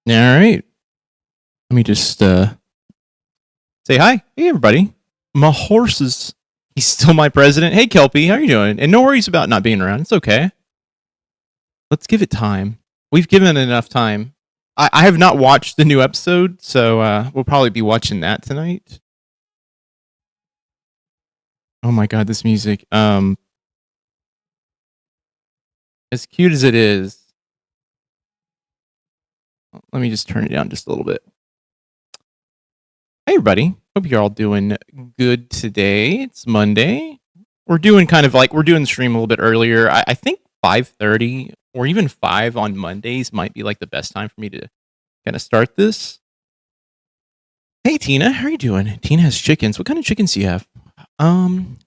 All right. Let me just say hi. Hey, everybody. My horse he's still my president. Hey, Kelpie, how are you doing? And no worries about not being around. It's okay. Let's give it time. We've given it enough time. I have not watched the new episode, so we'll probably be watching that tonight. Oh my god, this music. As cute as it is. Let me just turn it down just a little bit. Hey, everybody. Hope you're all doing good today. It's Monday. We're doing the stream a little bit earlier. I think 5:30 or even 5 on Mondays might be like the best time for me to kind of start this. Hey, Tina. How are you doing? Tina has chickens. What kind of chickens do you have?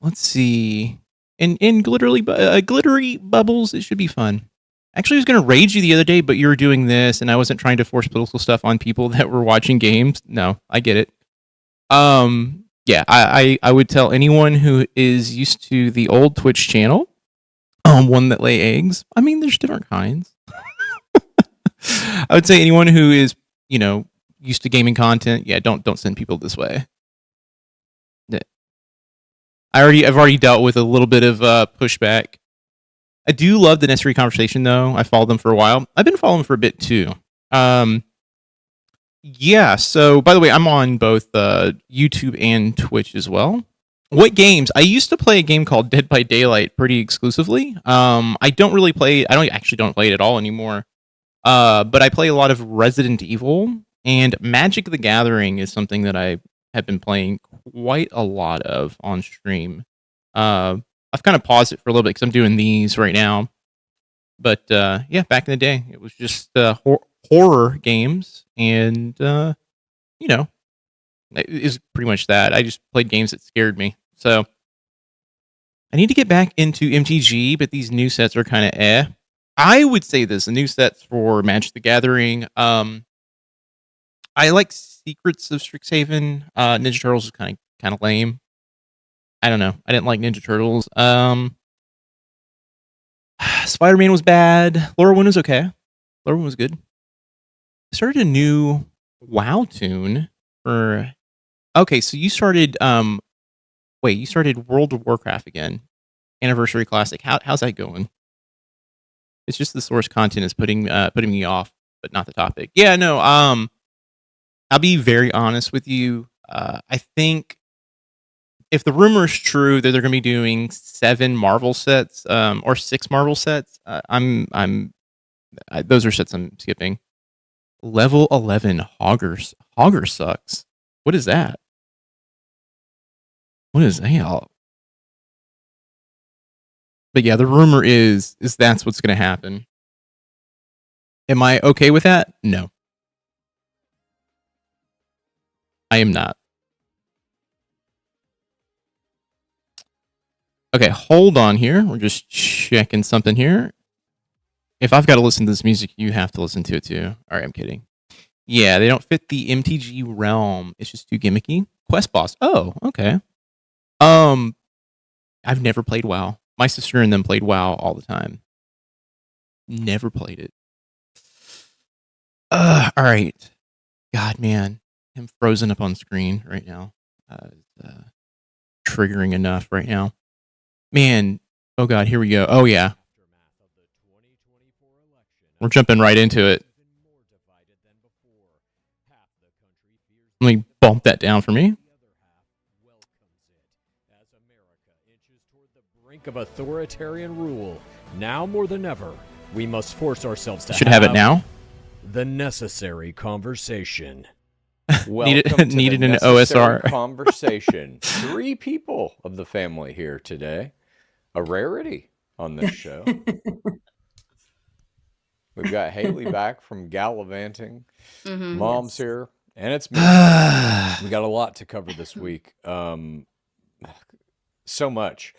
Let's see. In glittery bubbles, it should be fun. Actually, I was going to rage you the other day, but you were doing this, and I wasn't trying to force political stuff on people that were watching games. No, I get it. Yeah, I would tell anyone who is used to the old Twitch channel, one that lay eggs. I mean, there's different kinds. I would say anyone who is, used to gaming content, yeah, don't send people this way. I've already dealt with a little bit of pushback. I do love the necessary conversation, though. I followed them for a while. I've been following them for a bit too. Yeah. So, by the way, I'm on both YouTube and Twitch as well. What games? I used to play a game called Dead by Daylight pretty exclusively. I don't really play. I don't play it at all anymore. But I play a lot of Resident Evil, and Magic the Gathering is something that I have been playing quite a lot of on stream. I've kind of paused it for a little bit because I'm doing these right now. But yeah, back in the day, it was just horror games, and it is pretty much that. I just played games that scared me. So I need to get back into MTG, but these new sets are kind of eh. I would say this: the new sets for Magic the Gathering. I like Secrets of Strixhaven. Ninja Turtles is kind of lame. I don't know. I didn't like Ninja Turtles. Spider-Man was bad. Lorwyn was okay. Lorwyn was good. I started a new WoW tune for. Okay, so you started. You started World of Warcraft again, Anniversary Classic. How's that going? It's just the source content is putting me off, but not the topic. Yeah, no. I'll be very honest with you. I think if the rumor is true that they're going to be doing 7 Marvel sets, or 6 Marvel sets, those are sets I'm skipping. Level 11 Hogger sucks. What is that? What is that? But yeah, the rumor is that's what's going to happen. Am I okay with that? No, I am not. Okay, hold on here. We're just checking something here. If I've got to listen to this music, you have to listen to it too. All right, I'm kidding. Yeah, they don't fit the MTG realm. It's just too gimmicky. Quest boss. Oh, okay. I've never played WoW. My sister and them played WoW all the time. Never played it. All right. God, man, I'm frozen up on screen right now. Triggering enough right now. Man, oh God, here we go. Oh yeah, we're jumping right into it. Let me bump that down for me. Brink of authoritarian rule. Now more than ever, we must force ourselves to Should have it now. The necessary conversation. Needed an OSR conversation. 3 people of the family here today. A rarity on this show. We've got Haley back from gallivanting. Mom's here, and it's me. We got a lot to cover this week. So much.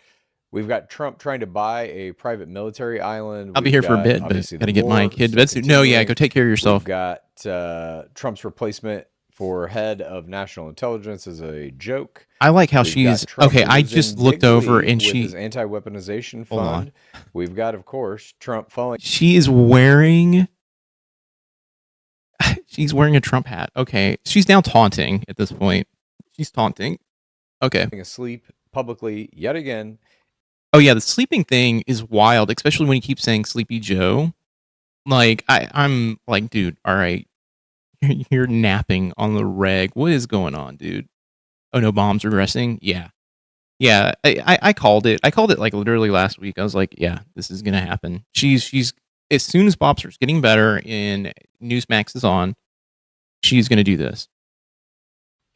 We've got Trump trying to buy a private military island. I'll be here for a bit, but got to get my kid to bed soon. No, yeah, go take care of yourself. We've got Trump's replacement for head of national intelligence as a joke. I like how she's okay. I just looked over and she's anti-weaponization fund. We've got, of course, Trump falling. She is wearing. She's wearing a Trump hat. Okay, she's now taunting at this point. She's taunting. Okay, asleep publicly yet again. Oh yeah, the sleeping thing is wild, especially when you keep saying Sleepy Joe. Like I'm like, dude, all right, you're napping on the reg. What is going on, dude? Oh no, bombs regressing. Yeah. I called it. I called it like literally last week. I was like, yeah, this is gonna happen. She's as soon as Bobster's getting better and Newsmax is on, she's gonna do this.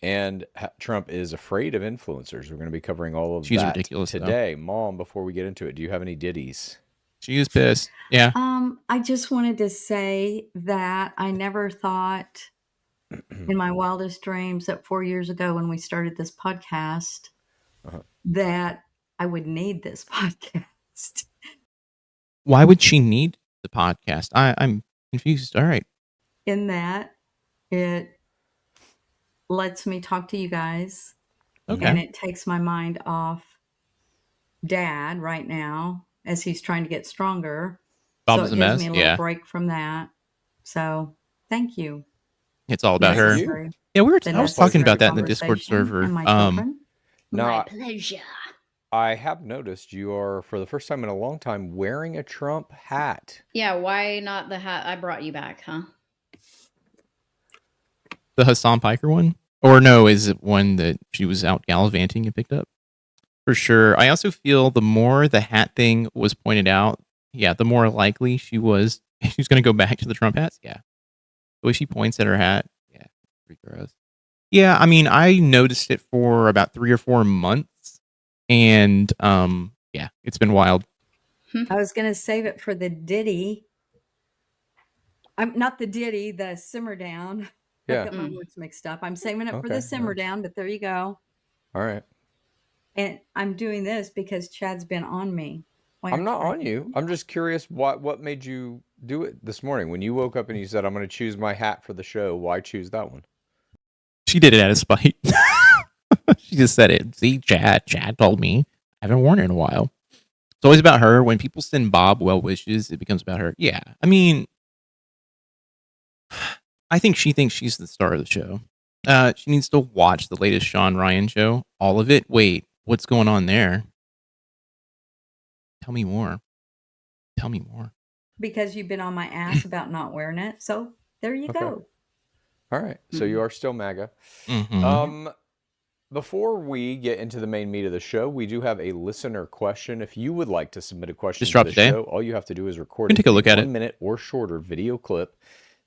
And Trump is afraid of influencers. We're going to be covering all of She's that ridiculous, today. Though. Mom, before we get into it, do you have any ditties? She is pissed. Yeah. I just wanted to say that I never thought in my wildest dreams that 4 years ago when we started this podcast that I would need this podcast. Why would she need the podcast? I'm confused. All right. In that it lets me talk to you guys. Okay. And it takes my mind off Dad right now as he's trying to get stronger. Bob so is it a gives mess. me a little break from that. So thank you. It's all about her. Yeah, I was talking about that in the Discord server. My pleasure. I have noticed you are, for the first time in a long time, wearing a Trump hat. Yeah, why not the hat I brought you back, huh? The Hassan Piker one? Or no, is it one that she was out gallivanting and picked up? For sure. I also feel the more the hat thing was pointed out, yeah, the more likely she's going to go back to the Trump hats. Yeah. The way she points at her hat. Yeah. Pretty gross. Yeah. I mean, I noticed it for about 3 or 4 months. And yeah, it's been wild. I was going to save it for the ditty. I'm not the ditty, the simmer down. Yeah. I got my words mixed up. I'm saving it for the simmer down, but there you go. All right. And I'm doing this because Chad's been on me. I'm not on you. I'm just curious what made you do it this morning when you woke up and you said, I'm going to choose my hat for the show. Why choose that one? She did it out of spite. She just said it. See, Chad told me. I haven't worn it in a while. It's always about her. When people send Bob well wishes, it becomes about her. Yeah. I mean, I think she thinks she's the star of the show. She needs to watch the latest Sean Ryan show. All of it. Wait, what's going on there? Tell me more. Tell me more. Because you've been on my ass about not wearing it. So there you go. All right. So you are still MAGA. Before we get into the main meat of the show, we do have a listener question. If you would like to submit a question to the show, all you have to do is record take a look at 1 minute or shorter video clip.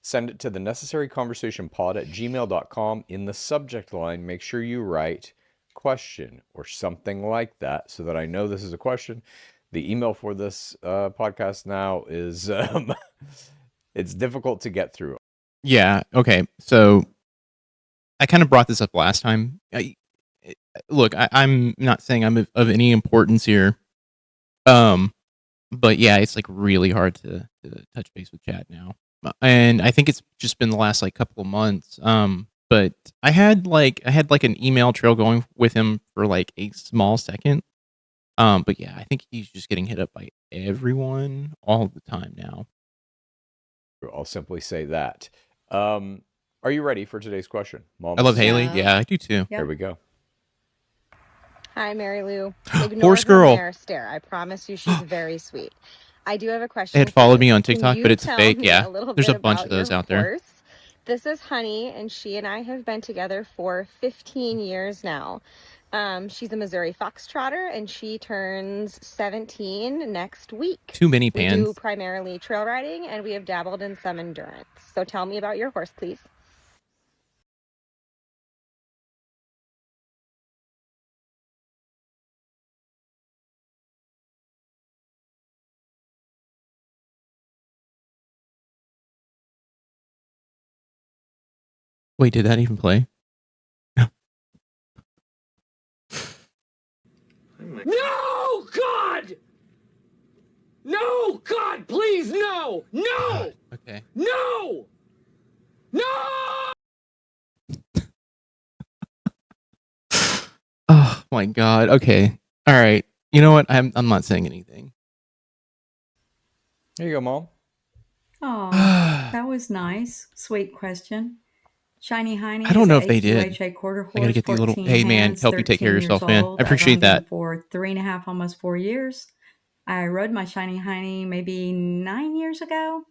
Send it to the necessaryconversationpod@gmail.com. In the subject line, make sure you write question or something like that so that I know this is a question. The email for this podcast now is it's difficult to get through. Yeah. Okay. So I kind of brought this up last time. Look, I'm not saying I'm of any importance here. But yeah, it's like really hard to touch base with Chad now. And I think it's just been the last like couple of months. But I had like an email trail going with him for like a small second. But yeah, I think he's just getting hit up by everyone all the time now. I'll simply say that. Are you ready for today's question, Mom? I love Haley. Yeah. Yeah, I do too. Yep. Here we go. Hi, Mary Lou. Ignore Horse her girl. mare stare. I promise you she's very sweet. I do have a question. They had for followed you. me on Can TikTok, you but it's tell fake. me Yeah, a little there's a bit bunch of about those your out there. horse? This is Honey, and she and I have been together for 15 years now. She's a Missouri Foxtrotter, and she turns 17 next week. Too many We do pans. primarily trail riding, and we have dabbled in some endurance. So tell me about your horse, please. Wait, did that even play? No, God! No, God, please, no! No! Okay. No! No! Oh my god. Okay. All right. You know what? I'm not saying anything. Here you go, Mom. Oh, that was nice. Sweet question. Shiny Hiney. I don't is know a if they did. AQHA quarter horse. I gotta get these little. 14 Hey man, hands, help you take care of 13 yourself, years man. old. I I've appreciate owned him that. for 3.5, almost 4 years. I rode my Shiny Hiney maybe 9 years ago,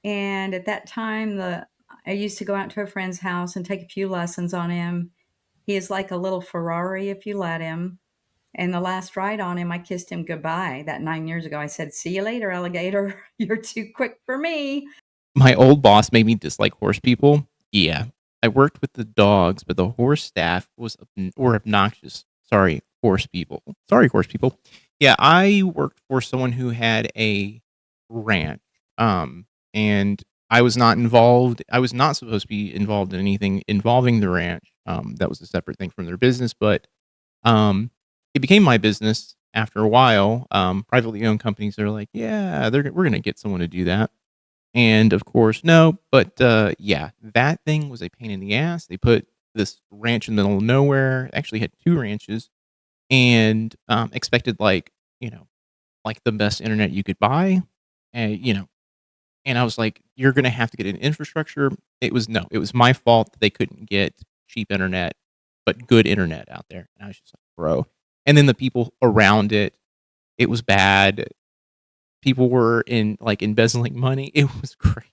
and at that time, I used to go out to a friend's house and take a few lessons on him. He is like a little Ferrari if you let him. And the last ride on him, I kissed him goodbye. That 9 years ago, I said, "See you later, alligator. You're too quick for me." My old boss made me dislike horse people. Yeah, I worked with the dogs, but the horse staff were obnoxious. Sorry, horse people. Sorry, horse people. Yeah, I worked for someone who had a ranch. And I was not involved. I was not supposed to be involved in anything involving the ranch. That was a separate thing from their business, but it became my business after a while. Privately owned companies are like, yeah, we're going to get someone to do that. And of course, no, but yeah, that thing was a pain in the ass. They put this ranch in the middle of nowhere. Actually had 2 ranches, and expected like the best internet you could buy, and and I was like, you're gonna have to get an infrastructure. It was my fault that they couldn't get cheap internet, but good internet out there. And I was just like, bro. And then the people around it was bad. People were embezzling money. It was great.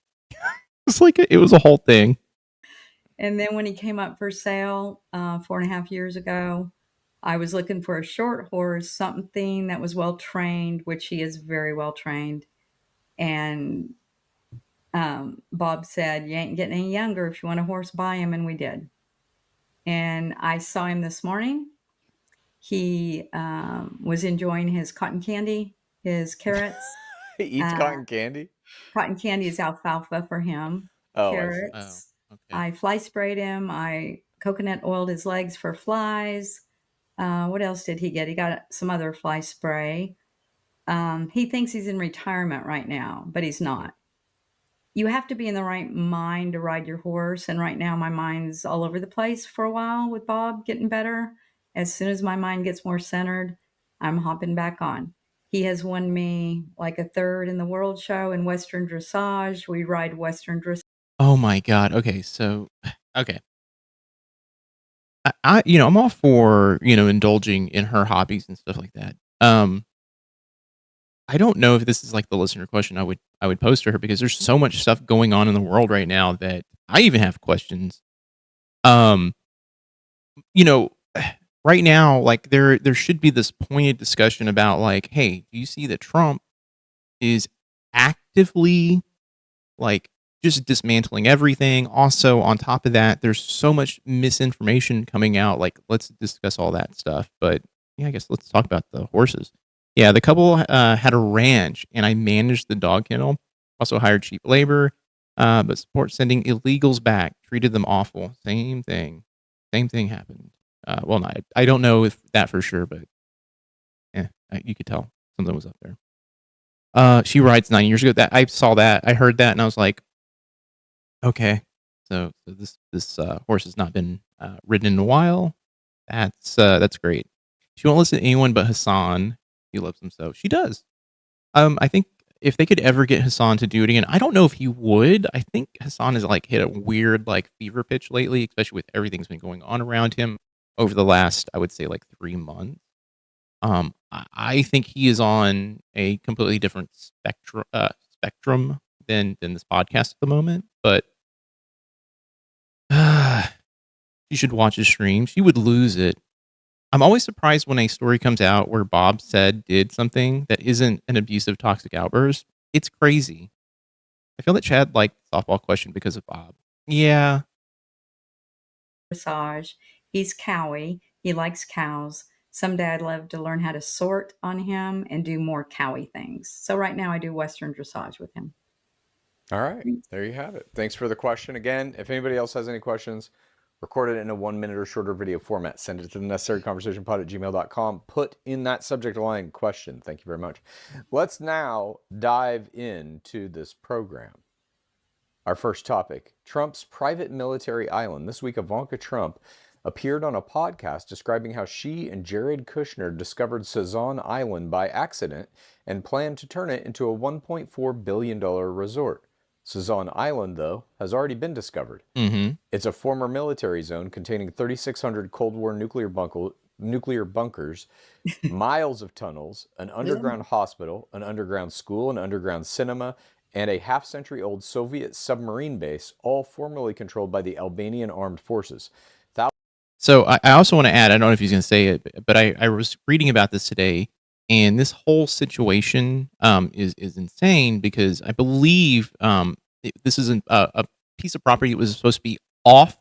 It was a whole thing. And then when he came up for sale 4.5 years ago, I was looking for a short horse, something that was well trained, which he is very well trained. And Bob said, "You ain't getting any younger. If you want a horse, buy him." And we did. And I saw him this morning. He was enjoying his cotton candy, his carrots. He eats cotton candy? Cotton candy is alfalfa for him. Oh, I see. Carrots. Oh, okay. I fly sprayed him. I coconut oiled his legs for flies. What else did he get? He got some other fly spray. He thinks he's in retirement right now, but he's not. You have to be in the right mind to ride your horse. And right now, my mind's all over the place for a while with Bob getting better. As soon as my mind gets more centered, I'm hopping back on. He has won me like a third in the world show in Western dressage. We ride Western dressage. Oh my god. Okay, so okay. I'm all for, indulging in her hobbies and stuff like that. I don't know if this is like the listener question I would pose to her, because there's so much stuff going on in the world right now that I even have questions. Um, right now, like there should be this pointed discussion about like, hey, do you see that Trump is actively like just dismantling everything? Also, on top of that, there's so much misinformation coming out. Like, let's discuss all that stuff. But yeah, I guess let's talk about the horses. Yeah, the couple had a ranch, and I managed the dog kennel. Also hired cheap labor, but support sending illegals back. Treated them awful. Same thing. Same thing happened. Well, not, I don't know if that for sure, but you could tell something was up there. She rides 9 years ago. That I saw that. I heard that, and I was like, okay. So this horse has not been ridden in a while. That's great. She won't listen to anyone but Hassan. He loves him so. She does. I think if they could ever get Hassan to do it again, I don't know if he would. I think Hassan has like hit a weird like fever pitch lately, especially with everything's been going on around him over the last, I would say, like 3 months. I think he is on a completely different spectrum than this podcast at the moment. But you should watch his stream. She would lose it. I'm always surprised when a story comes out where Bob said did something that isn't an abusive, toxic outburst. It's crazy. I feel that Chad liked the softball question because of Bob. Yeah. Dressage. He's cowy. He likes cows. Someday I'd love to learn how to sort on him and do more cowy things. So right now I do Western dressage with him. All right, there you have it. Thanks for the question. Again, if anybody else has any questions, record it in a 1 minute or shorter video format. Send it to the necessaryconversationpod@gmail.com. Put in that subject line question. Thank you very much. Let's now dive into this program. Our first topic, Trump's private military island. This week, Ivanka Trump appeared on a podcast describing how she and Jared Kushner discovered Sazan Island by accident and planned to turn it into a $1.4 billion resort. Sazan Island, though, has already been discovered. Mm-hmm. It's a former military zone containing 3,600 Cold War nuclear bunkers, miles of tunnels, an underground hospital, an underground school, an underground cinema, and a half-century-old Soviet submarine base, all formerly controlled by the Albanian armed forces. So I also want to add, I don't know if he's going to say it, but I was reading about this today, and this whole situation is insane because I believe this is a piece of property that was supposed to be off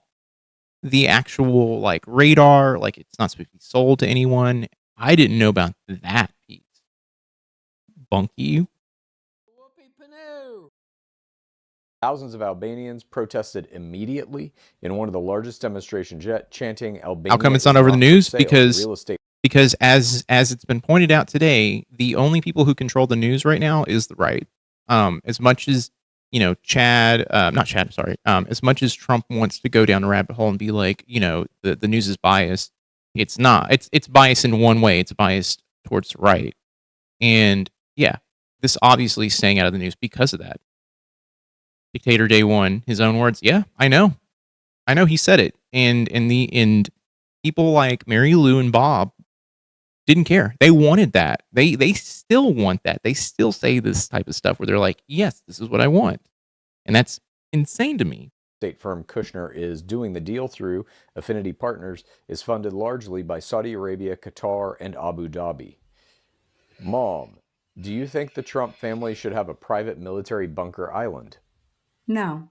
the actual like radar, like it's not supposed to be sold to anyone. I didn't know about that piece. Bunky. Thousands of Albanians protested immediately in one of the largest demonstrations yet, chanting Albania. How come it's not over the news? Because as it's been pointed out today, the only people who control the news right now is the right. As much as as much as Trump wants to go down a rabbit hole and be like, the news is biased, it's not. It's biased in one way. It's biased towards the right. And yeah, this obviously is staying out of the news because of that. Dictator day one, his own words. Yeah, I know he said it. And people like Mary Lou and Bob didn't care. They wanted that. They still want that. They still say this type of stuff where they're like, yes, this is what I want. And that's insane to me. State firm Kushner is doing the deal through Affinity Partners, is funded largely by Saudi Arabia, Qatar, and Abu Dhabi. Mom, do you think the Trump family should have a private military bunker island? No.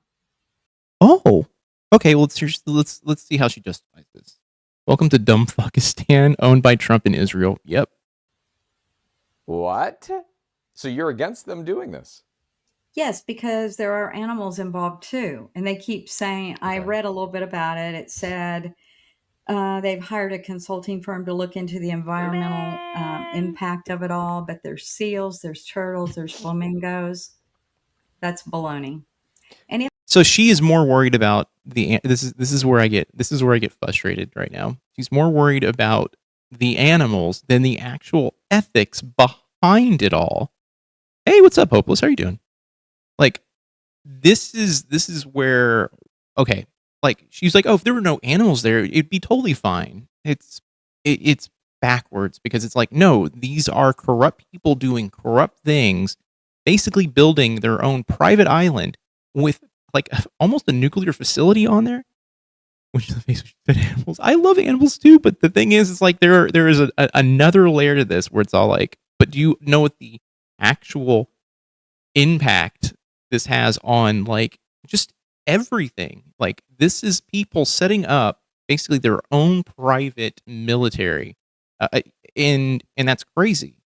Oh, okay. Well, let's see how she justifies this. Welcome to Dumbfuckistan, owned by Trump and Israel. Yep. What? So you're against them doing this? Yes, because there are animals involved too, and they keep saying. I read a little bit about it. It said they've hired a consulting firm to look into the environmental impact of it all. But there's seals, there's turtles, there's flamingos. That's baloney. So she is more worried about this is where I get frustrated right now. She's more worried about the animals than the actual ethics behind it all. Hey, what's up, Hopeless? How are you doing? Like, this is where, okay, like she's like, oh, if there were no animals there, it'd be totally fine. It's backwards because it's like, no, these are corrupt people doing corrupt things, basically building their own private island with like almost a nuclear facility on there, which is the face of animals. I love animals too, but the thing is, it's like there is another layer to this where it's all like, but do you know what the actual impact this has on like just everything? Like this is people setting up basically their own private military, and that's crazy.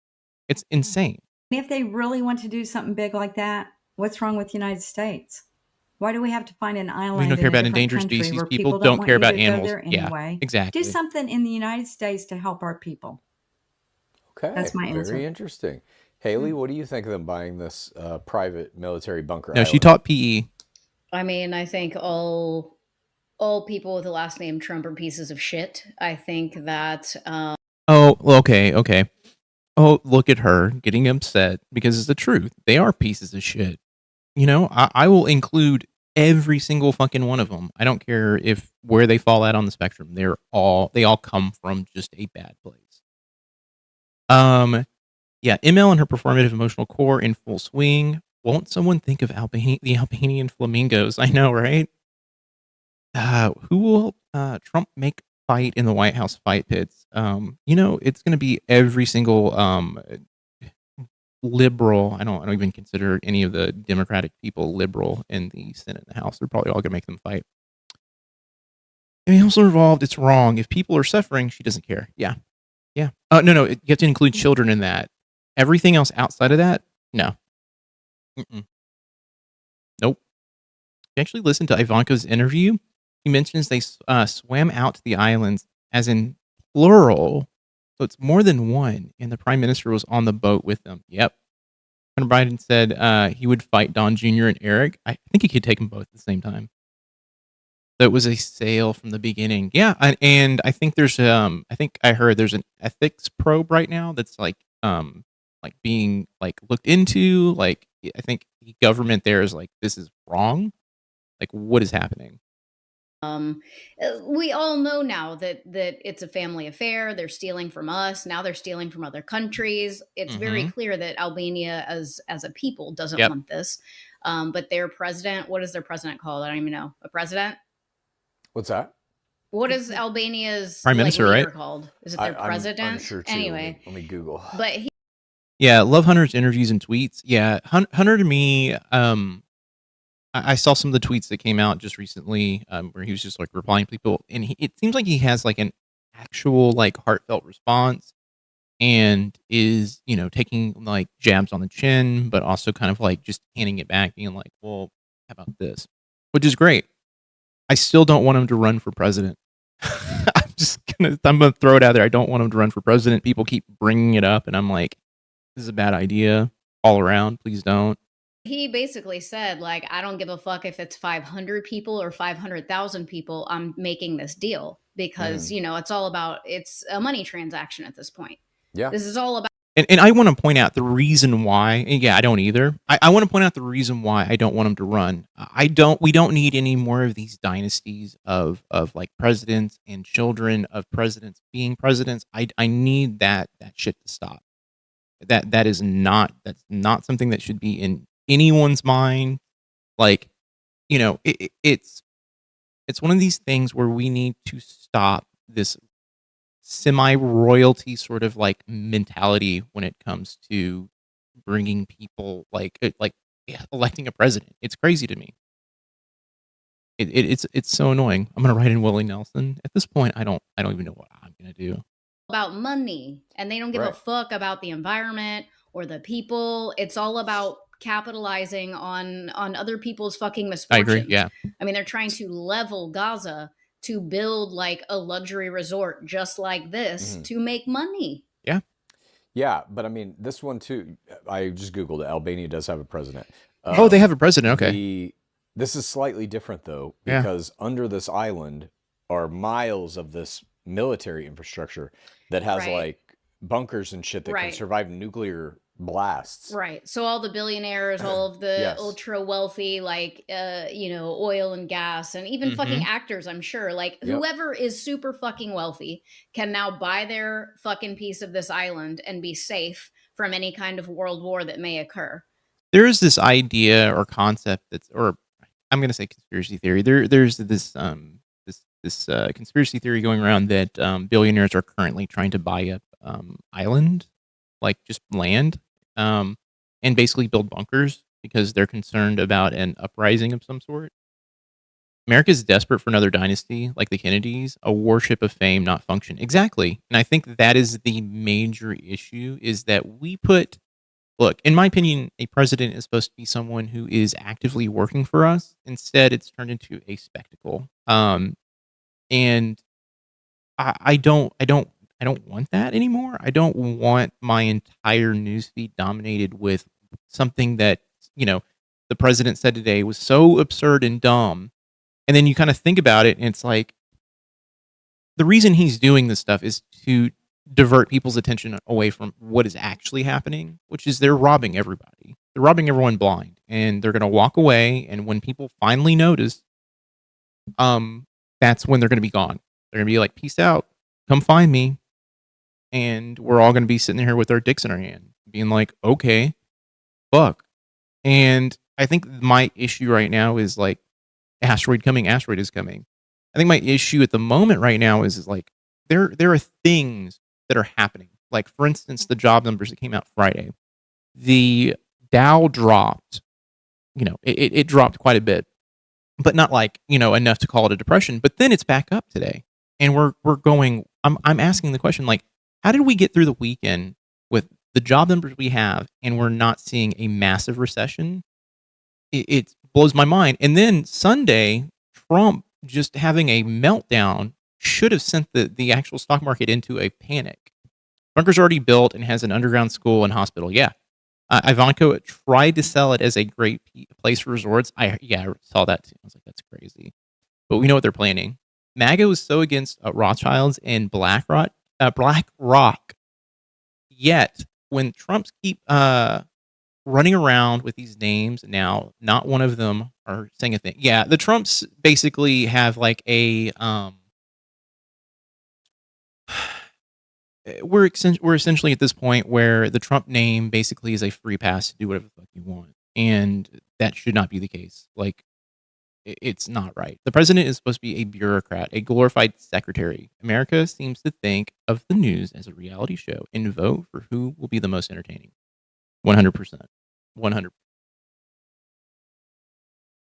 It's insane. If they really want to do something big like that, what's wrong with the United States? Why do we have to find an We island don't in care a about different endangered country species. where People people don't don't want care you about to go animals. there Yeah, anyway? Do exactly. something in the United States to help our people. Okay, That's my very answer. interesting. Haley, what do you think of them buying this private military bunker No, she island? taught PE. I mean, I think all people with the last name Trump are pieces of shit. I think that Oh, well, okay. Oh, look at her getting upset because it's the truth. They are pieces of shit. You know, I will include every single fucking one of them. I don't care if where they fall out on the spectrum. They all come from just a bad place. Yeah, ML and her performative emotional core in full swing. Won't someone think of the Albanian flamingos? I know, right? Who will Trump make fight in the White House fight pits? You know, it's going to be every single liberal. I don't even consider any of the Democratic people liberal in the Senate and the House. They're probably all going to make them fight. And also involved, it's wrong. If people are suffering, she doesn't care. Yeah. No. You have to include children in that. Everything else outside of that, no. Mm-mm. Nope. You actually listen to Ivanka's interview. He mentions they swam out to the islands as in plural. So it's more than one. And the prime minister was on the boat with them. Yep. Hunter Biden said he would fight Don Jr. and Eric. I think he could take them both at the same time. So it was a sale from the beginning. Yeah. And I think I think I heard there's an ethics probe right now that's like being like looked into. Like, I think the government there is like, this is wrong. Like, what is happening? we all know now that it's a family affair. They're stealing from us. Now they're stealing from other countries. It's very clear that Albania as a people doesn't want this. But their president, what is their president called? I don't even know. A president? What's that? What is Albania's prime minister, leader right? called? Is it their president? I'm sure too. Anyway, let me Google. But yeah, love Hunter's interviews and tweets. Yeah, Hunter to me, I saw some of the tweets that came out just recently, where he was just like replying to people, and it seems like he has like an actual like heartfelt response, and is taking like jabs on the chin, but also kind of like just handing it back, being like, "Well, how about this?" Which is great. I still don't want him to run for president. I'm gonna throw it out there. I don't want him to run for president. People keep bringing it up, and I'm like, this is a bad idea all around. Please don't. he basically said, like, I don't give a fuck if it's 500 people or 500,000 people. I'm making this deal because, it's a money transaction at this point. Yeah. This is all about. And I want to point out the reason why. Yeah, I don't either. I want to point out the reason why I don't want him to run. We don't need any more of these dynasties of like presidents and children of presidents being presidents. I need that shit to stop. That's not something that should be in anyone's mind. Like, it's one of these things where we need to stop this semi-royalty sort of like mentality when it comes to bringing people like electing a president. It's crazy to me. It's so annoying. I'm gonna write in Willie Nelson. At this point, I don't even know what I'm gonna do. About money, and they don't give a fuck about the environment or the people. It's all about capitalizing on other people's fucking misfortunes. I agree. Yeah. I mean, they're trying to level Gaza to build like a luxury resort just like this to make money. Yeah. Yeah, but I mean, this one too, I just Googled it. Albania does have a president. They have a president. Okay. This is slightly different though, because under this island are miles of this military infrastructure that has like bunkers and shit that can survive nuclear blasts. Right. So all the billionaires, all of the ultra wealthy, like, oil and gas, and even fucking actors, I'm sure, like whoever is super fucking wealthy can now buy their fucking piece of this island and be safe from any kind of world war that may occur. There is this idea or concept or I'm going to say conspiracy theory. There's this conspiracy theory going around that billionaires are currently trying to buy up island, like just land, and basically build bunkers because they're concerned about an uprising of some sort. America's desperate for another dynasty like the Kennedys, a worship of fame, not function. Exactly. And I think that is the major issue is that we put, look, in my opinion, a president is supposed to be someone who is actively working for us. Instead, it's turned into a spectacle. And I don't want that anymore. I don't want my entire newsfeed dominated with something that, the president said today was so absurd and dumb. And then you kind of think about it and it's like the reason he's doing this stuff is to divert people's attention away from what is actually happening, which is they're robbing everybody. They're robbing everyone blind and they're going to walk away. And when people finally notice, that's when they're going to be gone. They're going to be like, peace out, come find me. And we're all going to be sitting here with our dicks in our hand being like, okay, fuck. And I think my issue right now is like, asteroid is coming. I think my issue at the moment right now is like, there are things that are happening. Like, for instance, the job numbers that came out Friday. The Dow dropped, it dropped quite a bit, but not like, enough to call it a depression. But then it's back up today. And we're going, I'm asking the question, like, how did we get through the weekend with the job numbers we have and we're not seeing a massive recession? It blows my mind. And then Sunday, Trump just having a meltdown should have sent the actual stock market into a panic. Bunker's already built and has an underground school and hospital. Yeah. Ivanka tried to sell it as a great place for resorts. I saw that too. I was like, that's crazy. But we know what they're planning. MAGA was so against Rothschilds and BlackRock. Yet, when Trumps keep running around with these names now, not one of them are saying a thing. Yeah, the Trumps basically have like a we're essentially at this point where the Trump name basically is a free pass to do whatever the fuck you want, and that should not be the case. Like, it's not right. The president is supposed to be a bureaucrat, a glorified secretary. America seems to think of the news as a reality show and vote for who will be the most entertaining. 100%. 100%.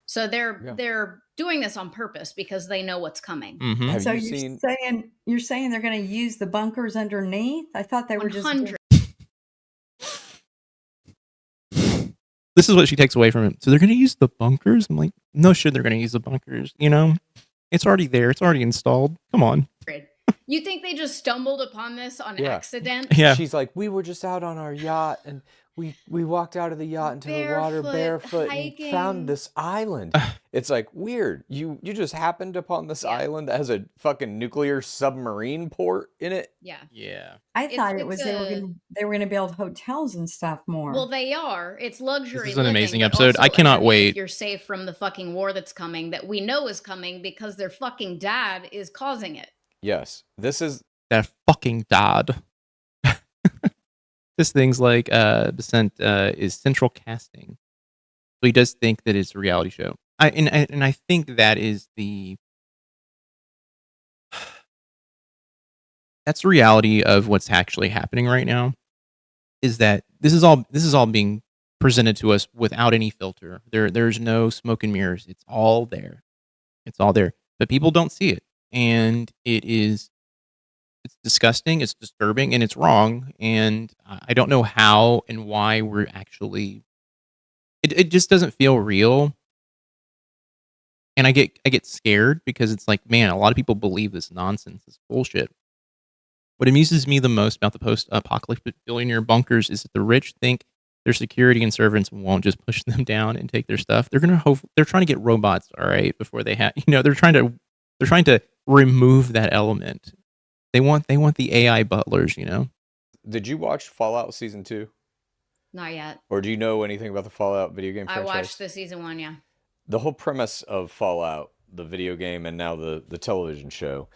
So they're doing this on purpose because they know what's coming. Mm-hmm. Have So you you're saying they're going to use the bunkers underneath? I thought they were just 100. This is what she takes away from it. So they're going to use the bunkers? I'm like, no shit, they're going to use the bunkers. It's already there. It's already installed. Come on. You think they just stumbled upon this on accident? Yeah. She's like, we were just out on our yacht and we walked out of the yacht into the water barefoot and found this island. It's like, weird. You just happened upon this island that has a fucking nuclear submarine port in it? Yeah. I thought they were going to build hotels and stuff more. Well, they are. It's luxury. This is an living, amazing but episode. also I cannot underneath, wait. You're safe from the fucking war that's coming, that we know is coming because their fucking dad is causing it. Yes. This is That fucking dad. This thing's like Descent is central casting. So he does think that it's a reality show. I think that is that's the reality of what's actually happening right now. Is that this is all being presented to us without any filter. There's no smoke and mirrors. It's all there. It's all there. But people don't see it. And it's disgusting, it's disturbing, and it's wrong. And I don't know how and why we're actually it just doesn't feel real. And I get scared because it's like, man, a lot of people believe this nonsense, this bullshit. What amuses me the most about the post-apocalyptic billionaire bunkers is that the rich think their security and servants won't just push them down and take their stuff. They're trying to get robots, all right, before they have, they're trying to remove that element. They want the AI butlers, Did you watch Fallout Season 2? Not yet. Or do you know anything about the Fallout video game franchise? I watched the Season 1, yeah. The whole premise of Fallout, the video game and now the television show,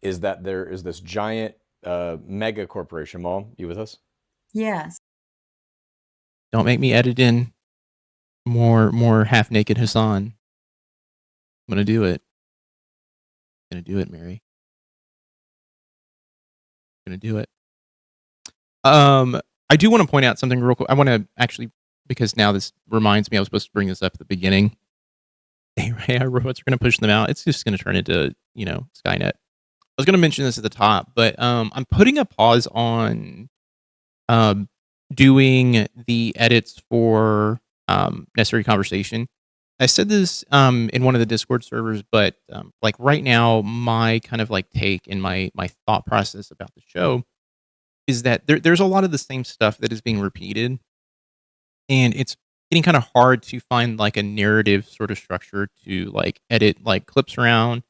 is that there is this giant mega corporation. Mom, you with us? Yes. Don't make me edit in more half-naked Hassan. I'm going to do it. I'm going to do it, Mary. I'm going to do it. I do want to point out something real quick. I want to actually, because now this reminds me, I was supposed to bring this up at the beginning. AI robots are going to push them out. It's just going to turn into, Skynet. I was going to mention this at the top, but I'm putting a pause on um, doing the edits for Necessary Conversation. I said this in one of the Discord servers, but like right now, my kind of like take and my thought process about the show is that there's a lot of the same stuff that is being repeated, and it's getting kind of hard to find like a narrative sort of structure to like edit like clips around.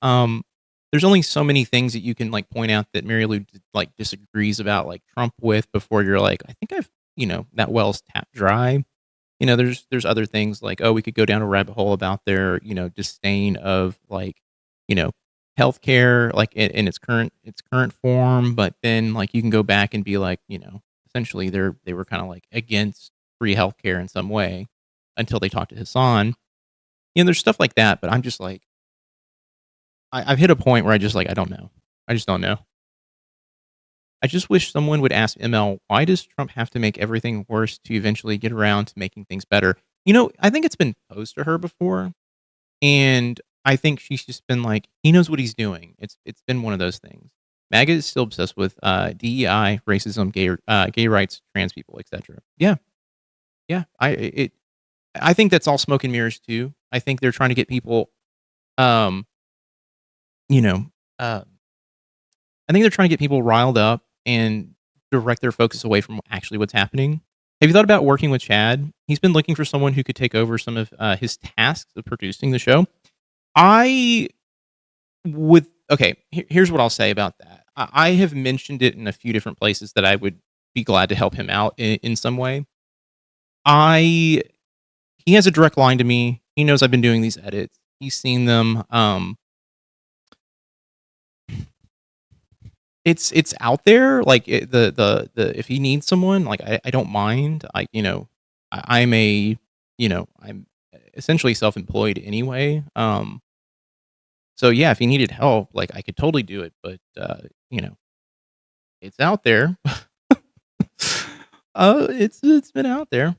Um, there's only so many things that you can like point out that Mary Lou like disagrees about like Trump with before you're like, I think I've that well's tapped dry. There's other things like, oh, we could go down a rabbit hole about their disdain of like you know healthcare like in its current form, but then like you can go back and be like essentially they were kind of like against free healthcare in some way until they talked to Hassan. There's stuff like that, but I'm just like I've hit a point where I just like I don't know. I just don't know. I just wish someone would ask ML, why does Trump have to make everything worse to eventually get around to making things better? I think it's been posed to her before, and I think she's just been like, he knows what he's doing. It's been one of those things. MAGA is still obsessed with DEI, racism, gay rights, trans people, etc. Yeah, yeah. I think that's all smoke and mirrors too. I think they're trying to get people, um, you know, uh, I think they're trying to get people riled up and direct their focus away from actually what's happening. Have you thought about working with Chad? He's been looking for someone who could take over some of his tasks of producing the show. I would. Okay, here's what I'll say about that. I have mentioned it in a few different places that I would be glad to help him out in some way. He has a direct line to me. He knows I've been doing these edits. He's seen them. It's out there. Like the if he needs someone, like I don't mind. I'm essentially self-employed anyway. So yeah, if he needed help, like I could totally do it. But it's out there. It's been out there.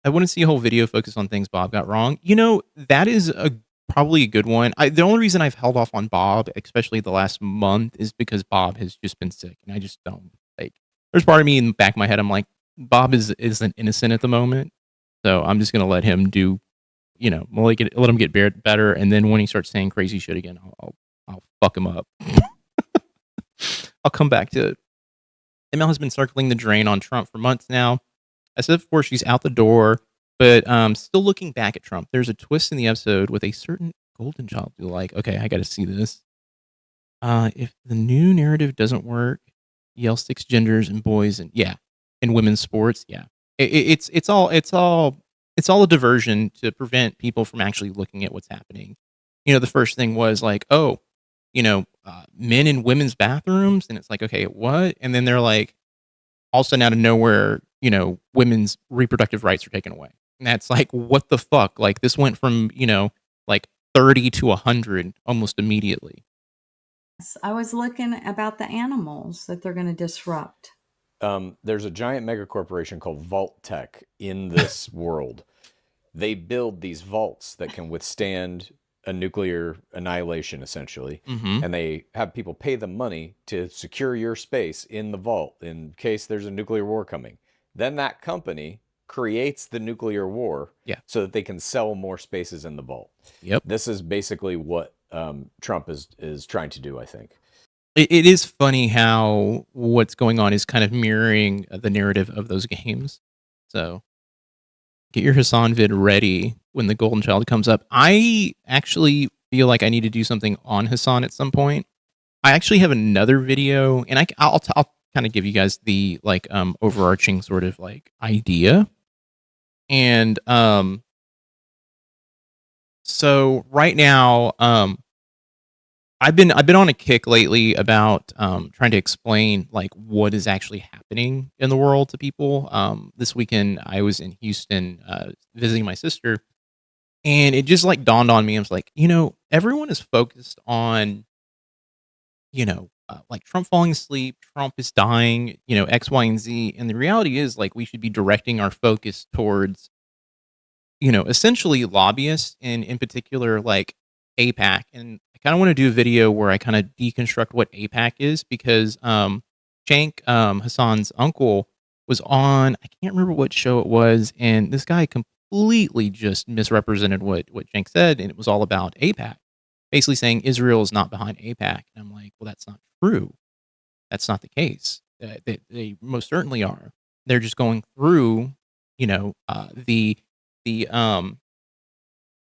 I want to see a whole video focus on things Bob got wrong. That is probably a good one. The only reason I've held off on Bob, especially the last month, is because Bob has just been sick, and I just don't like. There's part of me in the back of my head. I'm like, Bob isn't innocent at the moment, so I'm just gonna let him do, let him get better, and then when he starts saying crazy shit again, I'll fuck him up. I'll come back to it. ML has been circling the drain on Trump for months now. I said before, she's out the door, but still looking back at Trump. There's a twist in the episode with a certain golden child. You're like, okay, I got to see this. If the new narrative doesn't work, yell 6 genders and boys and women's sports. Yeah, it's all a diversion to prevent people from actually looking at what's happening. The first thing was like, men in women's bathrooms, and it's like, okay, what? And then they're like, all of a sudden out of nowhere, women's reproductive rights are taken away. And that's like, what the fuck? Like this went from, like 30 to 100 almost immediately. I was looking about the animals that they're going to disrupt. There's a giant mega corporation called Vault Tech in this world. They build these vaults that can withstand a nuclear annihilation, essentially. Mm-hmm. And they have people pay them money to secure your space in the vault in case there's a nuclear war coming. Then that company creates the nuclear war so that they can sell more spaces in the vault. Yep. This is basically what Trump is trying to do, I think. It is funny how what's going on is kind of mirroring the narrative of those games. So get your Hassan vid ready when the golden child comes up. I actually feel like I need to do something on Hassan at some point. I actually have another video, and I'll kind of give you guys the like overarching sort of like idea. And so right now I've been on a kick lately about trying to explain like what is actually happening in the world to people. This weekend I was in Houston visiting my sister, and it just like dawned on me. I was like, everyone is focused on, like Trump falling asleep, Trump is dying, X, Y, and Z. And the reality is like we should be directing our focus towards, essentially lobbyists, and in particular, like AIPAC. And I kind of want to do a video where I kind of deconstruct what AIPAC is, because Shank, Hassan's uncle, was on, I can't remember what show it was, and this guy completely just misrepresented what Shank said, and it was all about AIPAC, basically saying Israel is not behind AIPAC. And I'm like, well, that's not true. That's not the case. They most certainly are. They're just going through, the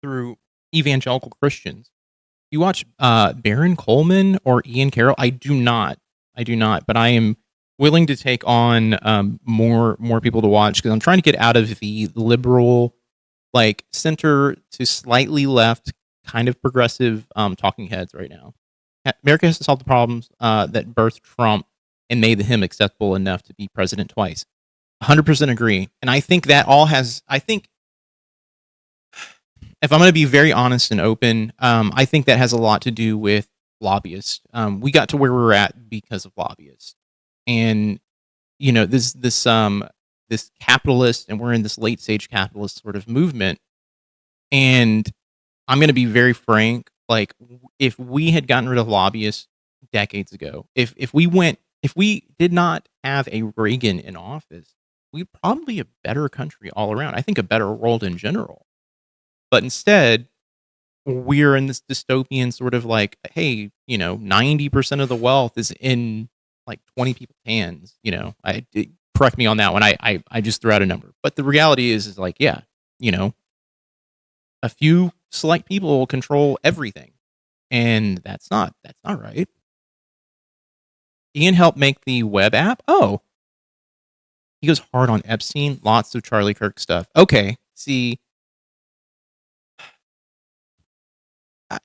through evangelical Christians. You watch Baron Coleman or Ian Carroll? I do not, but I am willing to take on more people to watch, because I'm trying to get out of the liberal, like center to slightly left, kind of progressive talking heads right now. America has to solve the problems that birthed Trump and made him acceptable enough to be president twice. 100% agree. And I think that all has, if I'm going to be very honest and open, I think that has a lot to do with lobbyists. We got to where we're at because of lobbyists. And, this capitalist, and we're in this late stage capitalist sort of movement. And I'm going to be very frank. Like, if we had gotten rid of lobbyists decades ago, if we did not have a Reagan in office, we'd probably be a better country all around. I think a better world in general. But instead, we're in this dystopian sort of like, hey, 90% of the wealth is in like 20 people's hands. Correct me on that one. I just threw out a number. But the reality is like, yeah, a few select people will control everything. And that's not right. Ian helped make the web app. Oh, he goes hard on Epstein. Lots of Charlie Kirk stuff. Okay, see,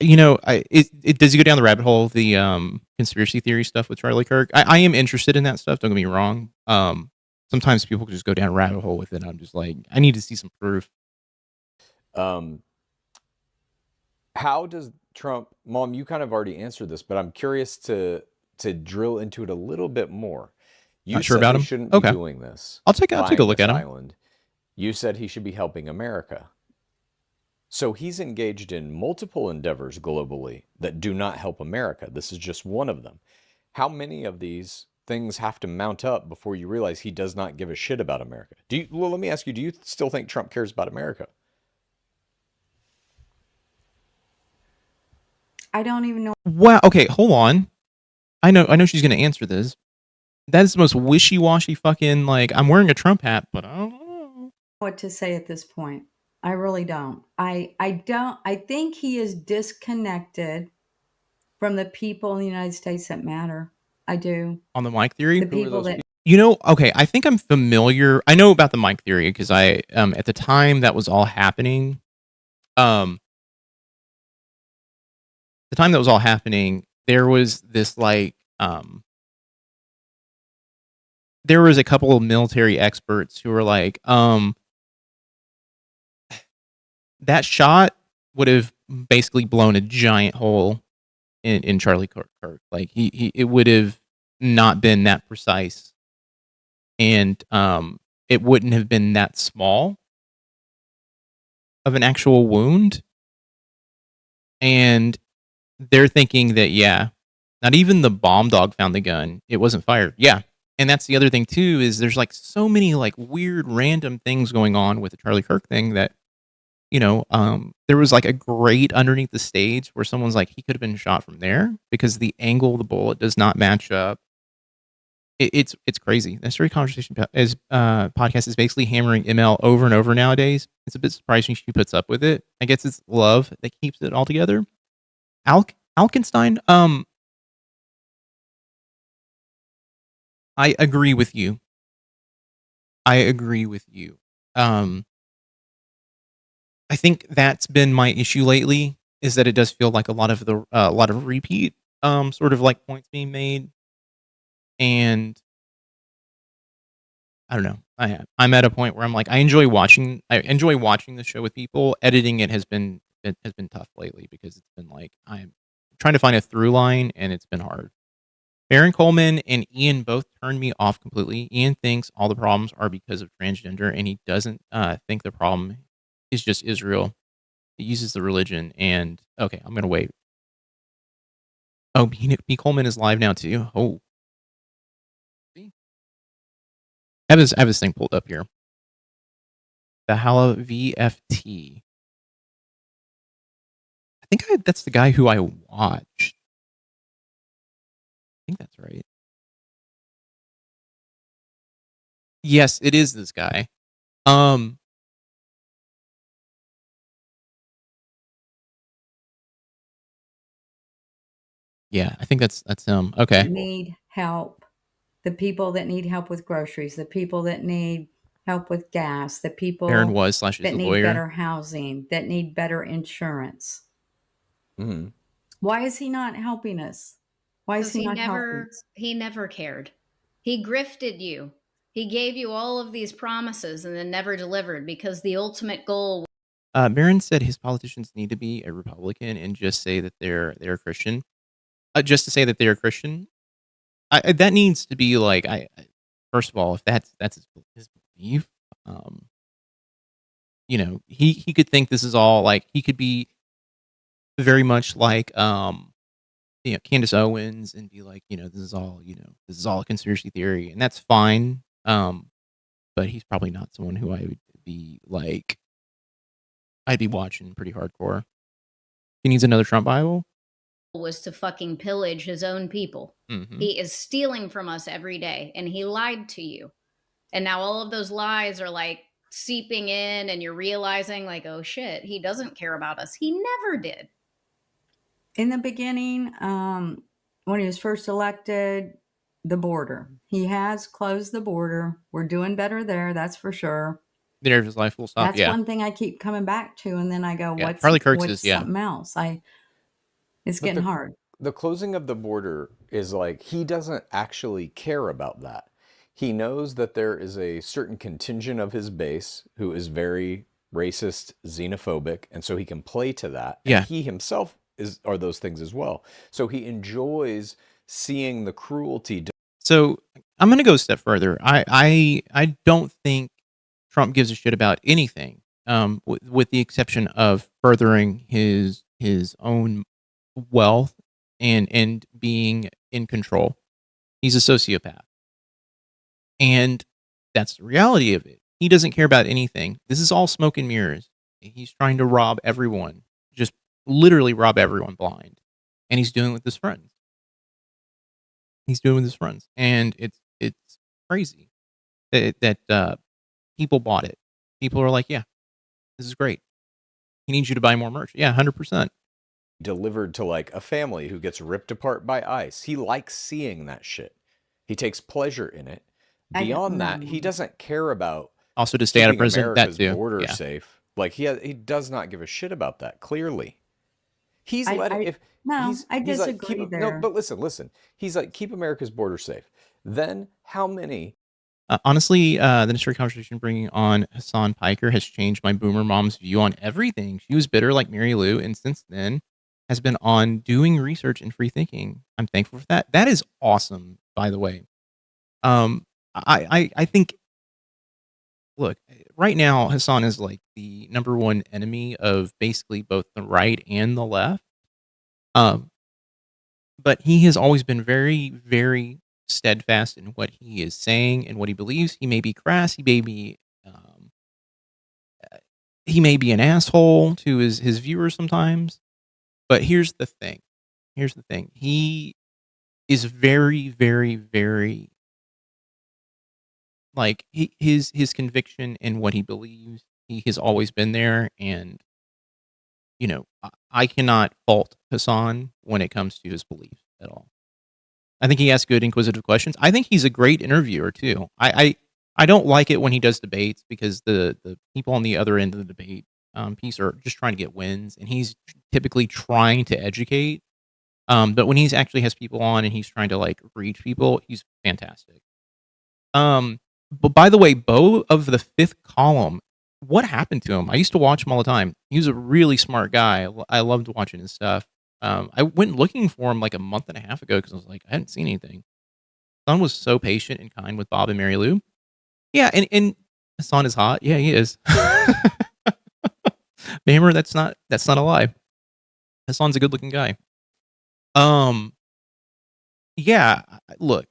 does he go down the rabbit hole of the conspiracy theory stuff with Charlie Kirk? I am interested in that stuff. Don't get me wrong. Sometimes people just go down a rabbit hole with it. I'm just like, I need to see some proof. How does Trump, Mom? You kind of already answered this, but I'm curious to drill into it a little bit more. You Not sure about him. Shouldn't be doing this. I'll take a look at him. Island. You said he should be helping America. So he's engaged in multiple endeavors globally that do not help America. This is just one of them. How many of these things have to mount up before you realize he does not give a shit about America? Let me ask you, do you still think Trump cares about America? I don't even know. Wow. Okay, hold on. I know she's going to answer this. That is the most wishy-washy fucking, like, I'm wearing a Trump hat, but I don't know what to say at this point. I really don't. I think he is disconnected from the people in the United States that matter. I do. On the Mike theory? The people that... Okay, I think I'm familiar. I know about the Mike theory because I, at the time that was all happening, there was this, like, there was a couple of military experts who were like, that shot would have basically blown a giant hole in Charlie Kirk. Like it would have not been that precise, and it wouldn't have been that small of an actual wound. And they're thinking that, yeah, not even the bomb dog found the gun. It wasn't fired. Yeah. And that's the other thing too, is there's like so many like weird random things going on with the Charlie Kirk thing that, there was like a grate underneath the stage where someone's like, he could have been shot from there because the angle of the bullet does not match up. It's crazy. The Story Conversation podcast is basically hammering ML over and over nowadays. It's a bit surprising she puts up with it. I guess it's love that keeps it all together. Alkenstein, I agree with you. I think that's been my issue lately, is that it does feel like a lot of repeat sort of like points being made. And I don't know. I'm at a point where I'm like, I enjoy watching the show with people. Editing it has been tough lately because it's been like I'm trying to find a through line and it's been hard. Baron Coleman and Ian both turned me off completely. Ian thinks all the problems are because of transgender, and he doesn't think the problem is just Israel. It uses the religion, and okay, I'm gonna wait. Oh, B. Coleman is live now too. Oh, I have this thing pulled up here. The Hala VFT. I think that's the guy who I watched. I think that's right. Yes, it is this guy. Yeah, I think that's him. Okay. Need help. The people that need help with groceries, the people that need help with gas, the people Aaron was / is that a need lawyer. better housing, that need better insurance. Mm-hmm. Why is he not helping us? Why is he not helping us? He never cared. He grifted you. He gave you all of these promises and then never delivered, because the ultimate goal. Barron said his politicians need to be a Republican and just say that they're Christian. Just to say that they're Christian. That needs to be like, first of all, if that's his belief, you know, he could think this is all like, he could be very much like, you know, Candace Owens and be like, you know, this is all a conspiracy theory, and that's fine. But he's probably not someone who I would be like, I'd be watching pretty hardcore. He needs another Trump Bible. Was to fucking pillage his own people. Mm-hmm. He is stealing from us every day, and he lied to you. And now all of those lies are like seeping in, and you're realizing like, oh shit, he doesn't care about us. He never did. In the beginning, when he was first elected, the border. He has closed the border. We're doing better there, that's for sure. The narrative of his life, full stop. That's one thing I keep coming back to, and then I go, Yeah, what's Charlie Kirk's is, something else? It's getting hard. The closing of the border is like, he doesn't actually care about that. He knows that there is a certain contingent of his base who is very racist, xenophobic, and so he can play to that. Yeah. And he himself are those things as well. So he enjoys seeing the cruelty. So I'm going to go a step further. I don't think Trump gives a shit about anything, with the exception of furthering his own wealth and being in control. He's a sociopath. And that's the reality of it. He doesn't care about anything. This is all smoke and mirrors. He's trying to rob everyone, just literally rob everyone blind. And he's doing it with his friends. And it's crazy that people bought it. People are like, yeah, this is great. He needs you to buy more merch. Yeah, 100%. Delivered to like a family who gets ripped apart by ICE. He likes seeing that shit. He takes pleasure in it. Beyond that, he doesn't care about also to stay out of prison. America's that too. Border safe. Like he does not give a shit about that. Clearly, he's letting. I disagree like, there. No, but listen. He's like, keep America's border safe. Then how many? Honestly, the necessary conversation bringing on Hassan Piker has changed my boomer mom's view on everything. She was bitter like Mary Lou, and since then has been on doing research and free thinking. I'm thankful for that. That is awesome, by the way. I think, look, right now Hassan is like the number one enemy of basically both the right and the left. But he has always been very, very steadfast in what he is saying and what he believes. He may be crass, he may be an asshole to his viewers sometimes. But here's the thing. He is very, very, very, like, his conviction in what he believes, he has always been there. And, you know, I cannot fault Hassan when it comes to his beliefs at all. I think he asks good, inquisitive questions. I think he's a great interviewer, too. I don't like it when he does debates, because the people on the other end of the debate piece are just trying to get wins, and he's typically trying to educate. But when he's actually has people on and he's trying to like reach people, he's fantastic. But by the way, Bo of the Fifth Column, what happened to him? I used to watch him all the time. He was a really smart guy. I loved watching his stuff. I went looking for him like a month and a half ago because I was like, I hadn't seen anything. Son was so patient and kind with Bob and Mary Lou. Yeah, and Hassan is hot. Yeah, he is. Bammer, that's not a lie. Hassan's a good looking guy. Yeah, look,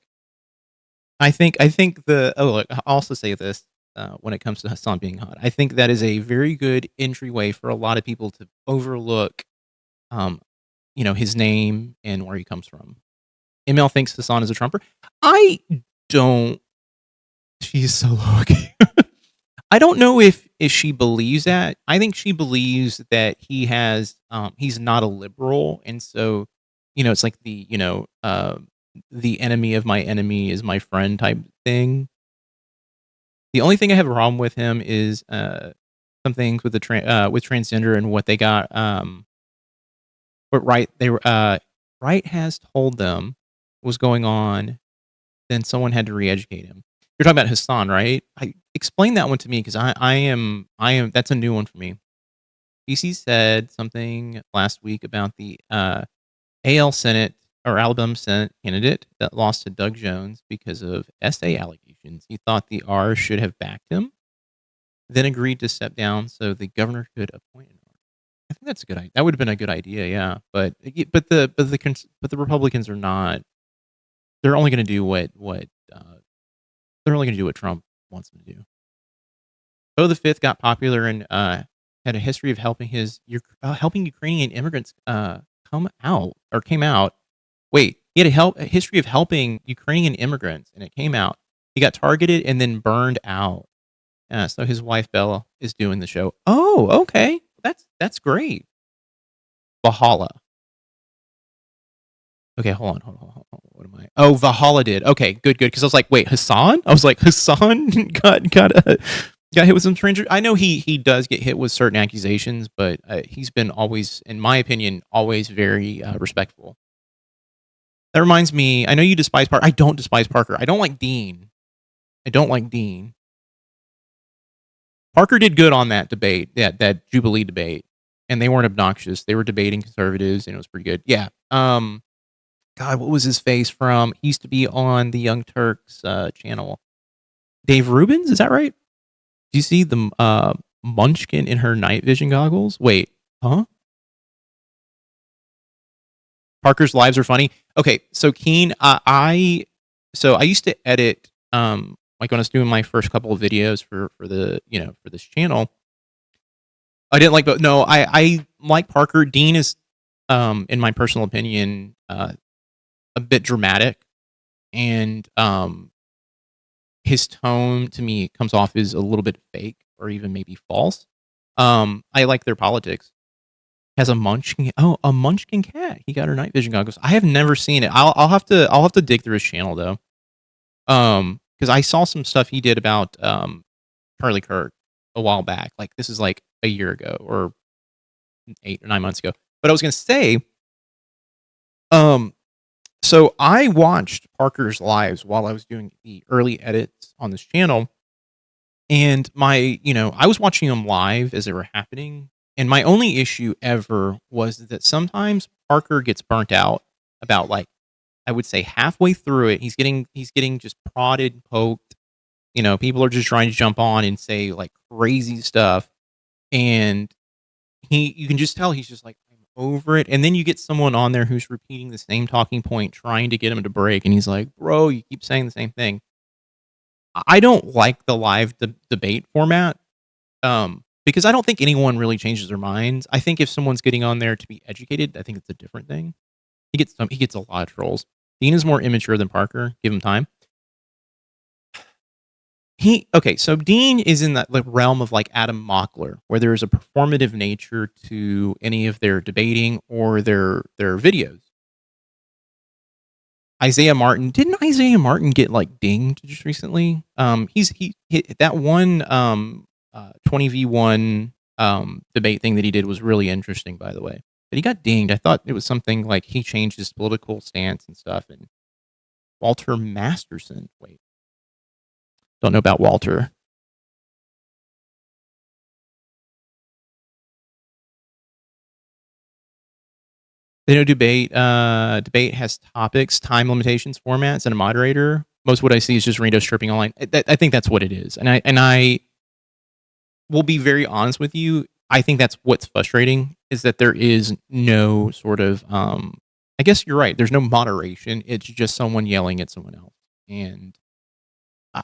I think look, I'll also say this when it comes to Hassan being hot. I think that is a very good entryway for a lot of people to overlook, his name and where he comes from. ML thinks Hassan is a Trumper. I don't. She's so lucky. I don't know if she believes that. I think she believes that he's not a liberal, and so it's like the enemy of my enemy is my friend type thing. The only thing I have a problem with him is some things with with transgender and what they got. What Wright has told them was going on. Then someone had to re-educate him. You're talking about Hassan, right? Explain that one to me because I am that's a new one for me. PC said something last week about the AL Senate or Alabama Senate candidate that lost to Doug Jones because of SA allegations. He thought the R should have backed him, then agreed to step down so the governor could appoint an R. I think that's a good idea. That would have been a good idea, yeah. But the Republicans are not. They're only going to do what Trump wants them to do. Bo the Fifth got popular and had a history of helping helping Ukrainian immigrants came out. Wait, he had a history of helping Ukrainian immigrants, and it came out. He got targeted and then burned out. So his wife Bella is doing the show. Oh, okay, that's great. Valhalla. Okay, hold on. What am I? Oh, Valhalla did. Okay, good. Because I was like, wait, Hassan? I was like, Hassan got hit with some stranger. I know he does get hit with certain accusations, but he's been always, in my opinion, always very respectful. That reminds me, I know you despise Parker. I don't despise Parker. I don't like Dean. Parker did good on that debate, that Jubilee debate, and they weren't obnoxious. They were debating conservatives, and it was pretty good. Yeah. God, what was his face from? He used to be on the Young Turks channel. Dave Rubens, is that right? Do you see the Munchkin in her night vision goggles? Wait, huh? Parker's lives are funny. Okay, so Keen, I used to edit like when I was doing my first couple of videos for this channel. I didn't like, but no, I like Parker. Dean is, in my personal opinion, a bit dramatic, and his tone to me comes off as a little bit fake or even maybe false. I like their politics. Has a munchkin cat. He got her night vision goggles. I have never seen it. I'll have to dig through his channel though. Because I saw some stuff he did about Charlie Kirk a while back. Like this is like a year ago or 8 or 9 months ago. But I was gonna say, so I watched Parker's lives while I was doing the early edits on this channel, and I was watching them live as they were happening. And my only issue ever was that sometimes Parker gets burnt out about, like, I would say halfway through it. He's getting just prodded, poked. People are just trying to jump on and say like crazy stuff, and you can just tell he's just like, I'm over it. And then you get someone on there who's repeating the same talking point, trying to get him to break, and he's like, bro, you keep saying the same thing. I don't like the live debate format. Because I don't think anyone really changes their minds. I think if someone's getting on there to be educated, I think it's a different thing. He gets a lot of trolls. Dean is more immature than Parker. Give him time. So Dean is in that realm of like Adam Mockler, where there is a performative nature to any of their debating or their videos. Isaiah Martin, didn't Isaiah Martin get like dinged just recently? He that one 20v1 debate thing that he did was really interesting, by the way. But he got dinged. I thought it was something like he changed his political stance and stuff. And Walter Masterson, wait, don't know about Walter. They know debate. Debate has topics, time limitations, formats, and a moderator. Most of what I see is just Rando stripping online. I think that's what it is. And I will be very honest with you. I think that's what's frustrating, is that there is no sort of I guess you're right. There's no moderation. It's just someone yelling at someone else. And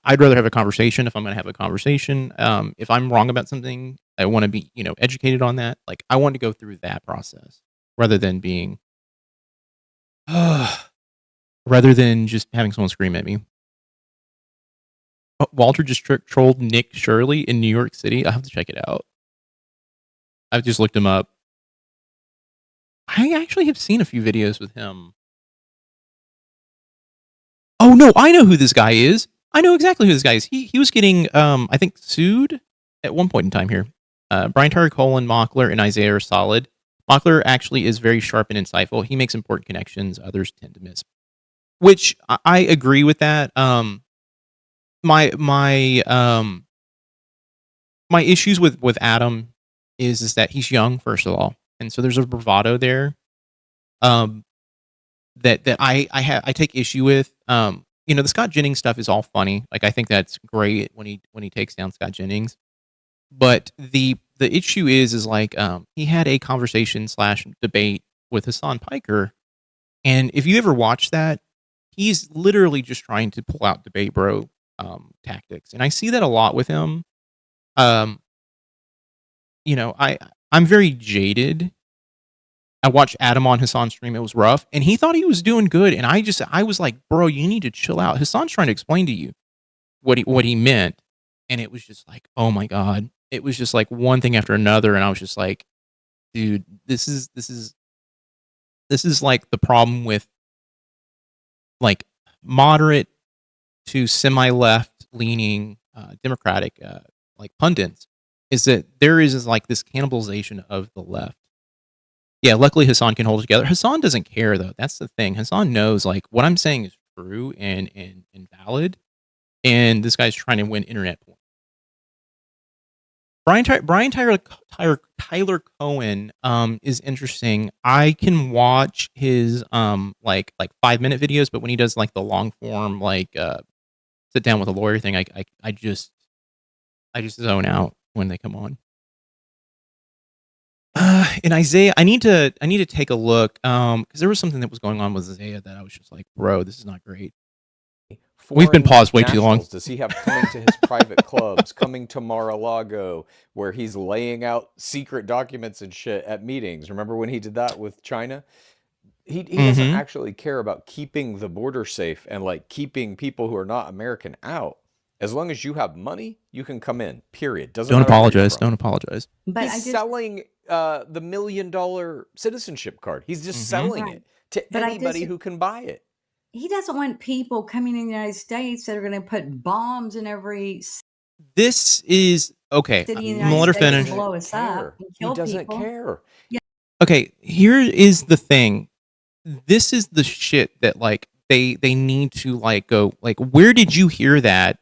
I'd rather have a conversation if I'm going to have a conversation. If I'm wrong about something, I want to be, educated on that. Like, I want to go through that process rather than being, rather than just having someone scream at me. Walter just trolled Nick Shirley in New York City. I'll have to check it out. I've just looked him up. I actually have seen a few videos with him. Oh no, I know who this guy is. I know exactly who this guy is. He was getting I think sued at one point in time here. Brian Tyler Colin, Mockler, and Isaiah are solid. Mockler actually is very sharp and insightful. He makes important connections. Others tend to miss. Which I agree with that. My issues with Adam is that he's young, first of all, and so there's a bravado there. That I take issue with. The Scott Jennings stuff is all funny. Like, I think that's great when he takes down Scott Jennings. But the issue is like he had a conversation / debate with Hassan Piker, and if you ever watch that, he's literally just trying to pull out debate bro tactics, and I see that a lot with him. I'm very jaded. I watched Adam on Hassan's stream. It was rough, and he thought he was doing good. And I was like, bro, you need to chill out. Hassan's trying to explain to you what he meant, and it was just like, oh my god, it was just like one thing after another, and I was just like, dude, this is like the problem with like moderate to semi-left leaning Democratic like pundits, is that there is like this cannibalization of the left. Yeah, luckily Hassan can hold it together. Hassan doesn't care though. That's the thing. Hassan knows like what I'm saying is true and valid, and this guy's trying to win internet points. Brian Tyler Cohen is interesting. I can watch his like 5-minute videos, but when he does like the long form like sit down with a lawyer thing, I just zone out when they come on. And Isaiah, I need to take a look because there was something that was going on with Isaiah that I was just like, bro, this is not great. We've been paused way too long. Does he have coming to his private clubs, coming to Mar-a-Lago, where he's laying out secret documents and shit at meetings? Remember when he did that with China? He doesn't actually care about keeping the border safe and like keeping people who are not American out. As long as you have money, you can come in. Period. Don't apologize. Don't apologize. But he's selling the $1 million citizenship card. He's just selling it to anybody who can buy it. He doesn't want people coming in the United States that are going to put bombs in every. This is okay. Let her finish. Blow us up and kill he doesn't people. Care. Yeah. Okay, here is the thing. This is the shit that like they need to like go like, where did you hear that?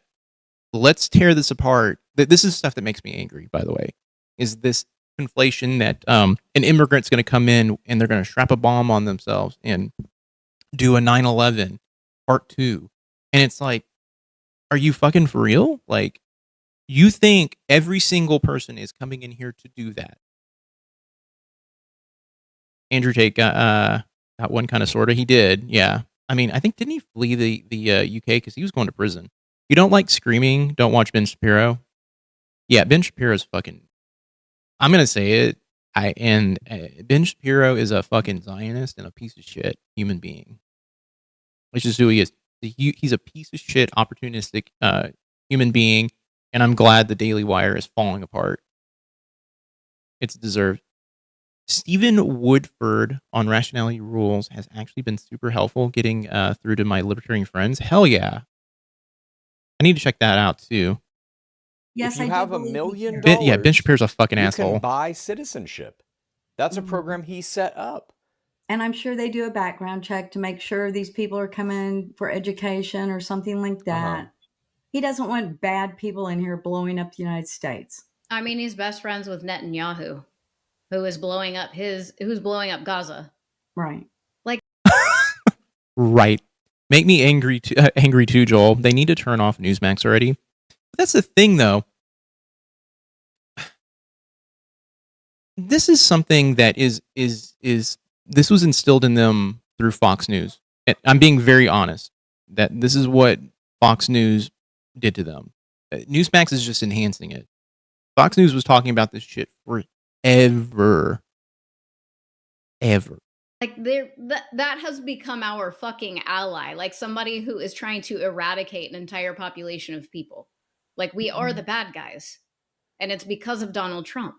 Let's tear this apart. This is stuff that makes me angry, by the way, is this conflation that an immigrant's going to come in and they're going to strap a bomb on themselves and do a 9/11 part 2. And it's like, are you fucking for real? Like, you think every single person is coming in here to do that? Andrew Tate got one kind of sort of. He did, yeah. I mean, I think, didn't he flee the UK because he was going to prison? You don't like screaming, don't watch Ben Shapiro. Yeah, Ben Shapiro's fucking. I'm gonna say it. Ben Shapiro is a fucking Zionist and a piece of shit human being. Which is who he is. He's a piece of shit, opportunistic human being, and I'm glad the Daily Wire is falling apart. It's deserved. Stephen Woodford on Rationality Rules has actually been super helpful getting through to my libertarian friends. Hell yeah. I need to check that out too. Yes, if you have $1 million, Ben Shapiro's a fucking asshole. You can buy citizenship. That's a program he set up. And I'm sure they do a background check to make sure these people are coming for education or something like that. He doesn't want bad people in here blowing up the United States. I mean, he's best friends with Netanyahu, who's blowing up Gaza. Right. Like, right. Make me angry too, Joel. They need to turn off Newsmax already. But that's the thing, though. this is something that is this was instilled in them through Fox News. And I'm being very honest that this is what Fox News did to them. Newsmax is just enhancing it. Fox News was talking about this shit forever. Like that has become our fucking ally. Like somebody who is trying to eradicate an entire population of people. Like we are the bad guys. And it's because of Donald Trump.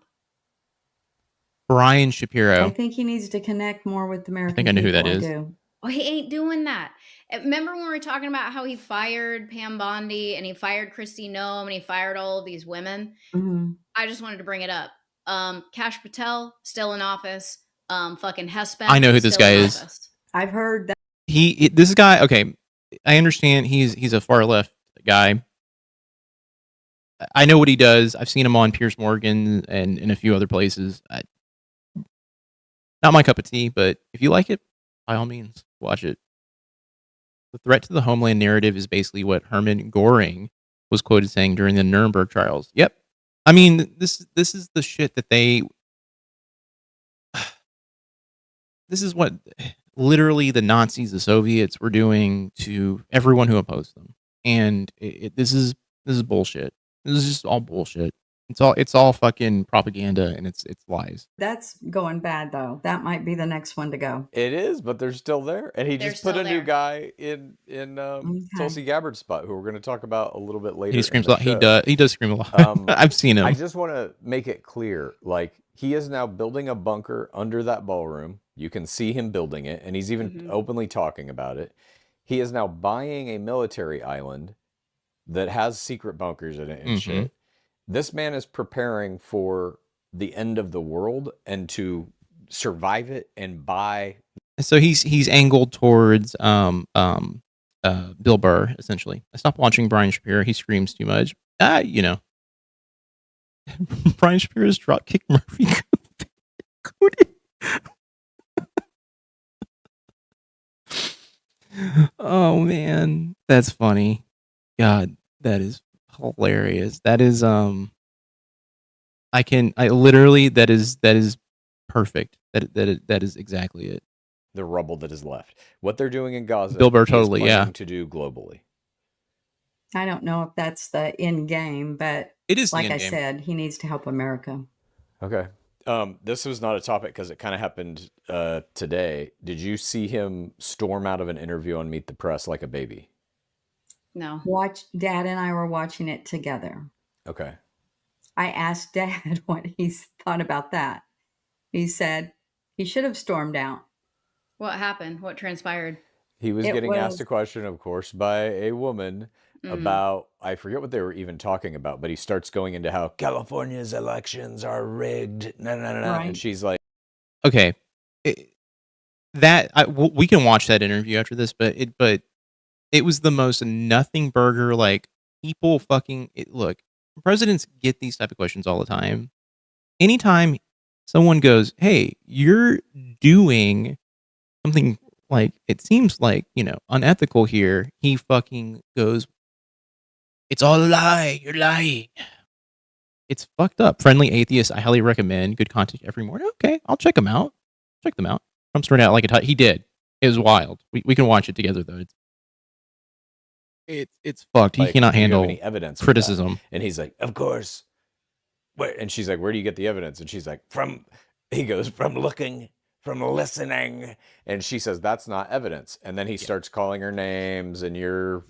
Brian Shapiro. I think he needs to connect more with the American I think I know people. who that is. Oh, he ain't doing that. Remember when we were talking about how he fired Pam Bondi and he fired Kristi Noem and he fired all of these women? Mm-hmm. I just wanted to bring it up. Kash Patel, still in office. Fucking Hespeth. I know who this guy is. Office. I've heard that. This guy, okay, I understand he's a far left guy. I know what he does. I've seen him on Piers Morgan and in a few other places. Not my cup of tea, but if you like it, by all means, watch it. The threat to the homeland narrative is basically what Hermann Göring was quoted saying during the Nuremberg trials. Yep. I mean, this is the shit that they... This is what literally the Nazis, the Soviets were doing to everyone who opposed them. And this is bullshit. This is just all bullshit. It's all fucking propaganda and it's lies. That's going bad though. That might be the next one to go. It is, but they're still there. And he just put a new guy in Tulsi Gabbard's spot, who we're going to talk about a little bit later. He screams a lot. He does scream a lot. I've seen him. I just want to make it clear, like he is now building a bunker under that ballroom. You can see him building it, and he's even openly talking about it. He is now buying a military island that has secret bunkers in it and shit. This man is preparing for the end of the world and to survive it and buy. So he's angled towards Bill Burr, essentially. I stopped watching Brian Shapiro. He screams too much. You know. Brian Shapiro's dropkick Murphy. Oh man, that's funny. God, that is hilarious. That is that is perfect. That is exactly it. The rubble that is left. What they're doing in Gaza, Bill Burr totally, to do globally. I don't know if that's the end game, but it is. Like I said, he needs to help America. Okay. This was not a topic because it kind of happened today. Did you see him storm out of an interview on Meet the Press like a baby? No. Dad and I were watching it together. Okay. I asked Dad what he thought about that. He said he should have stormed out. What happened? What transpired? He was getting asked a question, of course, by a woman about, I forget what they were even talking about, but he starts going into how California's elections are rigged. Right. And she's like, okay, we can watch that interview after this, but it was the most nothing burger, like people fucking look, presidents get these type of questions all the time. Anytime someone goes, hey, you're doing something like, it seems like, unethical here, he fucking goes, it's all a lie, you're lying. It's fucked up. Friendly Atheist, I highly recommend. Good content every morning. Okay, I'll check them out. Trump started out like he did. It was wild. We can watch it together though. It's fucked. He cannot handle any evidence, criticism. And he's like, of course. And she's like, where do you get the evidence? And she's like, from looking, from listening. And she says, that's not evidence. And then he starts calling her names and you're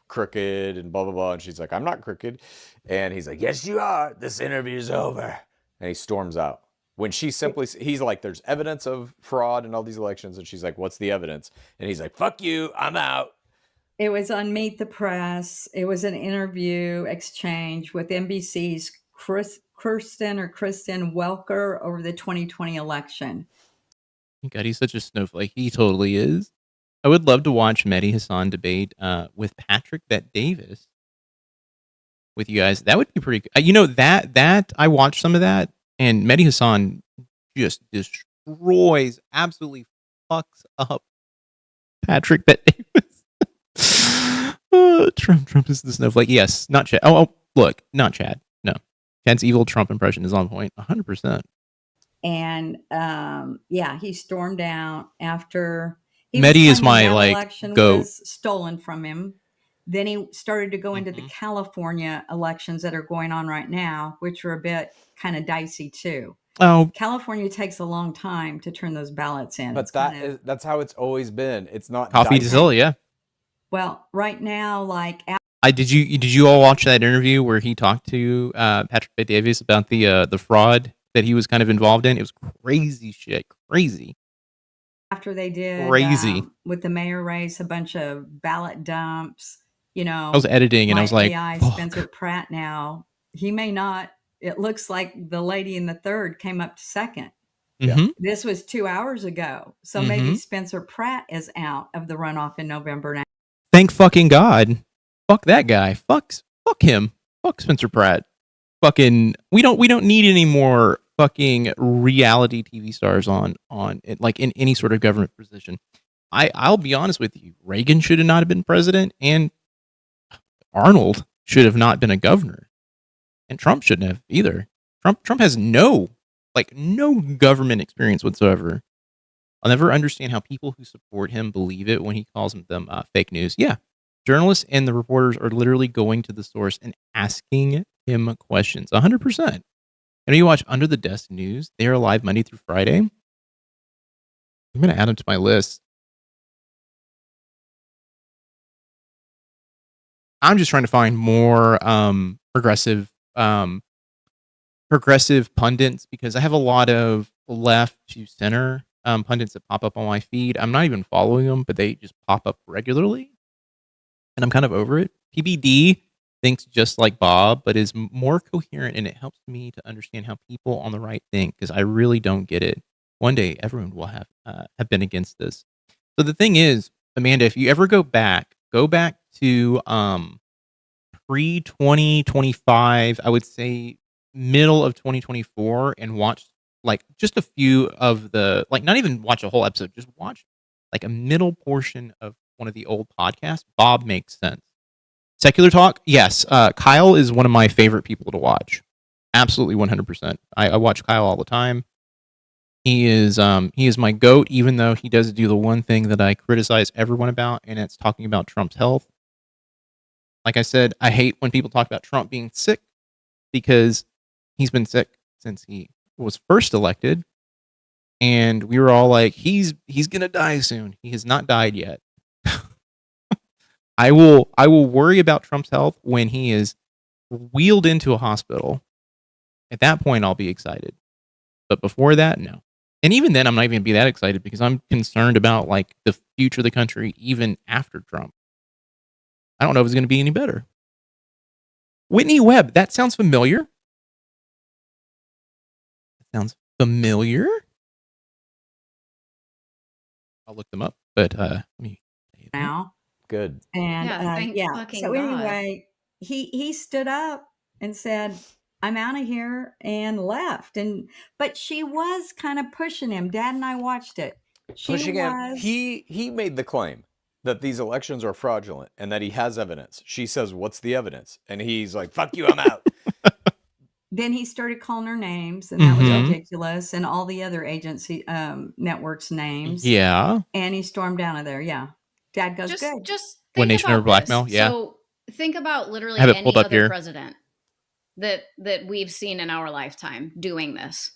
crooked and blah, blah, blah. And she's like, I'm not crooked. And he's like, yes, you are. This interview's over. And he storms out. When he's like, there's evidence of fraud in all these elections. And she's like, what's the evidence? And he's like, fuck you, I'm out. It was on Meet the Press. It was an interview exchange with NBC's Kristen Welker over the 2020 election. God, he's such a snowflake. He totally is. I would love to watch Mehdi Hassan debate with Patrick Bet Davis with you guys. That would be pretty good. That I watched some of that, and Mehdi Hassan just destroys, absolutely fucks up Patrick Bet Davis. Trump is the snowflake. Yes, not Chad. Oh, look, not Chad. No, Chad's evil Trump impression is on point, 100%. And he stormed out after Mehdi is my election goat. was stolen from him. Then he started to go into the California elections that are going on right now, which are a bit kind of dicey too. Oh, California takes a long time to turn those ballots in. But that's how it's always been. It's not coffee dicey. Dizilla, yeah. Well, right now, like did you all watch that interview where he talked to Patrick Bet-Davies about the fraud that he was kind of involved in? It was crazy shit, crazy. After they did crazy with the mayor race, a bunch of ballot dumps. I was editing and I was like, Spencer Pratt. Now he may not. It looks like the lady in the third came up to second. Mm-hmm. This was 2 hours ago, so maybe Spencer Pratt is out of the runoff in November now. Thank fucking God. Fuck that guy. Fuck him. Fuck Spencer Pratt. Fucking we don't need any more fucking reality TV stars on like in any sort of government position. I'll be honest with you. Reagan should have not have been president, and Arnold should have not been a governor, and Trump shouldn't have either. Trump has no government experience whatsoever. I'll never understand how people who support him believe it when he calls them fake news. Yeah, journalists and the reporters are literally going to the source and asking him questions. 100%. And you watch Under the Desk News. They are live Monday through Friday. I'm going to add them to my list. I'm just trying to find more progressive pundits, because I have a lot of left to center pundits that pop up on my feed. I'm not even following them, but they just pop up regularly, and I'm kind of over it. PBD thinks just like Bob, but is more coherent, and it helps me to understand how people on the right think, because I really don't get it. One day, everyone will have been against this. So the thing is, Amanda, if you ever go back to pre-2025, I would say middle of 2024, and watch like just a few of the, like, not even watch a whole episode, just watch like a middle portion of one of the old podcasts. Bob makes sense. Secular Talk, yes. Kyle is one of my favorite people to watch. Absolutely 100%. I watch Kyle all the time. He is my goat, even though he does do the one thing that I criticize everyone about, and it's talking about Trump's health. Like I said, I hate when people talk about Trump being sick, because he's been sick since he was first elected, and we were all like, he's gonna die soon. He has not died yet. I will worry about Trump's health when he is wheeled into a hospital. At that point, I'll be excited. But before that, no. And even then, I'm not even gonna be that excited, because I'm concerned about like the future of the country even after Trump. I don't know if it's gonna be any better. Whitney Webb, that sounds familiar. I'll look them up, but let me now. Good. And so anyway, he stood up and said, "I'm out of here," and left. But she was kind of pushing him. Dad and I watched it. Pushing him. He made the claim that these elections are fraudulent and that he has evidence. She says, "What's the evidence?" And he's like, "Fuck you, I'm out." Then he started calling her names, and that was ridiculous, and all the other agency networks' names. Yeah. And he stormed out of there. Yeah. Dad goes, good. Just One Nation Under Blackmail. Yeah. So think about literally any other president that we've seen in our lifetime doing this.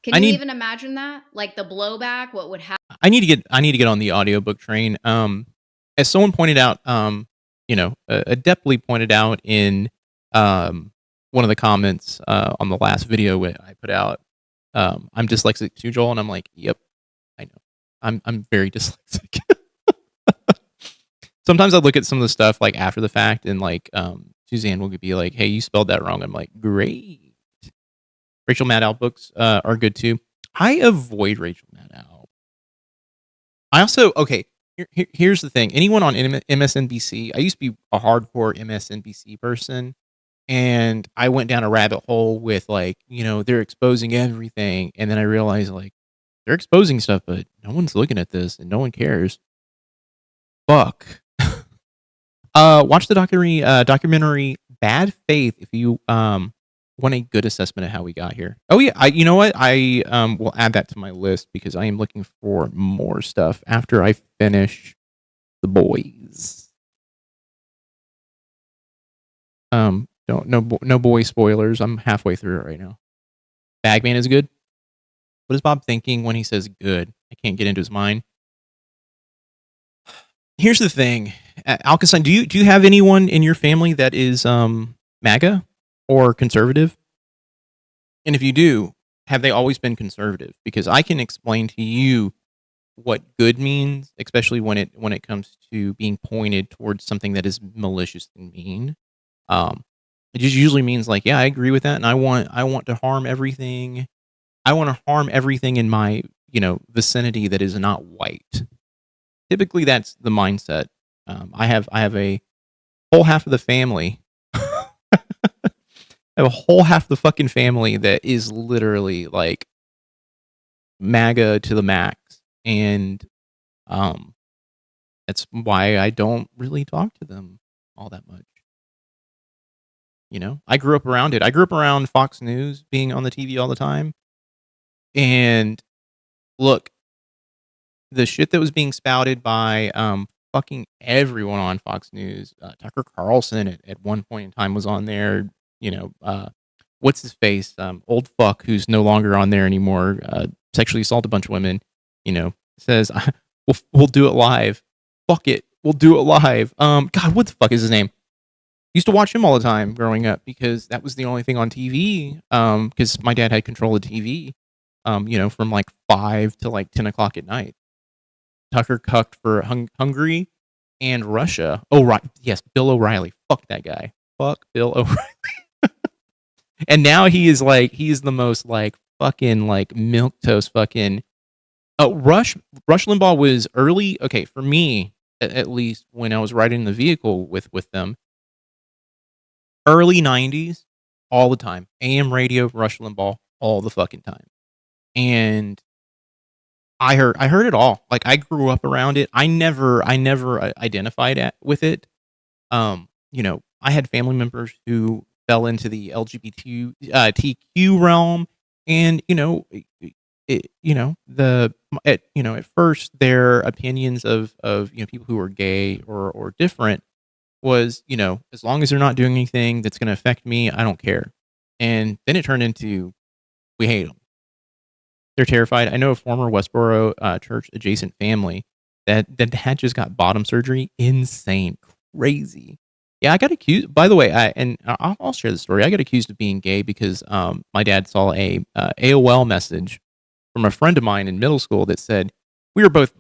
Can you even imagine that? Like the blowback, what would happen? I need to get on the audiobook train. As someone pointed out, adeptly pointed out in one of the comments on the last video I put out, I'm dyslexic too, Joel, and I'm like, yep, I know. I'm very dyslexic. Sometimes I look at some of the stuff like after the fact, and like Suzanne will be like, "Hey, you spelled that wrong." I'm like, "Great." Rachel Maddow books are good too. I avoid Rachel Maddow. I also Here's the thing. Anyone on MSNBC? I used to be a hardcore MSNBC person, and I went down a rabbit hole with like, they're exposing everything, and then I realized like they're exposing stuff, but no one's looking at this, and no one cares. Fuck. Watch the documentary Bad Faith if you want a good assessment of how we got here. Oh yeah, you know what? I will add that to my list because I am looking for more stuff after I finish The Boys. No boy spoilers. I'm halfway through it right now. Bagman is good. What is Bob thinking when he says good? I can't get into his mind. Here's the thing, Alkasan, do you have anyone in your family that is MAGA or conservative? And if you do, have they always been conservative? Because I can explain to you what good means, especially when it comes to being pointed towards something that is malicious and mean. It just usually means like, yeah, I agree with that, and I want to harm everything. I want to harm everything in my vicinity that is not white. Typically, that's the mindset. I have a whole half of the family. I have a whole half of the fucking family that is literally like MAGA to the max, and that's why I don't really talk to them all that much. I grew up around it. I grew up around Fox News being on the TV all the time, and look, the shit that was being spouted by fucking everyone on Fox News. Tucker Carlson at one point in time was on there. What's his face? Old fuck who's no longer on there anymore. Sexually assaulted a bunch of women. Says we'll do it live. Fuck it, we'll do it live. God, what the fuck is his name? Used to watch him all the time growing up because that was the only thing on TV. Because my dad had control of TV. From like 5 to like 10 o'clock at night. Tucker cucked for Hungary and Russia. Oh, right. Yes, Bill O'Reilly. Fuck that guy. Fuck Bill O'Reilly. And now he is the most like fucking like milquetoast fucking. Rush Limbaugh was early. Okay, for me at least when I was riding the vehicle with them. Early 90s, all the time. AM radio, Rush Limbaugh, all the fucking time. And I heard it all. Like I grew up around it. I never identified with it. I had family members who fell into the LGBT TQ realm, and at first their opinions of people who are gay or different was as long as they're not doing anything that's going to affect me, I don't care. And then it turned into we hate them. They're terrified. I know a former Westboro church adjacent family that had just got bottom surgery. Insane, crazy. Yeah, I got accused. By the way, I'll share the story. I got accused of being gay because my dad saw a AOL message from a friend of mine in middle school that said we were both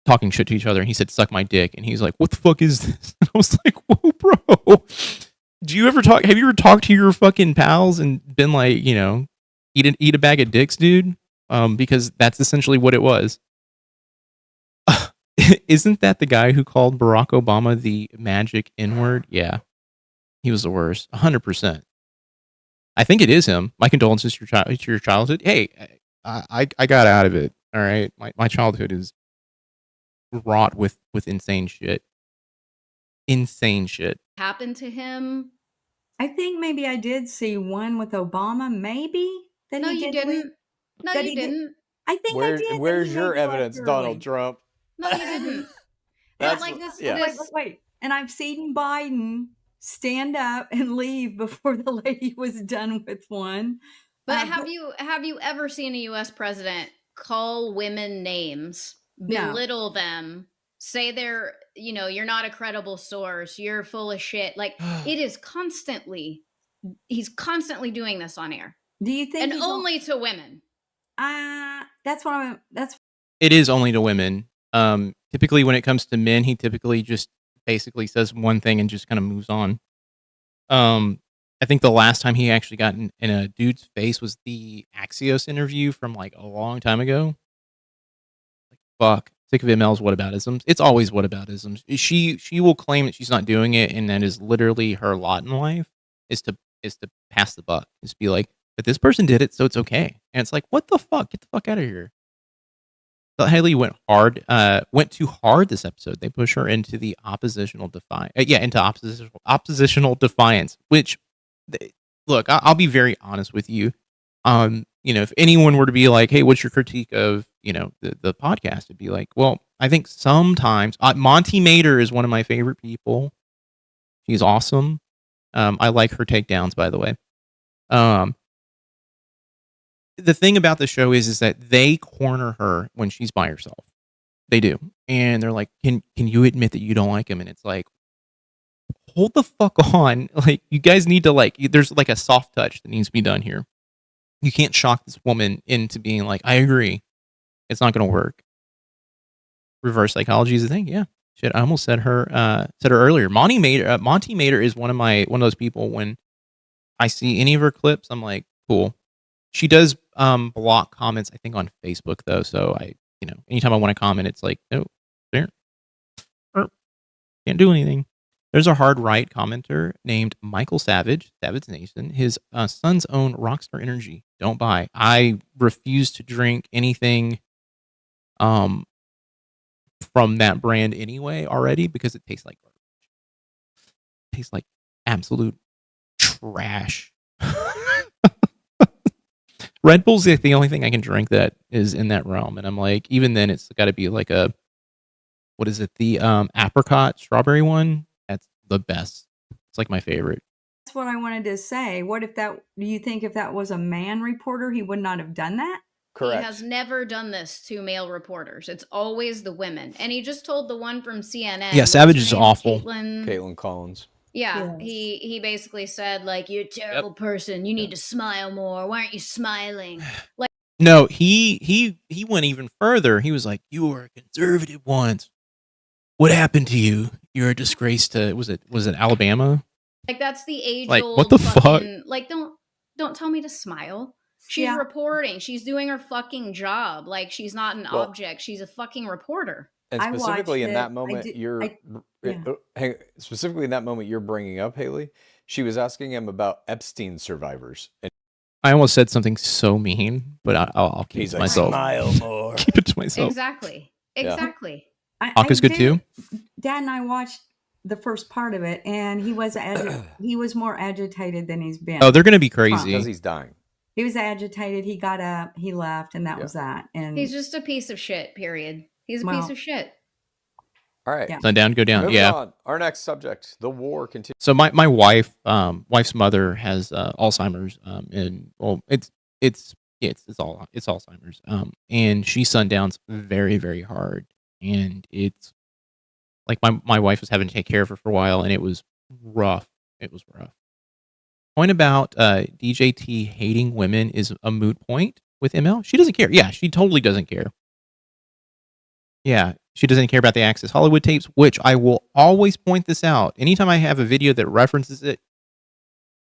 talking shit to each other, and he said, "Suck my dick," and he's like, "What the fuck is this?" And I was like, "Whoa, bro! Do you ever talk? Have you ever talked to your fucking pals and been like, eat a bag of dicks, dude?" Because that's essentially what it was. Isn't that the guy who called Barack Obama the magic N-word? Yeah, he was the worst, 100%. I think it is him. My condolences to your childhood. Hey, I got out of it. All right, my childhood is wrought with insane shit. Insane shit happened to him. I think maybe I did see one with Obama. Maybe that no, he you did didn't. No, you didn't. I think I did. Where's your evidence, Donald Trump? No, you didn't. That's like this. Yeah. Wait. And I've seen Biden stand up and leave before the lady was done with one. But have you ever seen a U.S. president call women names, belittle them, say they're, you're not a credible source, you're full of shit? Like it is he's constantly doing this on air. Do you think? And only to women. It is only to women. Typically when it comes to men, he typically just basically says one thing and just kind of moves on. I think the last time he actually got in a dude's face was the Axios interview from like a long time ago. Like, fuck. Sick of ML's whataboutisms. It's always whataboutisms. She will claim that she's not doing it, and that is literally her lot in life is to pass the buck. Just be like, but this person did it, so it's okay. And it's like, what the fuck? Get the fuck out of here. But Haley went too hard this episode. They push her into the oppositional defiance. Oppositional defiance, which look, I'll be very honest with you. If anyone were to be like, hey, what's your critique of, the podcast? It'd be like, well, I think sometimes Monty Mater is one of my favorite people. She's awesome. I like her takedowns, by the way. The thing about the show is that they corner her when she's by herself. They do. And they're like, can you admit that you don't like him? And it's like, hold the fuck on. Like, you guys need to there's like a soft touch that needs to be done here. You can't shock this woman into being like, I agree. It's not going to work. Reverse psychology is a thing. Yeah. Shit. I almost said her earlier. Monty Mater is one of those people when I see any of her clips, I'm like, cool. She does block comments, I think, on Facebook though. So anytime I want to comment, it's like, no, there, can't do anything. There's a hard right commenter named Michael Savage Nation. His son's own Rockstar Energy. Don't buy. I refuse to drink anything from that brand anyway already because it tastes like garbage. It tastes like absolute trash. Red Bull's like the only thing I can drink that is in that realm. And I'm like, even then it's got to be like what is it? The apricot strawberry one. That's the best. It's like my favorite. That's what I wanted to say. Do you think if that was a man reporter, he would not have done that? Correct. He has never done this to male reporters. It's always the women. And he just told the one from CNN. Yeah, Savage is awful. Caitlin Collins. Yeah, Yes. he basically said, like, you're a terrible person. You need to smile more. Why aren't you smiling? Like, no, he went even further. He was like, you were a conservative once. What happened to you? You're a disgrace to was it Alabama? Like, that's the age Like, old what the fuck? Like, don't tell me to smile. She's reporting. She's doing her fucking job. Like, she's not an object. She's a fucking reporter. And specifically in that moment, specifically in that moment you're bringing up, Haley, she was asking him about Epstein survivors. And I almost said something so mean, but I'll keep it to myself. Smile more. Keep it to myself. Exactly. Hawk is good too. Dad and I watched the first part of it, and he was more agitated than he's been. Oh, they're gonna be crazy because he's dying. He was agitated. He got up. He left, and that was that. And he's just a piece of shit. Period. He's a piece of shit. All right. Yeah. Sundown, go down. Moving yeah. on. Our next subject: the war continues. So my wife's mother has Alzheimer's. And well, it's Alzheimer's. And she sundowns very, very hard. And it's like my wife was having to take care of her for a while, and it was rough. Point about DJT hating women is a moot point with ML. She doesn't care. Yeah, she totally doesn't care. Yeah, she doesn't care about the Access Hollywood tapes, which I will always point this out. Anytime I have a video that references it,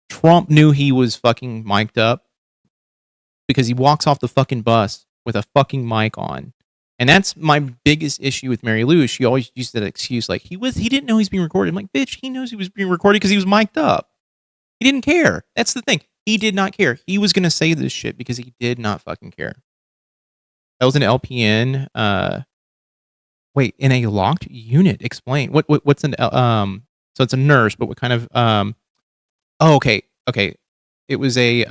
Trump knew he was fucking mic'd up because he walks off the fucking bus with a fucking mic on. And that's my biggest issue with Mary Lou. She always used that excuse like he didn't know he's being recorded. I'm like, bitch, he knows he was being recorded because he was mic'd up. He didn't care. That's the thing. He did not care. He was going to say this shit because he did not fucking care. That was an LPN. Wait, in a locked unit. Explain. What's an so it's a nurse, but what kind of okay. It was a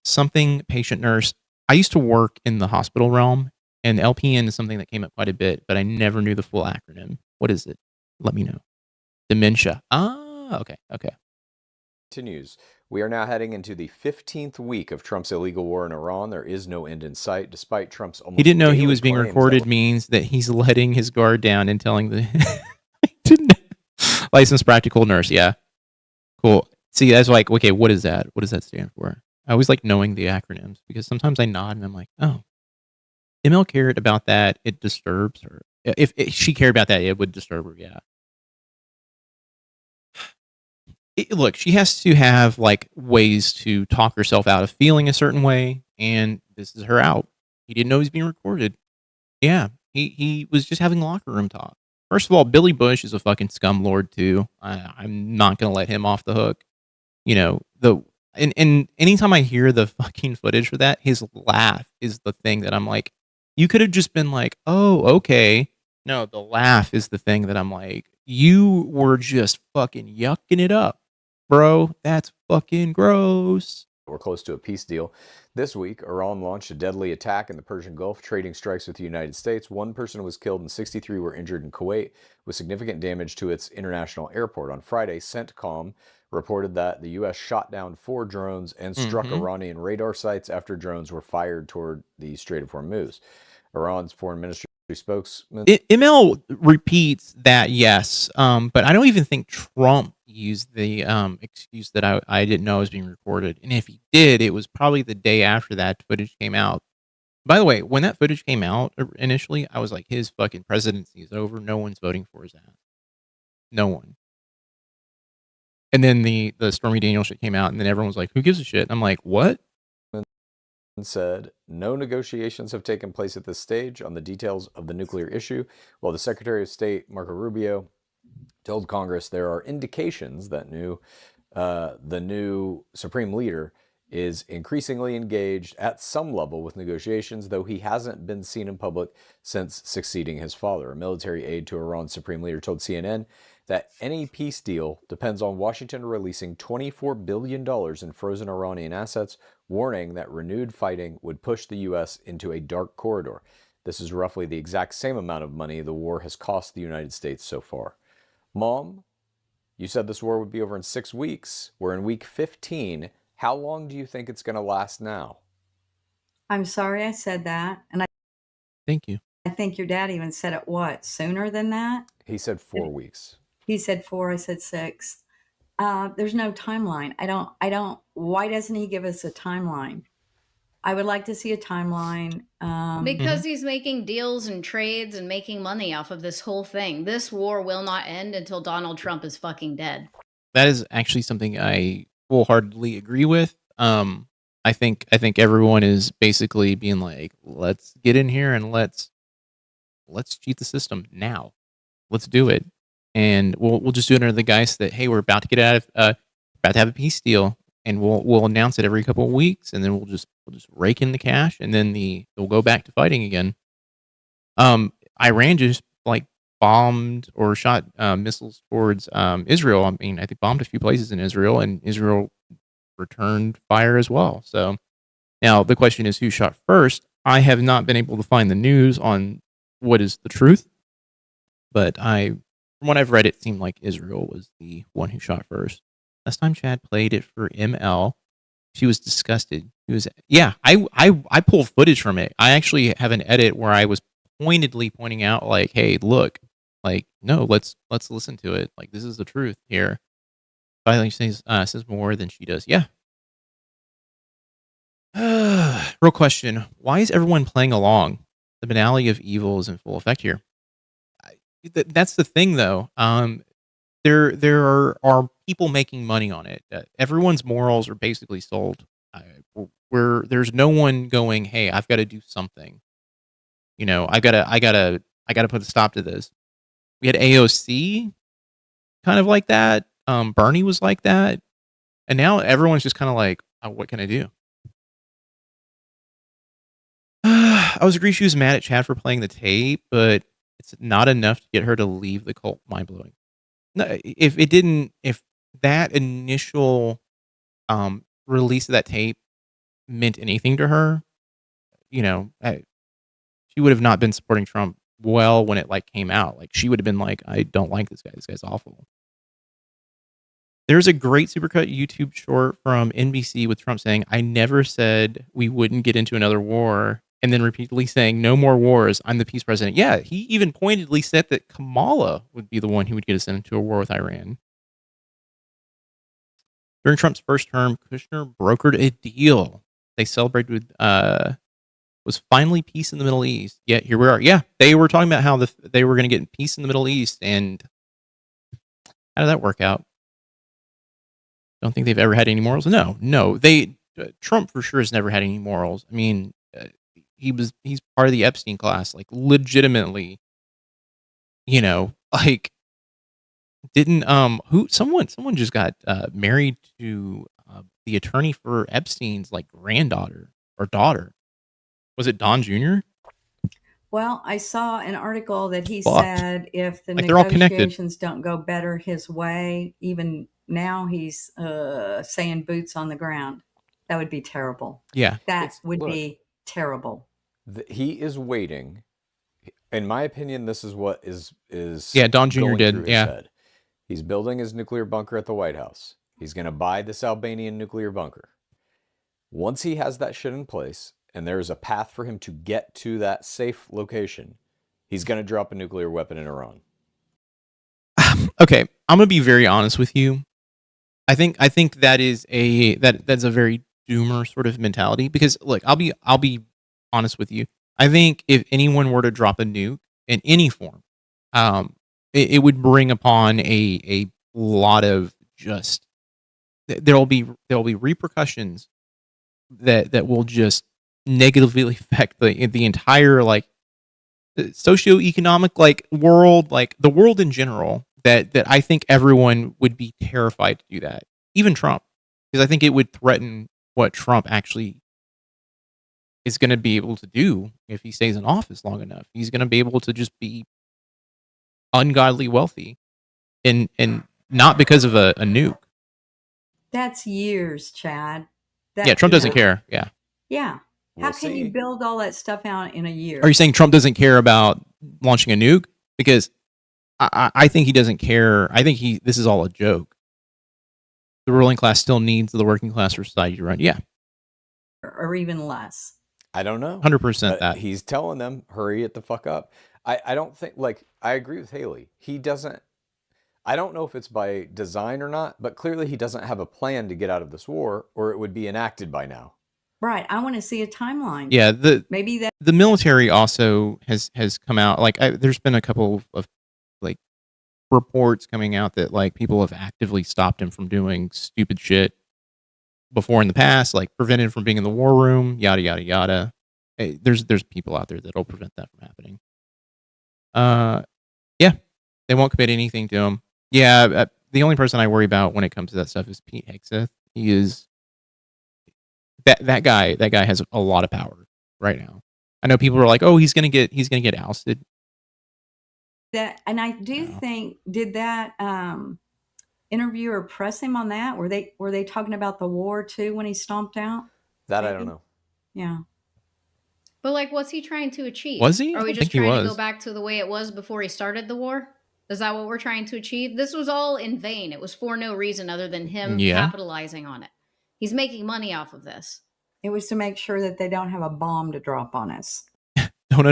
something patient nurse. I used to work in the hospital realm, and LPN is something that came up quite a bit, but I never knew the full acronym. What is it? Let me know. Dementia. Okay. Continues. We are now heading into the 15th week of Trump's illegal war in Iran. There is no end in sight, despite Trump's almost he didn't know he daily was being claims recorded means that he's letting his guard down and telling the didn't licensed practical nurse. Yeah, cool. See, that's like, okay, what is that? What does that stand for? I always like knowing the acronyms because sometimes I nod and I'm like, oh, ML cared about that. It disturbs her. If she cared about that, it would disturb her. Yeah. Look, she has to have like ways to talk herself out of feeling a certain way, and this is her out. He didn't know he was being recorded. Yeah, he was just having locker room talk. First of all, Billy Bush is a fucking scumlord too. I'm not gonna let him off the hook. You know, and anytime I hear the fucking footage for that, his laugh is the thing that I'm like, you could have just been like, oh, okay. No, the laugh is the thing that I'm like, you were just fucking yucking it up. bro. That's fucking gross. We're close to a peace deal. This week, Iran launched a deadly attack in the Persian Gulf, trading strikes with the United States. 1 person was killed and 63 were injured in Kuwait, with significant damage to its international airport. On Friday, CENTCOM reported that the U.S. shot down 4 drones and struck Iranian radar sites after drones were fired toward the Strait of Hormuz. Iran's foreign ministry spokesman ML repeats that, yes, but I don't even think Trump used the excuse that I didn't know was being recorded, and if he did, it was probably the day after that footage came out. By the way, when that footage came out initially, I was like, his fucking presidency is over. No one's voting for his ass. No one. And then the Stormy Daniels shit came out, and then everyone was like, who gives a shit? I'm like, what? Said no negotiations have taken place at this stage on the details of the nuclear issue, while the Secretary of State, Marco Rubio, told Congress there are indications that the new Supreme Leader is increasingly engaged at some level with negotiations, though he hasn't been seen in public since succeeding his father. A military aide to Iran's Supreme Leader told CNN that any peace deal depends on Washington releasing $24 billion in frozen Iranian assets, warning that renewed fighting would push the U.S. into a dark corridor. This is roughly the exact same amount of money the war has cost the United States so far. Mom, you said this war would be over in 6 weeks. We're in week 15. How long do you think it's going to last now? I'm sorry I said that. And Thank you. I think your dad even said it, what, sooner than that? He said 4 weeks. He said 4, I said 6. There's no timeline. Why doesn't he give us a timeline? I would like to see a timeline. Because he's making deals and trades and making money off of this whole thing. This war will not end until Donald Trump is fucking dead. That is actually something I wholeheartedly agree with. I think everyone is basically being like, let's get in here and let's cheat the system now. Let's do it. And we'll just do it under the guise that, hey, we're about to get out of about to have a peace deal, and we'll announce it every couple of weeks, and then we'll just rake in the cash, and then they'll go back to fighting again. Iran just like bombed or shot missiles towards Israel. I mean, I think bombed a few places in Israel, and Israel returned fire as well. So now the question is, who shot first? I have not been able to find the news on what is the truth, but from what I've read, it seemed like Israel was the one who shot first. Last time Chad played it for ML, she was disgusted. I pulled footage from it. I actually have an edit where I was pointedly pointing out, like, hey, look, like, no, let's listen to it. Like, this is the truth here. Finally says more than she does. Yeah. Real question. Why is everyone playing along? The banality of evil is in full effect here. That's the thing, though. There are people making money on it. Everyone's morals are basically sold. There's no one going, hey, I've got to do something. You know, I gotta put a stop to this. We had AOC kind of like that. Bernie was like that, and now everyone's just kind of like, oh, what can I do? I was agree she was mad at Chad for playing the tape, but it's not enough to get her to leave the cult. Mind blowing. No, if that initial release of that tape meant anything to her, you know, she would have not been supporting Trump well when it like came out. Like, she would have been like, I don't like this guy. This guy's awful. There's a great supercut YouTube short from NBC with Trump saying, I never said we wouldn't get into another war, and then repeatedly saying, no more wars, I'm the peace president. Yeah, he even pointedly said that Kamala would be the one who would get us into a war with Iran. During Trump's first term, Kushner brokered a deal they celebrated was finally peace in the Middle East. Yet here we are. Yeah, they were talking about how they were going to get peace in the Middle East, and how did that work out? Don't think they've ever had any morals. No. Trump for sure has never had any morals. I mean, he's part of the Epstein class, like legitimately. You know, like didn't someone just got married to the attorney for Epstein's like granddaughter or daughter. Was it Don Jr.? Well, I saw an article that he said if the like negotiations don't go better his way, even now he's saying boots on the ground. That would be terrible. Yeah. That would be terrible. He is waiting. In my opinion, this is what is Don Jr. going did. through his head. He's building his nuclear bunker at the White House. He's going to buy this Albanian nuclear bunker. Once he has that shit in place, and there is a path for him to get to that safe location, he's going to drop a nuclear weapon in Iran. Okay, I'm going to be very honest with you. I think that is that's a very doomer sort of mentality, because look, I'll be honest with you. I think if anyone were to drop a nuke in any form, it would bring upon a lot of just there'll be repercussions that will just negatively affect the entire like socioeconomic like world, like the world in general. That I think everyone would be terrified to do that, even Trump, because I think it would threaten what Trump actually is going to be able to do if he stays in office long enough. He's going to be able to just be ungodly wealthy, and not because of a nuke. That's years, Chad. Trump doesn't care. Yeah. How can you build all that stuff out in a year? Are you saying Trump doesn't care about launching a nuke? Because I think he doesn't care. I think this is all a joke. The ruling class still needs the working class for society to run. Yeah. Or even less. I don't know. 100% that. He's telling them, hurry it the fuck up. I don't think, like, I agree with Haley. He doesn't, I don't know if it's by design or not, but clearly he doesn't have a plan to get out of this war, or it would be enacted by now. Right. I want to see a timeline. Yeah. Maybe the military also has come out. Like, there's been a couple of like reports coming out that like people have actively stopped him from doing stupid shit before in the past, like prevented from being in the war room, yada yada yada. There's people out there that'll prevent that from happening. Yeah, they won't commit anything to him. Yeah, the only person I worry about when it comes to that stuff is Pete Hegseth. He is that guy. That guy has a lot of power right now. I know people are like, "Oh, he's gonna get ousted." That, and I do think, did that interviewer press him on that? Were they talking about the war too when he stomped out? That maybe? I don't know. Yeah. But like, what's he trying to achieve? Was he? Are we just trying to go back to the way it was before he started the war? Is that what we're trying to achieve? This was all in vain. It was for no reason other than him capitalizing on it. He's making money off of this. It was to make sure that they don't have a bomb to drop on us. Don't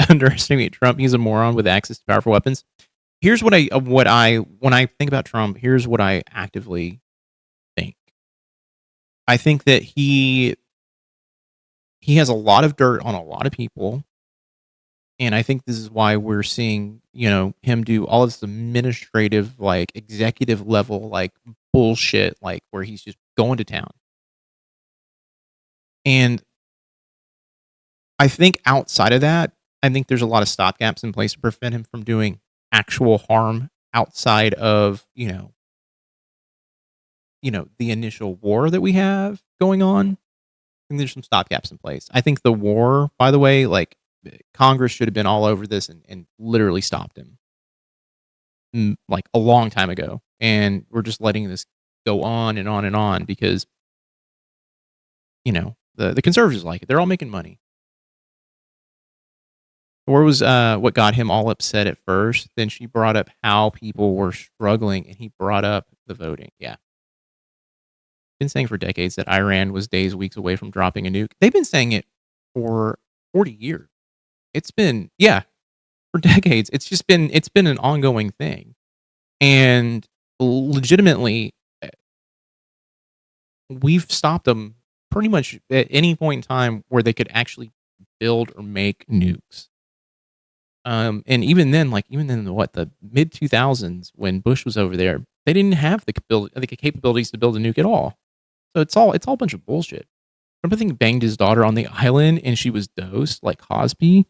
underestimate Trump. He's a moron with access to powerful weapons. Here's when I think about Trump, here's what I actively think. I think that he has a lot of dirt on a lot of people. And I think this is why we're seeing, him do all this administrative, like executive level, like bullshit, like where he's just going to town. And I think outside of that, I think there's a lot of stopgaps in place to prevent him from doing actual harm outside of, the initial war that we have going on. I think there's some stopgaps in place. I think the war, by the way, like Congress should have been all over this and literally stopped him like a long time ago. And we're just letting this go on and on and on because, the conservatives like it. They're all making money. Or was what got him all upset at first. Then she brought up how people were struggling, and he brought up the voting. Yeah. Been saying for decades that Iran was days, weeks away from dropping a nuke. They've been saying it for 40 years. It's been, for decades. It's been an ongoing thing. And legitimately, we've stopped them pretty much at any point in time where they could actually build or make nukes. And even then, the mid 2000s when Bush was over there, they didn't have the capabilities to build a nuke at all. So it's all a bunch of bullshit. Remember, I think banged his daughter on the island and she was dosed like Cosby.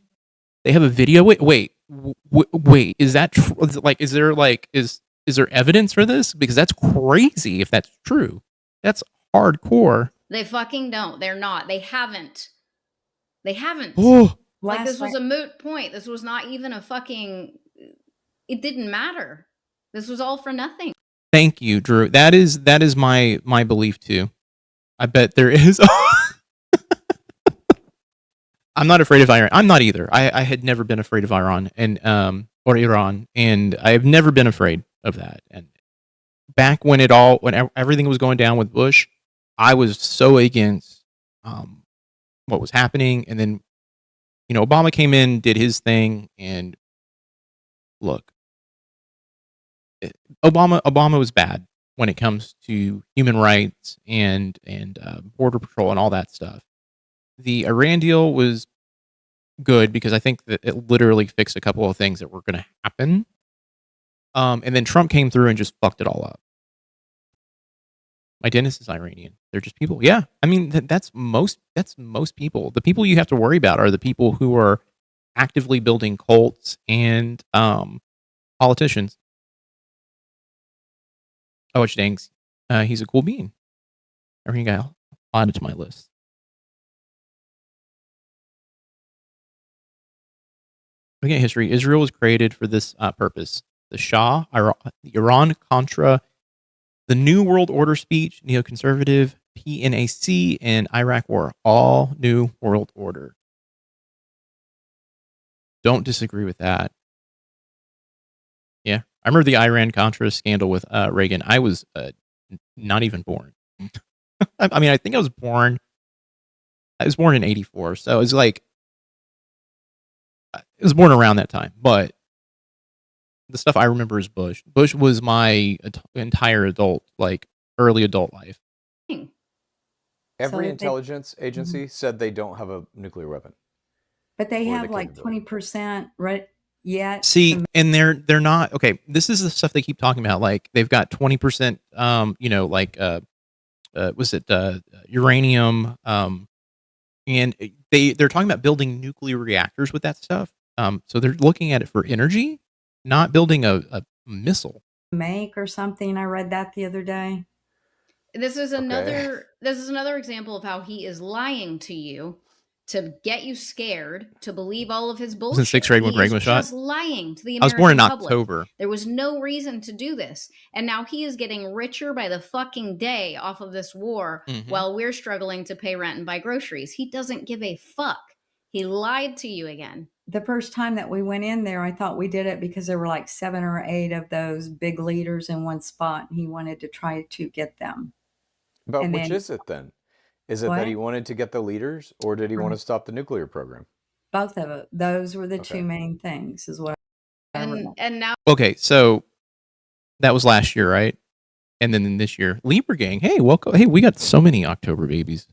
They have a video. Wait. Is that true? Like, is there evidence for this? Because that's crazy if that's true. That's hardcore. They fucking don't. They're not. They haven't. Oh. Like, this was a moot point. This was not even a fucking... It didn't matter. This was all for nothing. Thank you, Drew. That is my belief too. I bet there is. I'm not afraid of Iran. I'm not either. I had never been afraid of Iran and or Iran, and I have never been afraid of that. And back when everything was going down with Bush, I was so against what was happening, and then Obama came in, did his thing, and look, Obama was bad when it comes to human rights and border patrol and all that stuff. The Iran deal was good because I think that it literally fixed a couple of things that were going to happen. And then Trump came through and just fucked it all up. My dentist is Iranian. They're just people. Yeah, I mean that's most people. The people you have to worry about are the people who are actively building cults and politicians. Oh, which dangs. He's a cool bean. Everything got added to my list. Looking at history, Israel was created for this purpose. The Shah, Iran-Contra, the New World Order speech, neoconservative, PNAC, and Iraq War. All New World Order. Don't disagree with that. Yeah. I remember the Iran-Contra scandal with Reagan. I was not even born. I mean, I think I was born in 84. So it was like, I was born around that time. But the stuff I remember is Bush. Bush was my entire early adult life. Every intelligence agency said they don't have a nuclear weapon. But they have like 20% right yet. See, and they're not okay. This is the stuff they keep talking about. Like they've got 20%. Was it uranium? And they're talking about building nuclear reactors with that stuff. So they're looking at it for energy, not building a missile. Make or something. I read that the other day. This is another example of how he is lying to you to get you scared to believe all of his bullshit. Was in 6th grade when Reagan was shot? Just lying to the American I was born in public. October. There was no reason to do this. And now he is getting richer by the fucking day off of this war while we're struggling to pay rent and buy groceries. He doesn't give a fuck. He lied to you again. The first time that we went in there, I thought we did it because there were like 7 or 8 of those big leaders in one spot. And he wanted to try to get them. But which is it then? Is it that he wanted to get the leaders, or did he want to stop the nuclear program? Both of it. Those were the two main things, is what. And now. Okay, so that was last year, right? And then this year, Libra Gang. Hey, welcome. Hey, we got so many October babies.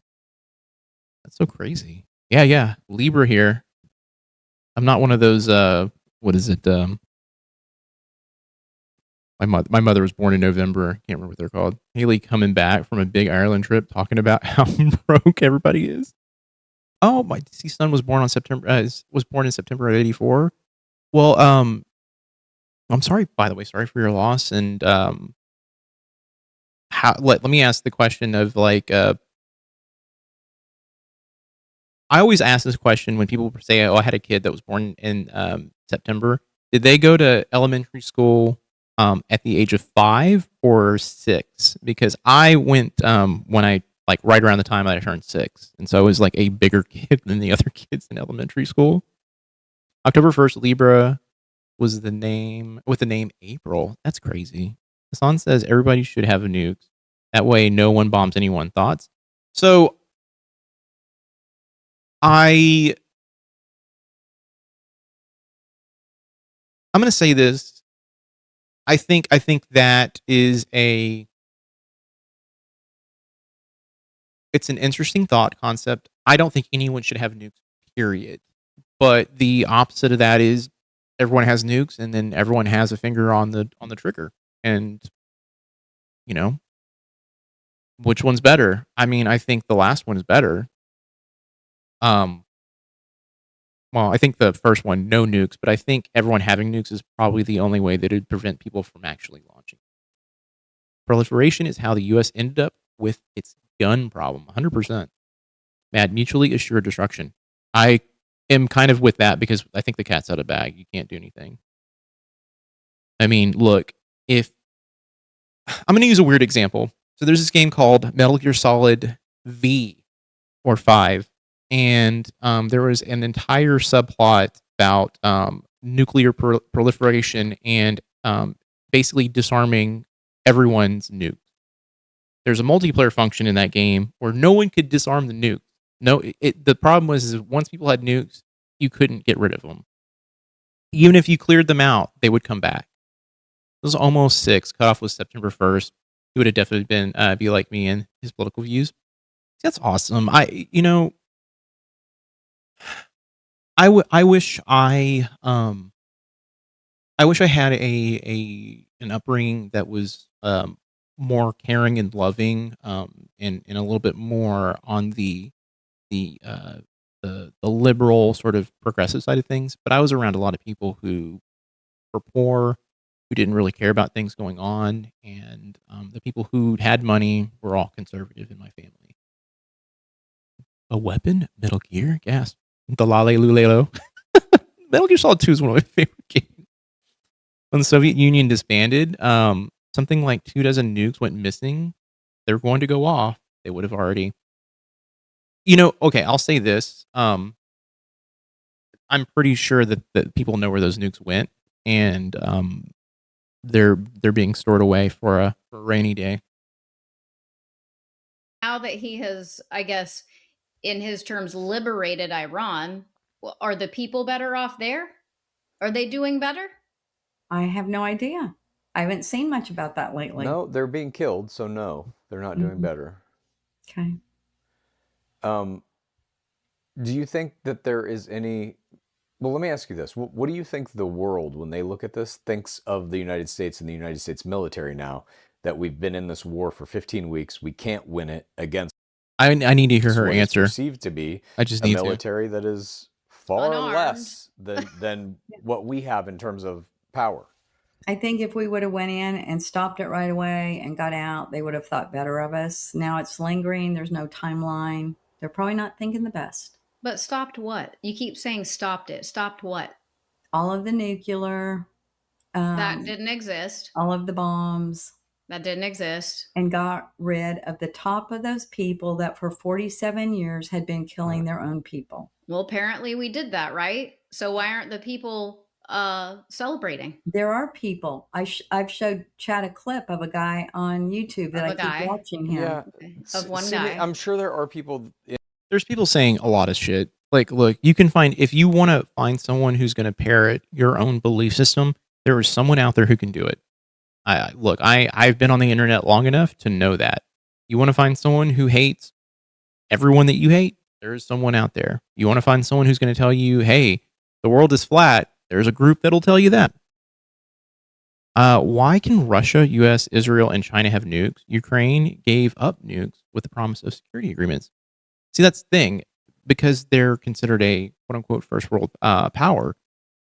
That's so crazy. Yeah. Libra here. I'm not one of those. What is it? My mother was born in November. Can't remember what they're called. Haley coming back from a big Ireland trip, talking about how broke everybody is. Oh, my son was born in September of '84. Well, I'm sorry. By the way, sorry for your loss. And let me ask the question of like. I always ask this question when people say, "Oh, I had a kid that was born in September." Did they go to elementary school? At the age of 5 or 6, because I went when I right around the time that I turned 6, and so I was like a bigger kid than the other kids in elementary school. October 1st, Libra was the name with the name April. That's crazy. Hassan says everybody should have a nuke. That way, no one bombs anyone. Thoughts? So, I'm going to say this. I think that is it's an interesting thought concept. I don't think anyone should have nukes, period. But the opposite of that is everyone has nukes, and then everyone has a finger on the trigger. And which one's better? I mean, I think the last one is better. Well, I think the first one, no nukes, but I think everyone having nukes is probably the only way that it would prevent people from actually launching. Proliferation is how the U.S. ended up with its gun problem, 100%. Mad, mutually assured destruction. I am kind of with that because I think the cat's out of bag. You can't do anything. I mean, look, if I'm going to use a weird example. So there's this game called Metal Gear Solid V or 5, and there was an entire subplot about nuclear proliferation and basically disarming everyone's nuke. There's a multiplayer function in that game where no one could disarm the nuke. The problem was once people had nukes, you couldn't get rid of them. Even if you cleared them out, they would come back. It was almost 6. Cutoff was September 1st. He would have definitely been be like me in his political views. That's awesome. I wish I had an upbringing that was more caring and loving, and a little bit more on the liberal sort of progressive side of things. But I was around a lot of people who were poor, who didn't really care about things going on, and the people who had money were all conservative in my family. A weapon? Metal Gear? Gas. The Lale Lulelo. Metal Gear Solid 2 is one of my favorite games. When the Soviet Union disbanded, something like 24 nukes went missing. They were going to go off. They would have already... okay, I'll say this. I'm pretty sure that people know where those nukes went, and they're being stored away for a rainy day. Now that he has, I guess, in his terms, liberated Iran, are the people better off there? Are they doing better? I have no idea. I haven't seen much about that lately. No, they're being killed, so no, they're not doing better. Okay. Do you think that there is any... Well, let me ask you this. What do you think the world, when they look at this, thinks of the United States and the United States military now that we've been in this war for 15 weeks? We can't win it against... I need to hear her answer. Perceived to be I just a need military that is far Unarmed. less than what we have in terms of power. I think if we would have went in and stopped it right away and got out, they would have thought better of us. Now it's lingering. There's no timeline. They're probably not thinking the best. But stopped what? You keep saying stopped it. Stopped what? All of the nuclear. That didn't exist. All of the bombs. That didn't exist. And got rid of the top of those people that for 47 years had been killing their own people. Well, apparently we did that, right? So why aren't the people celebrating? There are people. I've showed Chad a clip of a guy on YouTube that I keep watching him. Yeah. Of one guy. I'm sure there are people... There's people saying a lot of shit. Like, look, you can find... If you want to find someone who's going to parrot your own belief system, there is someone out there who can do it. I've been on the internet long enough to know that. You want to find someone who hates everyone that you hate? There's someone out there. You want to find someone who's going to tell you, hey, the world is flat? There's a group that'll tell you that. Why can Russia, US, Israel, and China have nukes? Ukraine gave up nukes with the promise of security agreements. See, that's the thing. Because they're considered a quote-unquote first world power.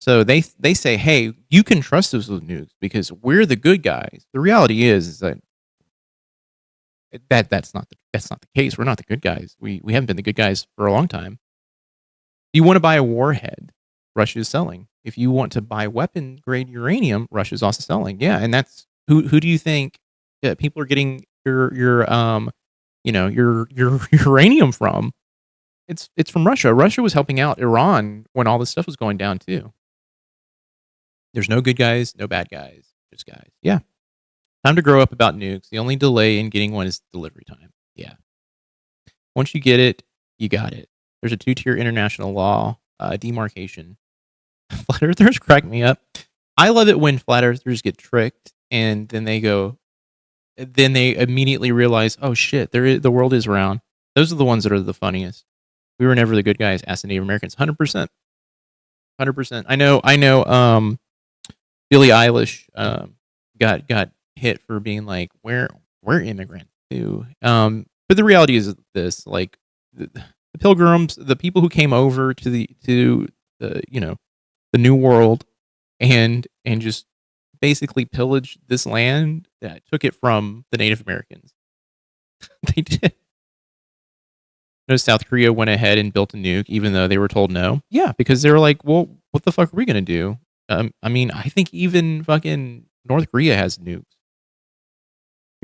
So they say, hey, you can trust us with nukes because we're the good guys. The reality is that that's not the case. We're not the good guys. We haven't been the good guys for a long time. If you want to buy a warhead, Russia is selling. If you want to buy weapon grade uranium, Russia's also selling. Yeah, and that's who do you think people are getting your uranium from? It's from Russia. Russia was helping out Iran when all this stuff was going down too. There's no good guys, no bad guys, just guys. Yeah. Time to grow up about nukes. The only delay in getting one is delivery time. Yeah. Once you get it, you got it. There's a 2-tier international law demarcation. Flat earthers crack me up. I love it when flat earthers get tricked and then they immediately realize, oh shit, the world is round. Those are the ones that are the funniest. We were never the good guys, asked the Native Americans. 100%. 100%. I know, Billie Eilish got hit for being like, we're immigrants too. But the reality is this, like the pilgrims, the people who came over to the New World and just basically pillaged this land, that took it from the Native Americans. They did. No, South Korea went ahead and built a nuke, even though they were told no. Yeah, because they were like, well, what the fuck are we going to do? I mean, I think even fucking North Korea has nukes.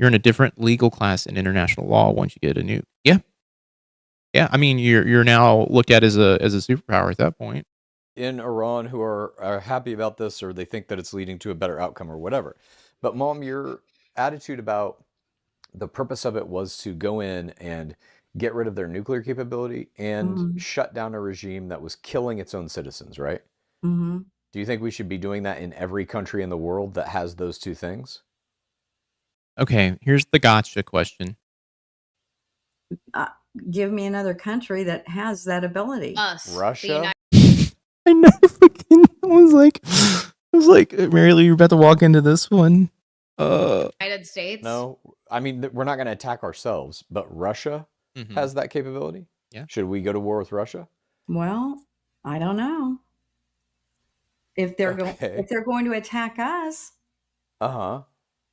You're in a different legal class in international law once you get a nuke. Yeah. Yeah. I mean, you're now looked at as a superpower at that point. In Iran who are happy about this, or they think that it's leading to a better outcome or whatever. But Mom, your attitude about the purpose of it was to go in and get rid of their nuclear capability and shut down a regime that was killing its own citizens, right? Mm-hmm. Do you think we should be doing that in every country in the world that has those two things? Okay, here's the gotcha question. Give me another country that has that ability. Us. Russia? I know. I was like, Mary, you're about to walk into this one. United States? No, I mean, we're not going to attack ourselves, but Russia has that capability. Yeah. Should we go to war with Russia? Well, I don't know. If they're going to attack us.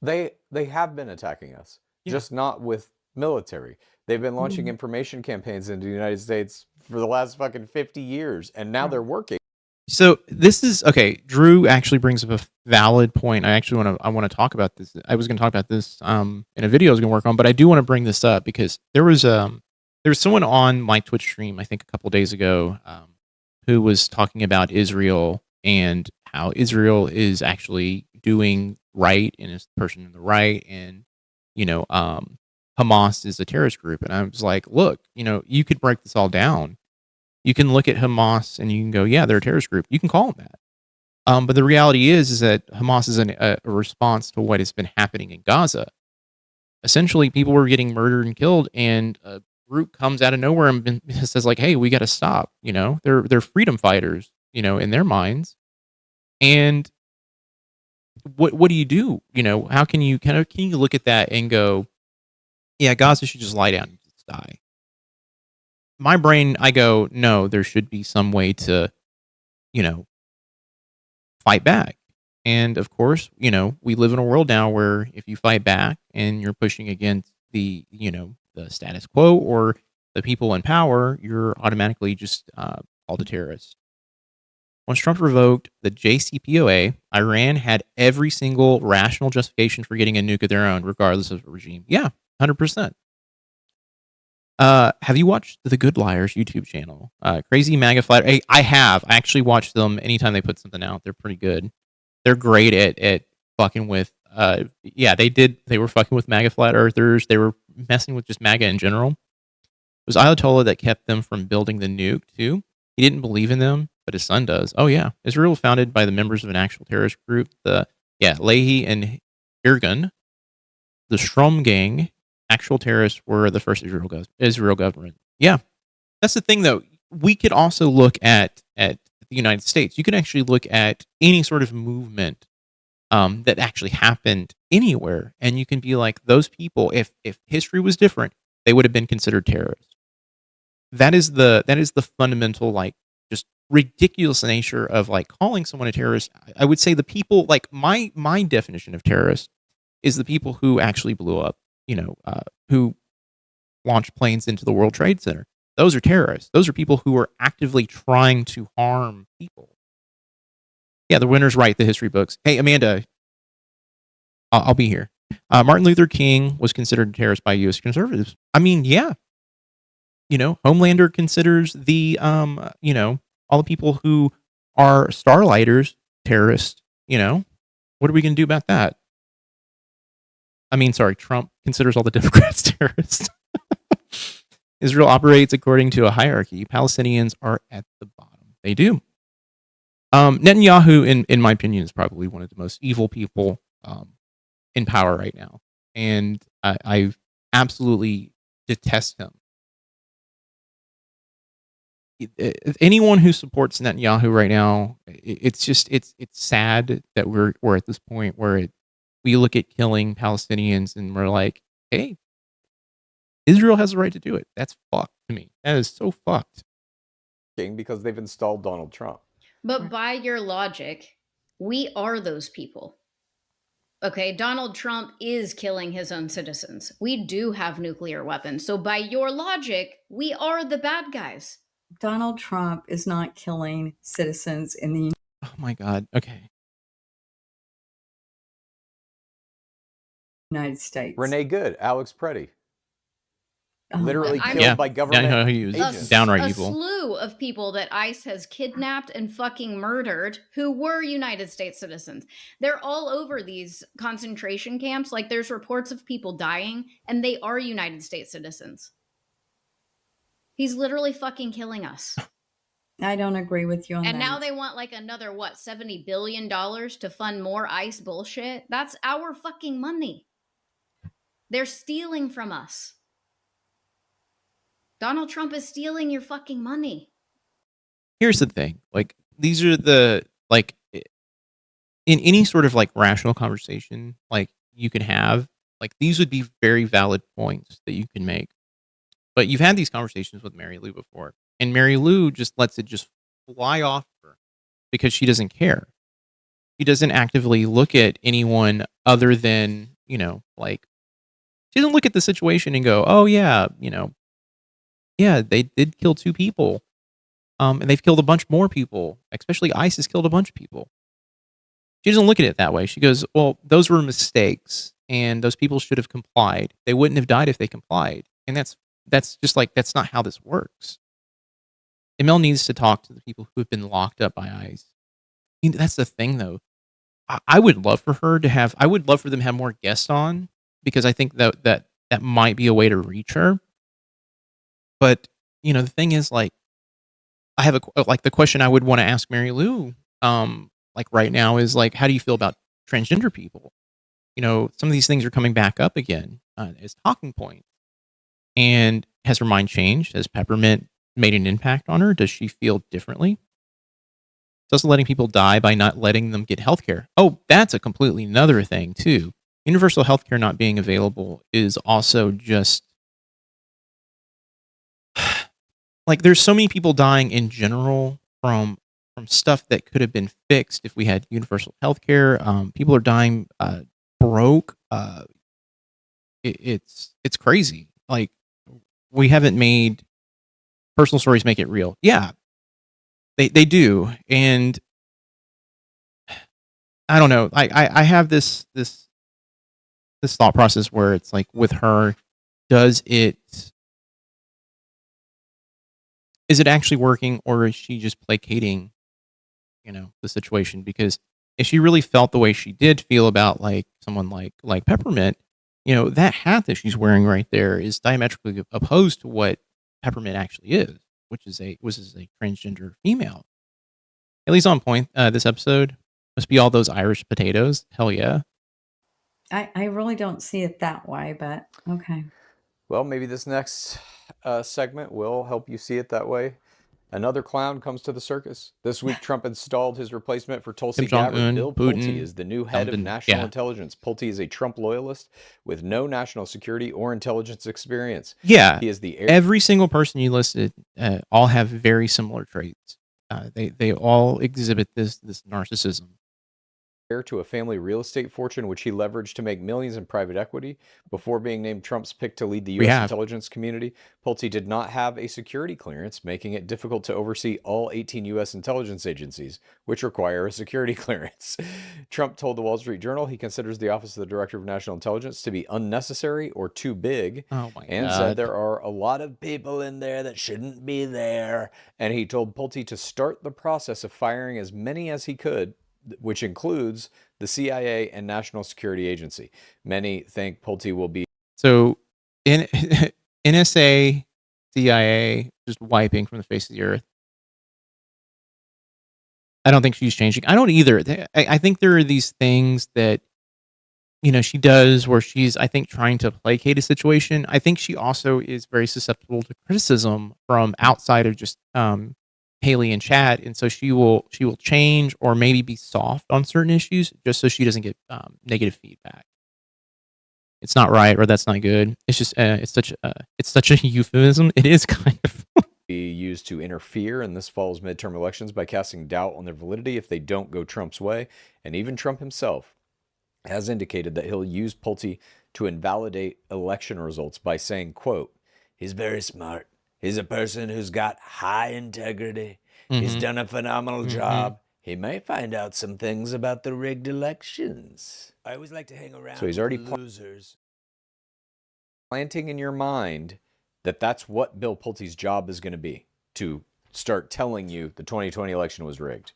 They have been attacking us, just not with military. They've been launching information campaigns into the United States for the last fucking 50 years, and now they're working. So this is okay. Drew actually brings up a valid point. I want to talk about this. I was going to talk about this in a video I was going to work on, but I do want to bring this up because there was someone on my Twitch stream I think a couple days ago who was talking about Israel and how Israel is actually doing right and is the person in the right, and Hamas is a terrorist group. And I was like, look, you could break this all down. You can look at Hamas and you can go, yeah, they're a terrorist group. You can call them that. But the reality is that Hamas is a response to what has been happening in Gaza. Essentially, people were getting murdered and killed, and a group comes out of nowhere and says, like, hey, we got to stop. They're freedom fighters, in their minds. And what do you do? How can you look at that and go, yeah, Gaza should just lie down and just die? My brain, I go, no, there should be some way to, fight back. And of course, we live in a world now where if you fight back and you're pushing against the status quo or the people in power, you're automatically just called a terrorist. Once Trump revoked the JCPOA, Iran had every single rational justification for getting a nuke of their own, regardless of the regime. Yeah, 100%. Have you watched the Good Liars YouTube channel? Crazy MAGA flat. Hey, I have. I actually watch them anytime they put something out. They're pretty good. They're great at fucking with. They were fucking with MAGA flat earthers. They were messing with just MAGA in general. It was Ayatollah that kept them from building the nuke too. He didn't believe in them, but his son does. Oh yeah, Israel was founded by the members of an actual terrorist group. Leahy and Irgun, the Strom gang. Actual terrorists were the first Israel government. Yeah, that's the thing, though. We could also look at the United States. You can actually look at any sort of movement that actually happened anywhere, and you can be like, those people, if history was different, they would have been considered terrorists. That is the fundamental, like, just ridiculous nature of like calling someone a terrorist. I would say the people, like my definition of terrorist is the people who actually blew up. Who launched planes into the World Trade Center. Those are terrorists. Those are people who are actively trying to harm people. Yeah, the winner's right, the history books. Hey, Amanda, I'll be here. Martin Luther King was considered a terrorist by U.S. conservatives. I mean, yeah. Homelander considers the, all the people who are starlighters terrorists. What are we going to do about that? Trump considers all the Democrats terrorists. Israel operates according to a hierarchy. Palestinians are at the bottom. They do. Netanyahu, in my opinion, is probably one of the most evil people in power right now. And I absolutely detest him. Anyone who supports Netanyahu right now, it's sad that we're at this point where we look at killing Palestinians and we're like, hey, Israel has the right to do it. That's fucked to me. That is so fucked. Because they've installed Donald Trump. But by your logic, we are those people. Okay, Donald Trump is killing his own citizens. We do have nuclear weapons. So by your logic, we are the bad guys. Donald Trump is not killing citizens in the... Oh my God. Okay. United States. Renee Good, Alex Preddy. Literally I killed mean, by government he was agents. downright a evil. slew of people that ICE has kidnapped and fucking murdered who were United States citizens. They're all over these concentration camps. Like, there's reports of people dying, and they are United States citizens. He's literally fucking killing us. I don't agree with you on that. And now they want like another, $70 billion to fund more ICE bullshit? That's our fucking money. They're stealing from us. Donald Trump is stealing your fucking money. Here's the thing. Like, these are the, like, in any sort of like rational conversation, like you can have, like, these would be very valid points that you can make. But you've had these conversations with Mary Lou before, and Mary Lou just lets it just fly off her because she doesn't care. She doesn't actively look at anyone other than, like, she doesn't look at the situation and go, oh yeah, yeah, they did kill 2 people. And they've killed a bunch more people, especially ICE has killed a bunch of people. She doesn't look at it that way. She goes, well, those were mistakes, and those people should have complied. They wouldn't have died if they complied. And that's just like, that's not how this works. Emil needs to talk to the people who have been locked up by ICE. That's the thing, though. I would love for them to have more guests on, because I think that might be a way to reach her. But, the thing is, like, I have the question I would want to ask Mary Lou, like right now is like, how do you feel about transgender people? Some of these things are coming back up again as talking points. And has her mind changed? Has Peppermint made an impact on her? Does she feel differently? It's also letting people die by not letting them get healthcare. Oh, that's a completely another thing too. Universal healthcare not being available is also just like, there's so many people dying in general from stuff that could have been fixed if we had universal healthcare. People are dying broke. It's crazy. Like, we haven't made personal stories make it real. Yeah, they do. And I don't know. I have this thought process where it's like, with her, is it actually working, or is she just placating, the situation? Because if she really felt the way she did feel about like someone like Peppermint, that hat that she's wearing right there is diametrically opposed to what Peppermint actually is, which is a transgender female. At least on point. This episode must be all those Irish potatoes. Hell yeah. I really don't see it that way, but okay. Well, maybe this next segment will help you see it that way. Another clown comes to the circus. This week, Trump installed his replacement for Tulsi Gabbard. Bill Pulte is the new head of national intelligence. Pulte is a Trump loyalist with no national security or intelligence experience. Yeah, he is the every single person you listed all have very similar traits. They all exhibit this narcissism. Heir to a family real estate fortune, which he leveraged to make millions in private equity. Before being named Trump's pick to lead the U.S. intelligence community, Pulte did not have a security clearance, making it difficult to oversee all 18 U.S. intelligence agencies, which require a security clearance. Trump told the Wall Street Journal he considers the Office of the Director of National Intelligence to be unnecessary or too big, and said there are a lot of people in there that shouldn't be there. And he told Pulte to start the process of firing as many as he could, which includes the CIA and National Security Agency. Many think Pulte will be... So, NSA, CIA, just wiping from the face of the earth. I don't think she's changing. I don't either. I think there are these things that, she does where she's, I think, trying to placate a situation. I think she also is very susceptible to criticism from outside of just Haley and Chad, and so she will change or maybe be soft on certain issues just so she doesn't get negative feedback. It's not right, or that's not good. It's just it's such a euphemism. It is kind of be used to interfere in this fall's midterm elections by casting doubt on their validity if they don't go Trump's way. And even Trump himself has indicated that he'll use Pulte to invalidate election results by saying, quote, "He's very smart. He's a person who's got high integrity. He's done a phenomenal job. he may find out some things about the rigged elections. I always like to hang around So he's with already losers. planting in your mind that that's what Bill Pulte's job is going to be, to start telling you the 2020 election was rigged.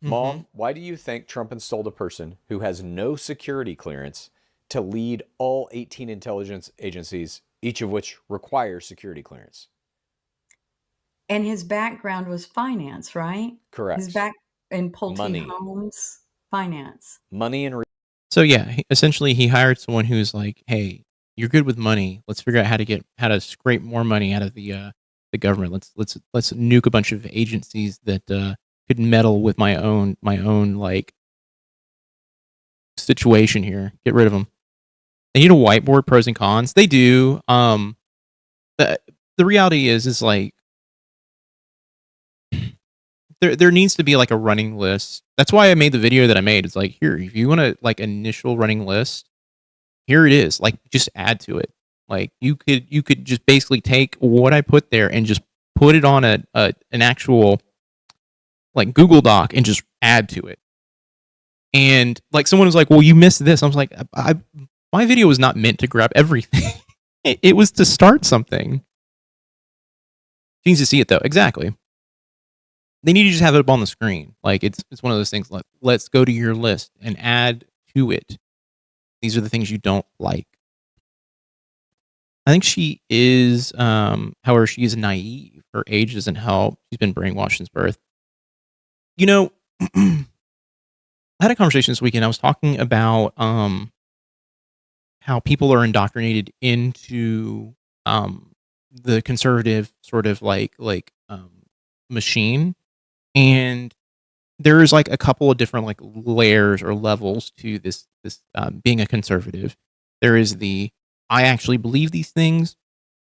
Mom, why do you think Trump installed a person who has no security clearance to lead all 18 intelligence agencies, each of which require security clearance? And his background was finance, right? Correct. His back in Pulte Money. Homes, finance. Money and So yeah, essentially he hired someone who's like, "Hey, you're good with money. Let's figure out how to scrape more money out of the government. Let's nuke a bunch of agencies that could meddle with my own like situation here. Get rid of them. They need a whiteboard, pros and cons. They do. The reality is like there needs to be like a running list. That's why I made the video that I made. It's like, here, if you want to like initial running list, here it is. Like, just add to it. Like you could just basically take what I put there and just put it on an actual like Google Doc and just add to it. And like someone was like, "Well, you missed this." I was like, my video was not meant to grab everything. It was to start something. She needs to see it though. Exactly. They need to just have it up on the screen. Like it's one of those things. Like, let's go to your list and add to it. These are the things you don't like. I think she is, however, she is naive. Her age doesn't help. She's been brainwashed since birth. You know, I had a conversation this weekend. I was talking about how people are indoctrinated into the conservative sort of like machine, and there's like a couple of different like layers or levels to this being a conservative. There is the I actually believe these things,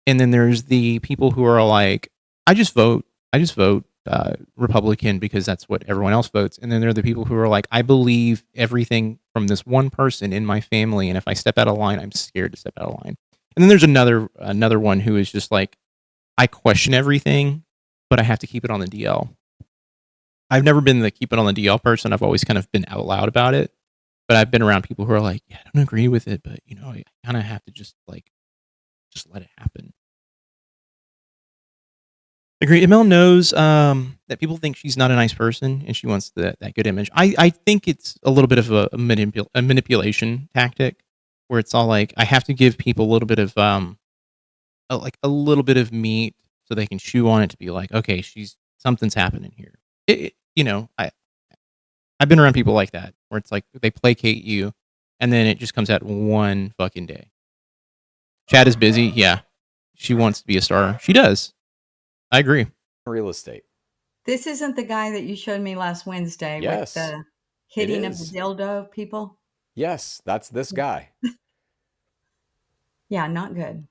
and then there's the people who are like I just vote Republican because that's what everyone else votes. And then there are the people who are like, I believe everything from this one person in my family, and if I step out of line, I'm scared to step out of line. And then there's another one who is just like, I question everything, but I have to keep it on the DL. I've never been the keep it on the DL person. I've always kind of been out loud about it, but I've been around people who are like, yeah, I don't agree with it, but you know, I kind of have to just let it happen. Agree. Mel knows that people think she's not a nice person, and she wants that good image. I think it's a little bit of a manipulation tactic, where it's all like I have to give people a little bit of a little bit of meat so they can chew on it to be like, okay, something's happening here. You know, I've been around people like that, where it's like they placate you, and then it just comes out one fucking day. Chad is busy. Yeah, she wants to be a star. She does. I agree. Real estate. This isn't the guy that you showed me last Wednesday with the hitting of the dildo people? Yes, that's this guy. Yeah, not good.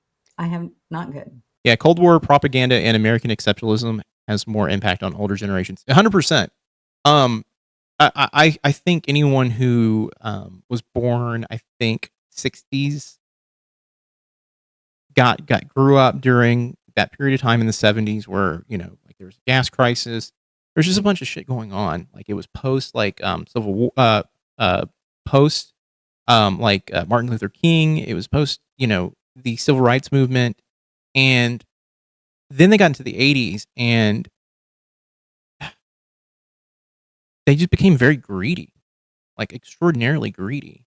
Not good. Yeah, Cold War propaganda and American exceptionalism has more impact on older generations. 100%. I think anyone who was born, I think 60s, grew up during that period of time in the 70s where, you know, like there was a gas crisis. There's just a bunch of shit going on. Like it was post like Civil War, post Martin Luther King. It was post, you know, the Civil Rights Movement. And then they got into the 80s and they just became very greedy, like extraordinarily greedy.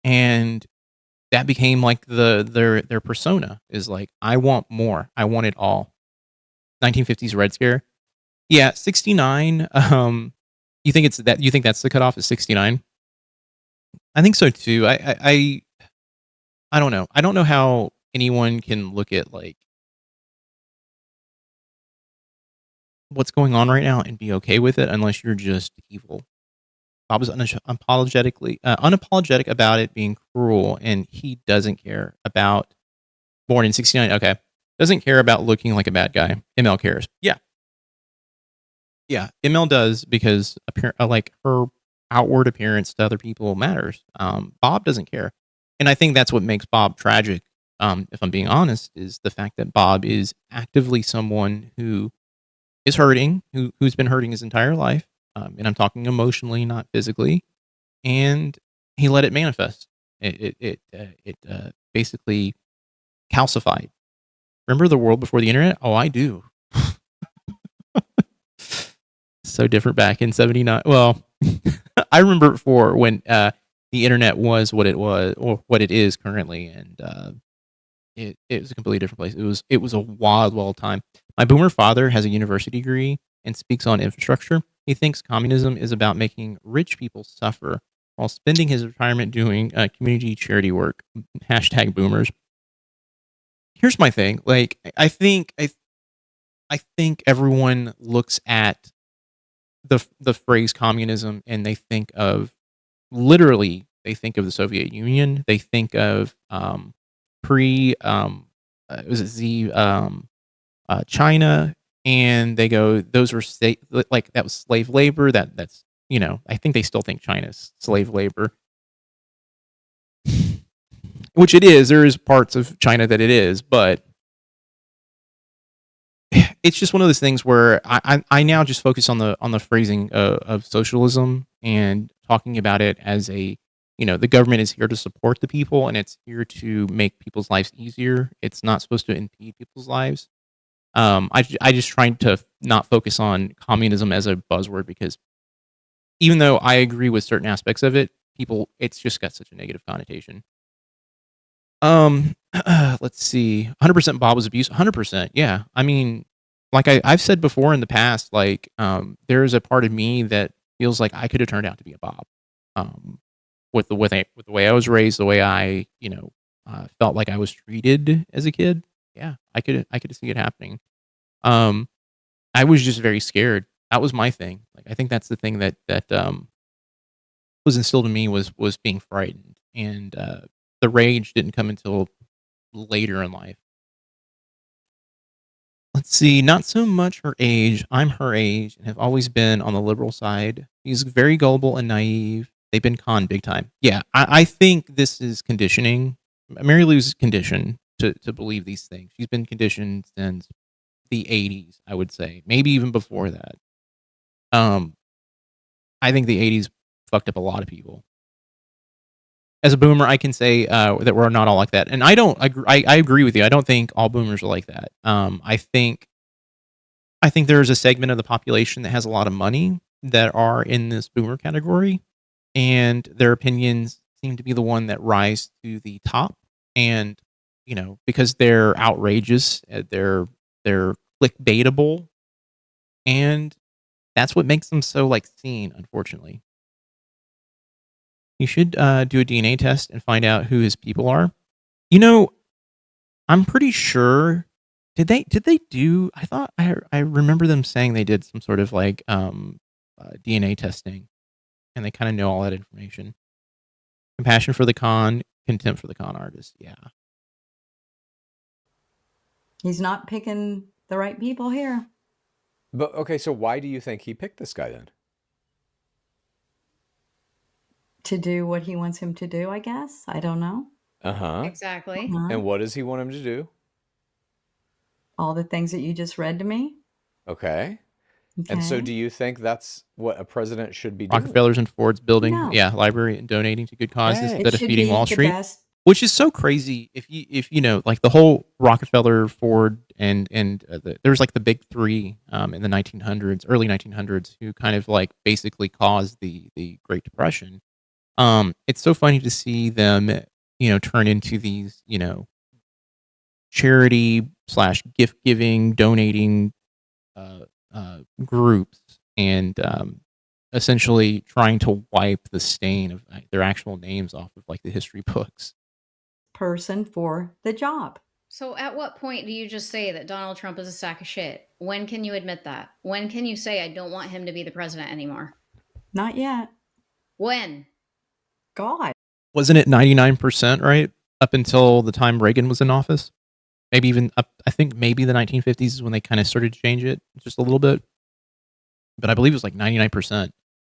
And that became like their persona is like, I want more. I want it all. 1950s Red Scare. Yeah, 69. You think that's the cutoff is 69? I think so too. I don't know. I don't know how anyone can look at like what's going on right now and be okay with it unless you're just evil. Bob is unapologetic about it being cruel, and he doesn't care about born in 69. Okay. Doesn't care about looking like a bad guy. ML cares. Yeah. Yeah. ML does because like her outward appearance to other people matters. Bob doesn't care. And I think that's what makes Bob tragic. If I'm being honest, is the fact that Bob is actively someone who is hurting, who's been hurting his entire life. and I'm talking emotionally, not physically, and he let it manifest. It basically calcified. Remember the world before the internet? Oh, I do. So different back in '79. Well, I remember before when the internet was what it was, or what it is currently, and it was a completely different place. It was a wild time. My boomer father has a university degree and speaks on infrastructure. He thinks communism is about making rich people suffer while spending his retirement doing community charity work. Hashtag boomers. Here's my thing. Like, I think everyone looks at the phrase communism and they think of literally they think of the Soviet Union. They think of pre was it China, and they go those were like that was slave labor. That's I think they still think China's slave labor, which it is. There is parts of China that it is, but it's just one of those things where I now just focus on the phrasing of socialism and talking about it as a the government is here to support the people and it's here to make people's lives easier. It's not supposed to impede people's lives. I just trying to not focus on communism as a buzzword because even though I agree with certain aspects of it, it's just got such a negative connotation. Let's see. 100% Bob was abused. 100%. Yeah. I mean, like I've said before in the past, like there's a part of me that feels like I could have turned out to be a Bob. With the way I was raised, the way I felt like I was treated as a kid. Yeah, I could see it happening. I was just very scared. That was my thing. Like I think that's the thing that was instilled in me was being frightened, and the rage didn't come until later in life. Let's see, not so much her age. I'm her age and have always been on the liberal side. She's very gullible and naive. They've been conned big time. Yeah, I think this is conditioning. Mary Lou's conditioned to believe these things. She's been conditioned since the 80s, I would say. Maybe even before that. I think the 80s fucked up a lot of people. As a boomer, I can say that we're not all like that. And I agree with you. I don't think all boomers are like that. I think there's a segment of the population that has a lot of money that are in this boomer category, and their opinions seem to be the one that rise to the top. And because they're outrageous, they're clickbaitable, and that's what makes them so seen, unfortunately. You should do a DNA test and find out who his people are. I'm pretty sure. Did they do? I thought I remember them saying they did some sort of DNA testing, and they kind of know all that information. Compassion for the con, contempt for the con artist. Yeah. He's not picking the right people here. But okay, so why do you think he picked this guy then? To do what he wants him to do, I guess. I don't know. Exactly. And what does he want him to do? All the things that you just read to me. Okay. And so do you think that's what a president should be doing? Rockefellers and Fords building, No. library and donating to good causes Hey. instead of feeding Wall Street, Best. which is so crazy. If you know, the whole Rockefeller, Ford, and there's the big three in the 1900s, early 1900s, who kind of basically caused the Great Depression. It's so funny to see them, turn into these, charity / gift giving, donating groups, and essentially trying to wipe the stain of their actual names off of the history books. Person for the job. So at what point do you just say that Donald Trump is a sack of shit? When can you admit that? When can you say, I don't want him to be the president anymore? Not yet. When? God. Wasn't it 99%, right? Up until the time Reagan was in office? Maybe even up, I think maybe the 1950s is when they kind of started to change it just a little bit. But I believe it was 99%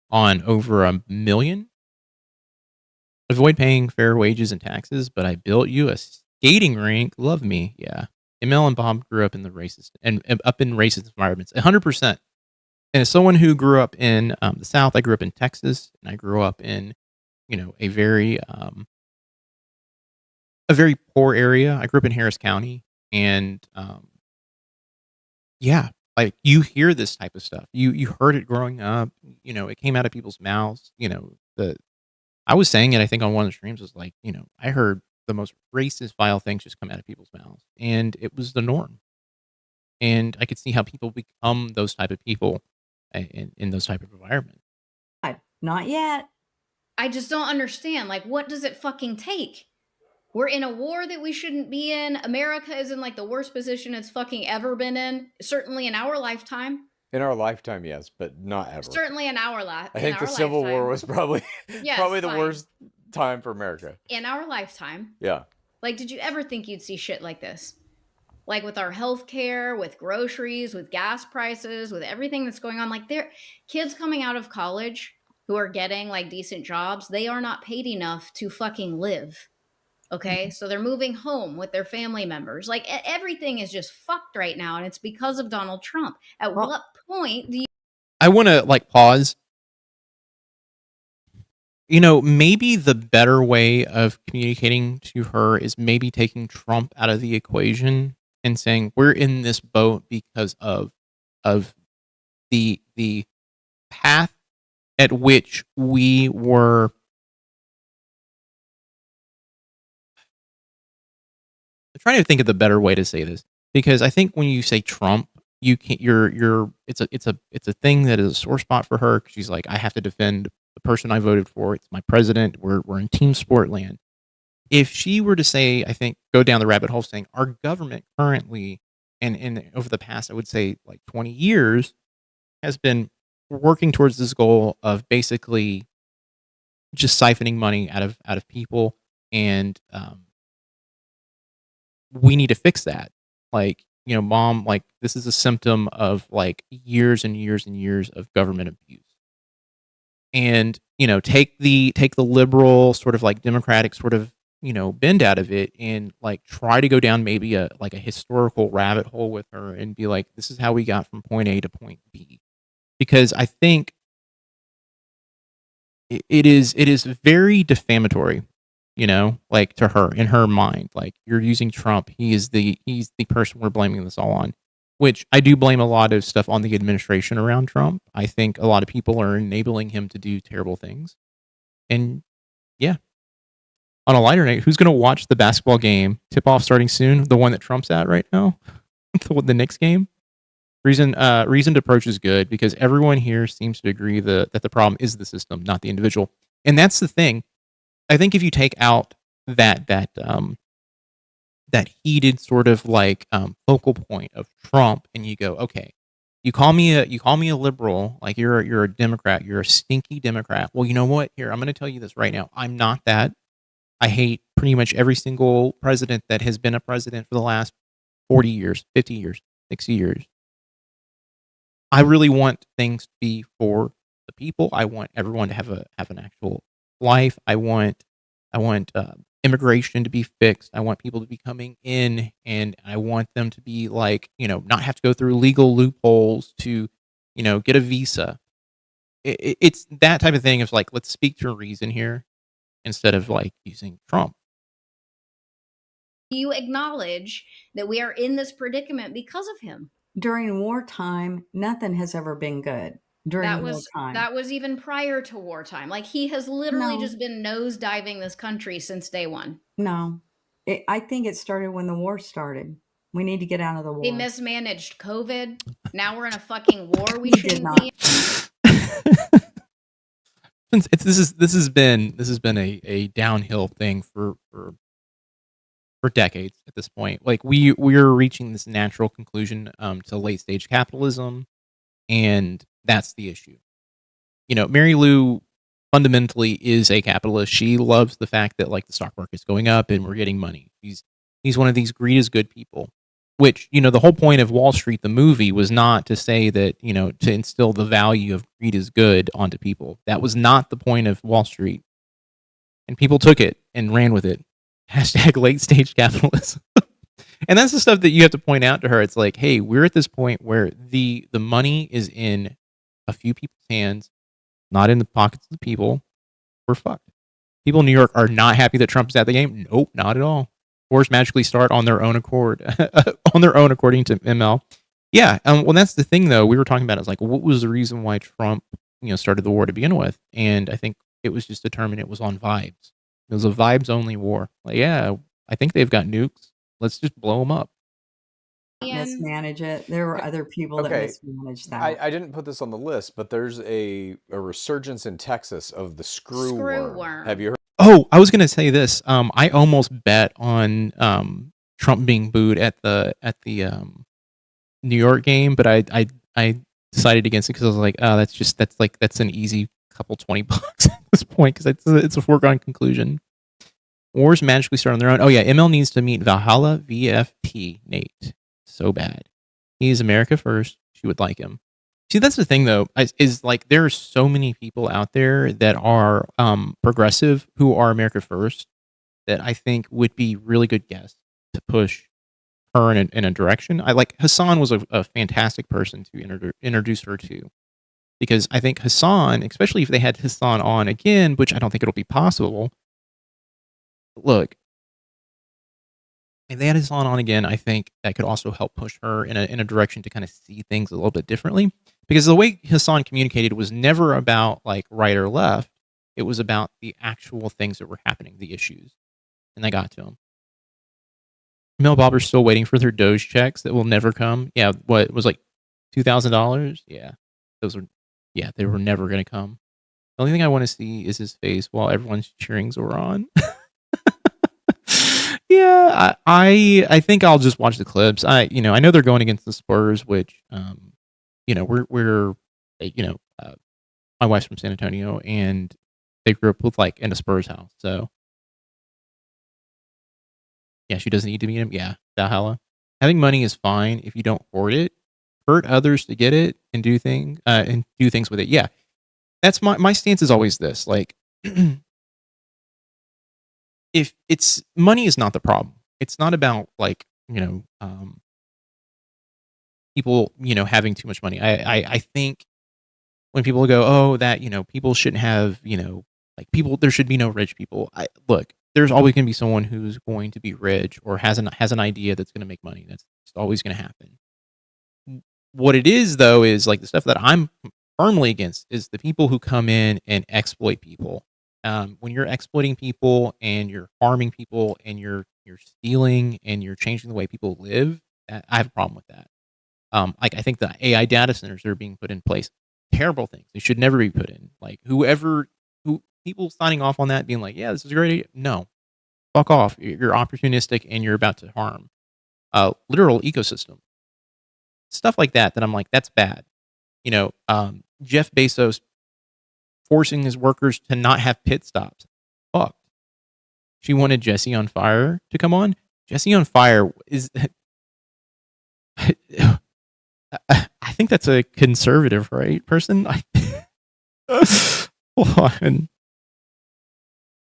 on over 1 million. Avoid paying fair wages and taxes, but I built you a skating rink. Love me. Yeah. Emil and Bob grew up in the racist and up in racist environments. 100%. And as someone who grew up in the South, I grew up in Texas, and I grew up in, a very poor area. I grew up in Harris County, and yeah, like you hear this type of stuff. You heard it growing up. It came out of people's mouths. I was saying it. I think on one of the streams was like, I heard the most racist, vile things just come out of people's mouths, and it was the norm. And I could see how people become those type of people in those type of environments. Not yet. I just don't understand. Like, what does it fucking take? We're in a war that we shouldn't be in. America is in like the worst position it's fucking ever been in. Certainly in our lifetime. In our lifetime, yes, but not ever. Certainly in our life. I think the Civil War was probably probably the worst time for America. In our lifetime. Yeah. Like, did you ever think you'd see shit like this? Like with our healthcare, with groceries, with gas prices, with everything that's going on. Like, kids coming out of college who are getting like decent jobs, they are not paid enough to fucking live. Okay, so they're moving home with their family members. Like, everything is just fucked right now, and it's because of Donald Trump. At what point do you... I want to, like, pause. Maybe the better way of communicating to her is maybe taking Trump out of the equation and saying, we're in this boat because of the path at which we were... I'm trying to think of the better way to say this, because I think when you say Trump, you can't. It's a thing that is a sore spot for her. She's like, I have to defend the person I voted for. It's my president. We're in team sport land. If she were to say, I think, go down the rabbit hole saying our government currently and over the past, I would say like 20 years, has been working towards this goal of basically just siphoning money out of people, and we need to fix that. Like, mom, like, this is a symptom of like years and years and years of government abuse. And, take the liberal sort of like democratic sort of, bend out of it and like try to go down maybe a historical rabbit hole with her and be like, this is how we got from point A to point B. Because I think it is very defamatory, like to her, in her mind. Like, you're using Trump. He's the person we're blaming this all on, which I do blame a lot of stuff on the administration around Trump. I think a lot of people are enabling him to do terrible things. And yeah, on a lighter note, who's going to watch the basketball game tip off starting soon? The one that Trump's at right now, the Knicks game. Reasoned approach is good because everyone here seems to agree that the problem is the system, not the individual. And that's the thing. I think if you take out that heated sort of like focal point of Trump, and you go, okay, you call me a liberal, like you're a Democrat, you're a stinky Democrat. Well, you know what? Here, I'm going to tell you this right now. I'm not that. I hate pretty much every single president that has been a president for the last 40 years, 50 years, 60 years. I really want things to be for the people. I want everyone to have an actual life. I want immigration to be fixed. I want people to be coming in, and I want them to be like, not have to go through legal loopholes to, get a visa. It's that type of thing of like, let's speak to reason here instead of like using Trump. You acknowledge that we are in this predicament because of him. During wartime, nothing has ever been good. Wartime. That was even prior to wartime. Like, he has literally just been nosediving this country since day one. No. I think it started when the war started. We need to get out of the war. They mismanaged COVID. Now we're in a fucking war we shouldn't be in. This has been a downhill thing for decades at this point. Like, we're reaching this natural conclusion to late stage capitalism, and that's the issue. Mary Lou fundamentally is a capitalist. She loves the fact that like the stock market's going up and we're getting money. He's one of these greed is good people, which, the whole point of Wall Street, the movie, was not to say that, to instill the value of greed is good onto people. That was not the point of Wall Street. And people took it and ran with it. # late stage capitalism. And that's the stuff that you have to point out to her. It's like, hey, we're at this point where the money is in a few people's hands, not in the pockets of the people, we're fucked. People in New York are not happy that Trump is at the game. Nope, not at all. Wars magically start on their own accord, on their own, according to ML. Yeah, well, that's the thing, though. We were talking about it. It's like, what was the reason why Trump, started the war to begin with? And I think it was just determined it was on vibes. It was a vibes-only war. Like, yeah, I think they've got nukes. Let's just blow them up. Mismanage it. There were other people that mismanaged that. I didn't put this on the list, but there's a resurgence in Texas of the screw worm. Have you heard? Oh, I was gonna say this. I almost bet on Trump being booed at the New York game, but I decided against it because I was like, oh, that's an easy couple $20 at this point because it's a foregone conclusion. Wars magically start on their own. Oh yeah, ML needs to meet Valhalla VFT Nate. So bad. He's America first. She would like him. See, that's the thing though, is like there are so many people out there that are progressive who are America first that I think would be really good guests to push her in a direction. I like Hassan was a fantastic person to introduce her to, because I think Hassan, especially if they had Hassan on again, which I don't think it'll be possible. Look, if they had Hassan on again, I think that could also help push her in a direction to kind of see things a little bit differently. Because the way Hassan communicated was never about like right or left. It was about the actual things that were happening, the issues. And they got to him. Mel Bobber's still waiting for their Doge checks that will never come. Yeah, what it was like $2,000? Yeah. They were never gonna come. The only thing I want to see is his face while everyone's cheering Zoran. Yeah, I think I'll just watch the clips. I know they're going against the Spurs, which we're my wife's from San Antonio and they grew up with like in a Spurs house. So yeah, she doesn't need to meet him. Yeah, Valhalla. Having money is fine if you don't hoard it. Hurt others to get it and do things with it. Yeah, that's my stance is always this. Like, if it's money is not the problem. It's not about like people having too much money. I think when people go, oh, that people shouldn't have like people, there should be no rich people. Look, there's always going to be someone who's going to be rich or has an idea that's going to make money. That's always going to happen. What it is though is like the stuff that I'm firmly against is the people who come in and exploit people. When you're exploiting people and you're harming people and you're stealing and you're changing the way people live, I have a problem with that. Like I think the AI data centers that are being put in place, terrible things. They should never be put in. Like who people signing off on that, being like, yeah, this is a great idea. No, fuck off. You're opportunistic and you're about to harm literal ecosystem. Stuff like that I'm like, that's bad. Jeff Bezos forcing his workers to not have pit stops. Fuck. She wanted Jesse on Fire to come on. Jesse on Fire is I think that's a conservative, right? Person.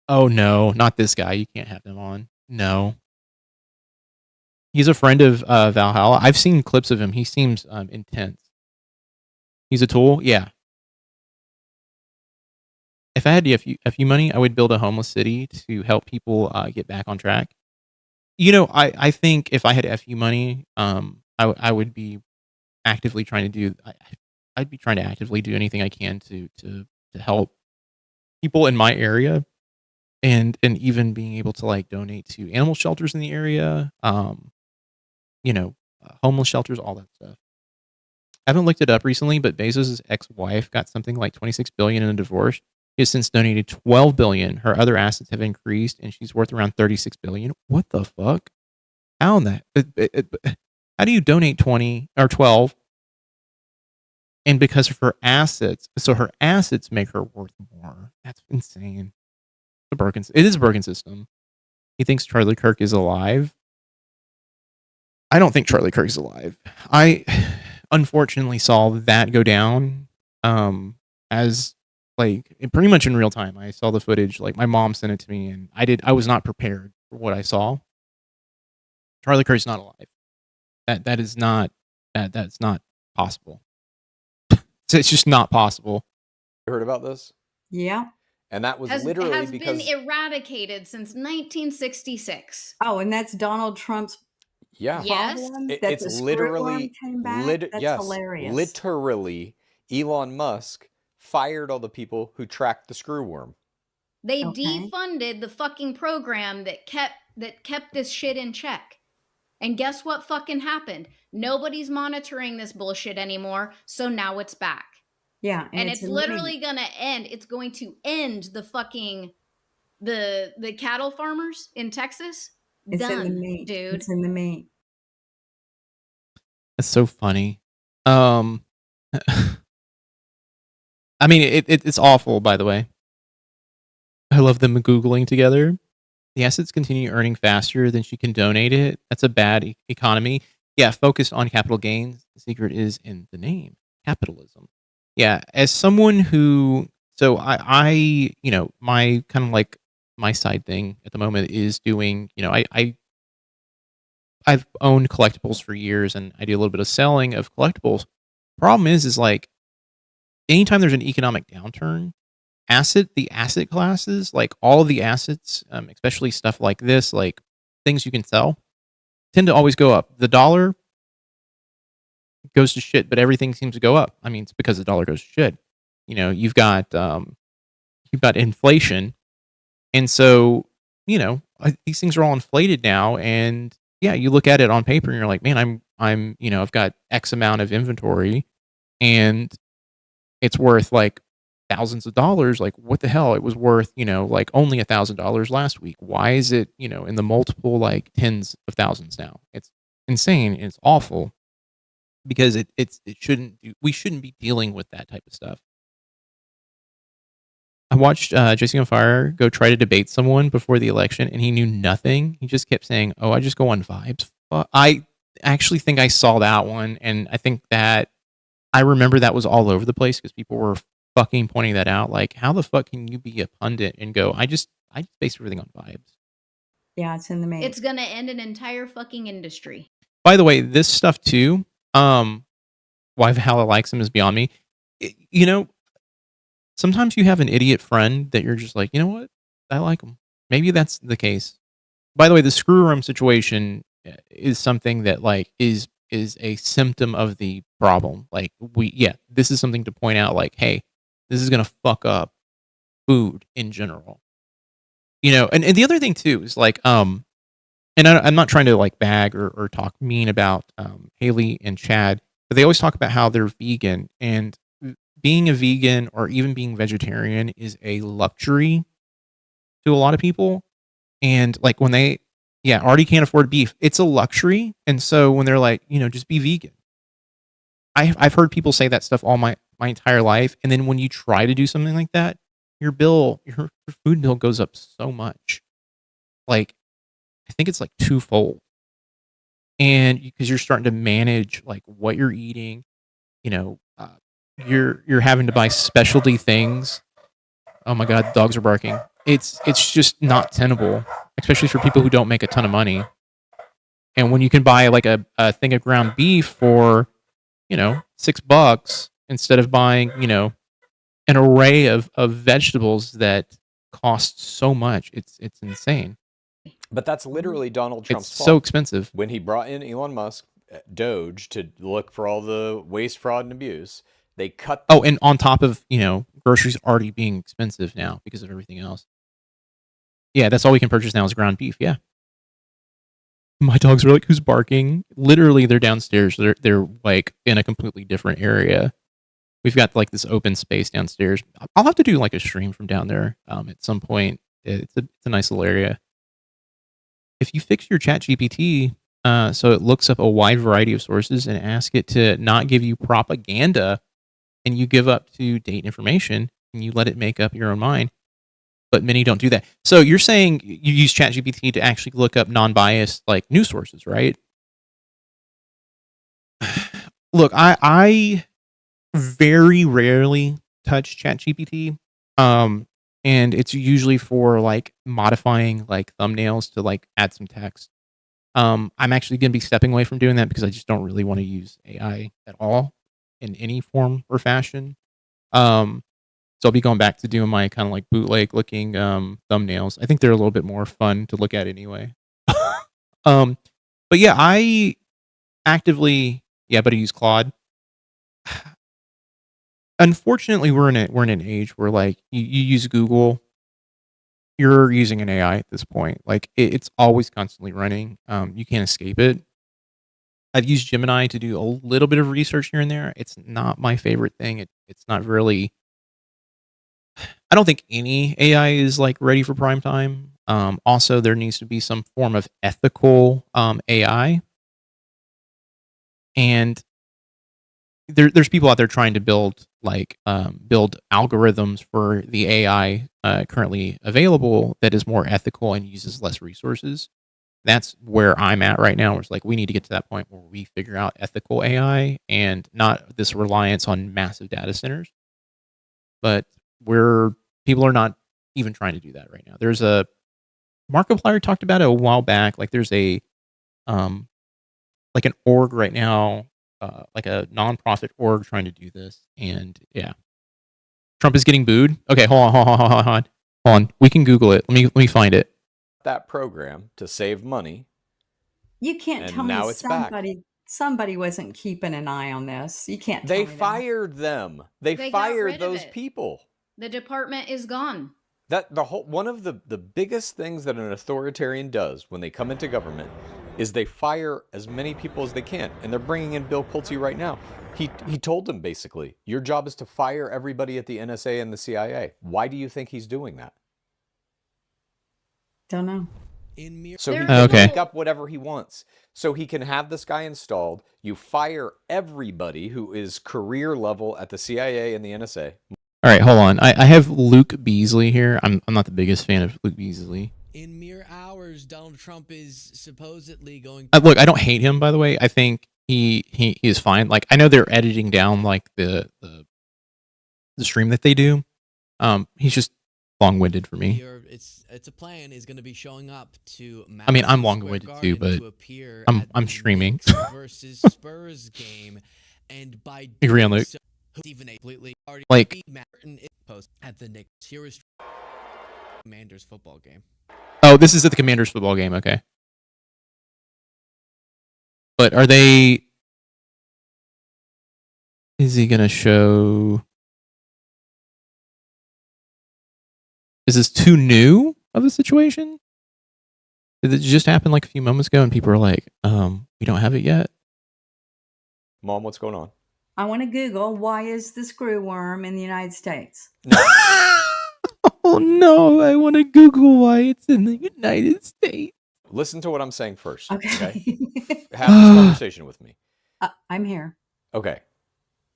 Oh no, not this guy. You can't have him on. No. He's a friend of Valhalla. I've seen clips of him. He seems intense. He's a tool. Yeah. If I had a few money, I would build a homeless city to help people get back on track. I think if I had FU money, I would be actively trying to do. I'd be trying to actively do anything I can to help people in my area, and even being able to like donate to animal shelters in the area. Homeless shelters, all that stuff. I haven't looked it up recently, but Bezos' ex-wife got something like $26 billion in a divorce. She has since donated $12 billion. Her other assets have increased, and she's worth around $36 billion. What the fuck? How in that? How do you donate 20 or 12? And because of her assets, so her assets make her worth more. That's insane. It is a broken system. He thinks Charlie Kirk is alive. I don't think Charlie Kirk is alive. I unfortunately saw that go down as like pretty much in real time. I saw the footage. Like my mom sent it to me, and I was not prepared for what I saw. Charlie Kirk is not alive. That's not possible. So it's just not possible. You heard about this? Yeah. And that was has literally because been eradicated since 1966. Oh, and that's Donald Trump's Yes. problem? That it's the screw literally worm came back? That's hilarious. literally Elon Musk fired all the people who tracked the screw worm. They defunded the fucking program that kept this shit in check. And guess what fucking happened? Nobody's monitoring this bullshit anymore, so now it's back. Yeah, and it's literally gonna end. It's going to end the fucking the cattle farmers in Texas. It's Done, in the meat, dude. It's in the meat. That's so funny. I mean, it's awful. By the way, I love them Googling together. The assets continue earning faster than she can donate it. That's a bad economy. Yeah, focused on capital gains. The secret is in the name, capitalism. Yeah, as someone who, so I you know, my kind of like my side thing at the moment is doing, you know, I've owned collectibles for years, and I do a little bit of selling of collectibles. Problem is like anytime there's an economic downturn, the asset classes, like all of the assets, especially stuff like this, like things you can sell, tend to always go up. The dollar goes to shit, but everything seems to go up. I mean, it's because the dollar goes to shit. You know, you've got inflation, and so you know these things are all inflated now. And yeah, you look at it on paper, and you're like, man, I'm you know, I've got X amount of inventory, and it's worth like thousands of dollars. Like, what the hell? It was worth, you know, like only $1,000 last week. Why is it, you know, in the multiple like tens of thousands now? It's insane. It's awful because it shouldn't. We shouldn't be dealing with that type of stuff. I watched JC on Fire go try to debate someone before the election, and he knew nothing. He just kept saying, "Oh, I just go on vibes." I actually think I saw that one, and I think that I remember that was all over the place because people were fucking pointing that out. Like, how the fuck can you be a pundit and go, I just base everything on vibes? Yeah, it's in the main. It's gonna end an entire fucking industry. By the way, this stuff too, why Valhalla likes him is beyond me. You know, sometimes you have an idiot friend that you're just like, you know what? I like him. Maybe that's the case. By the way, the screw room situation is something that like is a symptom of the problem. Like this is something to point out, like, hey, this is gonna fuck up food in general. You know, and the other thing too is like, and I'm not trying to like bag or talk mean about Haley and Chad, but they always talk about how they're vegan, and being a vegan or even being vegetarian is a luxury to a lot of people. And like when they already can't afford beef, it's a luxury. And so when they're like, you know, just be vegan. I've heard people say that stuff all my entire life. And then when you try to do something like that, your food bill goes up so much. Like, I think it's like twofold. And because you're starting to manage like what you're eating, you know, you're having to buy specialty things. Oh my God, dogs are barking. It's just not tenable, especially for people who don't make a ton of money. And when you can buy like a thing of ground beef for, you know, $6 instead of buying, you know, an array of vegetables that cost so much, it's insane. But that's literally Donald Trump's fault. It's so expensive. When he brought in Elon Musk, Doge, to look for all the waste, fraud, and abuse, they cut. Oh, and on top of, you know, groceries already being expensive now because of everything else. Yeah, that's all we can purchase now is ground beef. Yeah. My dogs are like, who's barking? Literally, they're downstairs. They're like in a completely different area. We've got like this open space downstairs. I'll have to do like a stream from down there at some point. It's a nice little area. If you fix your chat GPT so it looks up a wide variety of sources and ask it to not give you propaganda, and you give up to date information and you let it make up your own mind, but many don't do that. So you're saying you use ChatGPT to actually look up non-biased like news sources, right? Look, I very rarely touch ChatGPT, and it's usually for like modifying like thumbnails to like add some text. I'm actually going to be stepping away from doing that because I just don't really want to use AI at all. in any form or fashion. So I'll be going back to doing my kind of like bootleg looking thumbnails. I think they're a little bit more fun to look at anyway. But yeah, I actively but I use Claude. Unfortunately, we're in an age where like you use Google, you're using an AI at this point. Like it's always constantly running. You can't escape it. I've used Gemini to do a little bit of research here and there. It's not my favorite thing. It's not really. I don't think any AI is like ready for prime time. Also, there needs to be some form of ethical AI, and there's people out there trying to build build algorithms for the AI currently available that is more ethical and uses less resources. That's where I'm at right now. Where it's like we need to get to that point where we figure out ethical AI and not this reliance on massive data centers. But people are not even trying to do that right now. There's a Markiplier talked about it a while back. Like there's a like an org right now, like a nonprofit org trying to do this, and yeah, Trump is getting booed. Okay, hold on. We can Google it. Let me find it. That program to save money. You can't tell now me it's back. Somebody wasn't keeping an eye on this. You can't. They fired them. They fired those people. The department is gone. One of the biggest things that an authoritarian does when they come into government is they fire as many people as they can, and they're bringing in Bill Pulte right now. He told them basically, your job is to fire everybody at the NSA and the CIA. Why do you think he's doing that? Don't know. So he can make up whatever he wants. So he can have this guy installed. You fire everybody who is career level at the CIA and the NSA. All right, hold on. I have Luke Beasley here. I'm not the biggest fan of Luke Beasley. In mere hours, Donald Trump is supposedly going. Look, I don't hate him, by the way. I think he is fine. Like I know they're editing down like the stream that they do. He's just long-winded for me. It's a plan is going to be showing up to. I mean, I'm long-winded too, but I'm streaming. Versus Spurs game, and by agree on Luke. Stephen A. completely like post at the Knicks. Here is Commanders football game. Oh, this is at the Commanders football game. Okay, but are they? Is he gonna show? Is this too new of a situation? Did it just happen like a few moments ago and people are like, we don't have it yet? Mom, what's going on? I want to Google, why is the screw worm in the United States? Oh no, I want to Google why it's in the United States. Listen to what I'm saying first. Okay. Have this conversation with me. I'm here. Okay.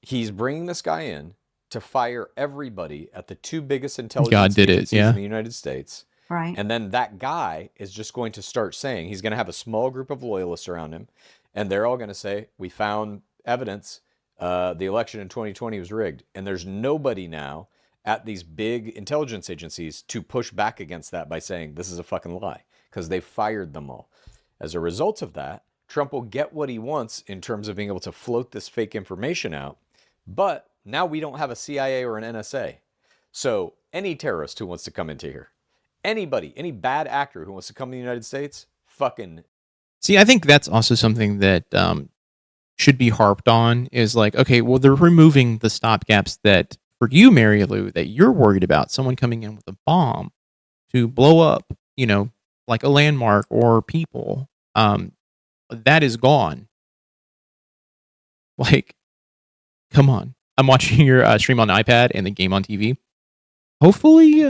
He's bringing this guy in to fire everybody at the two biggest intelligence agencies in the United States. Right. And then that guy is just going to start saying, he's going to have a small group of loyalists around him, and they're all going to say, we found evidence the election in 2020 was rigged. And there's nobody now at these big intelligence agencies to push back against that by saying, this is a fucking lie, because they fired them all. As a result of that, Trump will get what he wants in terms of being able to float this fake information out. But now we don't have a CIA or an NSA. So any terrorist who wants to come into here, anybody, any bad actor who wants to come to the United States, fucking... See, I think that's also something that should be harped on, is like, okay, well, they're removing the stopgaps that, for you, Mary Lou, that you're worried about someone coming in with a bomb to blow up, you know, like a landmark or people. That is gone. Like, come on. I'm watching your stream on iPad and the game on TV. Hopefully,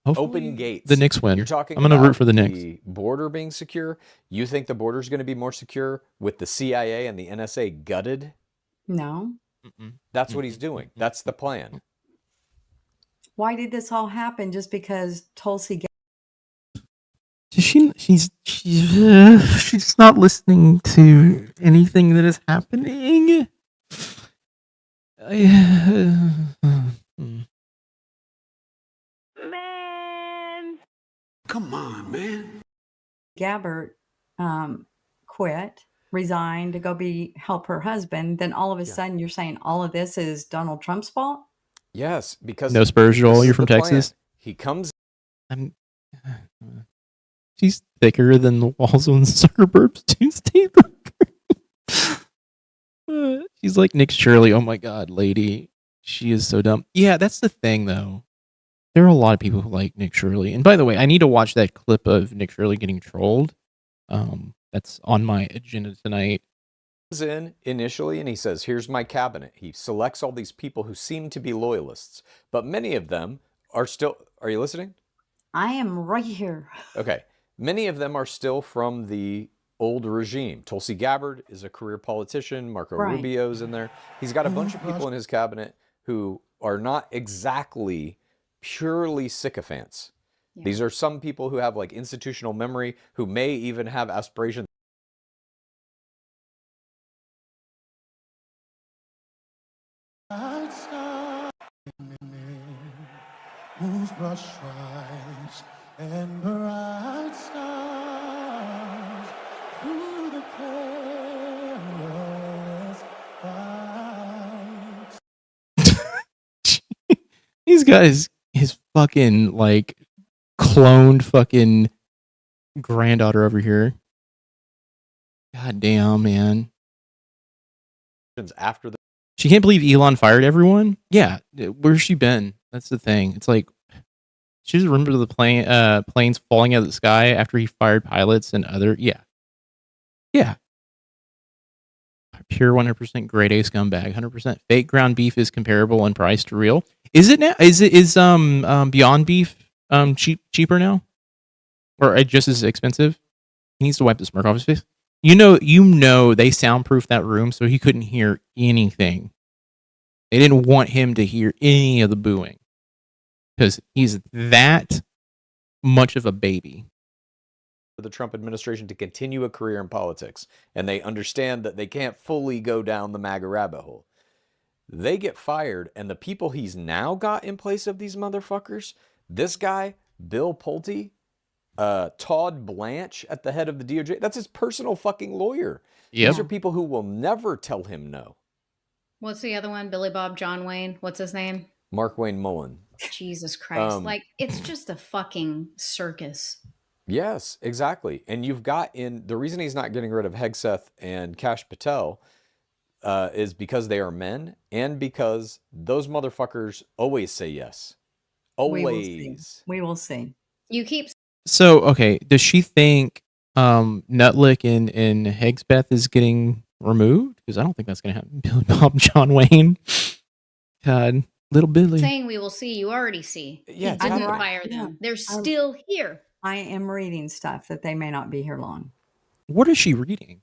open gates. The Knicks win. You're talking I'm going to root for the Knicks. The border being secure. You think the border is going to be more secure with the CIA and the NSA gutted? No. That's what he's doing. That's the plan. Why did this all happen? Just because Tulsi? She's not listening to anything that is happening. Man, come on, man. Gabbard quit, resigned to go help her husband, then all of a sudden you're saying all of this is Donald Trump's fault? Yes, because No Spurgeon, you're from Texas. He comes. She's thicker than the walls on Zuckerberg's Tuesday. She's like Nick Shirley. Oh my god, lady. She is so dumb. Yeah, that's the thing, though. There are a lot of people who like Nick Shirley. And by the way, I need to watch that clip of Nick Shirley getting trolled. That's on my agenda tonight. In initially and he says, here's my cabinet. He selects all these people who seem to be loyalists, but many of them are still. Are you listening? I am right here. Okay. Many of them are still from the old regime. Tulsi Gabbard is a career politician. Marco Rubio's in there. He's got a bunch of people in his cabinet who are not exactly purely sycophants. Yeah. These are some people who have like institutional memory, who may even have aspirations. Whose brush stripes and bright stars through the perilous fight. He's got his fucking like cloned fucking granddaughter over here. God damn, man. After she can't believe Elon fired everyone. Yeah, where's she been? That's the thing. It's like she just remember the planes falling out of the sky after he fired pilots and other. Yeah. Pure 100% grade A scumbag. 100% fake ground beef is comparable in price to real. Is it now? Is Beyond Beef cheaper now, or just as expensive? He needs to wipe the smirk off his face. You know, they soundproofed that room so he couldn't hear anything. They didn't want him to hear any of the booing because he's that much of a baby. For the Trump administration to continue a career in politics, and they understand that they can't fully go down the MAGA rabbit hole. They get fired, and the people he's now got in place of these motherfuckers, this guy, Bill Pulte, Todd Blanche at the head of the DOJ, that's his personal fucking lawyer. Yep. These are people who will never tell him no. What's the other one? Billy Bob John Wayne? What's his name? Mark Wayne Mullen. Jesus Christ. It's just a fucking circus. Yes, exactly. And you've got the reason he's not getting rid of Hegseth and Kash Patel is because they are men and because those motherfuckers always say yes. Always. We will see. You keep. So, okay. Does she think Nutlick and Hegseth is getting removed? Because I don't think that's going to happen. Billy Bob John Wayne. God, little Billy. Saying we will see. You already see. Yeah, he didn't fire them. They're still here. I am reading stuff that they may not be here long. What is she reading?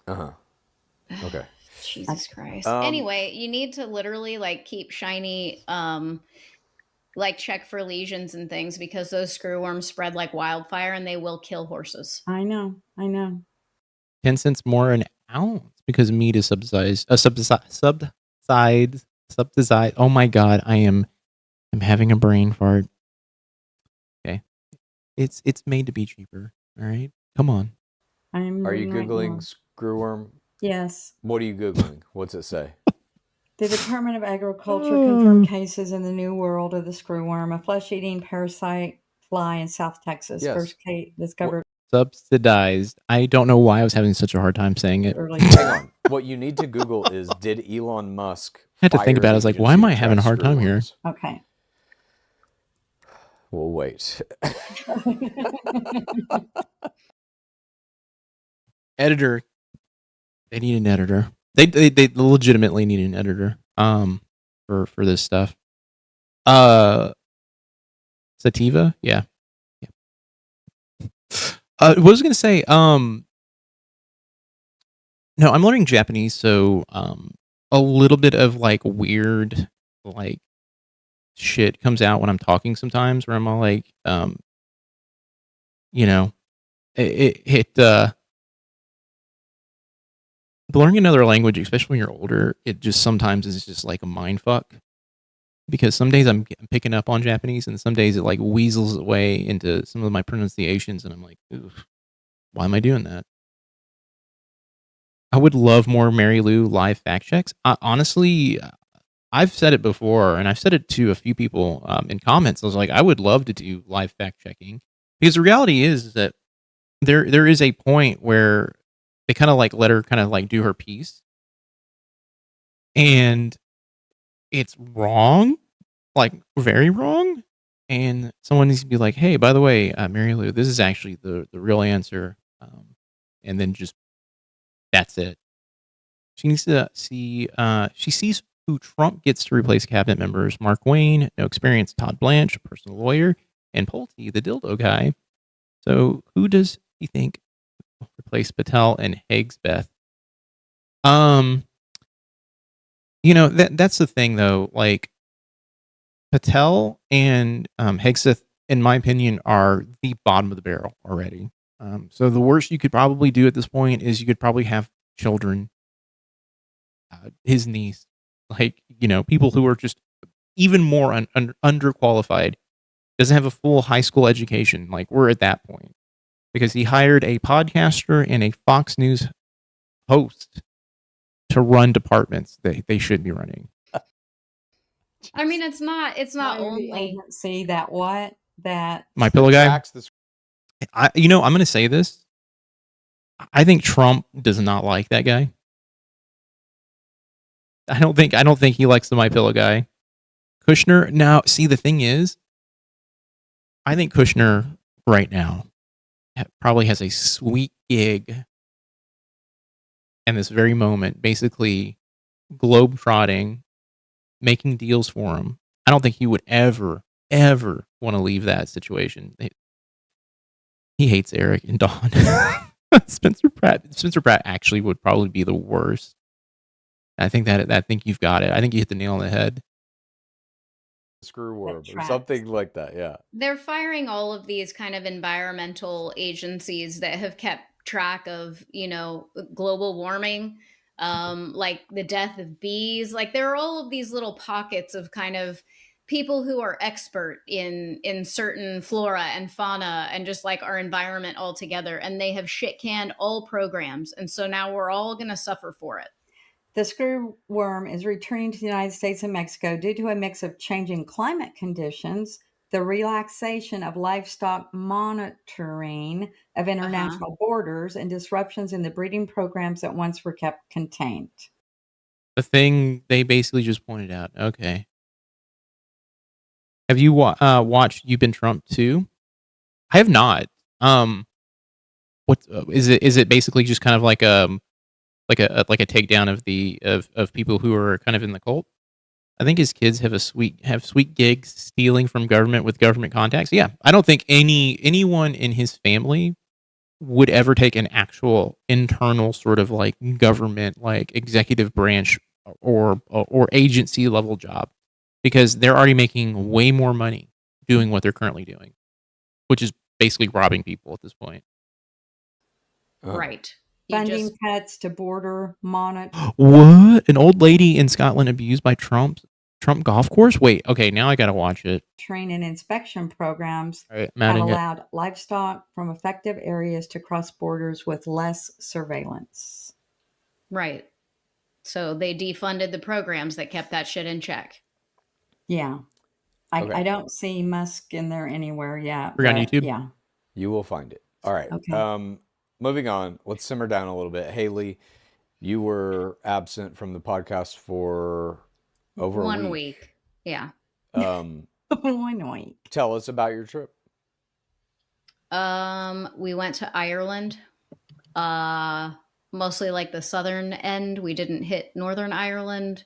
Okay. Jesus Christ. Anyway, you need to literally keep shiny, check for lesions and things because those screwworms spread like wildfire and they will kill horses. I know. 10 cents more an ounce because meat is subsidized. Oh my God, I'm having a brain fart. Okay. It's made to be cheaper. All right. Come on. Are you Googling screwworm? Yes. What are you Googling? What's it say? The Department of Agriculture confirmed cases in the New World of the screwworm, a flesh-eating parasite fly in South Texas. Yes. First case discovered. Subsidized. I don't know why I was having such a hard time saying it. Hang on. What you need to Google is, did Elon Musk I had to think about it. I was like, why am I having a hard time here? Okay. We'll wait. Editor. They need an editor. They legitimately need an editor. For this stuff. Sativa? Yeah. What was I gonna say? No, I'm learning Japanese, so a little bit of weird shit comes out when I'm talking sometimes where I'm all learning another language, especially when you're older, it just sometimes is just like a mind fuck. Because some days I'm picking up on Japanese and some days it weasels its way into some of my pronunciations and I'm like, why am I doing that? I would love more Mary Lou live fact checks. Honestly, I've said it before, and I've said it to a few people in comments. I was like, I would love to do live fact checking, because the reality is that there is a point where they kind of like let her kind of like do her piece, and it's wrong, like very wrong. And someone needs to be like, hey, by the way, Mary Lou, this is actually the real answer. And then just that's it. She needs to see, she sees who Trump gets to replace cabinet members: Mark Wayne, no experience; Todd Blanche, a personal lawyer; and Pulte, the dildo guy. So who does he think will replace Patel and Hagsbeth? That's the thing though. Like, Patel and Hegseth, in my opinion, are the bottom of the barrel already. So the worst you could probably do at this point is you could probably have children, his niece, like, people who are just even more underqualified, doesn't have a full high school education. Like, we're at that point because he hired a podcaster and a Fox News host to run departments that they should be running. I mean, it's not only agency that My Pillow guy. I'm going to say this. I think Trump does not like that guy. I don't think he likes the My Pillow guy. Kushner. Now, see, the thing is, I think Kushner right now probably has a sweet gig in this very moment, basically globetrotting, making deals for him. I don't think he would ever want to leave that situation. He hates Eric and Dawn. Spencer Pratt actually would probably be the worst. I think you've got it. I think you hit the nail on the head. Screwworm or something like that. Yeah. They're firing all of these kind of environmental agencies that have kept track of, global warming, like the death of bees. Like, there are all of these little pockets of kind of people who are expert in certain flora and fauna and just like our environment altogether. And they have shit canned all programs. And so now we're all going to suffer for it. The screwworm is returning to the United States and Mexico due to a mix of changing climate conditions, the relaxation of livestock monitoring of international borders, and disruptions in the breeding programs that once were kept contained. The thing they basically just pointed out. Okay. Have you watched You've Been Trump too? I have not. What is it? Is it basically just kind of like a takedown of people who are kind of in the cult? I think his kids have sweet gigs stealing from government with government contacts. Yeah, I don't think anyone in his family would ever take an actual internal sort of like government, like executive branch or agency level job, because they're already making way more money doing what they're currently doing, which is basically robbing people at this point. Right. Funding pets to border monitor. What? An old lady in Scotland abused by Trump golf course? Wait, okay, now I gotta watch it. Train and inspection programs have allowed livestock from affected areas to cross borders with less surveillance. Right. So they defunded the programs that kept that shit in check. Yeah. I don't see Musk in there anywhere yet. We're on YouTube? Yeah. You will find it. All right. Okay. Moving on. Let's simmer down a little bit. Haley, you were absent from the podcast for over 1 week. Yeah. 1 week. Tell us about your trip. We went to Ireland. Mostly like the southern end. We didn't hit Northern Ireland.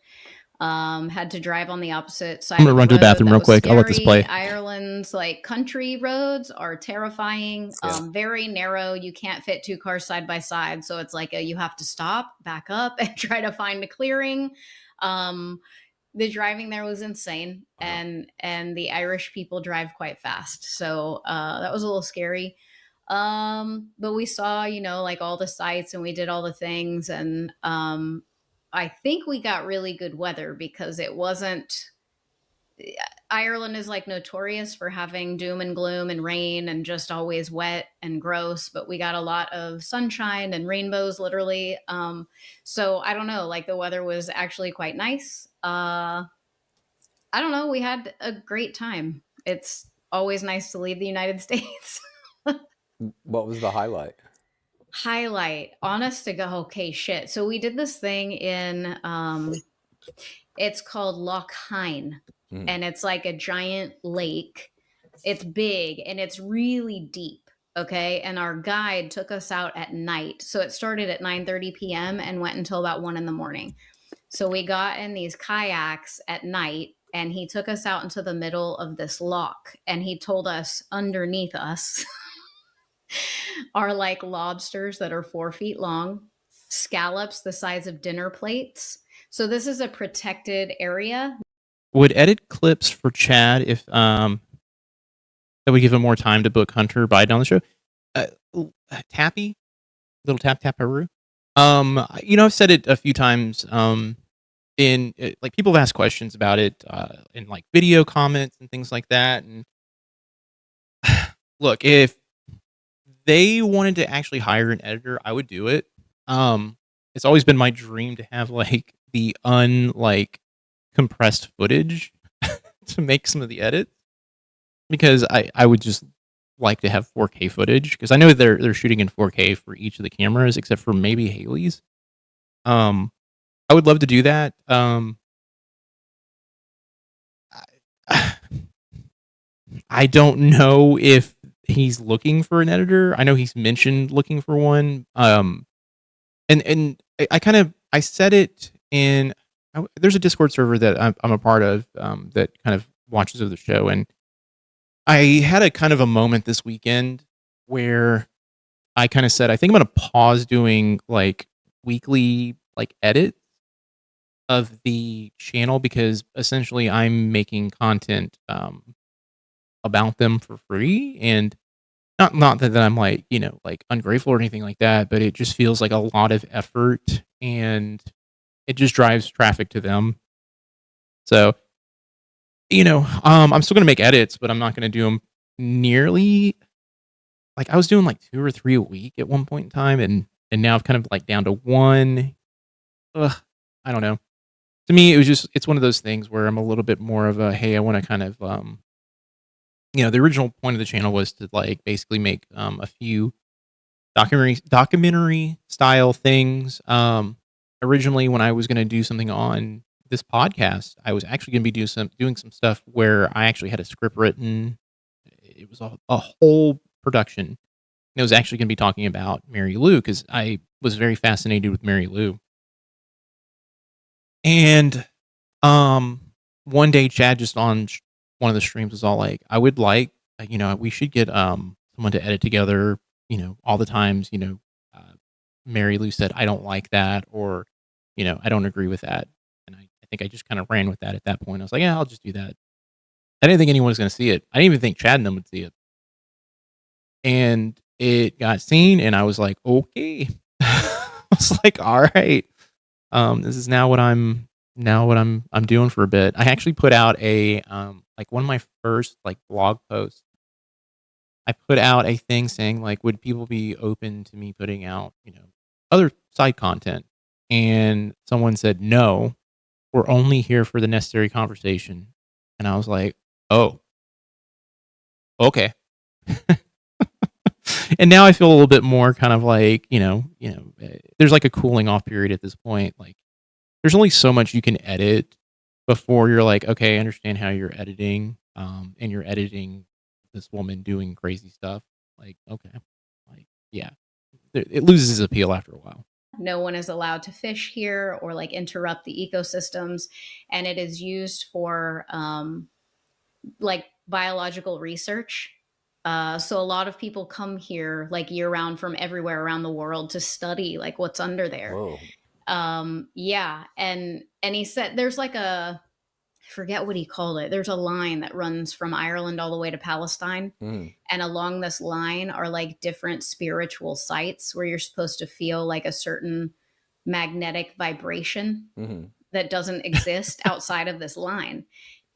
Had to drive on the opposite side. I'm gonna run to the bathroom real quick. I'll let this play. Ireland's like country roads are terrifying. Very narrow. You can't fit 2 cars side by side. So it's like you have to stop, back up, and try to find a clearing. The driving there was insane, and the Irish people drive quite fast. So that was a little scary. But we saw, like all the sights, and we did all the things, and I think we got really good weather because it wasn't, Ireland is like notorious for having doom and gloom and rain and just always wet and gross, but we got a lot of sunshine and rainbows, literally. So I don't know, like the weather was actually quite nice. I don't know. We had a great time. It's always nice to leave the United States. What was the highlight? Highlight, honest to God. Okay, shit. So we did this thing in, it's called Loch Hyne, and it's like a giant lake. It's big and it's really deep. Okay. And our guide took us out at night. So it started at 9:30 p.m. and went until about 1 a.m. So we got in these kayaks at night and he took us out into the middle of this loch and he told us underneath us are like lobsters that are 4 feet long, scallops the size of dinner plates. So this is a protected area. Would edit clips for Chad if that would give him more time to book Hunter Biden on the show. Tappy, little tap Haru. I've said it a few times. In like people have asked questions about it in like video comments and things like that. And look, if they wanted to actually hire an editor, I would do it. It's always been my dream to have like the compressed footage to make some of the edits, because I would just like to have 4K footage, because I know they're shooting in 4K for each of the cameras except for maybe Haley's. I would love to do that. I don't know if he's looking for an editor. I know he's mentioned looking for one. And I said it in. There's a Discord server that I'm a part of that kind of watches of the show, and I had a kind of a moment this weekend where I kind of said, I think I'm going to pause doing like weekly like edits of the channel, because essentially I'm making content about them for free, and not that I'm like, like ungrateful or anything like that, but it just feels like a lot of effort and it just drives traffic to them. So, I'm still going to make edits, but I'm not going to do them nearly like I was doing like 2 or 3 a week at one point in time. And now I've kind of like down to 1. I don't know. To me, it's one of those things where I'm a little bit more of a, hey, I want to kind of, the original point of the channel was to like basically make a few documentary style things. Originally, when I was going to do something on this podcast, I was actually going to be doing some stuff where I actually had a script written. It was a whole production. And it was actually going to be talking about Mary Lou, because I was very fascinated with Mary Lou. And one day, Chad just on one of the streams was all like, I would like, we should get someone to edit together, all the times, Mary Lou said, I don't like that, or, I don't agree with that. And I think I just kind of ran with that at that point. I was like, yeah, I'll just do that. I didn't think anyone was going to see it. I didn't even think Chad and them would see it. And it got seen, and I was like, okay. I was like, all right. This is now what I'm doing for a bit. I actually put out a like one of my first like blog posts. I put out a thing saying like, would people be open to me putting out, other side content? And someone said, no, we're only here for the necessary conversation. And I was like, oh, okay. And now I feel a little bit more kind of like, there's like a cooling off period at this point. Like, there's only so much you can edit before you're like, okay, I understand how you're editing. And you're editing this woman doing crazy stuff. Like, okay. Like, yeah. It loses its appeal after a while. No one is allowed to fish here or like interrupt the ecosystems. And it is used for like biological research. So a lot of people come here like year round from everywhere around the world to study like what's under there. Whoa. Yeah. And he said there's like I forget what he called it. There's a line that runs from Ireland all the way to Palestine. And along this line are like different spiritual sites where you're supposed to feel like a certain magnetic vibration that doesn't exist outside of this line.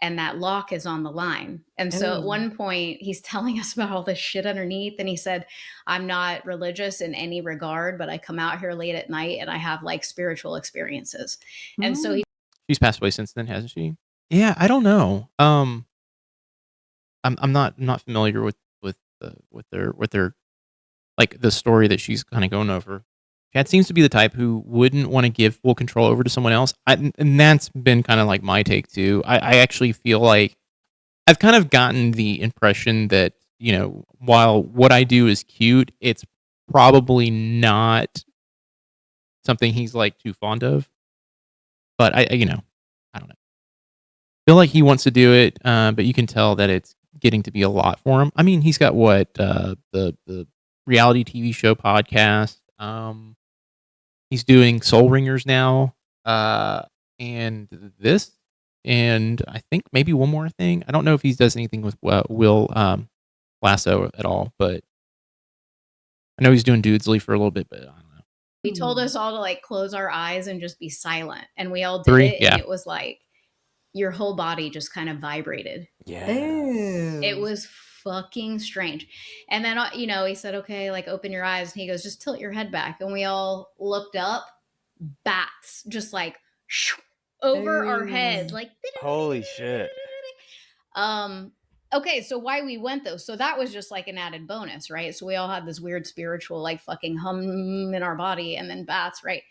and that lock is on the line. And so at one point he's telling us about all this shit underneath. And he said, I'm not religious in any regard, but I come out here late at night and I have like spiritual experiences. And so she's passed away since then, hasn't she? Yeah, I don't know. I'm not familiar with their like the story that she's kind of going over. Chad seems to be the type who wouldn't want to give full control over to someone else. And that's been kind of like my take too. I actually feel like I've kind of gotten the impression that, while what I do is cute, it's probably not something he's like too fond of. But I don't know. I feel like he wants to do it, but you can tell that it's getting to be a lot for him. I mean, he's got the reality TV show podcast. He's doing Soul Ringers now, and this, and I think maybe one more thing. I don't know if he does anything with Will Lasso at all, but I know he's doing Dudesley for a little bit, but I don't know. He told us all to like close our eyes and just be silent, and we all did it, and it was like your whole body just kind of vibrated. Yeah, it was fucking strange. And then he said, okay, like open your eyes, and he goes, just tilt your head back, and we all looked up. Bats just like over our heads, like holy shit. Okay, so why we went though, so that was just like an added bonus, right? So we all had this weird spiritual like fucking hum in our body, and then bats, right?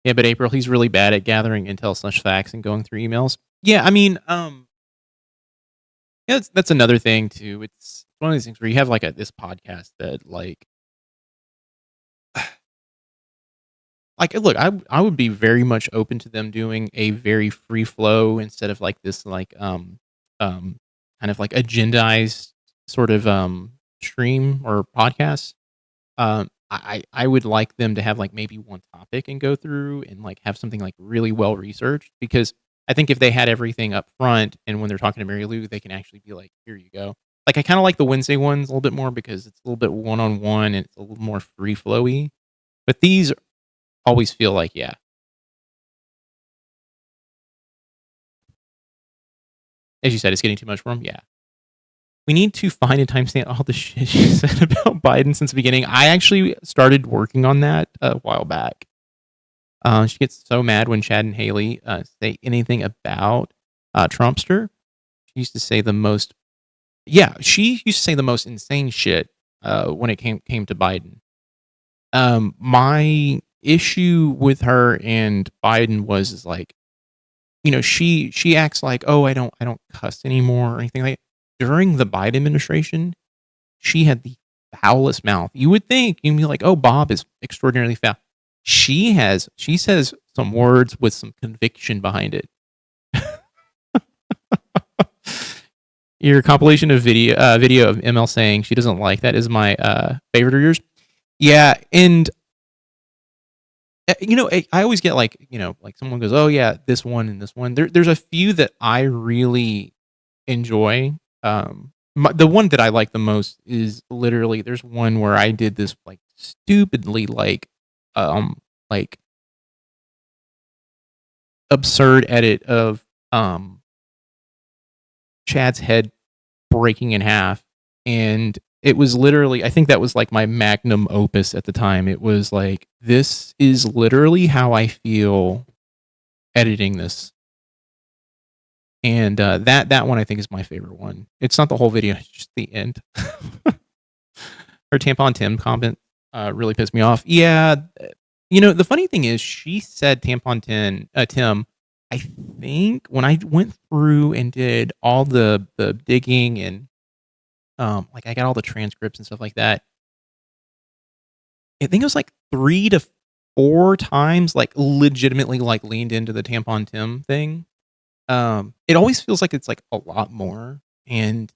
Yeah, but April, he's really bad at gathering intel/facts and going through emails. Yeah, I mean, yeah, that's another thing too. It's one of these things where you have like this podcast that like look, I would be very much open to them doing a very free flow instead of like this like kind of like agendized sort of stream or podcast. I would like them to have like maybe one topic and go through and like have something like really well researched, because I think if they had everything up front and when they're talking to Mary Lou, they can actually be like, here you go. Like I kind of like the Wednesday ones a little bit more because it's a little bit one-on-one and it's a little more free flowy. But these always feel like, yeah. As you said, it's getting too much for them. Yeah. We need to find and timestamp all the shit she said about Biden since the beginning. I actually started working on that a while back. She gets so mad when Chad and Haley say anything about Trumpster. She used to say the most insane shit when it came to Biden. My issue with her and Biden was like, she acts like, oh, I don't cuss anymore or anything like that. During the Biden administration, she had the foulest mouth. You would think you'd be like, oh, Bob is extraordinarily foul. She says some words with some conviction behind it. Your compilation of video of ML saying she doesn't like that is my favorite of yours. Yeah, and I always get like someone goes, oh yeah, this one and this one. There's a few that I really enjoy. The one that I like the most is literally there's one where I did this like stupidly like absurd edit of Chad's head breaking in half, and it was literally, I think that was like my magnum opus at the time. It was like, this is literally how I feel editing this. And that one I think is my favorite one. It's not the whole video, it's just the end. Her Tampon Tim comment really pissed me off. Yeah, the funny thing is she said Tampon Tim, I think when I went through and did all the digging and like I got all the transcripts and stuff like that, I think it was like 3 to 4 times like legitimately like leaned into the Tampon Tim thing. It always feels like it's like a lot more, and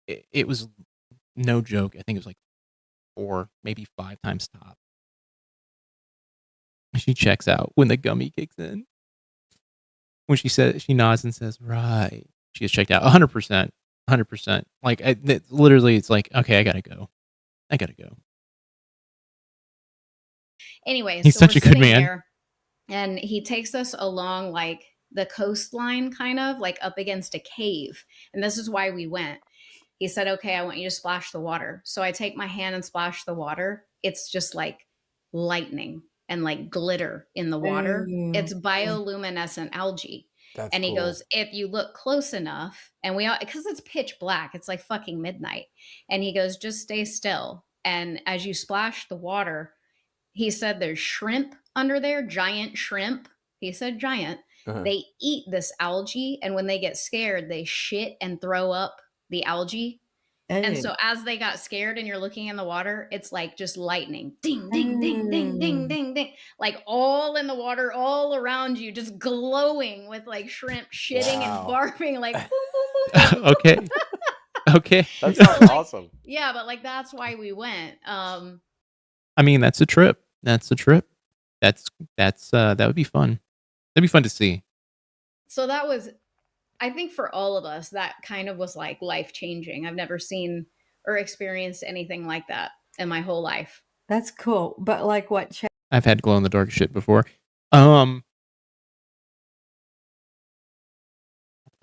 it was no joke. I think it was like 4, maybe 5 times top. She checks out when the gummy kicks in. When she nods and says, right. She has checked out 100%. 100%. Like, literally, it's like, okay, I gotta go. Anyway, he's such a good man. And he takes us along like the coastline, kind of like up against a cave. And this is why we went. He said, okay, I want you to splash the water. So I take my hand and splash the water. It's just like lightning and like glitter in the water. It's bioluminescent algae. That's And he cool. goes, if you look close enough, and we all, because it's pitch black, it's like fucking midnight. And he goes, just stay still. And as you splash the water, he said there's shrimp under there, giant shrimp. He said giant. They eat this algae, and when they get scared, they shit and throw up the algae. And so as they got scared and you're looking in the water, it's like just lightning. Ding, ding, ding, ding, ding, ding, ding. Like all in the water, all around you, just glowing with like shrimp shitting and barfing like Okay. Okay. That sounds awesome. Yeah, but like that's why we went. I mean, that's a trip. That's a trip. That would be fun. That'd be fun to see. So that was, I think for all of us, that kind of was like life-changing. I've never seen or experienced anything like that in my whole life. That's cool. But like what I've had glow in the dark shit before. I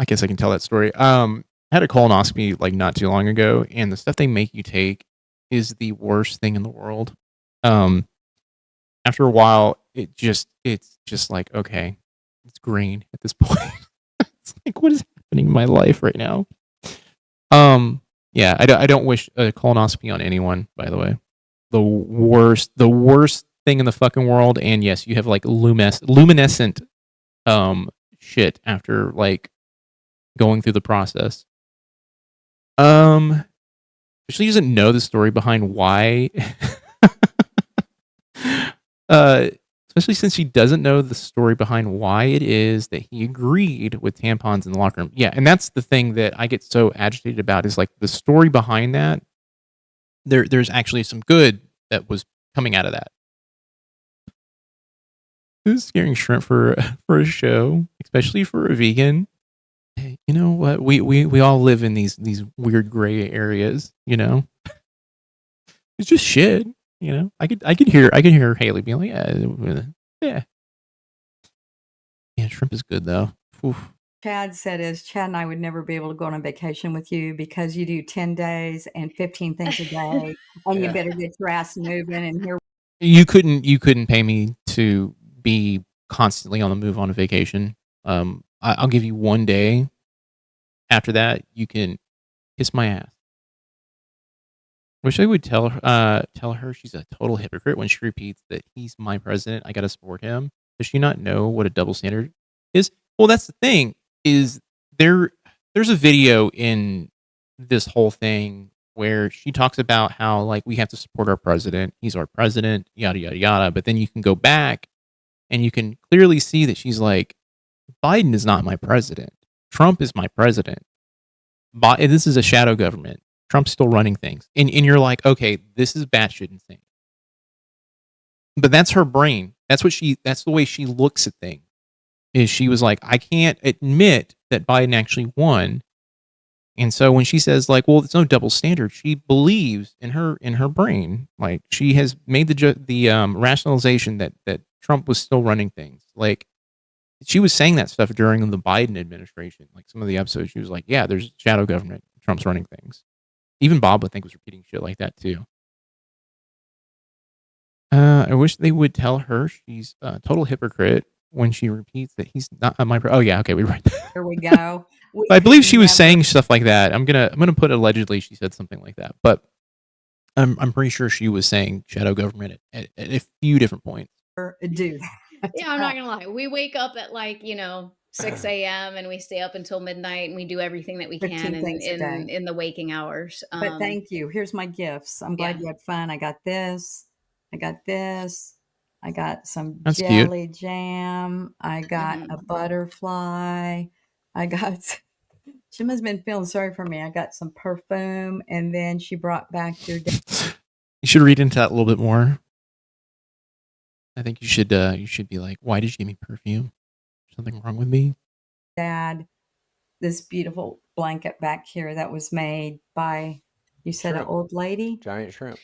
guess I can tell that story. I had a colonoscopy like not too long ago, and the stuff they make you take is the worst thing in the world. After a while, it's just like, okay, it's green at this point. It's like, what is happening in my life right now? Yeah, I don't wish a colonoscopy on anyone, by the way. The worst thing in the fucking world. And yes, you have like luminescent shit after like going through the process. She doesn't know the story behind why. Especially since she doesn't know the story behind why it is that he agreed with tampons in the locker room. Yeah, and that's the thing that I get so agitated about is like the story behind that. There's actually some good that was coming out of that. Who's scaring shrimp for a show, especially for a vegan? You know what? We all live in these weird gray areas. You know, it's just shit. You know, I could hear Haley being like, yeah. Shrimp is good though. Oof. Chad said is Chad and I would never be able to go on a vacation with you because you do 10 days and 15 things a day, and you better get your ass moving. And here you couldn't pay me to be constantly on the move on a vacation. I'll give you one day. After that, you can kiss my ass. Wish I would tell her she's a total hypocrite when she repeats that he's my president. I got to support him. Does she not know what a double standard is? Well, that's the thing. Is there's a video in this whole thing where she talks about how like we have to support our president. He's our president. Yada yada yada. But then you can go back and you can clearly see that she's like, Biden is not my president. Trump is my president. This is a shadow government. Trump's still running things. And you're like, okay, this is batshit insane. But that's her brain. That's the way she looks at things. Is she was like, I can't admit that Biden actually won. And so when she says like, well, it's no double standard, she believes in her brain. Like she has made the rationalization that Trump was still running things. Like she was saying that stuff during the Biden administration. Like some of the episodes, she was like, yeah, there's shadow government. Trump's running things. Even Bob, I think, was repeating shit like that, too. I wish they would tell her she's a total hypocrite when she repeats that he's not my... Oh, yeah, okay, we read that. Here we go. I believe she was saying stuff like that. I'm gonna put allegedly she said something like that. But I'm pretty sure she was saying shadow government at a few different points. Dude. Yeah, I'm not going to lie. We wake up at like, 6 a.m. and we stay up until midnight and we do everything that we can in the waking hours. But thank you. Here's my gifts. I'm glad you had fun. I got this. I got this. I got some jelly jam. I got a butterfly. I got... She must have been feeling sorry for me. I got some perfume, and then she brought back your... You should read into that a little bit more. I think you should be like, why did you give me perfume? Something wrong with me? Dad, this beautiful blanket back here that was made by, you said, an old lady? Giant shrimp.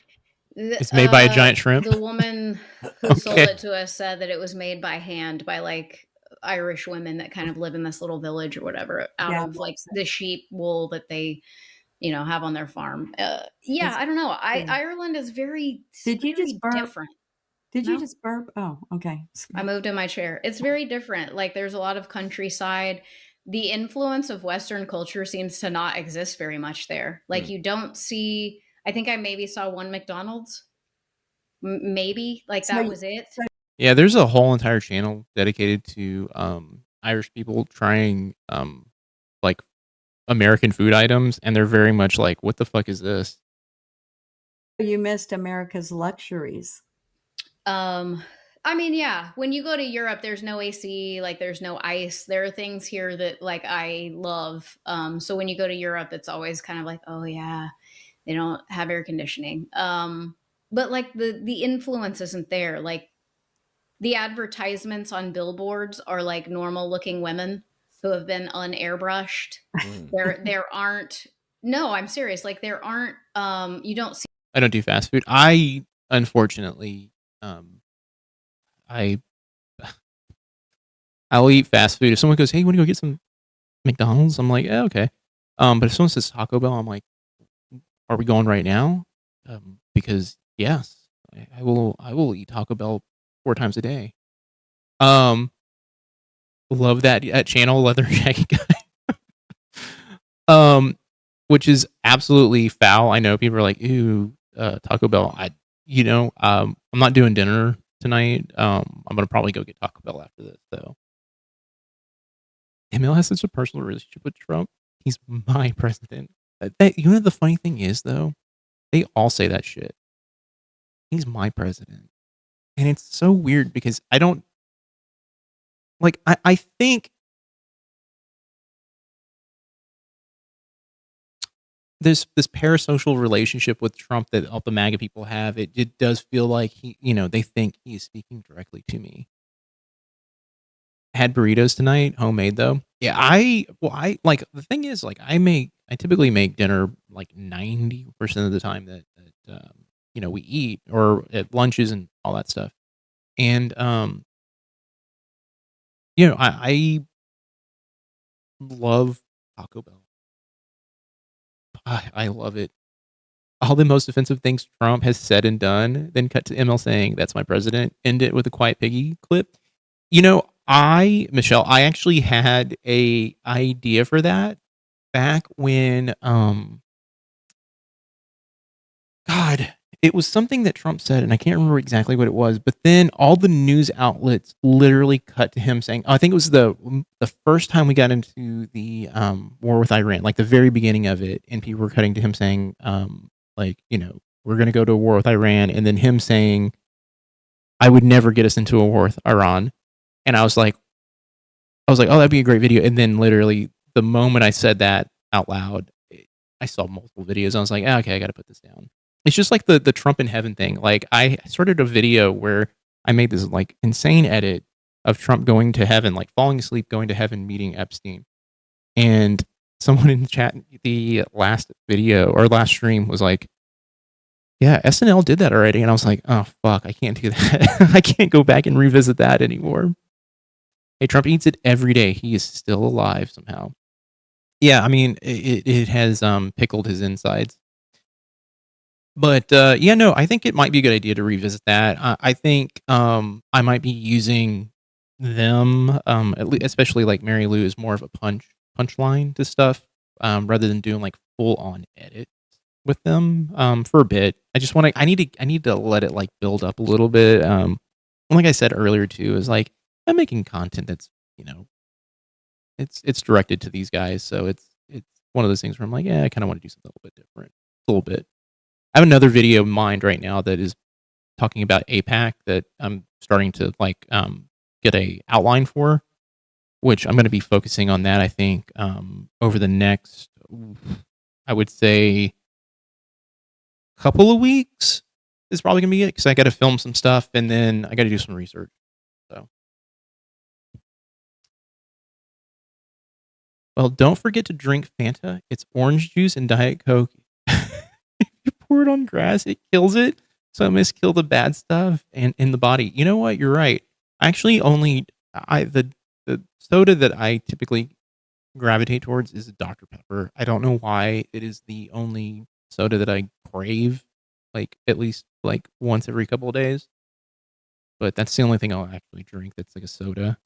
It's made by a giant shrimp. The woman who sold it to us said that it was made by hand by like Irish women that kind of live in this little village or whatever out of like the sheep wool that they, have on their farm. I don't know. Ireland is very, Did you just burp? Different. Did you just burp? Oh, okay. I moved in my chair. It's very different. Like there's a lot of countryside. The influence of Western culture seems to not exist very much there. Like you don't see, I think I maybe saw one McDonald's. Maybe like that was it. Yeah, there's a whole entire channel dedicated to Irish people trying like American food items, and they're very much like, what the fuck is this? You missed America's luxuries. I mean, yeah, when you go to Europe, there's no AC, like there's no ice. There are things here that like I love. So when you go to Europe, it's always kind of like, oh yeah, they don't have air conditioning. But like the influence isn't there. Like the advertisements on billboards are like normal looking women who have been unairbrushed. There aren't, no, I'm serious. Like there aren't, you don't see. I don't do fast food. I, unfortunately, I'll eat fast food. If someone goes, hey, you want to go get some McDonald's? I'm like, yeah, okay. But if someone says Taco Bell, I'm like, are we going right now? Because yes, I will eat Taco Bell 4 times a day. Love that channel, Leather Jacket Guy. Which is absolutely foul. I know people are like, ew, Taco Bell. I'm not doing dinner tonight. I'm gonna probably go get Taco Bell after this, though. Emil has such a personal relationship with Trump. He's my president. The funny thing is, though, they all say that shit. He's my president. And it's so weird because I don't, like, I think this parasocial relationship with Trump that all the MAGA people have, it does feel like they think he is speaking directly to me. Had burritos tonight, homemade though. Yeah, I like, the thing is, like, I typically make dinner like 90% of the time that we eat, or at lunches and all that stuff. And I love Taco Bell. I love it. All the most offensive things Trump has said and done, then cut to ML saying, that's my president, end it with a Quiet Piggy clip. Michelle, I actually had a idea for that back when, God, it was something that Trump said, and I can't remember exactly what it was, but then all the news outlets literally cut to him saying, I think it was the first time we got into the war with Iran, like the very beginning of it, and people were cutting to him saying, we're going to go to a war with Iran, and then him saying, I would never get us into a war with Iran. And I was like, oh, that'd be a great video. And then literally the moment I said that out loud, I saw multiple videos. I was like, okay, I got to put this down. It's just like the Trump in heaven thing. Like, I started a video where I made this like insane edit of Trump going to heaven, like falling asleep, going to heaven, meeting Epstein. And someone in the chat, the last video or last stream was like, yeah, SNL did that already. And I was like, oh, fuck, I can't do that. I can't go back and revisit that anymore. Hey, Trump eats it every day. He is still alive somehow. Yeah, I mean, it has pickled his insides. But I think it might be a good idea to revisit that. I think I might be using them, especially like Mary Lou, is more of a punchline to stuff, rather than doing like full on edits with them for a bit. I need to let it like build up a little bit. Like I said earlier too, is like, I'm making content that's, it's directed to these guys. So it's one of those things where I'm like, yeah, I kind of want to do something a little bit different. A little bit. I have another video in mind right now that is talking about APAC that I'm starting to like get a outline for, which I'm going to be focusing on that, I think, over the next, I would say, couple of weeks is probably going to be it, because I got to film some stuff and then I got to do some research. So, well, don't forget to drink Fanta. It's orange juice and Diet Coke. If you pour it on grass, it kills it. Some is kill the bad stuff and in the body. You know what? You're right. Actually, the soda that I typically gravitate towards is Dr. Pepper. I don't know why. It is the only soda that I crave, like at least like once every couple of days. But that's the only thing I'll actually drink that's like a soda.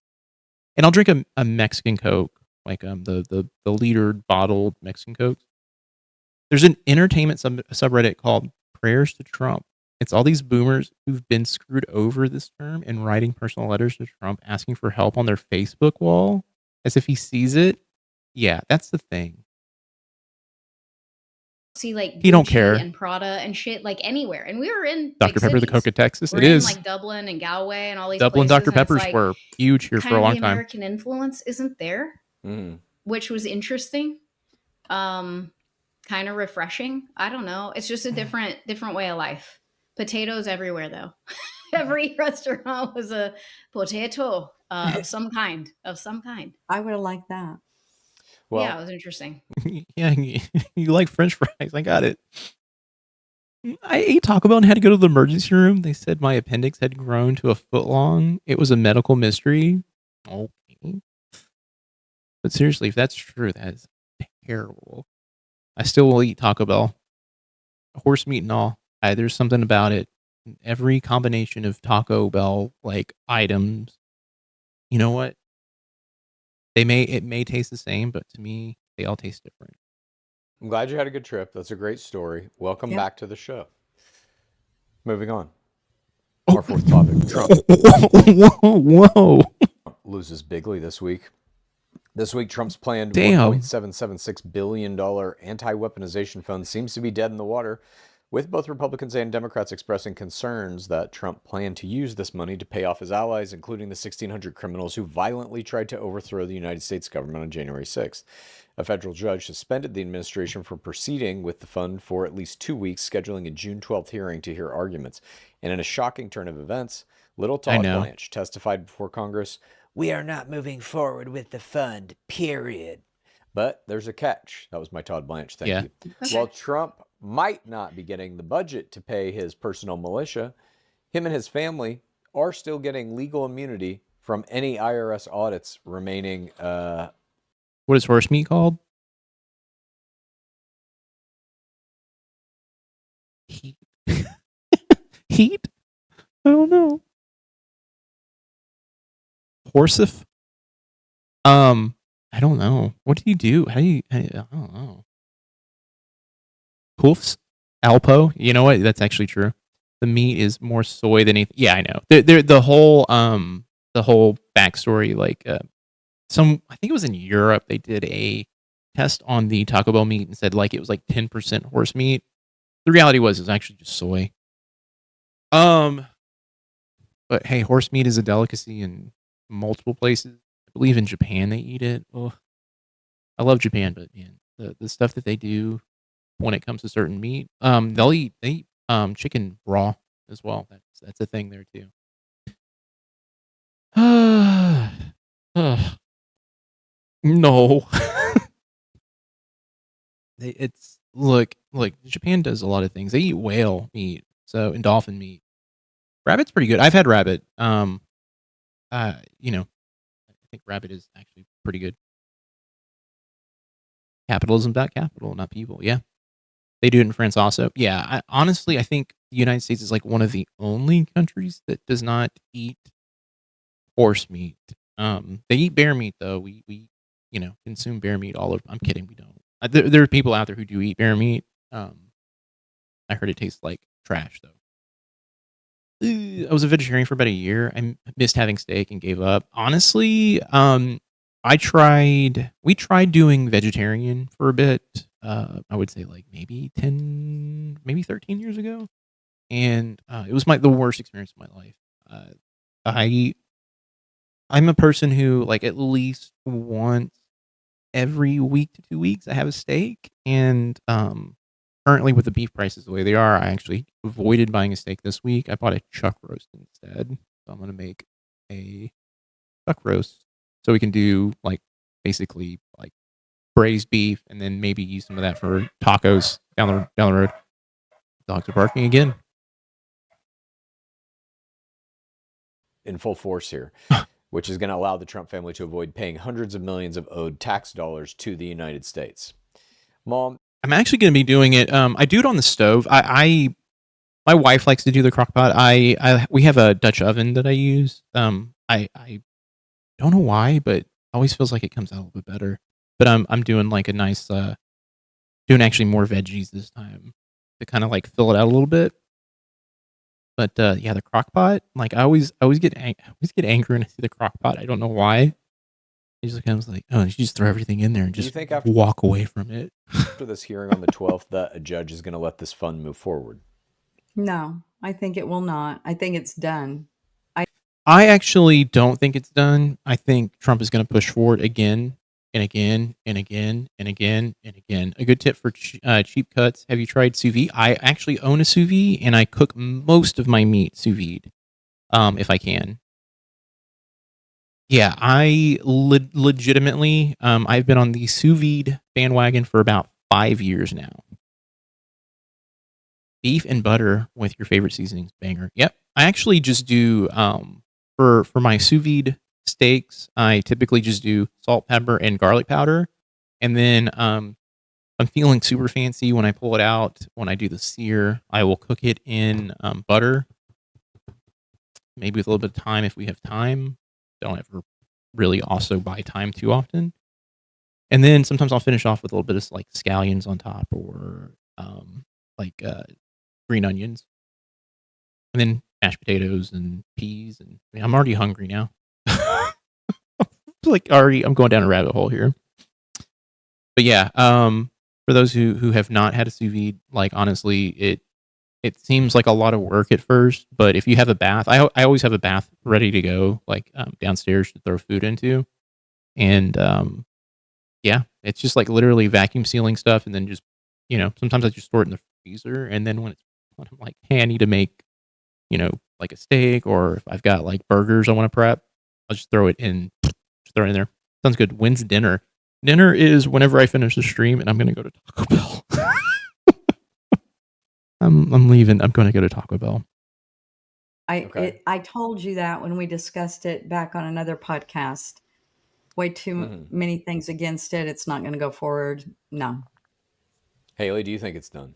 And I'll drink a Mexican Coke, like the litered bottled Mexican Cokes. There's an entertainment subreddit called Prayers to Trump. It's all these boomers who've been screwed over this term and writing personal letters to Trump asking for help on their Facebook wall as if he sees it. Yeah, that's the thing. See, like he don't Gucci care and Prada and shit, like anywhere. And we were in Dr. big Pepper, the cities. Coke of Texas. We're It in is like Dublin and Galway and all these Dublin places. Dr. Peppers like, were huge here for a long the time. American influence isn't there, which was interesting. Kind of refreshing. I don't know. It's just a different way of life. Potatoes everywhere, though. Every restaurant was a potato of some kind. I would have liked that. Well, yeah, it was interesting. Yeah, you like French fries. I got it. I ate Taco Bell and had to go to the emergency room. They said my appendix had grown to a foot long. It was a medical mystery. Okay. But seriously, if that's true, that is terrible. I still will eat Taco Bell. Horse meat and all. There's something about it. Every combination of Taco Bell like items, you know what? It may taste the same, but to me, they all taste different. I'm glad you had a good trip. That's a great story. Welcome back to the show. Moving on. Our fourth topic. Trump Whoa. loses bigly this week. This week, Trump's planned Damn. $1.776 billion anti-weaponization fund seems to be dead in the water, with both Republicans and Democrats expressing concerns that Trump planned to use this money to pay off his allies, including the 1,600 criminals who violently tried to overthrow the United States government on January 6th. A federal judge suspended the administration from proceeding with the fund for at least 2 weeks, scheduling a June 12th hearing to hear arguments. And in a shocking turn of events, little Todd Blanche testified before Congress, "We are not moving forward with the fund, period." But there's a catch. That was my Todd Blanche. Thank you. Okay. While Trump might not be getting the budget to pay his personal militia, him and his family are still getting legal immunity from any IRS audits remaining. What is horse meat called? Heat. Heat? I don't know. Horsef? I don't know. What do you do? I don't know. Hoofs? Alpo? You know what? That's actually true. The meat is more soy than anything. Yeah, I know. The whole backstory, like I think it was in Europe, they did a test on the Taco Bell meat and said like it was like 10% horse meat. The reality was it was actually just soy. But hey, horse meat is a delicacy in multiple places. I believe in Japan they eat it. Oh, I love Japan, but man, the stuff that they do when it comes to certain meat, they eat chicken raw as well. That's a thing there too. No. Look, Japan does a lot of things. They eat whale meat, and dolphin meat. Rabbit's pretty good. I've had rabbit. I think rabbit is actually pretty good. Capitalism about capital, not people. Yeah. They do it in France also. Yeah, honestly, I think the United States is like one of the only countries that does not eat horse meat. They eat bear meat though. We consume bear meat all over. I'm kidding, we don't. There are people out there who do eat bear meat. I heard it tastes like trash though. I was a vegetarian for about a year. I missed having steak and gave up. Honestly, we tried doing vegetarian for a bit. I would say like maybe 13 years ago. And it was the worst experience of my life. I'm a person who like at least once every week to 2 weeks I have a steak. And currently with the beef prices the way they are, I actually avoided buying a steak this week. I bought a chuck roast instead. So I'm going to make a chuck roast so we can do like basically like braised beef and then maybe use some of that for tacos down the road. Dogs are barking again. in full force here, which is going to allow the Trump family to avoid paying hundreds of millions of owed tax dollars to the United States. Mom, I'm actually going to be doing it. I do it on the stove. My wife likes to do the crock pot. We have a Dutch oven that I use. I don't know why, but it always feels like it comes out a little bit better. But I'm doing like a nice, doing actually more veggies this time to kind of like fill it out a little bit. But yeah, the crock pot, like I always get angry when I see the crock pot. I don't know why. I just kind of like, oh, you just throw everything in there and do you just think after walk away from it. this hearing on the 12th that a judge is going to let this fund move forward? No, I think it will not. I think it's done. I actually don't think it's done. I think Trump is going to push forward again and again and again and again and again. A good tip for cheap cuts: have you tried sous vide? I actually own a sous vide, and I cook most of my meat sous vide, if I can. Yeah, I legitimately, I've been on the sous vide bandwagon for about 5 years now. Beef and butter with your favorite seasonings, banger. Yep, I actually just do for my sous vide steaks. I typically just do salt, pepper, and garlic powder, and then I'm feeling super fancy when I pull it out. When I do the sear, I will cook it in butter, maybe with a little bit of thyme if we have time. Don't ever really also buy thyme too often. And then sometimes I'll finish off with a little bit of like scallions on top, or like green onions, and then mashed potatoes and peas. And I mean, I'm already hungry now. Like I'm going down a rabbit hole here. But yeah, for those who have not had a sous vide, like honestly, it seems like a lot of work at first, but if you have a bath, I always have a bath ready to go, like downstairs to throw food into, and yeah, it's just like literally vacuum sealing stuff, and then just sometimes I just store it in the freezer, and then when I'm like, hey, I need to make like a steak, or if I've got like burgers I want to prep, I'll just throw it in there. Sounds good. When's dinner? Dinner is whenever I finish the stream, and I'm gonna go to Taco Bell. I'm leaving. I'm going to go to Taco Bell. I told you that when we discussed it back on another podcast. Way too many things against it. It's not going to go forward. No. Haley, do you think it's done?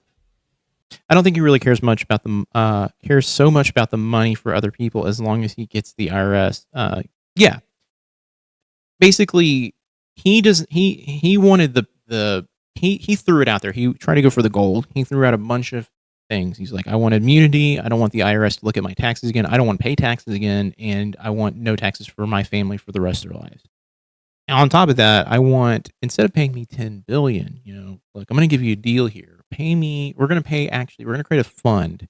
I don't think he really cares so much about the money for other people as long as he gets the IRS. Yeah. Basically, he doesn't. He wanted he threw it out there. He tried to go for the gold. He threw out a bunch of things. He's like, I want immunity. I don't want the IRS to look at my taxes again. I don't want to pay taxes again, and I want no taxes for my family for the rest of their lives. And on top of that, I want, instead of paying me $10 billion, look, I'm going to give you a deal here. Pay me. We're going to create a fund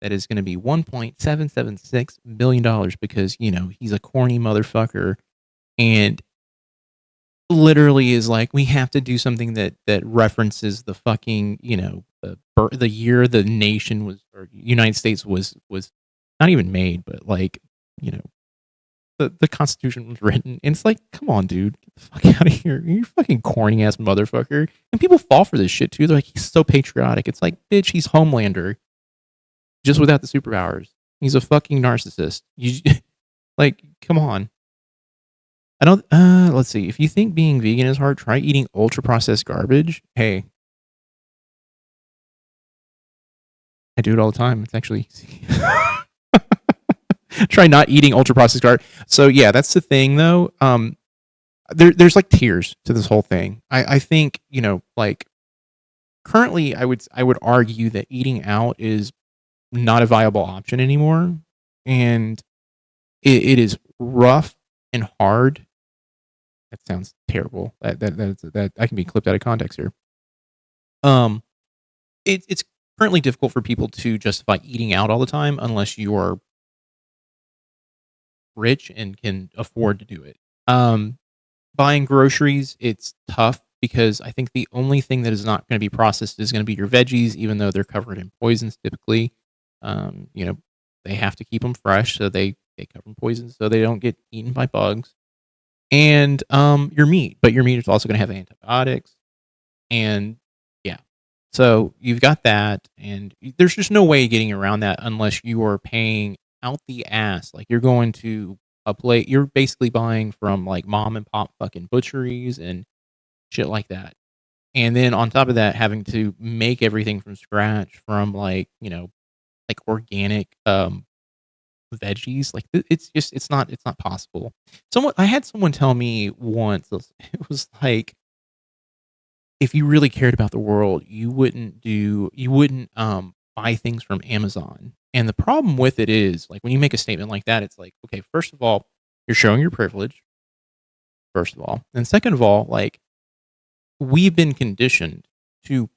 that is going to be $1.776 billion because he's a corny motherfucker, and literally is like, we have to do something that references the fucking the year the nation was, or United States was not even made, but like the Constitution was written. And it's like, come on, dude, get the fuck out of here. You're fucking corny ass motherfucker. And people fall for this shit too. They're like, he's so patriotic. It's like, bitch, he's Homelander, just without the superpowers. He's a fucking narcissist. Like, come on. I don't. Let's see. If you think being vegan is hard, try eating ultra processed garbage. Hey, I do it all the time. It's actually easy. Try not eating ultra processed garbage. So yeah, that's the thing though. There's like tiers to this whole thing. I think like currently, I would argue that eating out is not a viable option anymore, and it is rough and hard. That sounds terrible. That I can be clipped out of context here. It's currently difficult for people to justify eating out all the time unless you're rich and can afford to do it. Buying groceries, it's tough because I think the only thing that is not going to be processed is going to be your veggies, even though they're covered in poisons typically. They have to keep them fresh, so they cover in poisons so they don't get eaten by bugs. And your meat, but your meat is also going to have antibiotics, and yeah, so you've got that, and there's just no way getting around that unless you are paying out the ass. Like, you're going to a plate. You're basically buying from like mom and pop fucking butcheries and shit like that. And then on top of that, having to make everything from scratch from like, like organic veggies. Like it's not possible. I had someone tell me once, it was like, if you really cared about the world, you wouldn't buy things from Amazon. And the problem with it is, like, when you make a statement like that, it's like, okay, first of all, you're showing your privilege, first of all. And second of all, like, we've been conditioned to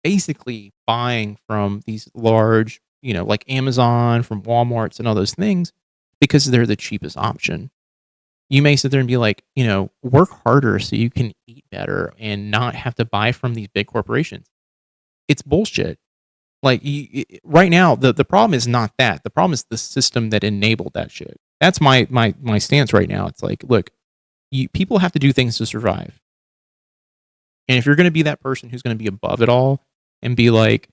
basically buying from these large, like Amazon, from Walmarts and all those things, because they're the cheapest option. You may sit there and be like, work harder so you can eat better and not have to buy from these big corporations. It's bullshit. Like, right now, the problem is not that. The problem is the system that enabled that shit. That's my stance right now. It's like, look, people have to do things to survive. And if you're going to be that person who's going to be above it all and be like,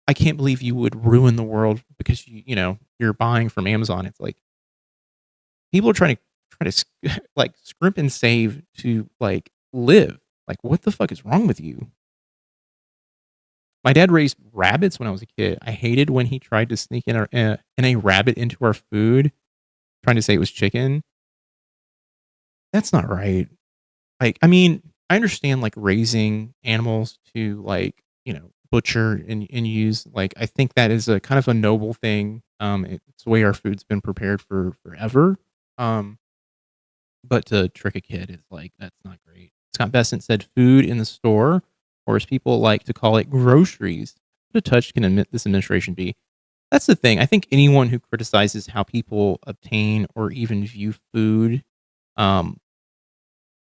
I can't believe you would ruin the world because you're buying from Amazon. It's like, people are trying to like scrimp and save to like live. Like, what the fuck is wrong with you? My dad raised rabbits when I was a kid. I hated when he tried to sneak in a rabbit into our food, trying to say it was chicken. That's not right. Like, I mean, I understand like raising animals to like, butcher and use. Like, I think that is a kind of a noble thing. It's the way our food's been prepared for forever. But to trick a kid is like, that's not great. Scott Bessent said food in the store, or as people like to call it, groceries. What a touch can this administration be? That's the thing. I think anyone who criticizes how people obtain or even view food,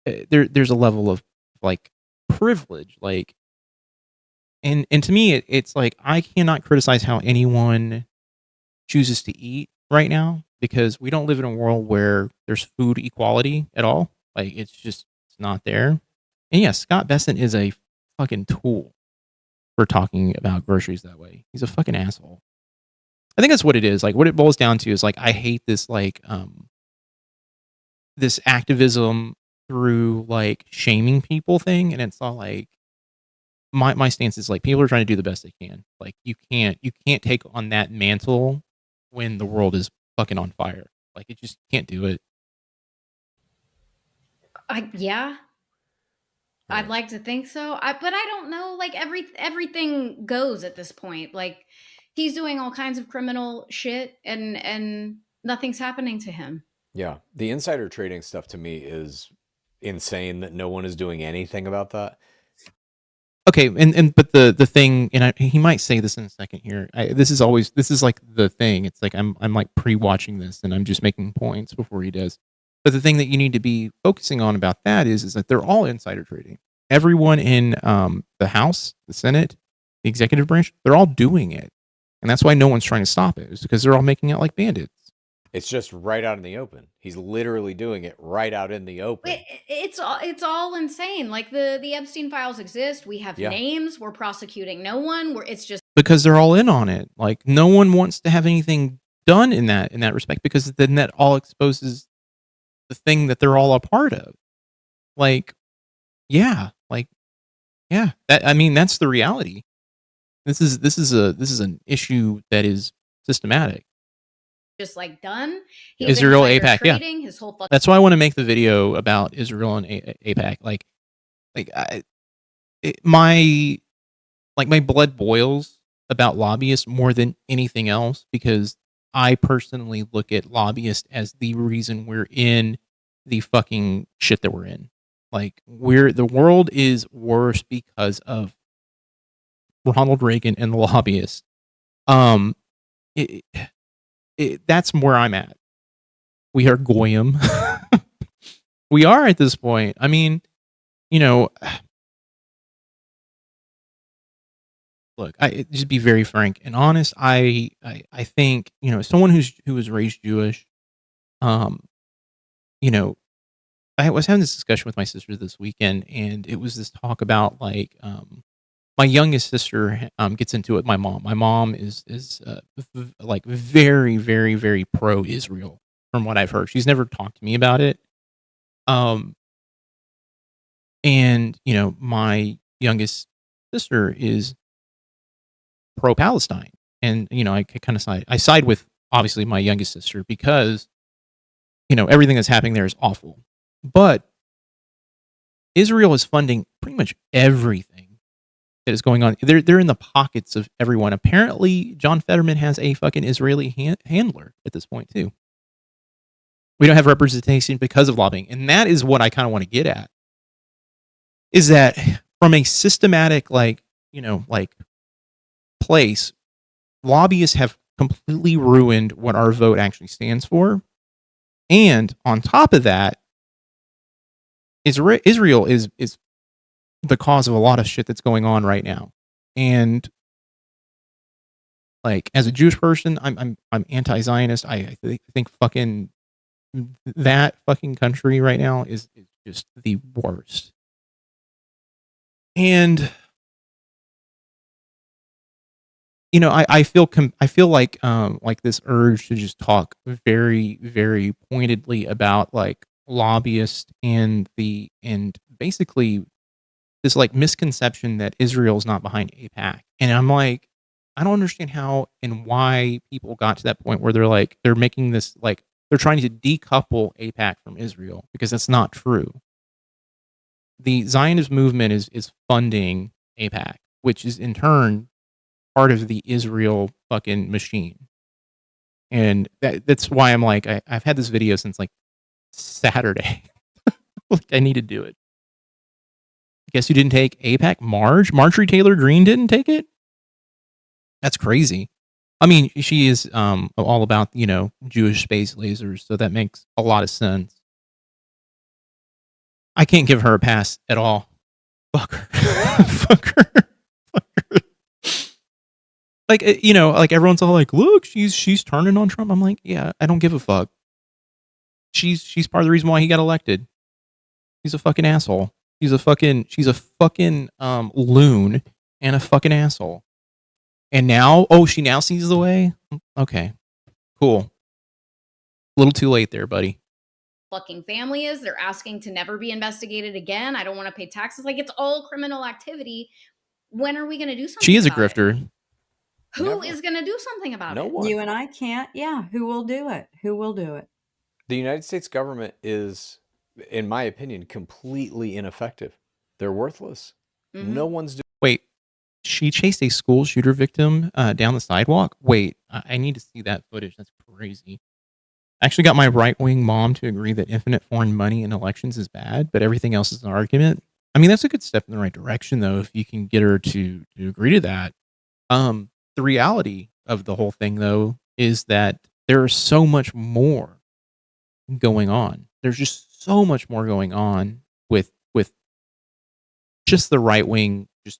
there's a level of like privilege. Like, and to me, it's like, I cannot criticize how anyone chooses to eat right now, because we don't live in a world where there's food equality at all. Like, it's not there. And yeah, Scott Bessent is a fucking tool for talking about groceries that way. He's a fucking asshole. I think that's what it is. Like, what it boils down to is like, I hate this like this activism through like shaming people thing, and it's all like, my stance is like, people are trying to do the best they can. Like, you can't take on that mantle when the world is fucking on fire. Like, it just can't do it. Yeah, I'd like to think so. But I don't know. Like, everything goes at this point. Like, he's doing all kinds of criminal shit, and nothing's happening to him. Yeah, the insider trading stuff to me is insane that no one is doing anything about that. Okay, but the thing, and he might say this in a second here. This is like the thing. It's like I'm like pre-watching this, and I'm just making points before he does. But the thing that you need to be focusing on about that is that they're all insider trading. Everyone in the House, the Senate, the executive branch, they're all doing it, and that's why no one's trying to stop it. Is because they're all making out like bandits. It's just right out in the open. He's literally doing it right out in the open. It's all insane. Like, the Epstein files exist. We have names. We're prosecuting no one. It's just because they're all in on it. Like, no one wants to have anything done in that respect, because then that all exposes the thing that they're all a part of. Like, yeah. That, I mean, that's the reality. This is an issue that is systematic. Just like done. Israel, AIPAC, yeah. His whole That's why I want to make the video about Israel and AIPAC. My blood boils about lobbyists more than anything else, because I personally look at lobbyists as the reason we're in the fucking shit that we're in. Like, the world is worse because of Ronald Reagan and the lobbyists. That's where I'm at. We are goyim. We are at this point. I mean, look, just be very frank and honest. I think, someone who was raised Jewish, I was having this discussion with my sister this weekend, and it was this talk about like, my youngest sister gets into it. My mom is like very, very, very pro Israel from what I've heard. She's never talked to me about it. And my youngest sister is pro Palestine, and I kind of side with obviously my youngest sister because everything that's happening there is awful, but Israel is funding pretty much everything that is going on. They're in the pockets of everyone. Apparently, John Fetterman has a fucking Israeli handler at this point too. We don't have representation because of lobbying, and that is what I kind of want to get at. Is that from a systematic place, lobbyists have completely ruined what our vote actually stands for, and on top of that, Israel is the cause of a lot of shit that's going on right now. And like, as a Jewish person, I'm anti-Zionist. I think fucking that fucking country right now is just the worst. And I feel like this urge to just talk very, very pointedly about like lobbyists and basically this like misconception that Israel's not behind AIPAC. And I'm like, I don't understand how and why people got to that point where they're making this like they're trying to decouple AIPAC from Israel, because that's not true. The Zionist movement is funding AIPAC, which is in turn part of the Israel fucking machine. And that's why I'm like, I've had this video since like Saturday. Like, I need to do it. Guess who didn't take AIPAC? Marjorie Taylor Greene didn't take it? That's crazy. I mean, she is all about, Jewish space lasers, so that makes a lot of sense. I can't give her a pass at all. Fuck her. Fuck her. Fuck her. Like, like everyone's all like, look, she's turning on Trump. I'm like, yeah, I don't give a fuck. She's part of the reason why he got elected. He's a fucking asshole. She's a fucking loon and a fucking asshole. And now, she now sees the way? Okay. Cool. A little too late there, buddy. Fucking family is. They're asking to never be investigated again. I don't want to pay taxes. Like, it's all criminal activity. When are we going to do something? She is a grifter. Who is going to do something about it? No one. You and I can't. Yeah. Who will do it? Who will do it? The United States government is, in my opinion, completely ineffective. They're worthless. Mm-hmm. No one's doing. Wait, she chased a school shooter victim down the sidewalk? Wait, I need to see that footage. That's crazy. I actually got my right-wing mom to agree that infinite foreign money in elections is bad, but everything else is an argument. I mean, that's a good step in the right direction, though, if you can get her to agree to that. The reality of the whole thing, though, is that there is so much more going on. There's just so much more going on with just the right-wing just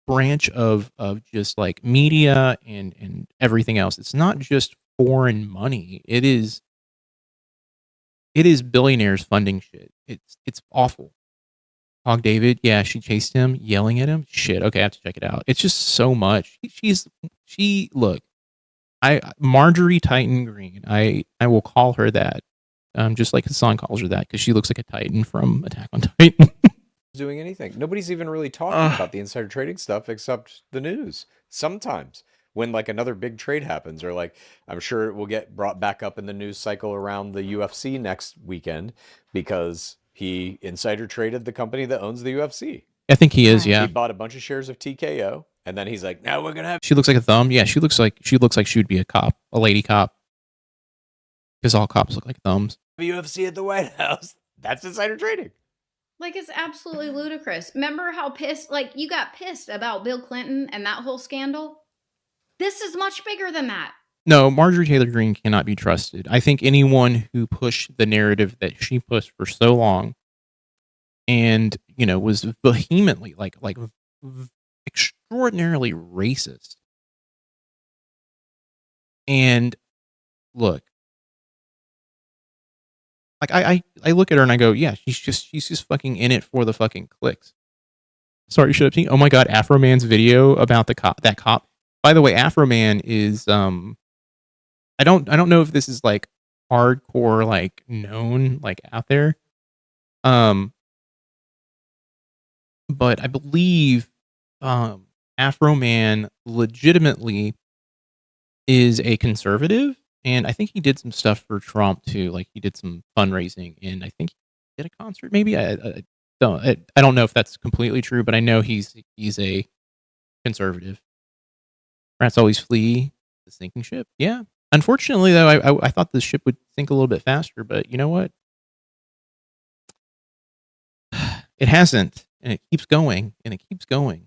branch of just like media and everything else. It's not just foreign money. It is billionaires funding shit. It's awful. Hog David, yeah, she chased him, yelling at him. Shit, okay, I have to check it out. It's just so much. Look, Marjorie Titan Green. I will call her that. Just like Hassan calls her that, because she looks like a Titan from Attack on Titan. Doing anything. Nobody's even really talking about the insider trading stuff except the news. Sometimes when like another big trade happens, or like I'm sure it will get brought back up in the news cycle around the UFC next weekend because he insider traded the company that owns the UFC. I think he is, yeah. He bought a bunch of shares of TKO, and then he's like, now we're gonna have. She looks like a thumb. Yeah, she looks like she would be a cop, a lady cop. Because all cops look like thumbs. UFC at the White House. That's insider trading. Like, it's absolutely ludicrous. Remember how pissed, like, you got pissed about Bill Clinton and that whole scandal? This is much bigger than that. No, Marjorie Taylor Greene cannot be trusted. I think anyone who pushed the narrative that she pushed for so long and, was vehemently, like extraordinarily racist. And look, like I look at her and I go, yeah, she's just fucking in it for the fucking clicks. Sorry, should have seen. Oh my god, Afro Man's video about the cop. That cop. By the way, Afro Man is I don't know if this is like hardcore, like known, like out there. But I believe Afro Man legitimately is a conservative, and I think he did some stuff for Trump too. Like he did some fundraising, and I think he did a concert. Maybe I don't know if that's completely true, but I know he's a conservative. Rats always flee the sinking ship. Yeah. Unfortunately, though, I thought the ship would sink a little bit faster, but you know what? It hasn't, and it keeps going, and it keeps going.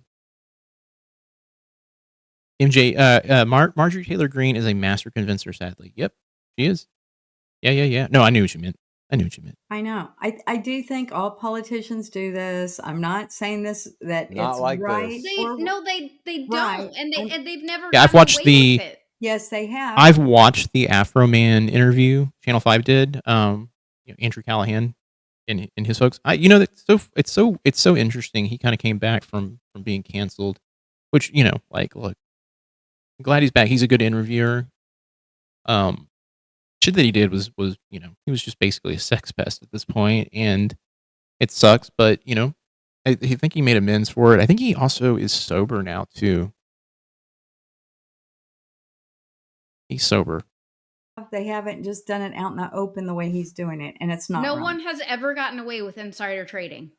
Marjorie Taylor Greene is a master convincer, sadly. Yep, she is. Yeah. No, I knew what you meant. I know. I do think all politicians do this. I'm not saying this that Not it's like right. this. They Right. don't, and they've never. Yeah, I've gotten watched away with it. Yes, they have. I've watched the Afro Man interview Channel 5 did. Andrew Callahan and his folks. It's so interesting. He kind of came back from being canceled, which look, I'm glad he's back. He's a good interviewer. Shit that he did was he was just basically a sex pest at this point, and it sucks. But I think he made amends for it. I think he also is sober now too. He's sober. They haven't just done it out in the open the way he's doing it, and it's not. No wrong. one has ever gotten away with insider trading.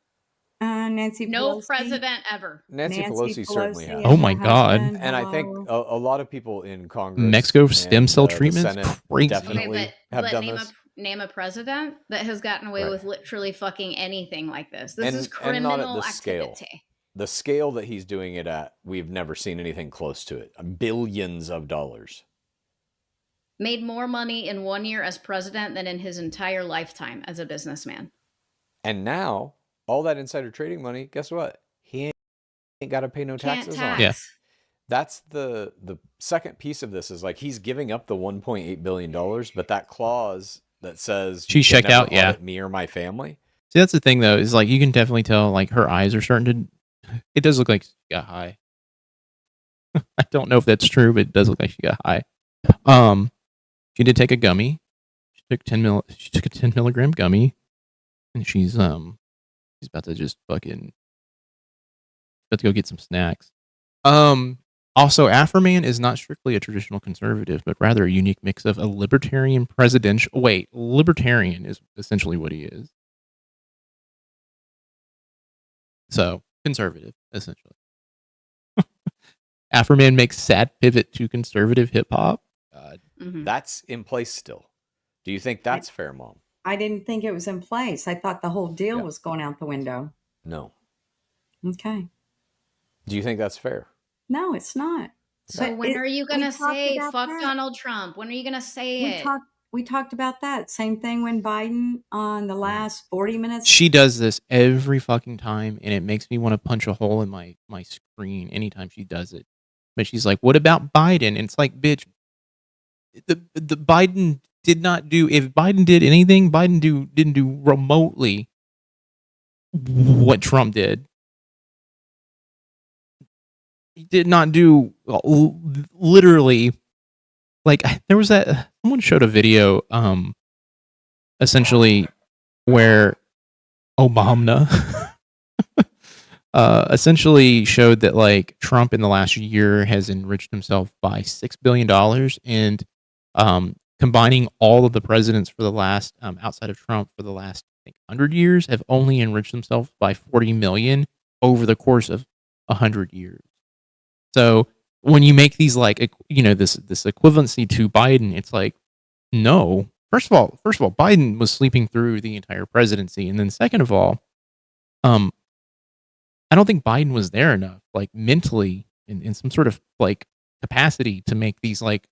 Nancy Pelosi. No president ever. Nancy Pelosi certainly has. Oh my God. And I think a lot of people in Congress, Mexico stem cell the treatments, Senate crazy. definitely have done this. Name a president that has gotten away Right. with literally fucking anything like this. This is And criminal not at the activity. scale. The scale that he's doing it at, we've never seen anything close to it. Billions of dollars. Made more money in 1 year as president than in his entire lifetime as a businessman. And now, all that insider trading money, guess what? He ain't got to pay no taxes on it. Yeah. That's the second piece of this is like he's giving up the $1.8 billion, but that clause that says She checked out, yeah. me or my family. See, that's the thing though, is like you can definitely tell like her eyes are starting to. It does look like she got high. I don't know if that's true, but it does look like she got high. She did take a gummy. She took a 10 milligram gummy, and she's about to just fucking about to go get some snacks. Also, Afro Man is not strictly a traditional conservative, but rather a unique mix of a libertarian presidential. Wait, libertarian is essentially what he is. So conservative, essentially. Afro Man makes sad pivot to conservative hip hop. God, That's in place still. Do you think that's fair, Mom? I didn't think it was in place. I thought the whole deal was going out the window. No. Okay. Do you think that's fair? No, it's not. So But when are you going we to talked say, about fuck that. Donald Trump? When are you going to say it? We talked about that. Same thing when Biden on the last 40 minutes. she does this every fucking time, and it makes me want to punch a hole in my screen anytime she does it. But she's like, "What about Biden?" And it's like, bitch, the Biden did not do. If Biden did anything, Biden didn't do remotely what Trump did. He did not do literally. Like there was that someone showed a video, essentially where Obama essentially showed that like Trump in the last year has enriched himself by $6 billion, and combining all of the presidents for the last outside of Trump for the last I think 100 years have only enriched themselves by 40 million over the course of 100 years. So when you make these like this equivalency to Biden, it's like no. First of all, Biden was sleeping through the entire presidency, and then second of all, I don't think Biden was there enough, like mentally, in some sort of like capacity to make these like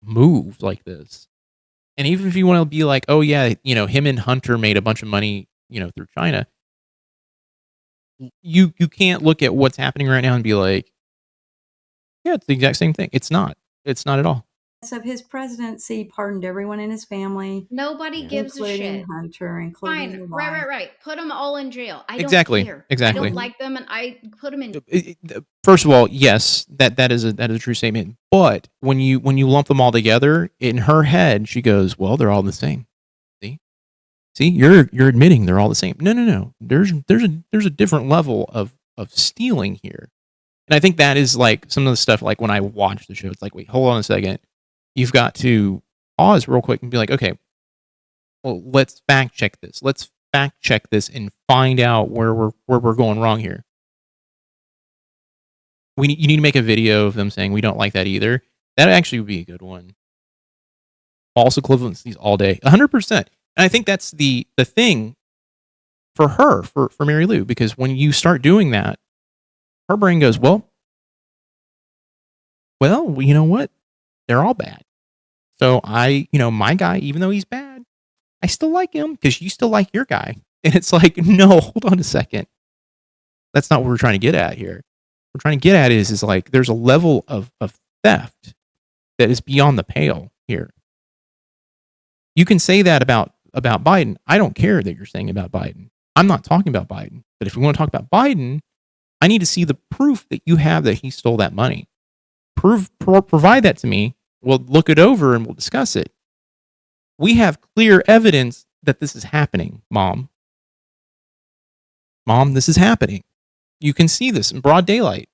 moves like this. And even if you want to be like, oh yeah, him and Hunter made a bunch of money, through China, you can't look at what's happening right now and be like, yeah, it's the exact same thing. It's not. It's not at all. of his presidency, pardoned everyone in his family. Nobody gives a shit. Including Hunter, including Fine. your Right. wife. Right. Put them all in jail. I Exactly. don't care. Exactly. I don't like them, and I put them in. First of all, yes, that is a true statement. But when you lump them all together, in her head, she goes, "Well, they're all the same." See, you're admitting they're all the same. No. There's a different level of stealing here, and I think that is like some of the stuff. Like when I watch the show, it's like, wait, hold on a second. You've got to pause real quick and be like, okay, well, let's fact check this. Let's fact check this and find out where we're going wrong here. You need to make a video of them saying we don't like that either. That actually would be a good one. False equivalencies all day, 100%. And I think that's the thing for her, for Mary Lou, because when you start doing that, her brain goes, well, you know what? They're all bad. So my guy, even though he's bad, I still like him because you still like your guy. And it's like, no, hold on a second. That's not what we're trying to get at here. What we're trying to get at is like there's a level of theft that is beyond the pale here. You can say that about Biden. I don't care that you're saying about Biden. I'm not talking about Biden. But if we want to talk about Biden, I need to see the proof that you have that he stole that money. Provide that to me. We'll look it over and we'll discuss it. We have clear evidence that this is happening, Mom. Mom, this is happening. You can see this in broad daylight.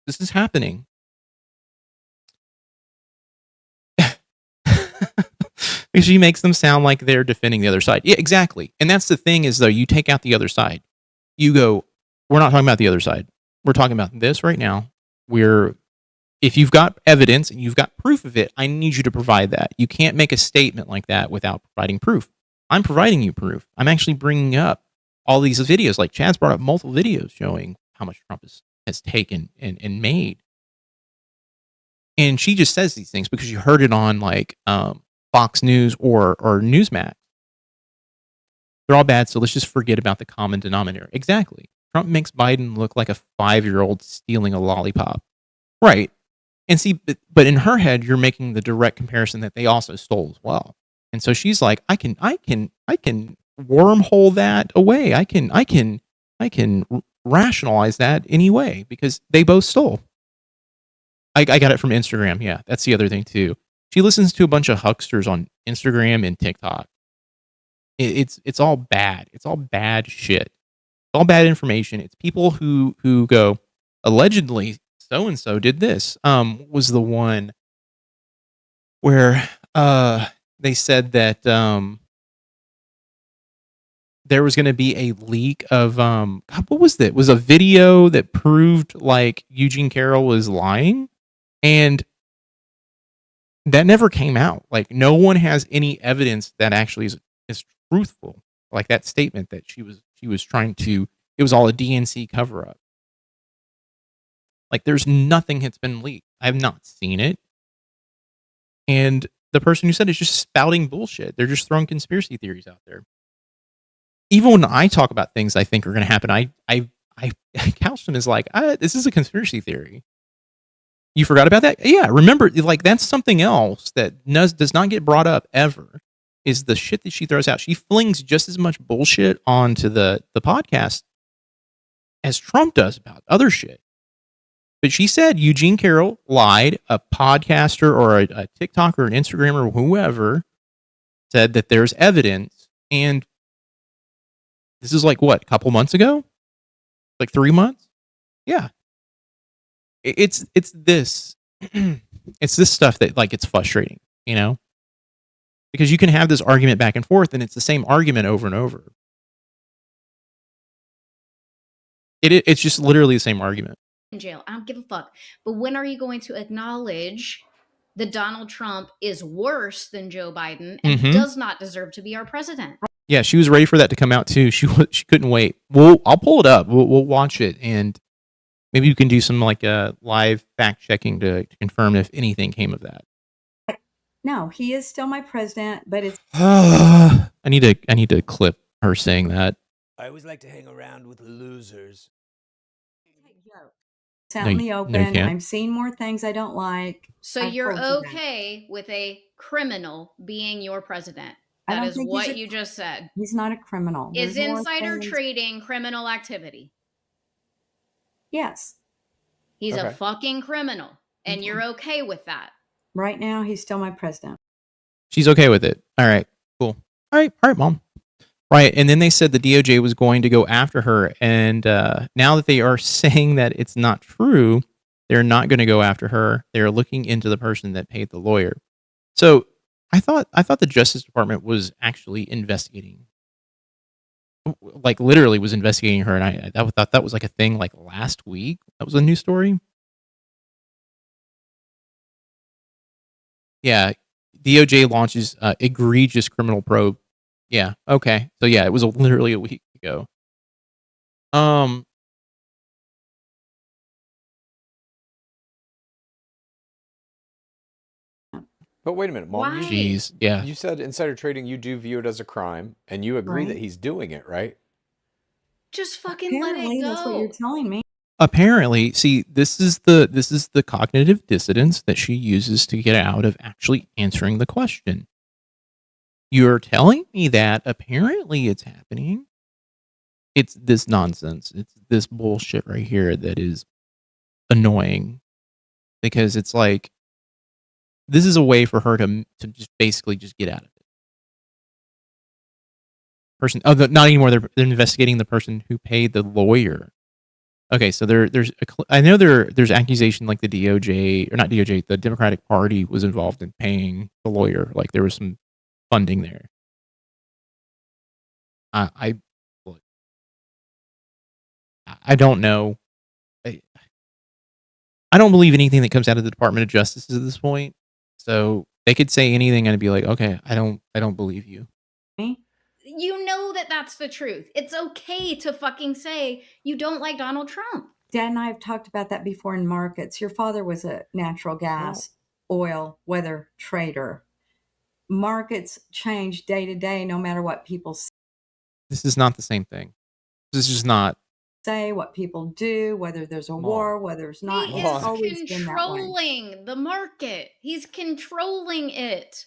This is happening. She makes them sound like they're defending the other side. Yeah, exactly. And that's the thing is, though, you take out the other side. You go, we're not talking about the other side. We're talking about this right now. If you've got evidence and you've got proof of it, I need you to provide that. You can't make a statement like that without providing proof. I'm providing you proof. I'm actually bringing up all these videos. Like Chad's brought up multiple videos showing how much Trump has taken and made. And she just says these things because you heard it on like Fox News or Newsmax. They're all bad, so let's just forget about the common denominator. Exactly. Trump makes Biden look like a 5-year-old stealing a lollipop. Right. And see, but in her head, you're making the direct comparison that they also stole as well. And so she's like, I can wormhole that away. I can rationalize that anyway because they both stole. I got it from Instagram. Yeah, that's the other thing too. She listens to a bunch of hucksters on Instagram and TikTok. It's all bad. It's all bad shit. It's all bad information. It's people who go, allegedly so and so did this. Was the one where they said that there was going to be a leak of what was that? It was a video that proved like Eugene Carroll was lying, and that never came out. Like no one has any evidence that actually is truthful. Like that statement that she was trying to. It was all a DNC cover up. Like there's nothing that's been leaked. I have not seen it. And the person who said it's just spouting bullshit. They're just throwing conspiracy theories out there. Even when I talk about things I think are going to happen, I couch them as like, this is a conspiracy theory. You forgot about that? Yeah, remember, like that's something else that does not get brought up ever, is the shit that she throws out. She flings just as much bullshit onto the podcast as Trump does about other shit. But she said Eugene Carroll lied. A podcaster or a TikToker, an Instagrammer, or whoever said that there's evidence. And this is like what, a couple months ago? Like 3 months? Yeah. It's this. It's this stuff that like it's frustrating, you know? Because you can have this argument back and forth and it's the same argument over and over. It's just literally the same argument. In jail. I don't give a fuck. But when are you going to acknowledge that Donald Trump is worse than Joe Biden and does not deserve to be our president? Yeah, she was ready for that to come out too. She couldn't wait. I'll pull it up. We'll watch it, and maybe you can do some like live fact checking to confirm if anything came of that. No, he is still my president, but it's. I need to clip her saying that. I always like to hang around with losers. out No, in you- the no, you open. can't. I've seen more things I don't like. So I've you're told you that. okay with a criminal being your president? I That don't is think what you just said. he's not a criminal. Is There's more insider things- trading criminal activity? Yes. He's a Okay. fucking criminal, and Okay. you're okay with that. Right now, he's still my president. She's okay with it. All right, cool. All right, Mom. Right, and then they said the DOJ was going to go after her, and now that they are saying that it's not true, they're not going to go after her. They're looking into the person that paid the lawyer. So I thought the Justice Department was actually investigating, like literally was investigating her, and I thought that was like a thing like last week. That was a news story. Yeah, DOJ launches egregious criminal probe. Yeah. Okay. So yeah, it was literally a week ago. But wait a minute, Mom. Why? Jeez. Yeah. You said insider trading, you do view it as a crime, and you agree that Right. he's doing it, right? Just fucking let Apparently, it that's what you're go. telling me. Apparently, see, this is the cognitive dissonance that she uses to get out of actually answering the question. You're telling me that apparently it's happening. It's this nonsense. It's this bullshit right here that is annoying, because it's like this is a way for her to just basically just get out of it. Not anymore. They're investigating the person who paid the lawyer. Okay, so I know there's accusation like the DOJ, or not DOJ, the Democratic Party was involved in paying the lawyer. Like there was some funding there. I don't know. I don't believe anything that comes out of the Department of Justice at this point. So they could say anything and I'd be like, okay, I don't believe you. Me? You know that that's the truth. It's okay to fucking say you don't like Donald Trump. Dad and I have talked about that before in markets. Your father was a natural gas, oil, weather trader. Markets change day to day, no matter what people This is not the same thing. This is just not. say, what people do, whether there's a Mom. war, whether there's not. He It's is always been that way. controlling the market. He's controlling it.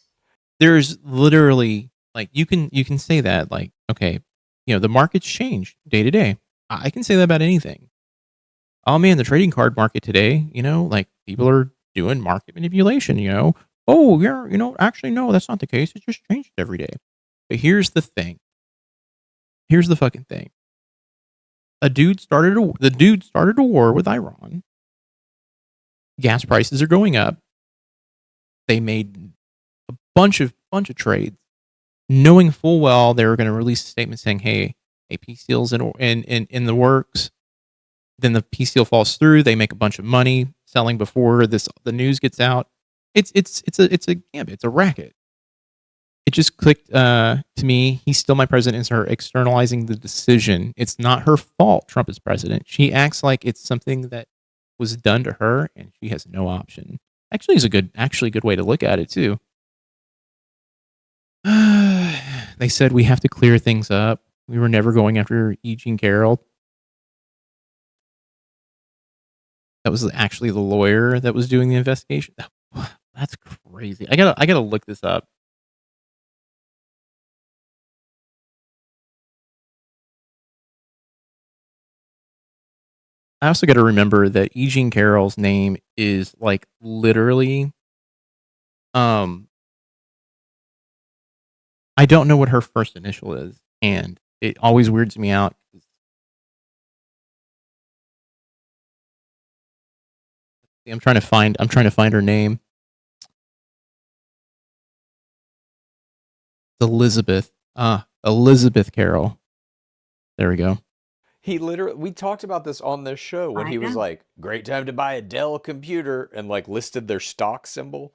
There's literally like you can say that, like, okay, the markets change day to day. I can say that about anything. Oh man, the trading card market today, like people are doing market manipulation, Oh yeah, actually no, that's not the case. It just changed every day. But here's the thing. Here's the fucking thing. The dude started a war with Iran. Gas prices are going up. They made a bunch of trades, knowing full well they were going to release a statement saying, "Hey, a peace deal's in the works." Then the peace deal falls through. They make a bunch of money selling before the news gets out. It's a gambit. It's a racket. It just clicked to me. He's still my president. It's her externalizing the decision. It's not her fault Trump is president. She acts like it's something that was done to her, and she has no option. Actually, is a good way to look at it too. They said we have to clear things up. We were never going after E. Jean Carroll. That was actually the lawyer that was doing the investigation. That's crazy. I gotta look this up. I also got to remember that E. Jean Carroll's name is like literally, I don't know what her first initial is, and it always weirds me out. I'm trying to find her name. It's Elizabeth. Elizabeth Carroll. There we go. We talked about this on this show when he was like, great time to buy a Dell computer, and like listed their stock symbol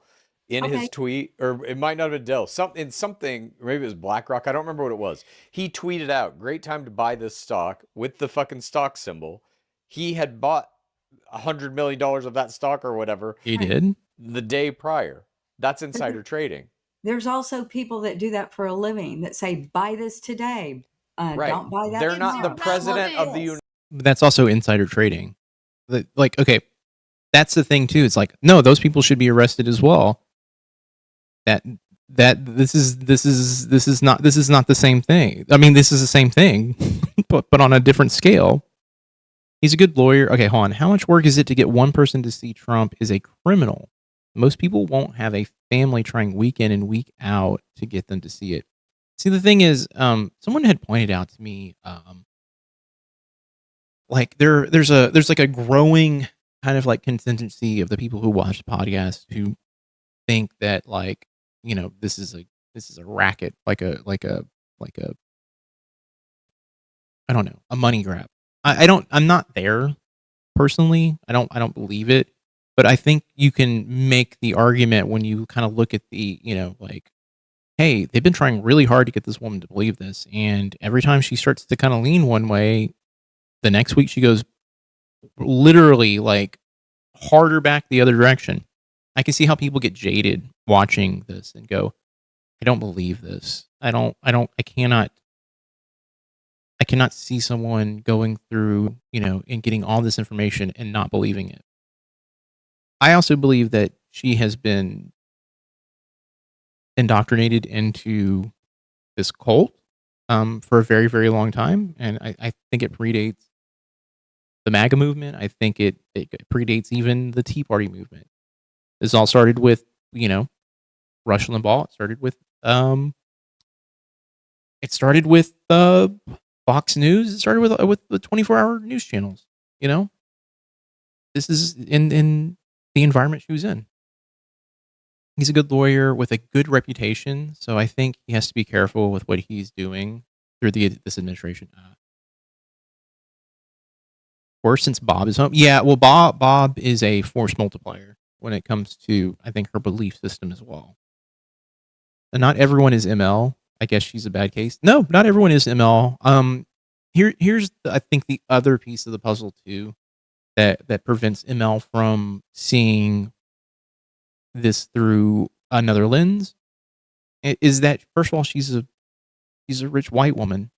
in his tweet. Or it might not have been Dell. Something, maybe it was BlackRock. I don't remember what it was. He tweeted out, great time to buy this stock with the fucking stock symbol. He had bought $100 million of that stock or whatever. He did? The day prior. That's insider trading. There's also people that do that for a living that say, buy this today. Right. Don't buy that. They're not the tomorrow. president of the United But that's also insider trading. like, okay, that's the thing too. It's like, no, those people should be arrested as well. That this is not the same thing. I mean, this is the same thing, but on a different scale. He's a good lawyer. Okay, hold on. How much work is it to get one person to see Trump is a criminal? Most people won't have a family trying week in and week out to get them to see it. See, the thing is, someone had pointed out to me, like there's like a growing kind of like contingency of the people who watch the podcast who think that, like, you know, this is a racket, like a I don't know, a money grab. I'm not there personally. I don't believe it, but I think you can make the argument when you kind of look at the, you know, like, hey, they've been trying really hard to get this woman to believe this, and every time she starts to kind of lean one way, the next week she goes literally like harder back the other direction. I can see how people get jaded watching this and go, I don't believe this. I cannot see someone going through, you know, and getting all this information and not believing it. I also believe that she has been indoctrinated into this cult for a very, very long time. And I think it predates the MAGA movement. I think it predates even the Tea Party movement. This all started with, you know, Rush Limbaugh. It started with Fox News. It started with the 24-hour news channels. You know, this is in the environment she was in. He's a good lawyer with a good reputation, so I think he has to be careful with what he's doing through this administration. Worse since Bob is home. Yeah, well, Bob is a force multiplier when it comes to, I think, her belief system as well. And not everyone is ML. I guess she's a bad case. No, not everyone is ML. Here's I think the other piece of the puzzle too that prevents ML from seeing this through another lens is that, first of all, she's a rich white woman.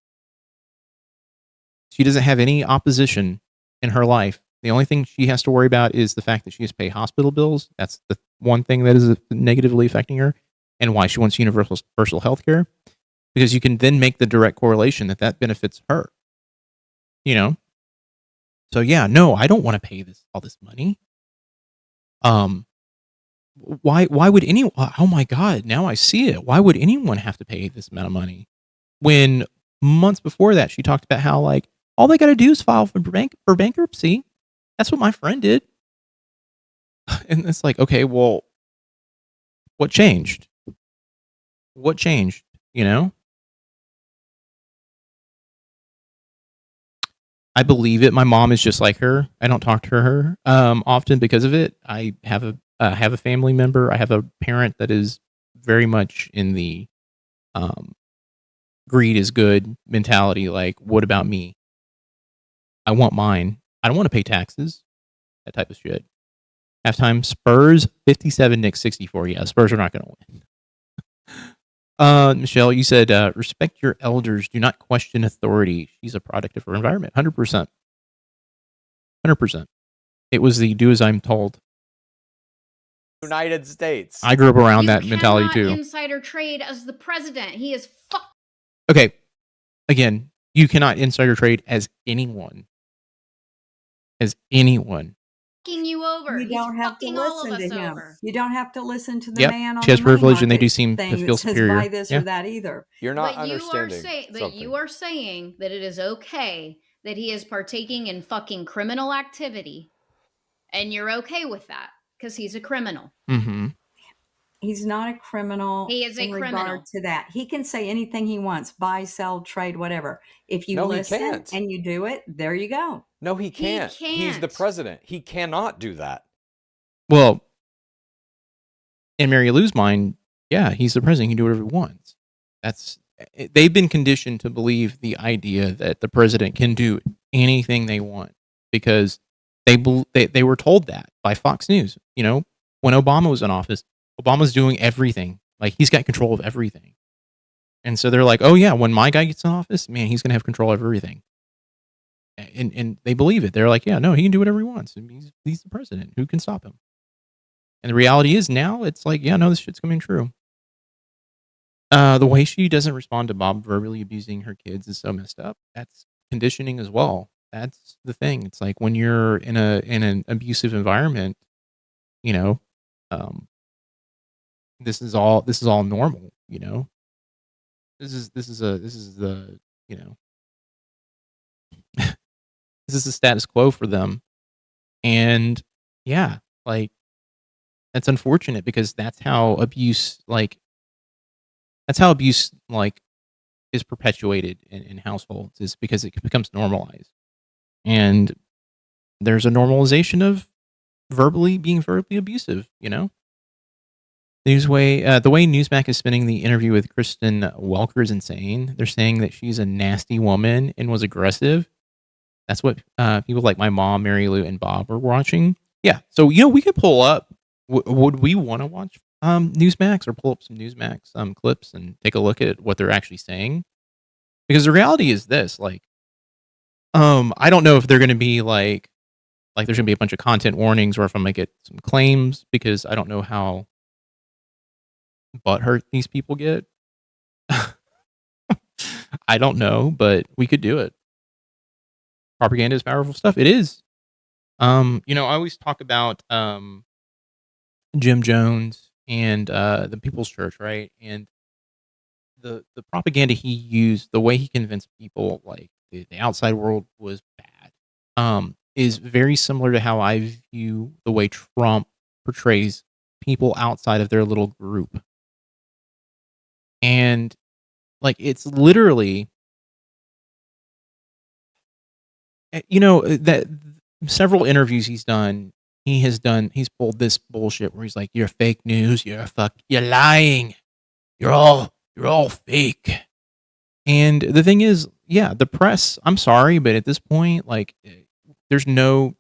She doesn't have any opposition in her life. The only thing she has to worry about is the fact that she has to pay hospital bills. That's the one thing that is negatively affecting her, and why she wants universal health care, because you can then make the direct correlation that benefits her. You know? So yeah, no, I don't want to pay all this money. Why would anyone? Oh my God, now I see it. Why would anyone have to pay this amount of money when months before that she talked about how, like, all they got to do is file for bankruptcy. That's what my friend did. And it's like, okay, well, what changed? What changed? You know? I believe it. My mom is just like her. I don't talk to her often because of it. I have a family member. I have a parent that is very much in the greed is good mentality. Like, what about me? I want mine. I don't want to pay taxes. That type of shit. Halftime, Spurs 57, Knicks 64. Yeah, Spurs are not going to win. Michelle, you said, respect your elders. Do not question authority. She's a product of her environment. 100%. 100%. It was the do as I'm told. United States. I grew up around that mentality too. Insider trade as the president. He is fuck. Okay. Again, you cannot insider trade as anyone. As anyone. Fucking you over. You don't have to listen to him. Over. You don't have to listen to the Yep. man on she has the money privilege, and they do market seem to thing feel that says superior. buy this or that either. You're not But understanding. But you are saying that it is okay that he is partaking in fucking criminal activity, and you're okay with that because he's a criminal. Mm-hmm. He's not a criminal. He is a criminal. Regard to that, he can say anything he wants: buy, sell, trade, whatever. If you listen and you do it, there you go. No, he can't. He's the president. He cannot do that. Well, in Mary Lou's mind, yeah, he's the president. He can do whatever he wants. They've been conditioned to believe the idea that the president can do anything they want because they were told that by Fox News. You know, when Obama was in office, Obama's doing everything. Like, he's got control of everything. And so they're like, oh yeah, when my guy gets in office, man, he's going to have control of everything. and they believe it. They're like, yeah, no, he can do whatever he wants. He's the president. Who can stop him? And the reality is now it's like, yeah, no, this shit's coming true. The way she doesn't respond to Bob verbally abusing her kids is so messed up. That's conditioning as well. That's the thing. It's like when you're in an abusive environment, you know, this is all normal. You know, this is the you know this is the status quo for them, and yeah, like that's unfortunate because that's how abuse is perpetuated in households, is because it becomes normalized. And there's a normalization of being verbally abusive, you know? The way Newsmax is spinning the interview with Kristen Welker is insane. They're saying that she's a nasty woman and was aggressive. That's what people like my mom, Mary Lou, and Bob are watching. Yeah, so, you know, we could pull up. Would we want to watch Newsmax or pull up some Newsmax clips and take a look at what they're actually saying? Because the reality is this, like, I don't know if they're going to be like there's going to be a bunch of content warnings, or if I might get some claims, because I don't know how butthurt these people get. I don't know, but we could do it. Propaganda is powerful stuff. It is. You know, I always talk about Jim Jones and the People's Church, right? And the propaganda he used, the way he convinced people like the outside world was bad, is very similar to how I view the way Trump portrays people outside of their little group. And like, it's literally, you know, that several interviews he's pulled this bullshit where he's like, you're fake news, you're lying, you're all fake. And the thing is, yeah, the press, I'm sorry, but at this point, like, there's no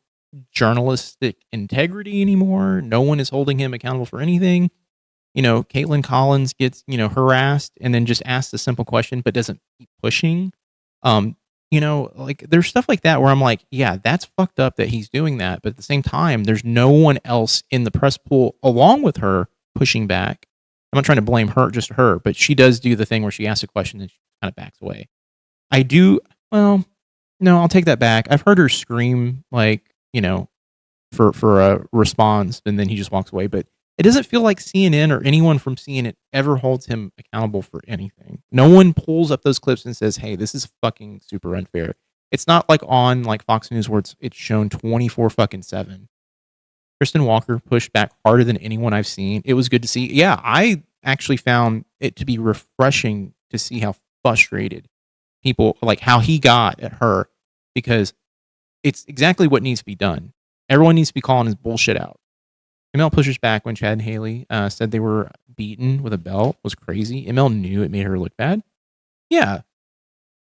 journalistic integrity anymore. No one is holding him accountable for anything. You know, Caitlin Collins gets, you know, harassed and then just asks a simple question, but doesn't keep pushing. You know, like, there's stuff like that where I'm like, yeah, that's fucked up that he's doing that. But at the same time, there's no one else in the press pool along with her pushing back. I'm not trying to blame her, just her, but she does do the thing where she asks a question and she kind of backs away. Well, no, I'll take that back. I've heard her scream, like, you know, for a response, and then he just walks away. But it doesn't feel like CNN or anyone from CNN ever holds him accountable for anything. No one pulls up those clips and says, hey, this is fucking super unfair. It's not like on like Fox News where it's shown 24/7. Kristen Walker pushed back harder than anyone I've seen. It was good to see. Yeah, I actually found it to be refreshing to see how frustrated people, like how he got at her, because it's exactly what needs to be done. Everyone needs to be calling his bullshit out. ML pushes back when Chad and Haley said they were beaten with a belt. Was crazy. ML knew it made her look bad. Yeah.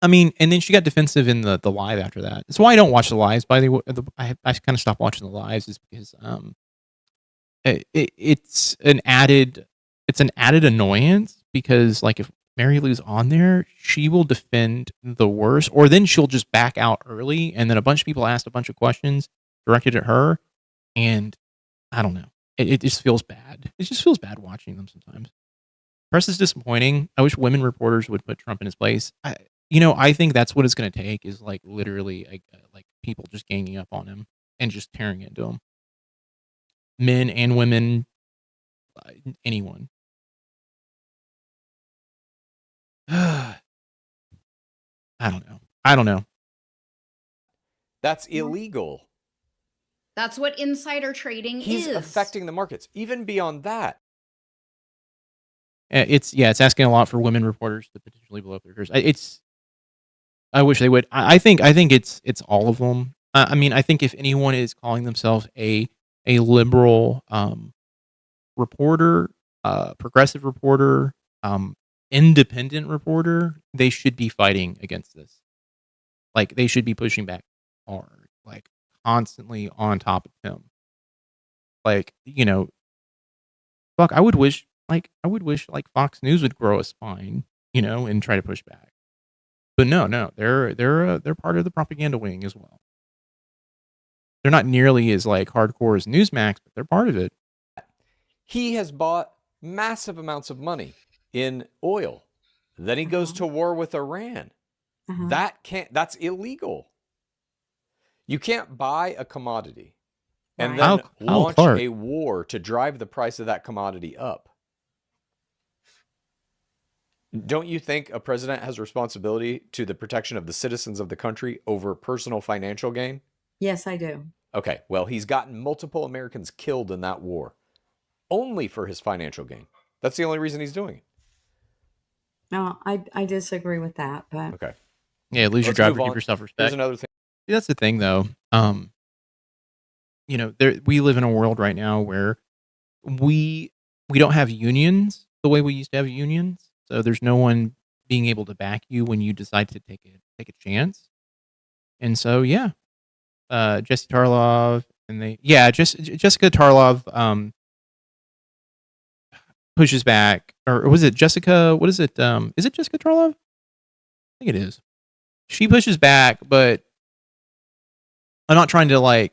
I mean, and then she got defensive in the live after that. That's why I don't watch the lives. By the way, I kind of stopped watching the lives, is because it's an added annoyance, because like if Mary Lou's on there, she will defend the worst, or then she'll just back out early, and then a bunch of people asked a bunch of questions directed at her, and I don't know. It just feels bad. It just feels bad watching them sometimes. Press is disappointing. I wish women reporters would put Trump in his place. I think that's what it's going to take, is like literally like people just ganging up on him and just tearing into him. Men and women, anyone. I don't know. That's illegal. That's what insider trading is. He's affecting the markets. Even beyond that. It's asking a lot for women reporters to potentially blow up their careers. I wish they would. I think it's all of them. I mean, I think if anyone is calling themselves a liberal reporter, progressive reporter, independent reporter, they should be fighting against this. Like, they should be pushing back hard, like constantly on top of him. Like, you know, fuck, I would wish like Fox News would grow a spine, you know, and try to push back. But no, they're part of the propaganda wing as well. They're not nearly as like hardcore as Newsmax, but they're part of it. He has bought massive amounts of money in oil. Then he goes to war with Iran. That's illegal. You can't buy a commodity and then launch a war to drive the price of that commodity up. Don't you think a president has responsibility to the protection of the citizens of the country over personal financial gain? Yes, I do. Okay, well, he's gotten multiple Americans killed in that war only for his financial gain. That's the only reason he's doing it. No, I disagree with that, but okay. Yeah, lose your job, give yourself respect. Here's another thing. See, that's the thing, though. You know, we live in a world right now where we don't have unions the way we used to have unions. So there's no one being able to back you when you decide to take a chance. And so, yeah, Jesse Tarlov Jessica Tarlov pushes back, or was it Jessica? What is it? Is it Jessica Tarlov? I think it is. She pushes back, but I'm not trying to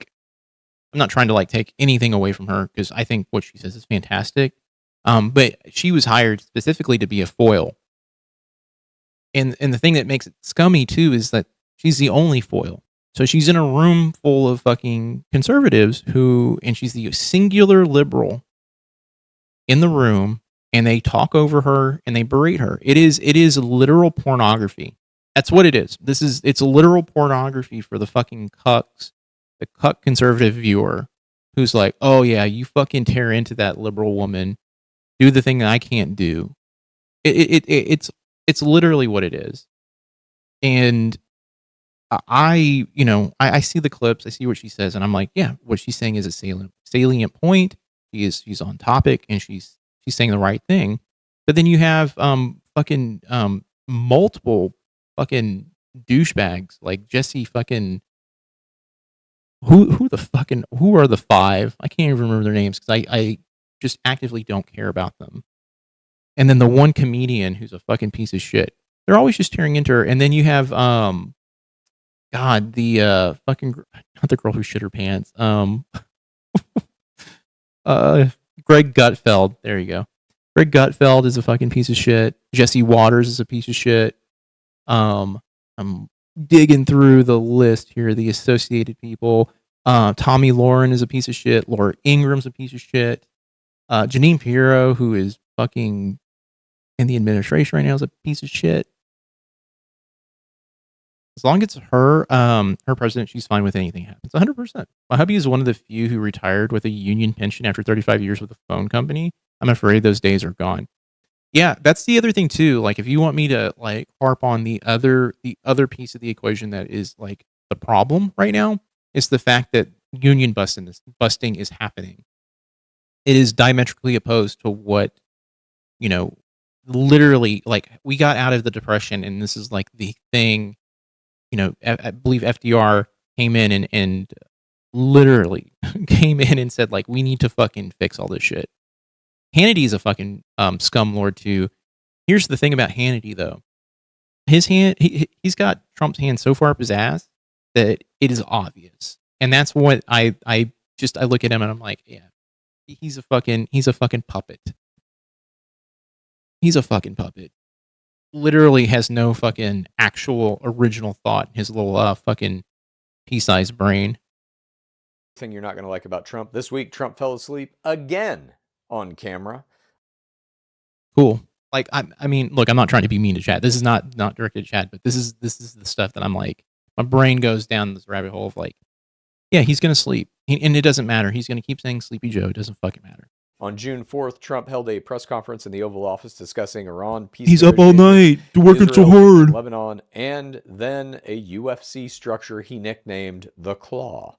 take anything away from her because I think what she says is fantastic. But she was hired specifically to be a foil. And the thing that makes it scummy too is that she's the only foil. So she's in a room full of fucking conservatives and she's the singular liberal in the room, and they talk over her and they berate her. It is literal pornography. That's what it is. It's literal pornography for the fucking cucks, the cuck conservative viewer who's like, oh yeah, you fucking tear into that liberal woman, do the thing that I can't do. It's literally what it is. And I see the clips, I see what she says, and I'm like, yeah, what she's saying is a salient point. She's on topic, and she's saying the right thing. But then you have fucking multiple fucking douchebags like Jesse fucking who are the five? I can't even remember their names because I just actively don't care about them. And then the one comedian who's a fucking piece of shit. They're always just tearing into her. And then you have the fucking not the girl who shit her pants. Greg Gutfeld. There you go. Greg Gutfeld is a fucking piece of shit. Jesse Waters is a piece of shit. I'm digging through the list here, the associated people. Tommy Lauren is a piece of shit. Laura Ingram's a piece of shit. Janine Pirro, who is fucking in the administration right now, is a piece of shit. As long as it's her president, she's fine with anything happens. 100%. My hubby is one of the few who retired with a union pension after 35 years with a phone company. I'm afraid those days are gone. Yeah, that's the other thing too. Like, if you want me to like harp on the other piece of the equation that is like the problem right now, is the fact that union busting is happening. It is diametrically opposed to what, literally, like, we got out of the Depression, and this is like the thing. I believe FDR came in and literally came in and said, like, we need to fucking fix all this shit. Hannity's a fucking scumlord too. Here's the thing about Hannity though. His hand, he's got Trump's hand so far up his ass that it is obvious. And that's what I look at him and I'm like, yeah, he's a fucking puppet. He's a fucking puppet. Literally has no fucking actual original thought in his little fucking pea-sized brain. Thing you're not going to like about Trump. This week, Trump fell asleep again on camera. Cool. Like, I mean, look, I'm not trying to be mean to Chad. This is not directed at Chad, but this is the stuff that I'm like, my brain goes down this rabbit hole of like, yeah, he's going to sleep. And it doesn't matter. He's going to keep saying Sleepy Joe. It doesn't fucking matter. On June 4th, Trump held a press conference in the Oval Office discussing Iran, peace. He's up all night working so hard. Lebanon, and then a UFC structure he nicknamed the Claw.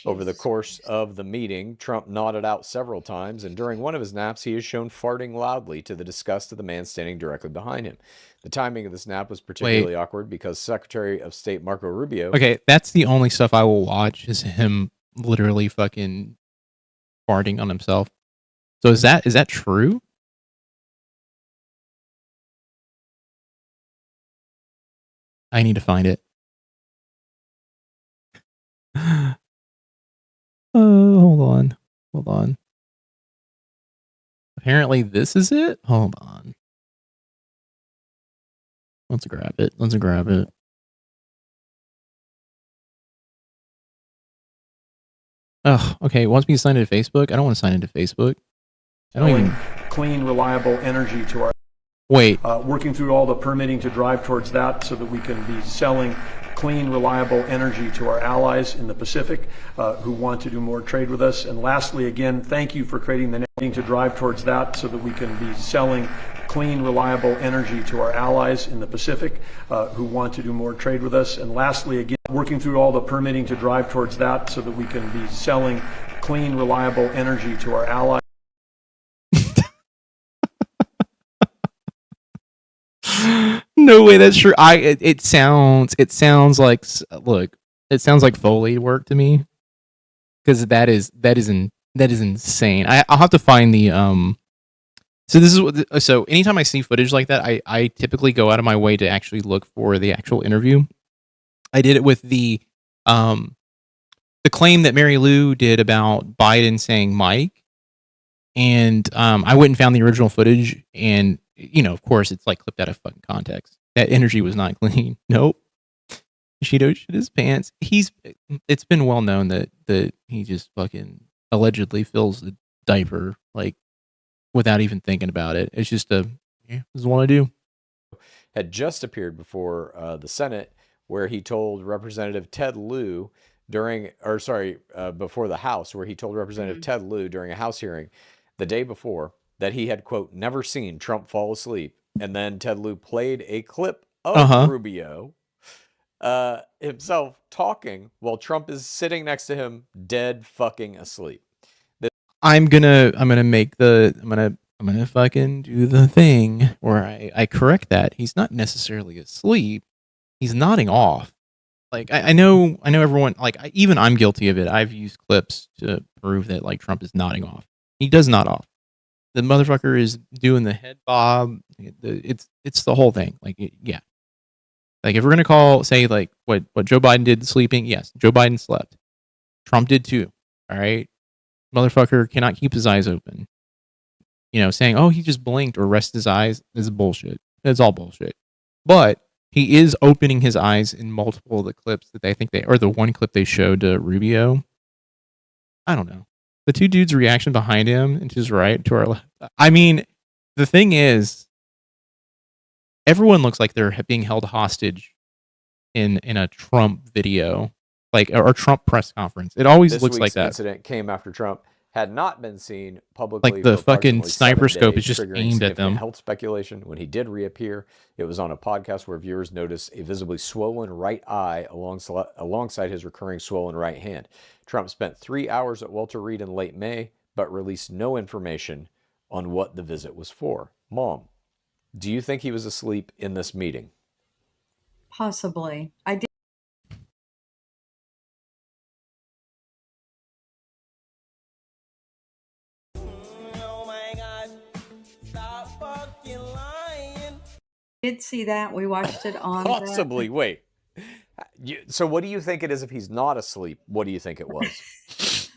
Over the course of the meeting, Trump nodded out several times, and during one of his naps, he is shown farting loudly to the disgust of the man standing directly behind him. The timing of this nap was particularly awkward because Secretary of State Marco Rubio... Okay, that's the only stuff I will watch is him literally fucking farting on himself. So is that true? I need to find it. Hold on. Apparently this is it. Hold on. Let's grab it. Oh, okay. It wants me to sign into Facebook. I don't want to sign into Facebook. I don't even... Clean, reliable energy to our... Wait. Working through all the permitting to drive towards that so that we can be selling clean, reliable energy to our allies in the Pacific who want to do more trade with us. And lastly, again, thank you for creating the netting to drive towards that so that we can be selling clean, reliable energy to our allies in the Pacific who want to do more trade with us. And lastly, again, working through all the permitting to drive towards that so that we can be selling clean, reliable energy to our allies. No way, that's true. It sounds like, look, it sounds like Foley work to me, because that is insane. I'll have to find the So this is what. So anytime I see footage like that, I typically go out of my way to actually look for the actual interview. I did it with the claim that Mary Lou did about Biden saying Mike, and I went and found the original footage, and of course, it's like clipped out of fucking context. That energy was not clean. Nope. Cheeto shit his pants. It's been well known that he just fucking allegedly fills the diaper like without even thinking about it. It's just this is what I do. Had just appeared before the Senate, where he told Representative Ted Lieu before the House, where he told Representative Ted Lieu during a House hearing the day before that he had, quote, never seen Trump fall asleep. And then Ted Lieu played a clip of Rubio himself talking while Trump is sitting next to him, dead fucking asleep. I'm gonna fucking do the thing where I correct that. He's not necessarily asleep. He's nodding off. Like I know everyone, like even I'm guilty of it. I've used clips to prove that like Trump is nodding off. He does nod off. The motherfucker is doing the head bob. It's the whole thing. Like yeah. Like if we're gonna say like what Joe Biden did sleeping, yes, Joe Biden slept. Trump did too. All right. Motherfucker cannot keep his eyes open. Saying, oh, he just blinked or rested his eyes is bullshit. It's all bullshit. But he is opening his eyes in multiple of the clips that the one clip they showed to Rubio. I don't know. The two dudes' reaction behind him and to his right, to our left. I mean, the thing is, everyone looks like they're being held hostage in a Trump video, like or Trump press conference. It always looks like that. This incident came after Trump had not been seen publicly. Like the fucking sniper scope is just aimed at them. Health speculation. When he did reappear, it was on a podcast where viewers noticed a visibly swollen right eye alongside his recurring swollen right hand. Trump spent 3 hours at Walter Reed in late May, but released no information on what the visit was for. Mom, do you think he was asleep in this meeting? Possibly. I did. Did see that. We watched it on possibly. Wait. So what do you think it is if he's not asleep? What do you think it was?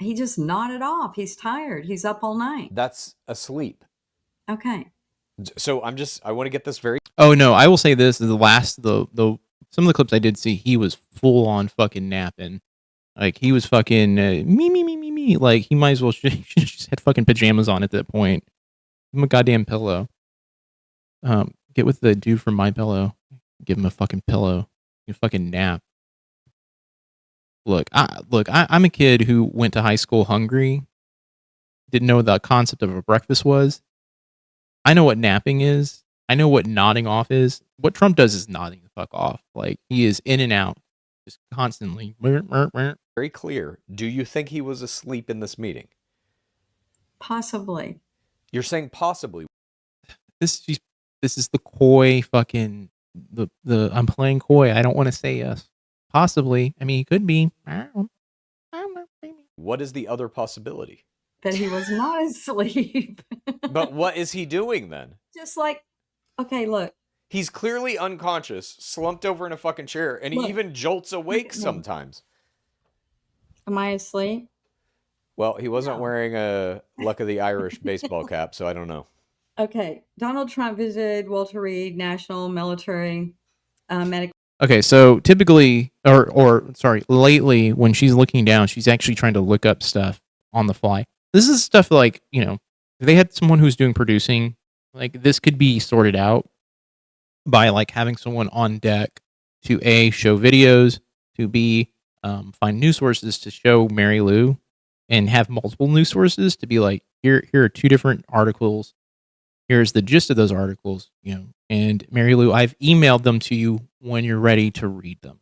He just nodded off. He's tired. He's up all night. That's asleep. Okay. So I want to get this very. Oh no, I will say this: some of the clips I did see, he was full on fucking napping. Like he was fucking me. Like he might as well just had fucking pajamas on at that point. Give him a goddamn pillow. Get with the dude from My Pillow. Give him a fucking pillow. You fucking nap. Look, I'm a kid who went to high school hungry. Didn't know what the concept of a breakfast was. I know what napping is. I know what nodding off is. What Trump does is nodding the fuck off. Like he is in and out, just constantly. Very clear. Do you think he was asleep in this meeting? Possibly. You're saying possibly. This is the coy fucking the I'm playing coy. I don't want to say yes. Possibly. I mean, he could be. I don't know. What is the other possibility? That he was not asleep. But what is he doing then? Just like, okay, look. He's clearly unconscious, slumped over in a fucking chair, and he even jolts awake sometimes. Am I asleep? Well, he wasn't wearing a Luck of the Irish baseball cap, so I don't know. Okay. Donald Trump visited Walter Reed National Military Medical. Okay, so typically, or sorry, lately, when she's looking down, she's actually trying to look up stuff on the fly. This is stuff like, you know, if they had someone who's doing producing, like this could be sorted out by like having someone on deck to A, show videos, to B, find news sources to show Mary Lou, and have multiple news sources to be like, here are 2 different articles. Here's the gist of those articles, you know, and Mary Lou, I've emailed them to you when you're ready to read them.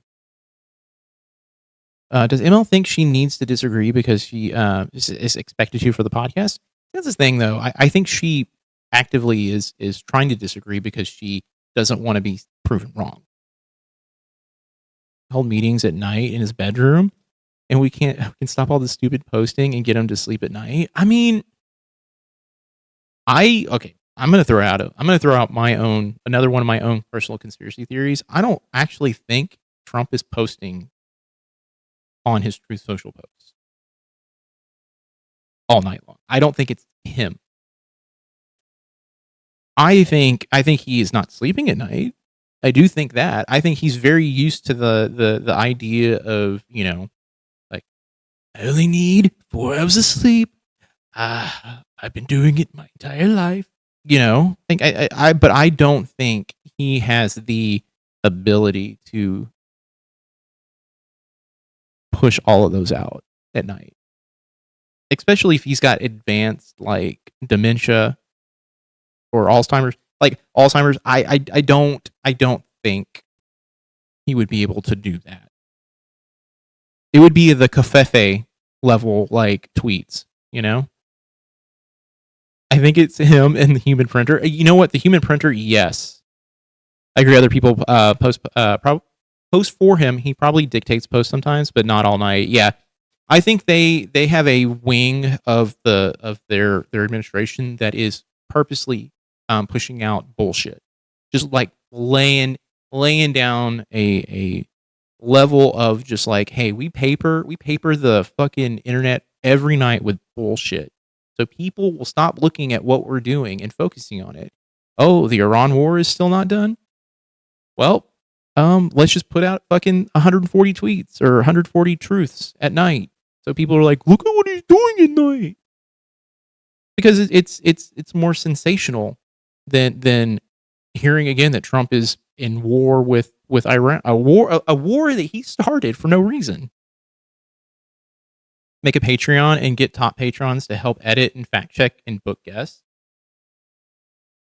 Does ML think she needs to disagree because she is expected to for the podcast? That's the thing, though. I think she actively is trying to disagree because she doesn't want to be proven wrong. Held meetings at night in his bedroom, and we can stop all the stupid posting and get him to sleep at night. I mean, I'm gonna throw out another one of my own personal conspiracy theories. I don't actually think Trump is posting on his Truth Social posts all night long. I don't think it's him. I think he is not sleeping at night. I do think that. I think he's very used to the idea of, you know, like, I only need 4 hours of sleep. I've been doing it my entire life. You know, but I don't think he has the ability to push all of those out at night, especially if he's got advanced like dementia or Alzheimer's. Like Alzheimer's, I don't think he would be able to do that. It would be the Covfefe level like tweets, you know. I think it's him and the human printer. You know what? The human printer, yes. I agree. Other people post for him. He probably dictates posts sometimes, but not all night. Yeah, I think they have a wing of their administration that is purposely pushing out bullshit, just like laying down a level of just like, hey, we paper the fucking internet every night with bullshit. So people will stop looking at what we're doing and focusing on it. Oh, the Iran war is still not done? Well, let's just put out fucking 140 tweets or 140 truths at night. So people are like, look at what he's doing at night. Because it's more sensational than hearing again that Trump is in war with Iran, a war that he started for no reason. Make a Patreon and get top patrons to help edit and fact check and book guests.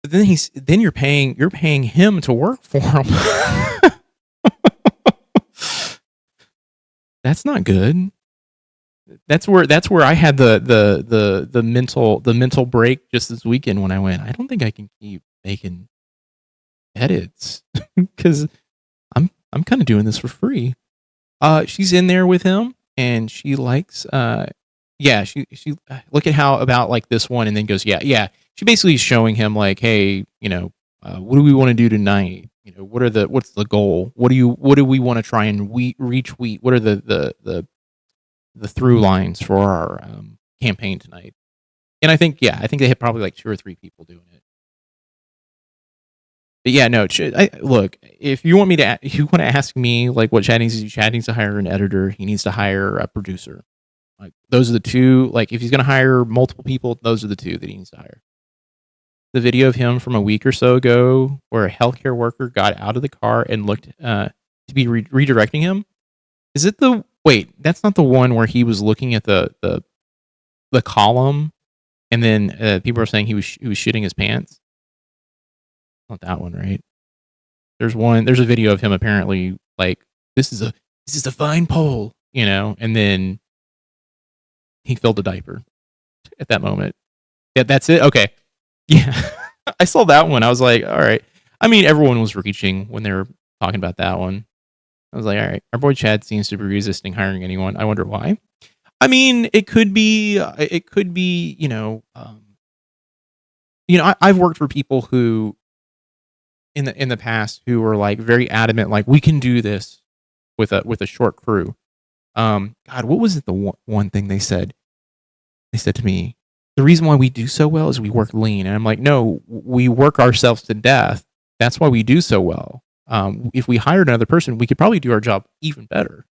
But then you're paying him to work for him. That's not good. That's where I had the mental break just this weekend when I went, I don't think I can keep making edits because I'm kind of doing this for free. She's in there with him. And she likes, she look at how about like this one, and then goes, yeah. She basically is showing him like, hey, you know, what do we want to do tonight? You know, what's the goal? What do we want to try and retweet? What are the through lines for our campaign tonight? And I think they had probably like 2 or 3 people doing it. But yeah, no. Look, if you want to ask me like what Chad needs to do, Chad needs to hire an editor. He needs to hire a producer. Like those are the 2. Like if he's going to hire multiple people, those are the 2 that he needs to hire. The video of him from a week or so ago, where a healthcare worker got out of the car and looked to be redirecting him. Is it the wait? That's not the one where he was looking at the column, and then people are saying he was shitting his pants. Not that one, right? There's a video of him apparently like, this is a fine poll, you know, and then he filled a diaper at that moment. Yeah, that's it. Okay. Yeah. I saw that one. I was like, all right. I mean, everyone was reaching when they were talking about that one. I was like, all right, our boy Chad seems to be resisting hiring anyone. I wonder why. I mean, it could be, you know, I've worked for people who in the past who were like very adamant, like we can do this with a short crew. God, what was it? The one thing they said? They said to me, the reason why we do so well is we work lean, and I'm like, no, we work ourselves to death. That's why we do so well. If we hired another person, we could probably do our job even better.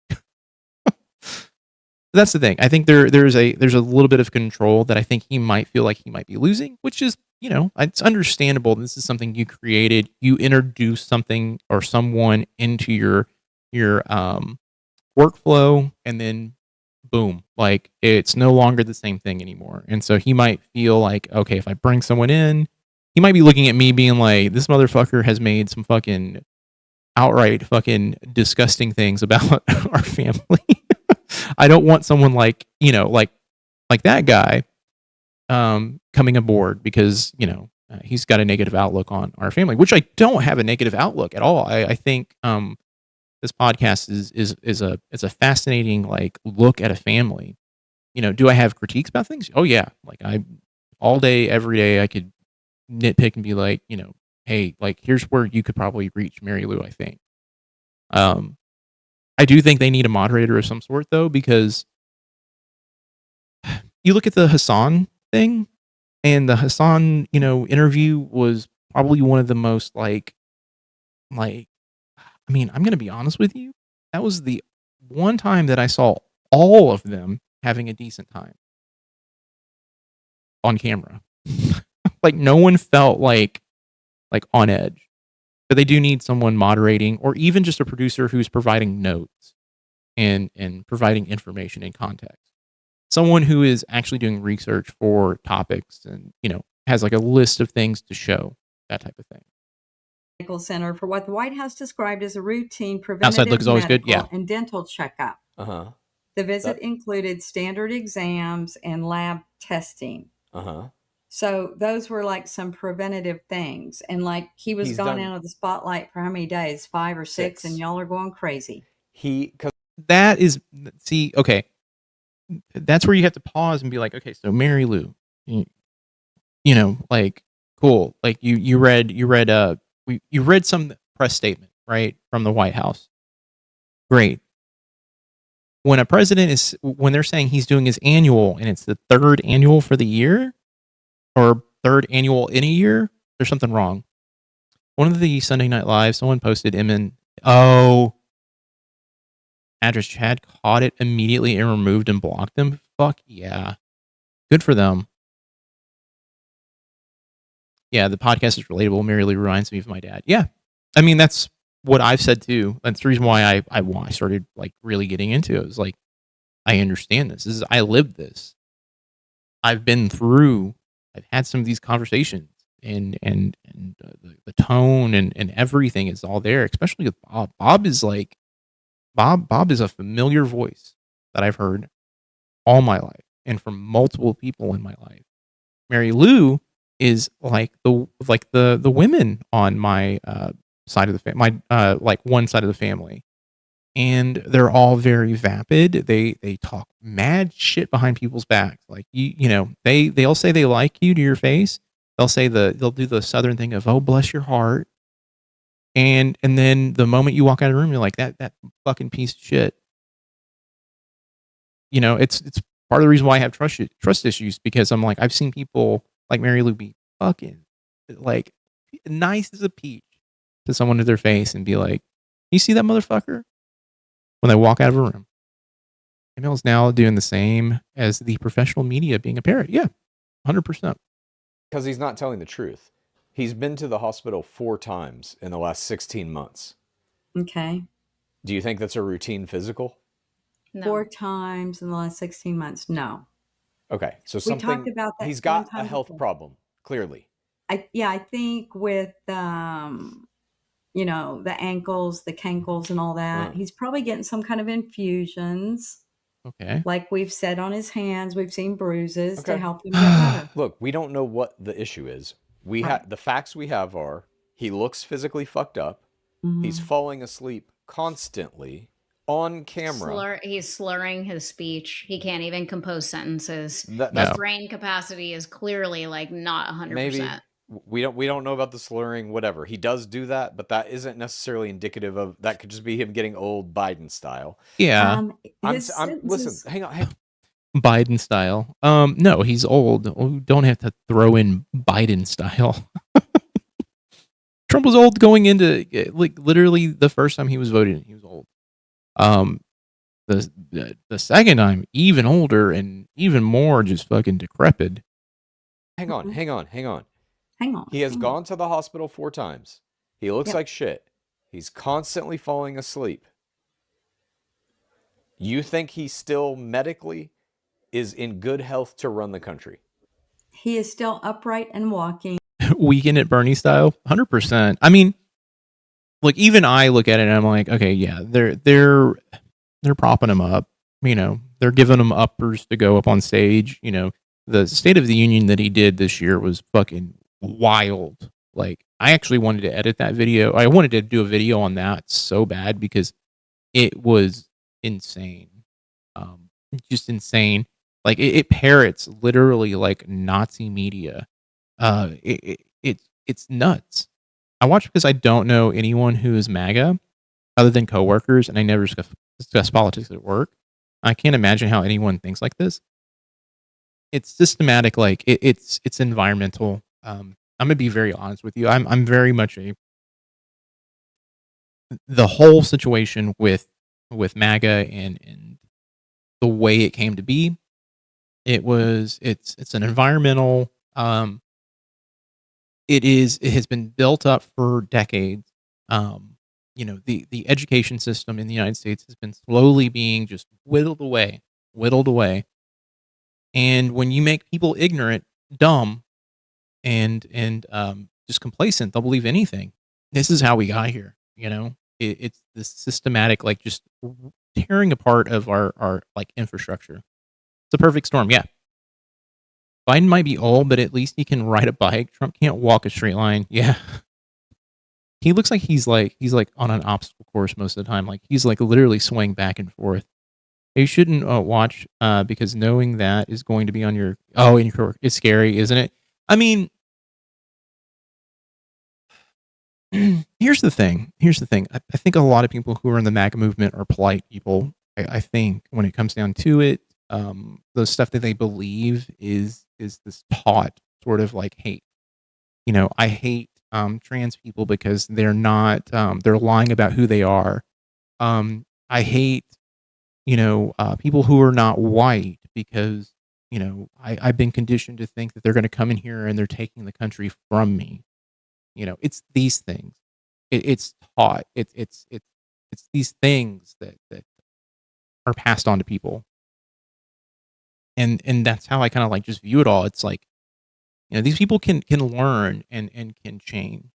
That's the thing. I think there's a little bit of control that I think he might feel like he might be losing, which is, it's understandable. This is something you created. You introduce something or someone into your workflow, and then boom, like it's no longer the same thing anymore. And so he might feel like, okay, if I bring someone in, he might be looking at me being like, this motherfucker has made some fucking outright fucking disgusting things about our family. I don't want someone like that guy coming aboard because, he's got a negative outlook on our family, which I don't have a negative outlook at all. I think this podcast is a fascinating like look at a family. Do I have critiques about things? Oh yeah. Like all day, every day I could nitpick and be like, hey, like here's where you could probably reach Mary Lou, I think. I do think they need a moderator of some sort though, because you look at the Hassan thing, and the Hassan, interview was probably one of the most like, I mean, I'm going to be honest with you. That was the one time that I saw all of them having a decent time on camera. Like no one felt like on edge. But they do need someone moderating, or even just a producer who's providing notes and providing information and context. Someone who is actually doing research for topics and, has like a list of things to show, that type of thing. Medical Center for what the White House described as a routine Outside preventative look is always good. medical Yeah. and dental checkup. Uh-huh. The visit included standard exams and lab testing. Uh-huh. So those were like some preventative things. And like he was gone out of the spotlight for how many days? 5 or 6, and y'all are going crazy. That is, see, okay. That's where you have to pause and be like, okay, so Mary Lou, like, cool. Like you read some press statement, right, from the White House. Great. When a president when they're saying he's doing his annual and it's the 3rd annual for the year, or 3rd annual in a year, there's something wrong. One of the Sunday Night Live, someone posted him in, address Chad caught it immediately and removed and blocked him. Fuck yeah. Good for them. Yeah, the podcast is relatable. Mary Lou reminds me of my dad. Yeah. I mean, that's what I've said too. That's the reason why I started like really getting into it. It was like, I understand this. I lived this. I've been through, I've had some of these conversations, and the tone and everything is all there, especially with Bob. Bob is a familiar voice that I've heard all my life and from multiple people in my life. Mary Lou is like the women on my side of the family, like one side of the family, and they're all very vapid. They talk mad shit behind people's backs. Like they'll say they like you to your face. They'll do the Southern thing of, oh, bless your heart. And then the moment you walk out of the room, you're like, that fucking piece of shit. It's part of the reason why I have trust issues, because I'm like, I've seen people like Mary Lou be fucking like nice as a peach to someone to their face and be like, you see that motherfucker? When they walk out of a room. Emil's now doing the same as the professional media being a parrot. Yeah, 100%. Because he's not telling the truth. He's been to the hospital 4 times in the last 16 months. Okay. Do you think that's a routine physical? No. 4 times in the last 16 months? No. Okay, so we talked about that. He's got a health problem, clearly. I think with the ankles, the cankles, and all that, he's probably getting some kind of infusions. Okay. Like we've said on his hands, we've seen bruises to help him get better. Look, we don't know what the issue is. The facts we have are he looks physically fucked up. Mm-hmm. He's falling asleep constantly on camera. He's slurring his speech. He can't even compose sentences. His brain capacity is clearly like not 100%. Maybe we don't know about the slurring, whatever. He does do that, but that isn't necessarily indicative of, that could just be him getting old Biden style. Yeah. Listen, hang on. Biden style. No, he's old. We don't have to throw in Biden style. Trump was old going into, like, literally the first time he was voted, he was old. The second time, even older and even more just fucking decrepit. Hang on. He has gone to the hospital 4 times. He looks like shit. He's constantly falling asleep. You think he still medically is in good health to run the country? He is still upright and walking. Weekend at Bernie style, 100%. I mean, like, even I look at it and I'm like, okay, yeah, they're propping him up. You know, they're giving him uppers to go up on stage. You know, the State of the Union that he did this year was fucking wild. Like, I actually wanted to edit that video. I wanted to do a video on that so bad because it was insane. Just insane. Like, it parrots literally like Nazi media. It's nuts. I watch because I don't know anyone who is MAGA other than coworkers, and I never discuss politics at work. I can't imagine how anyone thinks like this. It's systematic, like it's environmental. I'm gonna be very honest with you. I'm very much the whole situation with MAGA and the way it came to be. It's an environmental. It has been built up for decades. You know, the education system in the United States has been slowly being just whittled away. And when you make people ignorant, dumb, and just complacent, they'll believe anything. This is how we got here. You know, it's this systematic, like, just tearing apart of our like infrastructure. It's a perfect storm. Yeah. Biden might be old, but at least he can ride a bike. Trump can't walk a straight line. Yeah. He looks like he's like on an obstacle course most of the time. Like, he's like literally swaying back and forth. You shouldn't watch because knowing that is going to be on your it's scary, isn't it? I mean, here's the thing. I think a lot of people who are in the MAGA movement are polite people. I think when it comes down to it, the stuff that they believe is this taught sort of like hate. You know, I hate trans people because they're not they're lying about who they are. I hate, you know, people who are not white because, you know, I've been conditioned to think that they're going to come in here and they're taking the country from me. You know, it's these things. It's taught. It's these things that are passed on to people. And that's how I kind of like just view it all. It's like, you know, these people can learn and can change.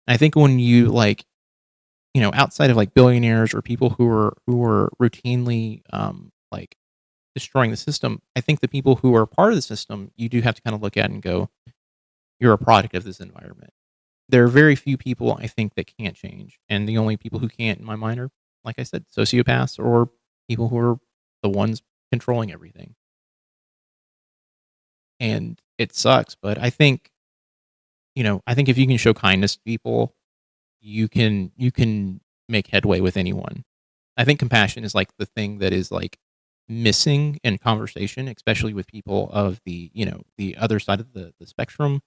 And I think when you, like, you know, outside of like billionaires or people who are routinely like destroying the system, I think the people who are part of the system, you do have to kind of look at and go, you're a product of this environment. There are very few people, I think, that can't change. And the only people who can't, in my mind, are, like I said, sociopaths or people who are the ones controlling everything. And it sucks, but I think, you know, I think if you can show kindness to people, you can make headway with anyone. I think compassion is like the thing that is like missing in conversation, especially with people of the, you know, the other side of the spectrum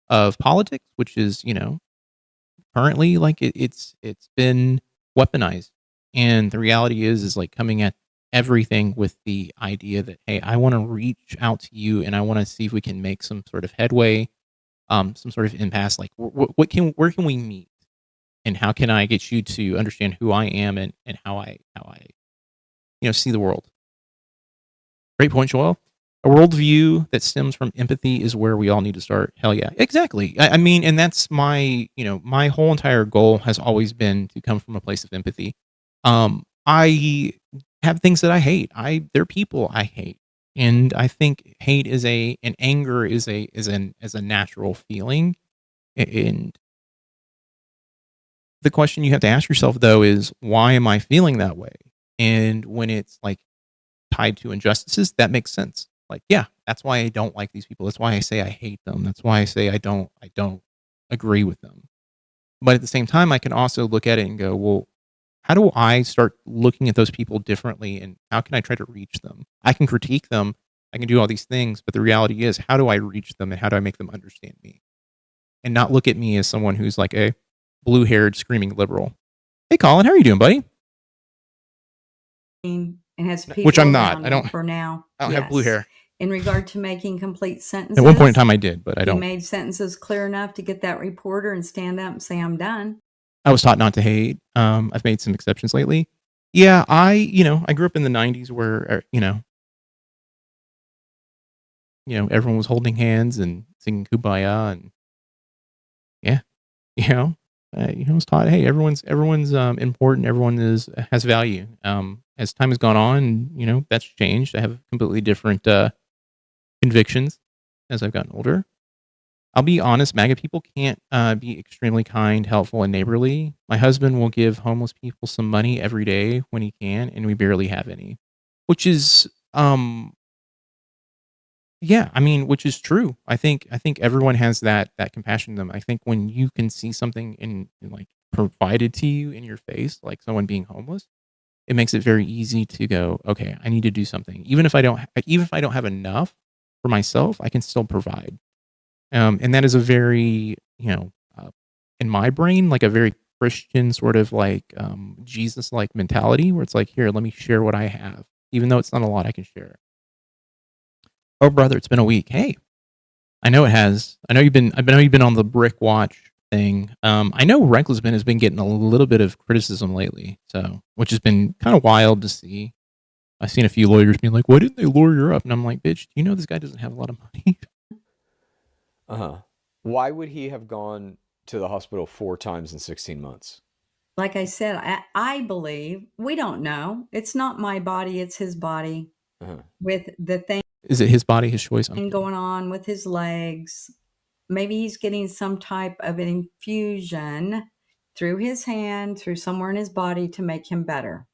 of politics, which is, you know, currently like it's been weaponized. And the reality is like coming at everything with the idea that, hey, I want to reach out to you and I want to see if we can make some sort of headway, some sort of impasse. Like, where can we meet, and how can I get you to understand who I am and how I you know, see the world. Great point, Joel. A worldview that stems from empathy is where we all need to start. Hell yeah, exactly. I mean, and that's my, you know, my whole entire goal has always been to come from a place of empathy. I have things that I hate. There are people I hate, and I think hate is and anger is a natural feeling. And the question you have to ask yourself though is, why am I feeling that way? And when it's like tied to injustices, that makes sense. Like, yeah, that's why I don't like these people. That's why I say I hate them. That's why I say I don't agree with them. But at the same time, I can also look at it and go, well, how do I start looking at those people differently, and how can I try to reach them? I can critique them, I can do all these things, but the reality is, how do I reach them and how do I make them understand me? And not look at me as someone who's like a blue-haired screaming liberal. Hey, Colin, how are you doing, buddy? And has people Which I'm not. around I don't. him for now. I don't have blue hair. In regard to making complete sentences, At one point in time, I did, but I he don't. made sentences clear enough to get that reporter and stand up and say, "I'm done." I was taught not to hate. I've made some exceptions lately. Yeah, I grew up in the '90s where everyone was holding hands and singing "Kumbaya," and yeah, I was taught, hey, everyone's important. Everyone has value. As time has gone on, that's changed. I have completely different convictions as I've gotten older. I'll be honest, MAGA people can't be extremely kind, helpful, and neighborly. My husband will give homeless people some money every day when he can, and we barely have any. Which is, which is true. I think everyone has that compassion in them. I think when you can see something in like provided to you in your face, like someone being homeless, it makes it very easy to go, okay, I need to do something. Even if I don't have enough for myself, I can still provide. And that is a very, in my brain, like a very Christian sort of like Jesus-like mentality where it's like, here, let me share what I have, even though it's not a lot I can share. Oh, brother, it's been a week. Hey, I know it has. I know you've been on the Brick Watch thing. I know Reckless Ben has been getting a little bit of criticism lately, so which has been kind of wild to see. I've seen a few lawyers being like, "Why didn't they lawyer up?" And I'm like, "Bitch, do you know this guy doesn't have a lot of money?" Why would he have gone to the hospital 4 times in 16 months? Like I said, I believe, we don't know. It's not my body, it's his body. With the thing. Is it his body, his choice? Going on with his legs. Maybe he's getting some type of an infusion through his hand, through somewhere in his body to make him better.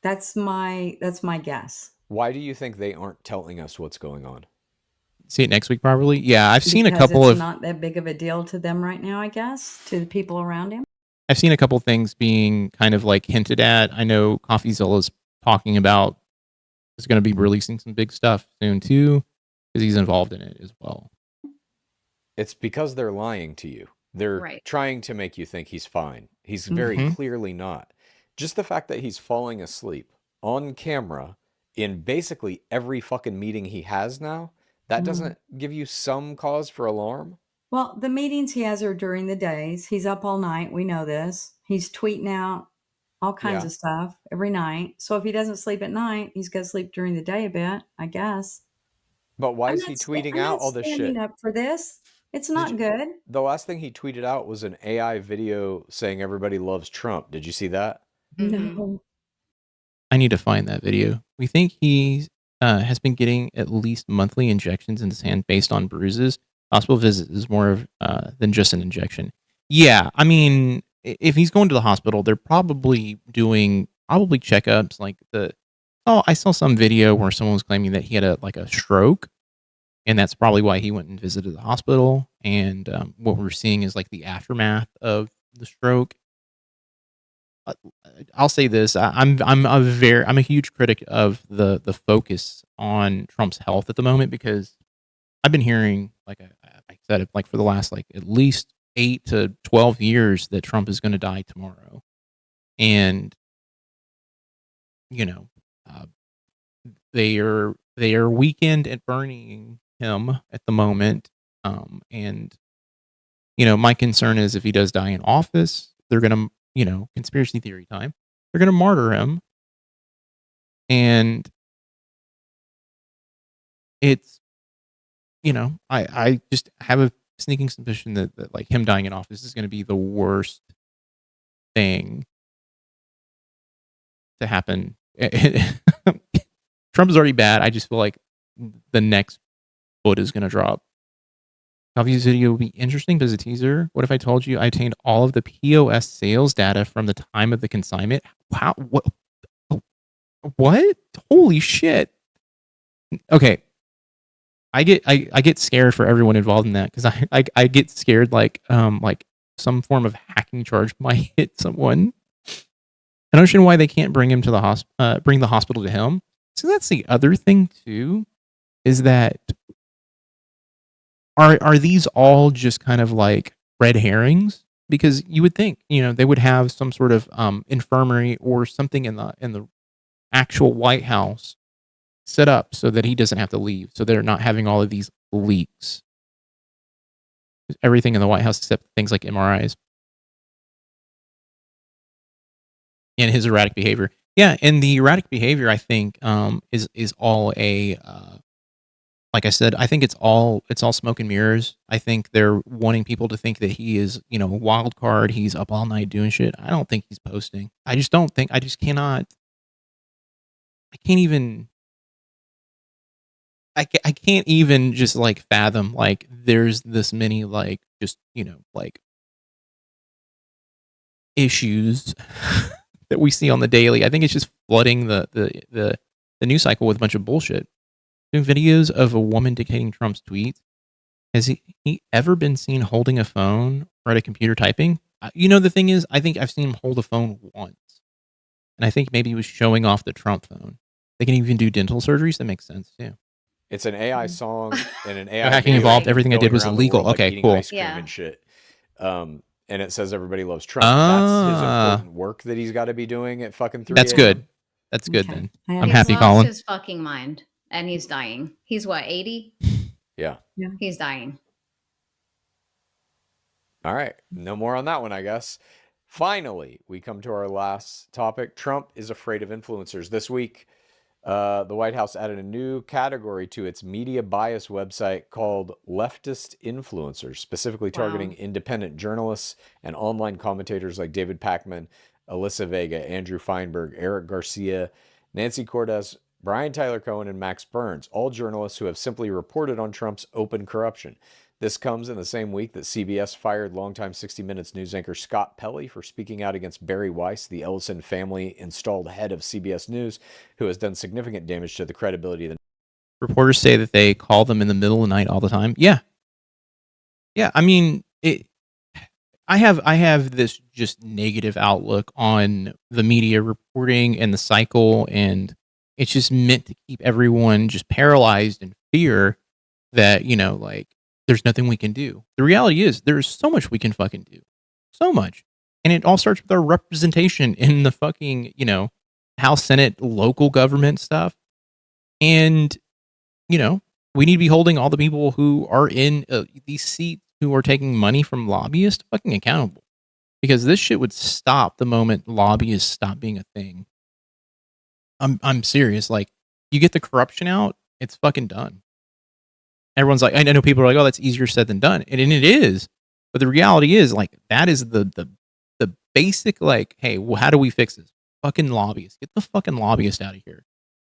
That's my guess. Why do you think they aren't telling us what's going on? See it next week, probably. Yeah, I've seen a Because couple it's not that big of a deal to them right now, I guess, to the people around him. I've seen a couple things being kind of like hinted at. I know CoffeeZilla's talking about is going to be releasing some big stuff soon too, because he's involved in it as well. It's because they're lying to you. They're trying to make you think he's fine. He's very clearly not. Just the fact that he's falling asleep on camera in basically every fucking meeting he has now, that doesn't give you some cause for alarm? Well, the meetings he has are during the days. He's up all night. We know this. He's tweeting out all kinds of stuff every night. So if he doesn't sleep at night, he's got to sleep during the day a bit, I guess. But why is he tweeting out all this shit? I'm not up for this. It's not good. The last thing he tweeted out was an AI video saying everybody loves Trump. Did you see that? No. I need to find that video. We think he has been getting at least monthly injections in his hand based on bruises. Hospital visit is more than just an injection. Yeah, I mean, if he's going to the hospital, they're probably doing checkups. Like I saw some video where someone was claiming that he had a stroke, and that's probably why he went and visited the hospital. And what we're seeing is like the aftermath of the stroke. I'll say this: I'm a huge critic of the focus on Trump's health at the moment, because I've been hearing, like I said, like for the last like at least 8 to 12 years that Trump is going to die tomorrow, and they are weekend at burning him at the moment, and my concern is if he does die in office, they're going to conspiracy theory time. They're going to martyr him. And it's, I just have a sneaking suspicion that like him dying in office is going to be the worst thing to happen. Trump is already bad. I just feel like the next foot is going to drop. Coffee's video will be interesting, but as a teaser, what if I told you I obtained all of the POS sales data from the time of the consignment? Wow, what? Holy shit! Okay, I get scared for everyone involved in that because I get scared like some form of hacking charge might hit someone. I don't understand why they can't bring him to the bring the hospital to him. So that's the other thing too, is that are these all just kind of like red herrings? Because you would think, they would have some sort of infirmary or something in the actual White House set up so that he doesn't have to leave. So they're not having all of these leaks. Everything in the White House except things like MRIs. And his erratic behavior. Yeah, and the erratic behavior, I think, is all a like I said, I think it's all smoke and mirrors. I think they're wanting people to think that he is, a wild card. He's up all night doing shit. I don't think he's posting. I just don't think. I just cannot. I can't even. I can't even just like fathom like there's this many like just like issues that we see on the daily. I think it's just flooding the news cycle with a bunch of bullshit. Doing videos of a woman dictating Trump's tweets. Has he ever been seen holding a phone or at a computer typing? The thing is, I think I've seen him hold a phone once, and I think maybe he was showing off the Trump phone. They can even do dental surgeries. That makes sense too. It's an AI song and an AI hacking involved. Everything I did was illegal. World, okay, like cool. Ice cream and shit. And it says everybody loves Trump. That's his important work that he's got to be doing at fucking 3 That's good. That's good Okay. then. I'm happy, Colin. He's lost his fucking mind, and he's dying. He's what, 80? Yeah. He's dying. All right. No more on that one, I guess. Finally, we come to our last topic. Trump is afraid of influencers. This week, the White House added a new category to its media bias website called leftist influencers, specifically targeting independent journalists and online commentators like David Pakman, Alyssa Vega, Andrew Feinberg, Eric Garcia, Nancy Cortez, Brian Tyler Cohen, and Max Burns, all journalists who have simply reported on Trump's open corruption. This comes in the same week that CBS fired longtime 60 Minutes news anchor Scott Pelley for speaking out against Barry Weiss, the Ellison family installed head of CBS News, who has done significant damage to the credibility of the. Reporters say that they call them in the middle of the night all the time. Yeah. I mean, I have this just negative outlook on the media reporting and the cycle, and it's just meant to keep everyone just paralyzed in fear that like. There's nothing we can do. The reality is there's so much we can fucking do. So much. And it all starts with our representation in the fucking, House, Senate, local government stuff. And, we need to be holding all the people who are in these seats who are taking money from lobbyists fucking accountable. Because this shit would stop the moment lobbyists stop being a thing. I'm serious. Like, you get the corruption out, it's fucking done. Everyone's like, I know people are like, oh, that's easier said than done. And it is. But the reality is, like, that is the basic, like, hey, well, how do we fix this? Fucking lobbyists. Get the fucking lobbyist out of here.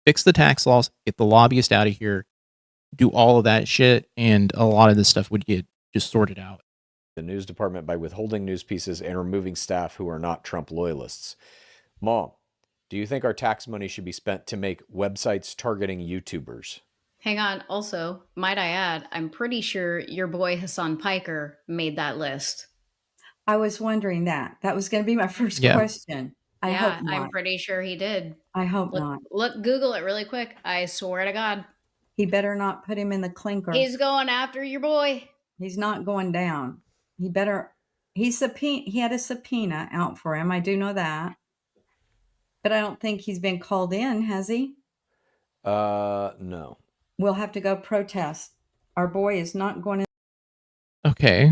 Fix the tax laws. Get the lobbyist out of here. Do all of that shit. And a lot of this stuff would get just sorted out. The news department by withholding news pieces and removing staff who are not Trump loyalists. Mom, do you think our tax money should be spent to make websites targeting YouTubers? Hang on. Also, might I add, I'm pretty sure your boy Hassan Piker made that list. I was wondering that. That was going to be my first question. I hope not. I'm pretty sure he did. I hope not. Look, Google it really quick. I swear to God. He better not put him in the clinker. He's going after your boy. He's not going down. He had a subpoena out for him. I do know that. But I don't think he's been called in, has he? No. We'll have to go protest. Our boy is not going to. Okay.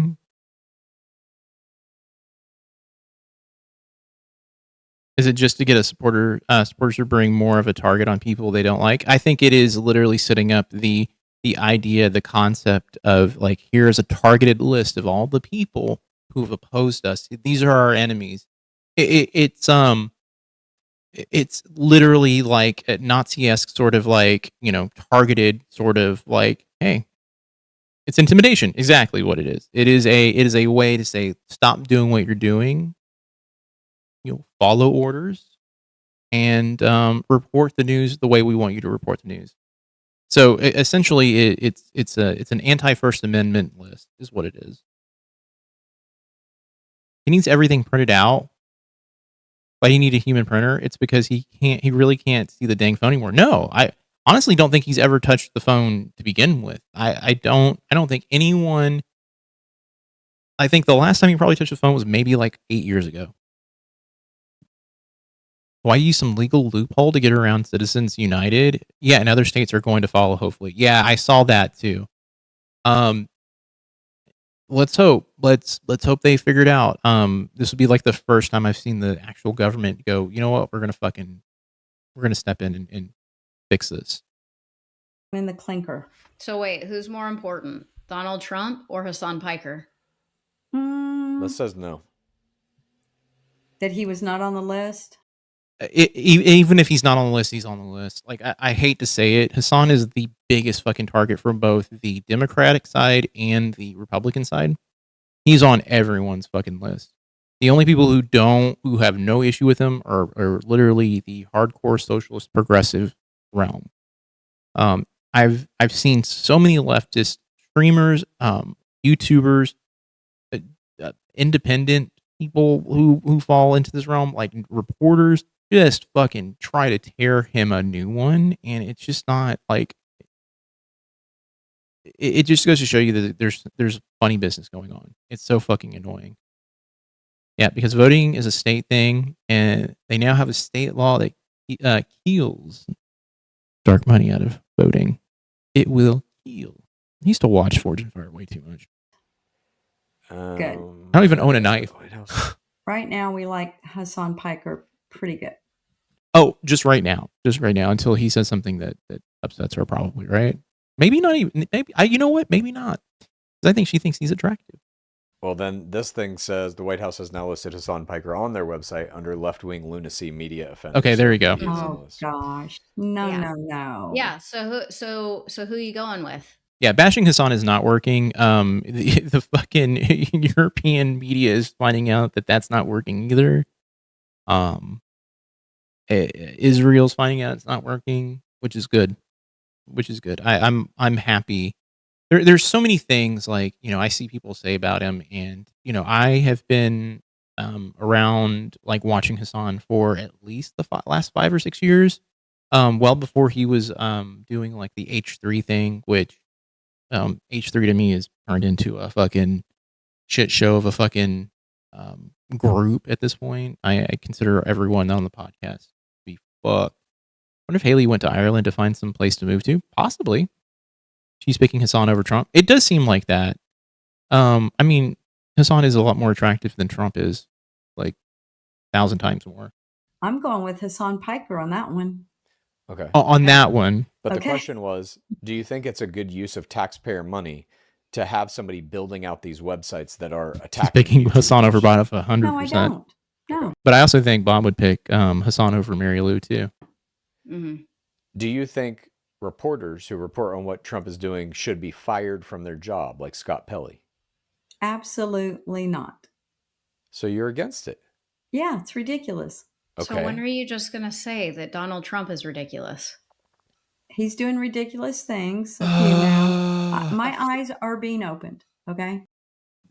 Is it just to get supporters to bring more of a target on people they don't like? I think it is literally setting up the idea, the concept of like, here's a targeted list of all the people who have opposed us. These are our enemies. It's literally like a Nazi-esque sort of like, targeted sort of like, hey, it's intimidation. Exactly what it is. It is a way to say, stop doing what you're doing. Follow orders and report the news the way we want you to report the news. So essentially, it's an anti-First Amendment list, is what it is. He needs everything printed out. Why do you need a human printer? It's because he really can't see the dang phone anymore. No, I honestly don't think he's ever touched the phone to begin with. I don't think anyone. I think the last time he probably touched the phone was maybe like 8 years ago. Why use some legal loophole to get around Citizens United? Yeah, and other states are going to follow, hopefully. Yeah, I saw that too. Let's hope. Let's hope they figure it out. This would be like the first time I've seen the actual government go, you know what, we're gonna step in and fix this. In the clinker. So wait, who's more important, Donald Trump or Hassan Piker? That says no. That he was not on the list? Even if he's not on the list, he's on the list. Like, I hate to say it, Hassan is the biggest fucking target from both the Democratic side and the Republican side. He's on everyone's fucking list. The only people who have no issue with him are literally the hardcore socialist progressive realm. I've seen so many leftist streamers, YouTubers, independent people who fall into this realm, like reporters, just fucking try to tear him a new one, and it's just not like. It just goes to show you that there's funny business going on. It's so fucking annoying. Yeah, because voting is a state thing, and they now have a state law that kills dark money out of voting. It will kill. I used to watch Forge and Fire way too much. Good. I don't even own a knife. Right now, we like Hassan Piker pretty good. Oh, just right now, until he says something that upsets her, probably, right? Maybe not even. Maybe you know what? Maybe not. Because I think she thinks he's attractive. Well, then this thing says the White House has now listed Hassan Piker on their website under left-wing lunacy media offenders. Okay, there you go. Oh gosh, no. Yeah. So who are you going with? Yeah, bashing Hassan is not working. The fucking European media is finding out that that's not working either. Israel's finding out it's not working, which is good. I'm happy. There's so many things, like, I see people say about him, and I have been around, like, watching Hassan for at least the last 5 or 6 years. Well before he was doing like the H3 thing, which H3 to me is turned into a fucking shit show of a fucking group at this point. I consider everyone on the podcast to be fucked. I wonder if Haley went to Ireland to find some place to move to. Possibly. She's picking Hassan over Trump. It does seem like that. I mean, Hassan is a lot more attractive than Trump is, like 1,000 times more. I'm going with Hassan Piker on that one. Okay. On that one. But the Okay. question was, do you think it's a good use of taxpayer money to have somebody building out these websites that are attacking? He's picking Hassan over Bob 100%. No, I don't. No. But I also think Bob would pick Hassan over Mary Lou too. Mm-hmm. Do you think reporters who report on what Trump is doing should be fired from their job, like Scott Pelley? Absolutely not. So you're against it? Yeah, it's ridiculous. Okay. So when are you just going to say that Donald Trump is ridiculous? He's doing ridiculous things. My eyes are being opened. Okay.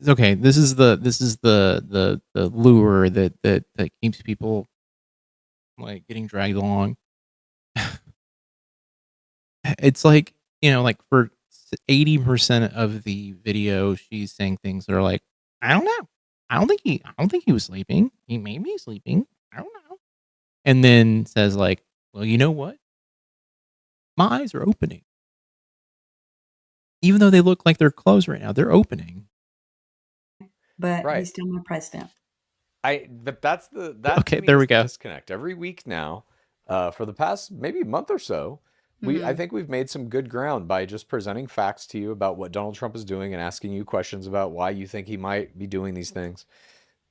Okay, this is the lure that keeps people like getting dragged along. It's like, like for 80% of the video, she's saying things that are like, I don't know. I don't think he was sleeping. He may be sleeping. I don't know. And then says like, well, you know what? My eyes are opening. Even though they look like they're closed right now, they're opening. But Right. he's still my president. But that's Okay, there we go. Disconnect every week now, for the past maybe month or so. I think we've made some good ground by just presenting facts to you about what Donald Trump is doing and asking you questions about why you think he might be doing these things,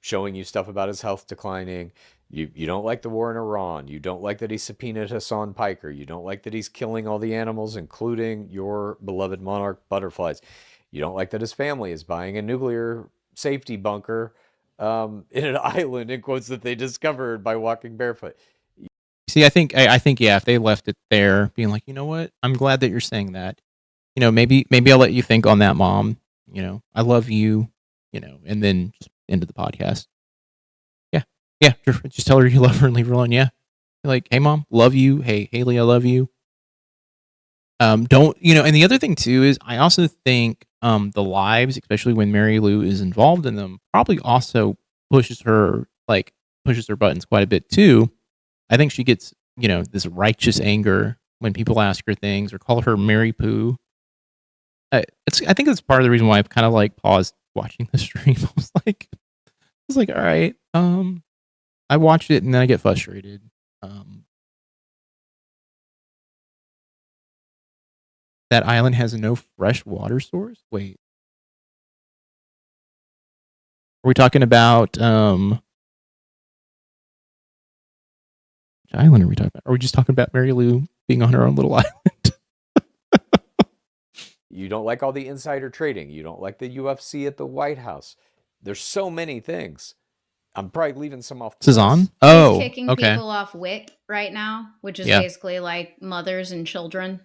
showing you stuff about his health declining. You don't like the war in Iran. You don't like that he subpoenaed Hassan Piker. You don't like that he's killing all the animals, including your beloved monarch butterflies. You don't like that his family is buying a nuclear safety bunker in an island, in quotes, that they discovered by walking barefoot. See, I think yeah, if they left it there, being like, you know what, I'm glad that you're saying that. You know, maybe I'll let you think on that, Mom. You know, I love you. You know, and then just end the podcast. Yeah, yeah, sure. Just tell her you love her and leave her alone. Yeah, you're like, hey, Mom, love you. Hey, Haley, I love you. Don't, you know, and the other thing too is I also think the lives, especially when Mary Lou is involved in them, probably also pushes her buttons quite a bit too. I think she gets, you know, this righteous anger when people ask her things or call her Mary Poo. I think that's part of the reason why I've kind of like paused watching the stream. I was like, all right, I watched it and then I get frustrated. That island has no fresh water source? Wait. Are we talking about which island are we talking about? Are we just talking about Mary Lou being on her own little island? You don't like all the insider trading. You don't like the UFC at the White House. There's so many things. I'm probably leaving some off. This is on? Oh, she's kicking people off WIC right now, which is basically like mothers and children.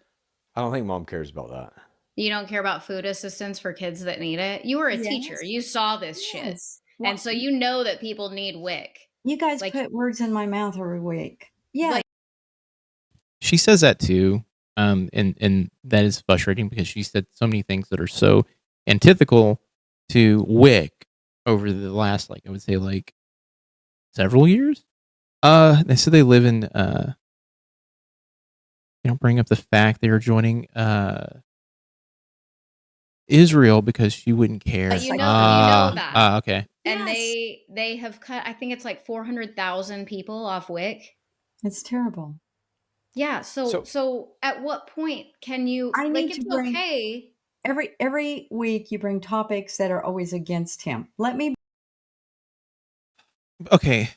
I don't think Mom cares about that. You don't care about food assistance for kids that need it? You were a teacher. You saw this shit. Well, and so you know that people need WIC. You guys put words in my mouth every week. Yeah. She says that too. And that is frustrating because she said so many things that are so antithetical to WIC over the last, like, I would say, like, several years. They said they live in, they don't bring up the fact they are joining, Israel because she wouldn't care. You know that. Okay. And they have cut, I think it's like 400,000 people off WIC. It's terrible. Yeah. So at what point can you? I need to bring okay. Every week you bring topics that are always against him. Let me. Okay.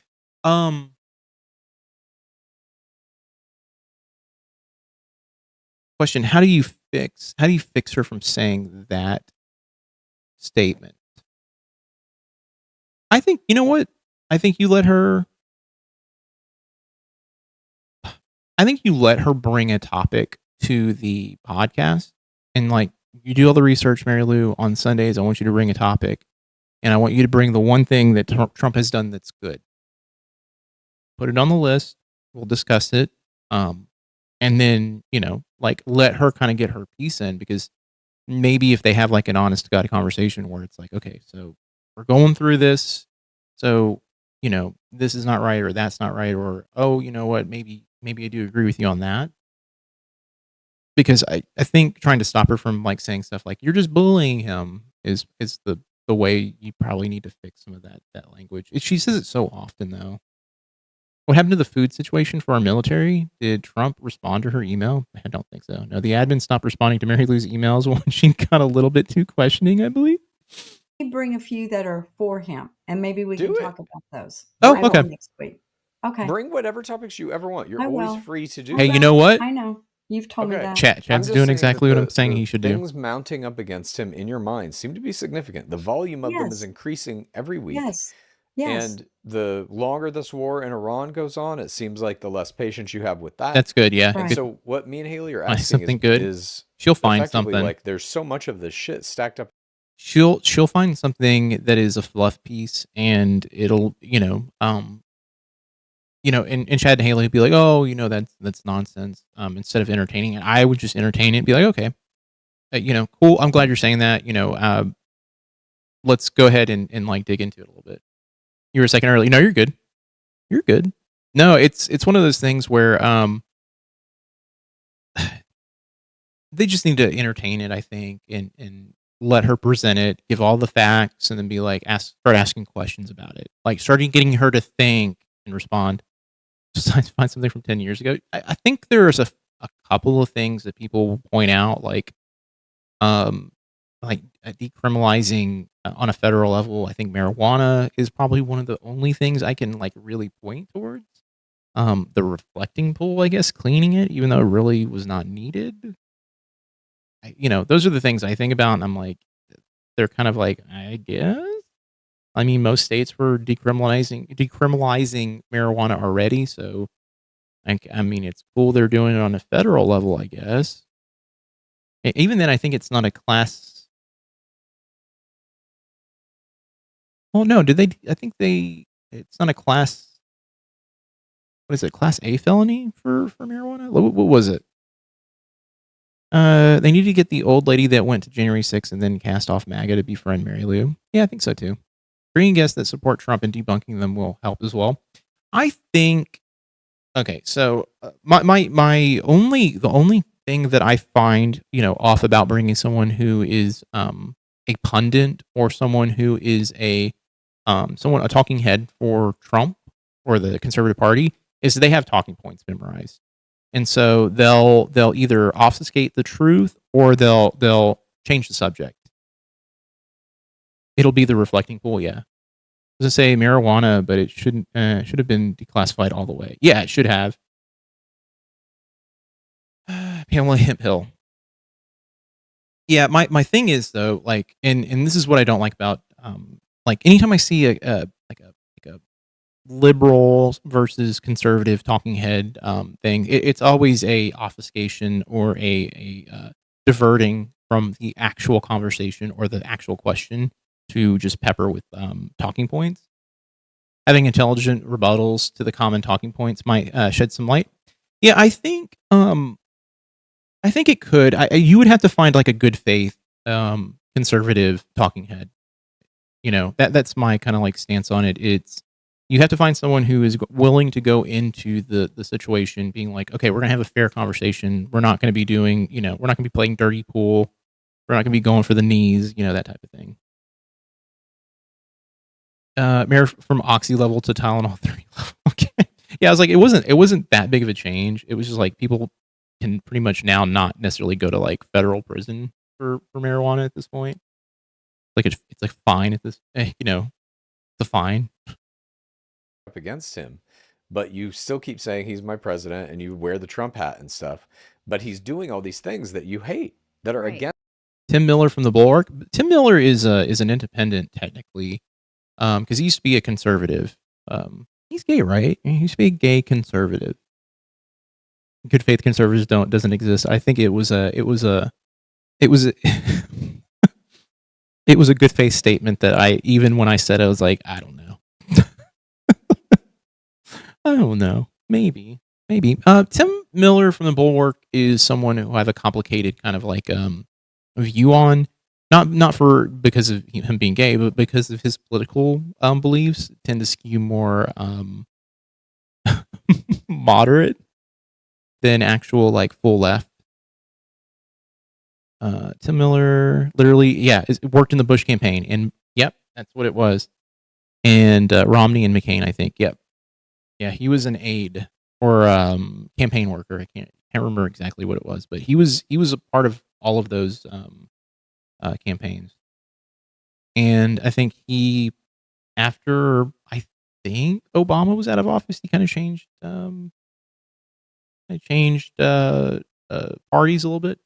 Question: How do you fix her from saying that statement? I think, you know what? I think you let her bring a topic to the podcast, and like, you do all the research, Mary Lou, on Sundays. I want you to bring a topic, and I want you to bring the one thing that Trump has done that's good. Put it on the list. We'll discuss it. And then, you know, like, let her kind of get her piece in, because maybe if they have like an honest to God conversation where it's like, okay, so we're going through this, so, you know, this is not right, or that's not right, or, oh, you know what, maybe I do agree with you on that. Because I think trying to stop her from like saying stuff like, you're just bullying him is the way you probably need to fix some of that language. She says it so often though. What happened to the food situation for our military? Did Trump respond to her email? I don't think so. No, the admin stopped responding to Mary Lou's emails when she got a little bit too questioning, I believe. Bring a few that are for him, and maybe we can talk about those. Oh, okay. Next week. Okay. Bring whatever topics you ever want. You're always free to do. Hey, you know what? I know. You've told me that. Chad's doing exactly what I'm saying he should do. Things mounting up against him in your mind seem to be significant. The volume of them is increasing every week. Yes. And the longer this war in Iran goes on, it seems like the less patience you have with that. That's good, yeah. And so what me and Haley are asking is she'll find something. Like, there's so much of this shit stacked up. She'll find something that is a fluff piece, and it'll, and Chad and Haley would be like, oh, you know, that's nonsense. Instead of entertaining it, I would just entertain it and be like, okay, cool. I'm glad you're saying that. Let's go ahead and like dig into it a little bit. You were a second early. No, you're good. You're good. No, it's one of those things where they just need to entertain it, I think, and let her present it, give all the facts, and then be like, start asking questions about it. Like, starting getting her to think and respond. Just find something from 10 years ago. I think there's a couple of things that people will point out, like decriminalizing on a federal level. I think marijuana is probably one of the only things I can like really point towards. The reflecting pool, I guess, cleaning it, even though it really was not needed. Those are the things I think about, and I'm like, they're kind of like, I guess. I mean, most states were decriminalizing marijuana already, so Like, I mean, it's cool they're doing it on a federal level, I guess. Even then, I think it's not a class. Well, no, did they? I think they. It's not a class. What is it? Class A felony for marijuana? What was it? They need to get the old lady that went to January 6th and then cast off MAGA to befriend Mary Lou. Yeah, I think so too. Bringing guests that support Trump and debunking them will help as well. I think. Okay, so the only thing that I find off about bringing someone who is a pundit or someone who is a talking head for Trump or the Conservative Party is they have talking points memorized. And so they'll either obfuscate the truth or they'll change the subject. It'll be the reflecting pool, yeah. I was gonna say marijuana, but it should have been declassified all the way. Yeah, it should have. Pamela Hemphill. Yeah, my thing is though, like, and this is what I don't like about like anytime I see a liberal versus conservative talking head thing, it's always a obfuscation or a diverting from the actual conversation or the actual question to just pepper with talking points. Having intelligent rebuttals to the common talking points might shed some light. Yeah, I think it could. You would have to find like a good faith conservative talking head. That's my kind of like stance on it. You have to find someone who is willing to go into the situation being like, okay, we're going to have a fair conversation. We're not going to be doing, we're not going to be playing dirty pool. We're not going to be going for the knees, that type of thing. Mayor from Oxy level to Tylenol 3 level. Okay. Yeah, I was like, it wasn't that big of a change. It was just like people can pretty much now not necessarily go to like federal prison for marijuana at this point. Like it's like fine at this, it's a fine. Up against him, but you still keep saying he's my president and you wear the Trump hat and stuff, but he's doing all these things that you hate that are against. Tim Miller from the Bulwark. Tim Miller is an independent technically, because he used to be a conservative. He's gay, right? He used to be a gay conservative. Good faith conservatives doesn't exist. I think it was a it was a good faith statement that even when I said it, I was like, I don't know. I don't know. Maybe. Tim Miller from the Bulwark is someone who I have a complicated kind of like view on. Not for because of him being gay, but because of his political beliefs tend to skew more moderate than actual like full left. Tim Miller literally, worked in the Bush campaign, and yep, that's what it was. And Romney and McCain, I think, yep. Yeah, he was an aide or campaign worker. I can't remember exactly what it was, but he was a part of all of those campaigns. And I think after I think Obama was out of office, he kind of changed parties a little bit.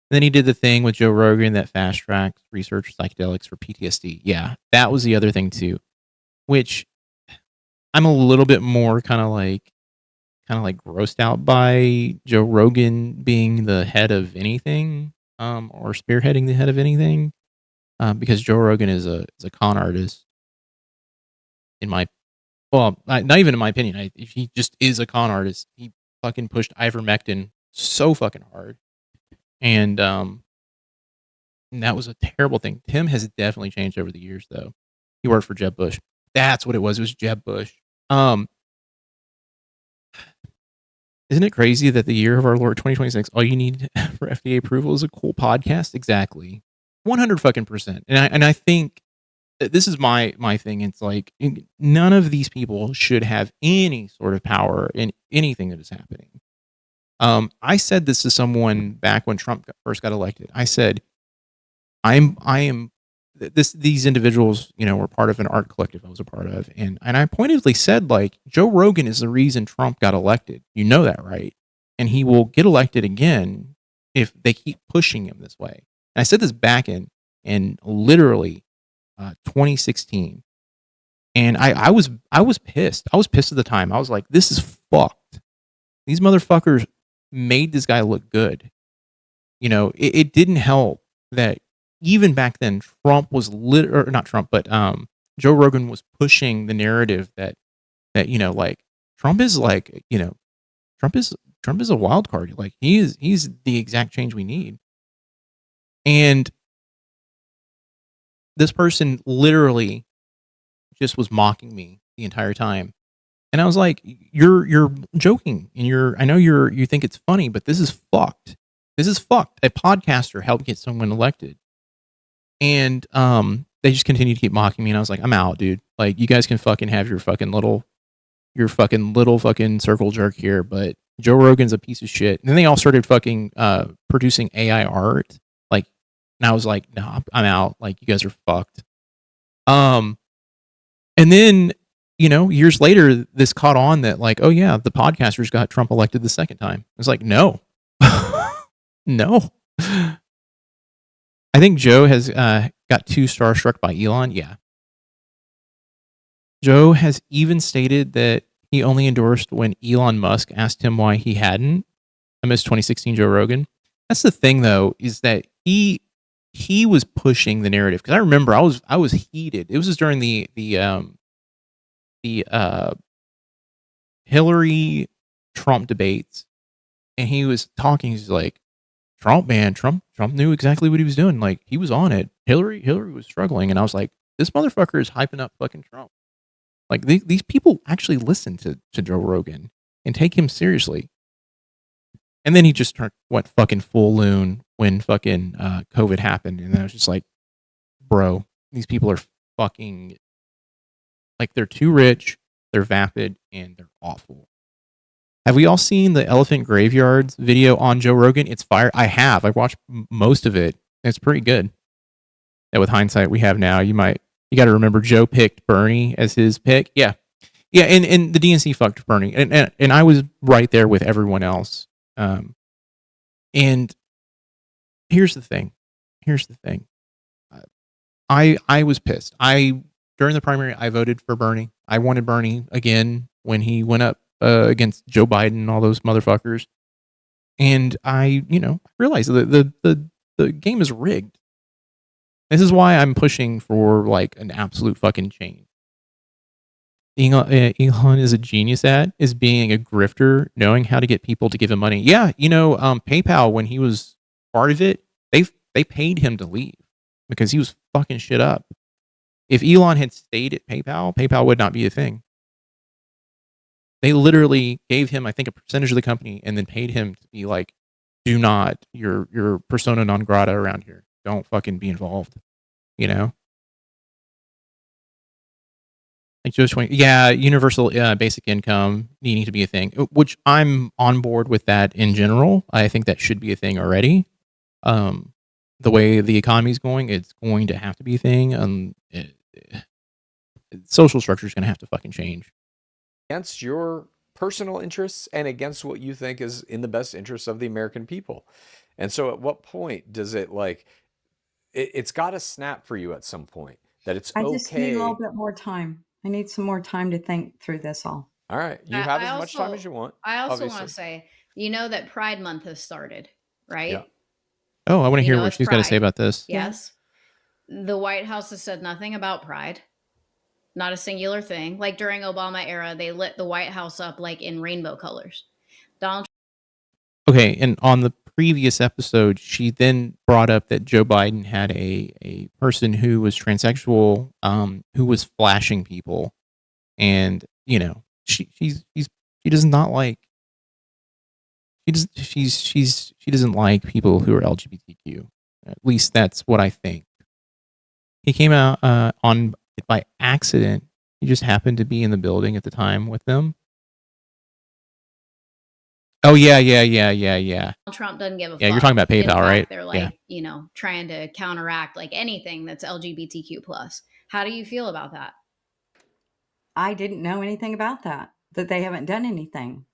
And then he did the thing with Joe Rogan that fast tracked research psychedelics for PTSD. Yeah, that was the other thing too, which I'm a little bit more kind of like grossed out by Joe Rogan being the head of anything, or spearheading the head of anything, because Joe Rogan is a con artist. Not even in my opinion. He just is a con artist. He fucking pushed ivermectin so fucking hard, and that was a terrible thing. Tim has definitely changed over the years, though. He worked for Jeb Bush. That's what it was. It was Jeb Bush. Isn't it crazy that the year of our Lord 2026, all you need for FDA approval is a cool podcast? Exactly. 100%. And I think this is my thing. It's like none of these people should have any sort of power in anything that is happening. I said this to someone back when Trump first got elected. I said, these individuals, were part of an art collective I was a part of. And I pointedly said, like, Joe Rogan is the reason Trump got elected. You know that, right? And he will get elected again if they keep pushing him this way. And I said this back in literally 2016. And I was pissed. I was pissed at the time. I was like, this is fucked. These motherfuckers made this guy look good. You know, it didn't help that even back then, Trump was or not Trump, but Joe Rogan was pushing the narrative that you know, like Trump is like, you know, Trump is a wild card. Like he's the exact change we need. And this person literally just was mocking me the entire time. And I was like, you're joking, and I know you think it's funny, but this is fucked. This is fucked. A podcaster helped get someone elected. And they just continued to keep mocking me, and I was like, I'm out, dude. Like, you guys can fucking have your fucking little circle jerk here, but Joe Rogan's a piece of shit. And then they all started fucking producing AI art. Like, and I was like, no, I'm out. Like, you guys are fucked. And then, you know, years later, this caught on that, like, oh yeah, the podcasters got Trump elected the second time. I was like, no. No. I think Joe has got too starstruck by Elon. Yeah. Joe has even stated that he only endorsed when Elon Musk asked him why he hadn't. I miss 2016 Joe Rogan. That's the thing, though, is that he was pushing the narrative. Because I remember I was heated. It was just during the Hillary Trump debates, and he was talking. He's like, Trump knew exactly what he was doing. Like, he was on it. Hillary was struggling, and I was like, this motherfucker is hyping up fucking Trump. Like, these people actually listen to Joe Rogan and take him seriously. And then he just went fucking full loon when fucking COVID happened, and I was just like, bro, these people are fucking, like, they're too rich, they're vapid, and they're awful. Have we all seen the Elephant Graveyards video on Joe Rogan? It's fire. I have. I watched most of it. It's pretty good. And with hindsight we have now, you got to remember Joe picked Bernie as his pick. Yeah. Yeah, and the DNC fucked Bernie. And I was right there with everyone else. And here's the thing. I was pissed. During the primary, I voted for Bernie. I wanted Bernie again when he went up against Joe Biden and all those motherfuckers. And I, realized that the game is rigged. This is why I'm pushing for like an absolute fucking change. Elon is a genius is being a grifter, knowing how to get people to give him money. Yeah, PayPal, when he was part of it, they paid him to leave because he was fucking shit up. If Elon had stayed at PayPal would not be a thing. They literally gave him, I think, a percentage of the company and then paid him to be like, do not, you're persona non grata around here. Don't fucking be involved, Like Joe's 20, yeah, universal basic income needing to be a thing, which I'm on board with that in general. I think that should be a thing already. The way the economy is going, it's going to have to be a thing. Social structure is going to have to fucking change. Against your personal interests and against what you think is in the best interests of the American people. And so at what point does it it's got to snap for you at some point that it's okay. I just need a little bit more time. I need some more time to think through this all. All right. You have as much time as you want. I also want to say, that Pride Month has started, right? Yeah. Oh, I want to hear what she's got to say about this. Yes. The White House has said nothing about Pride. Not a singular thing. Like during Obama era, they lit the White House up like in rainbow colors. Okay, and on the previous episode, she then brought up that Joe Biden had a person who was transsexual, who was flashing people, and she does not like. She doesn't like people who are LGBTQ. At least that's what I think. He came out on by accident. He just happened to be in the building at the time with them. Oh yeah. Trump doesn't give a fuck. Yeah, you're talking about PayPal, right? They're like, trying to counteract like anything that's LGBTQ plus. How do you feel about that? I didn't know anything about that they haven't done anything.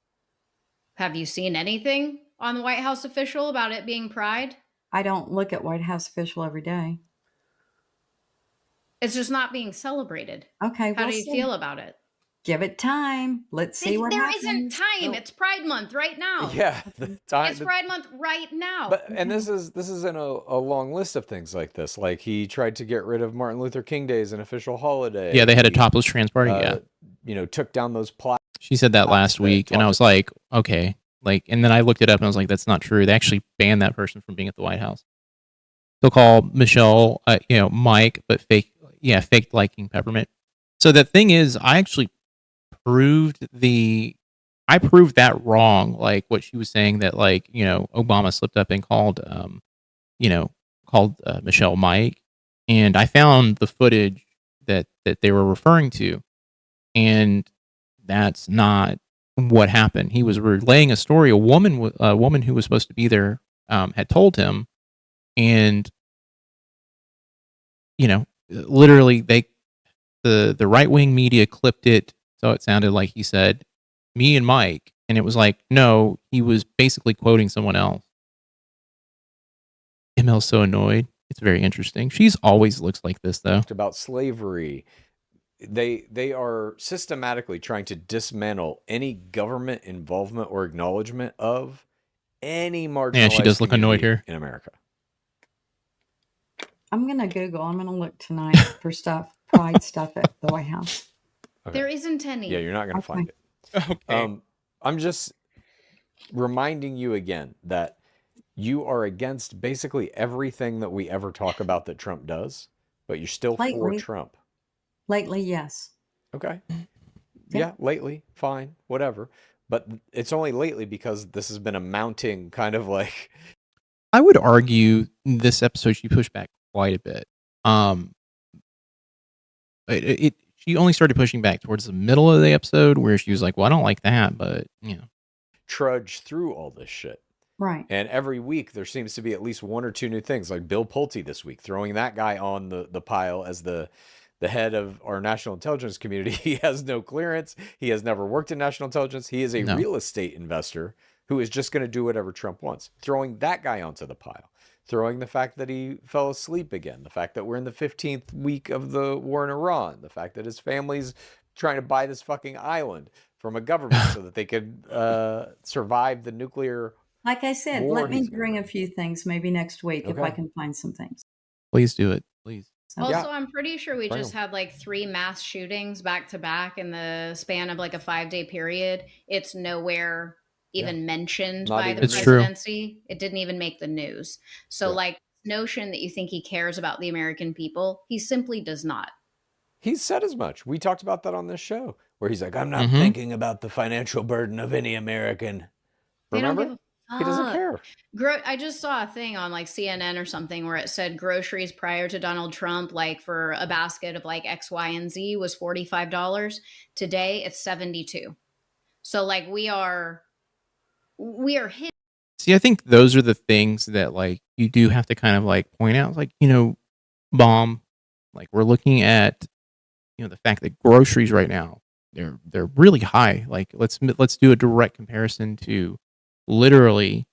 Have you seen anything on the White House official about it being Pride? I don't look at White House official every day. It's just not being celebrated. Okay. How do you feel about it? Give it time. Let's see what There happens. isn't time. It's Pride Month right now. Yeah, the time. It's Pride Month right now. But and this is in a long list of things like this. Like he tried to get rid of Martin Luther King Day as an official holiday. Yeah, they had a topless trans party. Yeah, you know, took down those plaques. She said that last week, and I was like, okay. Like, and then I looked it up, and I was like, that's not true. They actually banned that person from being at the White House. They'll call Michelle, Mike, but faked liking Peppermint. So the thing is, I actually proved that wrong. Like what she was saying that like, Obama slipped up and called Michelle Mike. And I found the footage that they were referring to. And that's not what happened. He was relaying a story. A woman who was supposed to be there had told him. And, literally the right-wing media clipped it. So it sounded like he said, me and Mike. And it was like, no, he was basically quoting someone else. ML's so annoyed. It's very interesting. She's always looks like this, though. About slavery. They are systematically trying to dismantle any government involvement or acknowledgement of any marginalized Yeah, she does look annoyed here in America. I'm going to Google. I'm going to look tonight for pride stuff at the White House. Okay. There isn't any. Yeah, you're not going to find it. Okay. I'm just reminding you again that you are against basically everything that we ever talk about that Trump does, but you're still for Trump. Lately, yes. Okay. Yeah, lately, fine, whatever. But it's only lately because this has been a mounting kind of like... I would argue this episode she pushed back quite a bit. She only started pushing back towards the middle of the episode where she was like, well, I don't like that, but, trudge through all this shit. Right. And every week there seems to be at least one or two new things, like Bill Pulte this week, throwing that guy on the pile as the head of our national intelligence community. He has no clearance. He has never worked in national intelligence. He is a real estate investor who is just going to do whatever Trump wants. Throwing that guy onto the pile. Throwing the fact that he fell asleep again. The fact that we're in the 15th week of the war in Iran. The fact that his family's trying to buy this fucking island from a government so that they could survive the nuclear Like I said, war let me bring a few things maybe next week if I can find some things. Please do it. Please. Also, I'm pretty sure we just had like 3 mass shootings back to back in the span of like a 5-day period. It's nowhere even mentioned by the presidency. It didn't even make the news. So like notion that you think he cares about the American people, he simply does not. He's said as much. We talked about that on this show where he's like, I'm not thinking about the financial burden of any American. Remember? He doesn't care. I just saw a thing on like CNN or something where it said groceries prior to Donald Trump, like for a basket of like X, Y, and Z was $45. Today it's $72. So like we are hit. See, I think those are the things that like you do have to kind of like point out, like, bomb, like we're looking at, the fact that groceries right now, they're really high. Like let's do a direct comparison to literally,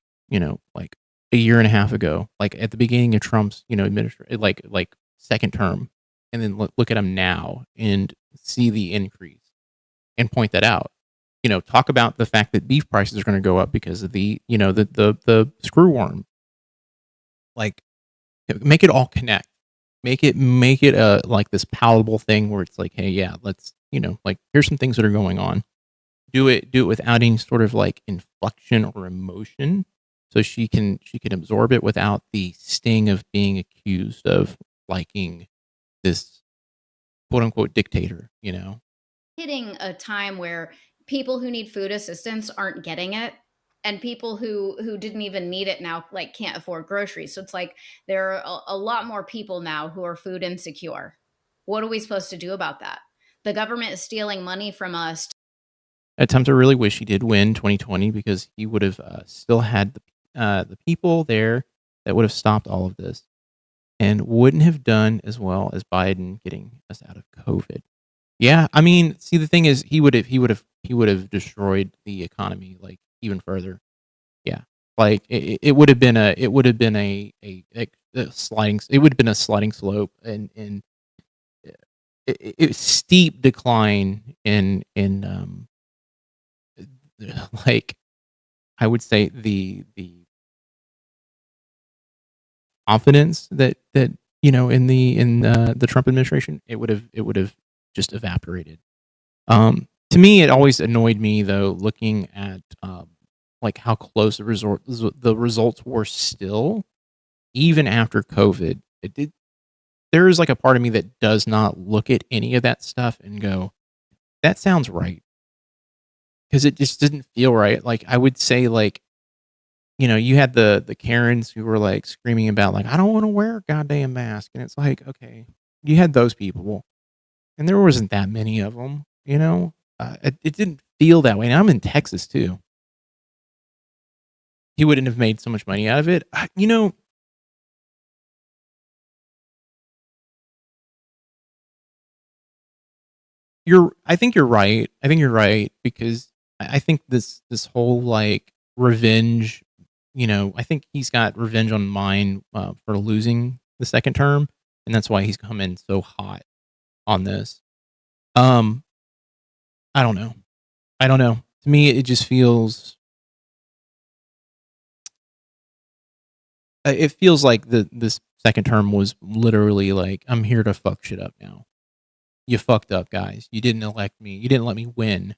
like a year and a half ago, like at the beginning of Trump's, administration, like second term, and then look at him now and see the increase and point that out. Talk about the fact that beef prices are going to go up because of the screwworm. Like, make it all connect. Make it like this palatable thing where it's like, hey, yeah, let's, like here's some things that are going on. Do it without any sort of like inflection or emotion, so she can absorb it without the sting of being accused of liking this quote unquote dictator. Hitting a time where people who need food assistance aren't getting it, and people who didn't even need it now like can't afford groceries. So it's like there are a lot more people now who are food insecure. What are we supposed to do about that? The government is stealing money from us. At times I really wish he did win 2020 because he would have still had the people there that would have stopped all of this and wouldn't have done as well as Biden getting us out of COVID. Yeah, I mean, see, the thing is, he would have destroyed the economy like even further. Yeah, like it would have been a sliding slope, and steep decline in like I would say the confidence that in the Trump administration, it would have just evaporated. To me, it always annoyed me though, looking at like how close the results were still, even after COVID. There is like a part of me that does not look at any of that stuff and go, that sounds right, because it just didn't feel right. Like I would say, like, you had the Karens who were like screaming about like, I don't want to wear a goddamn mask, and it's like, okay, you had those people, and there wasn't that many of them. It didn't feel that way. And I'm in Texas too. He wouldn't have made so much money out of it. I think you're right. Because I think this whole like revenge, I think he's got revenge on mine for losing the second term, and that's why he's come in so hot on this. I don't know. To me, it just feels. It feels like this second term was literally like, I'm here to fuck shit up now. You fucked up, guys. You didn't elect me. You didn't let me win.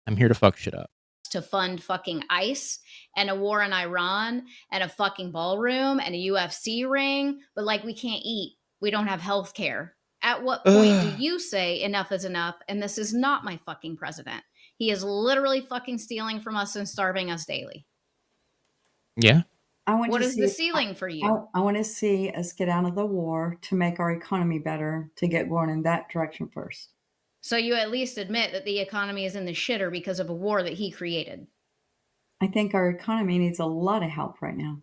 I'm here to fuck shit up. To fund fucking ICE and a war in Iran and a fucking ballroom and a UFC ring, but like we can't eat. We don't have health care. At what point do you say enough is enough and this is not my fucking president? He is literally fucking stealing from us and starving us daily. Yeah. What is the ceiling for you? I want to see us get out of the war to make our economy better, to get going in that direction first. So you at least admit that the economy is in the shitter because of a war that he created. I think our economy needs a lot of help right now.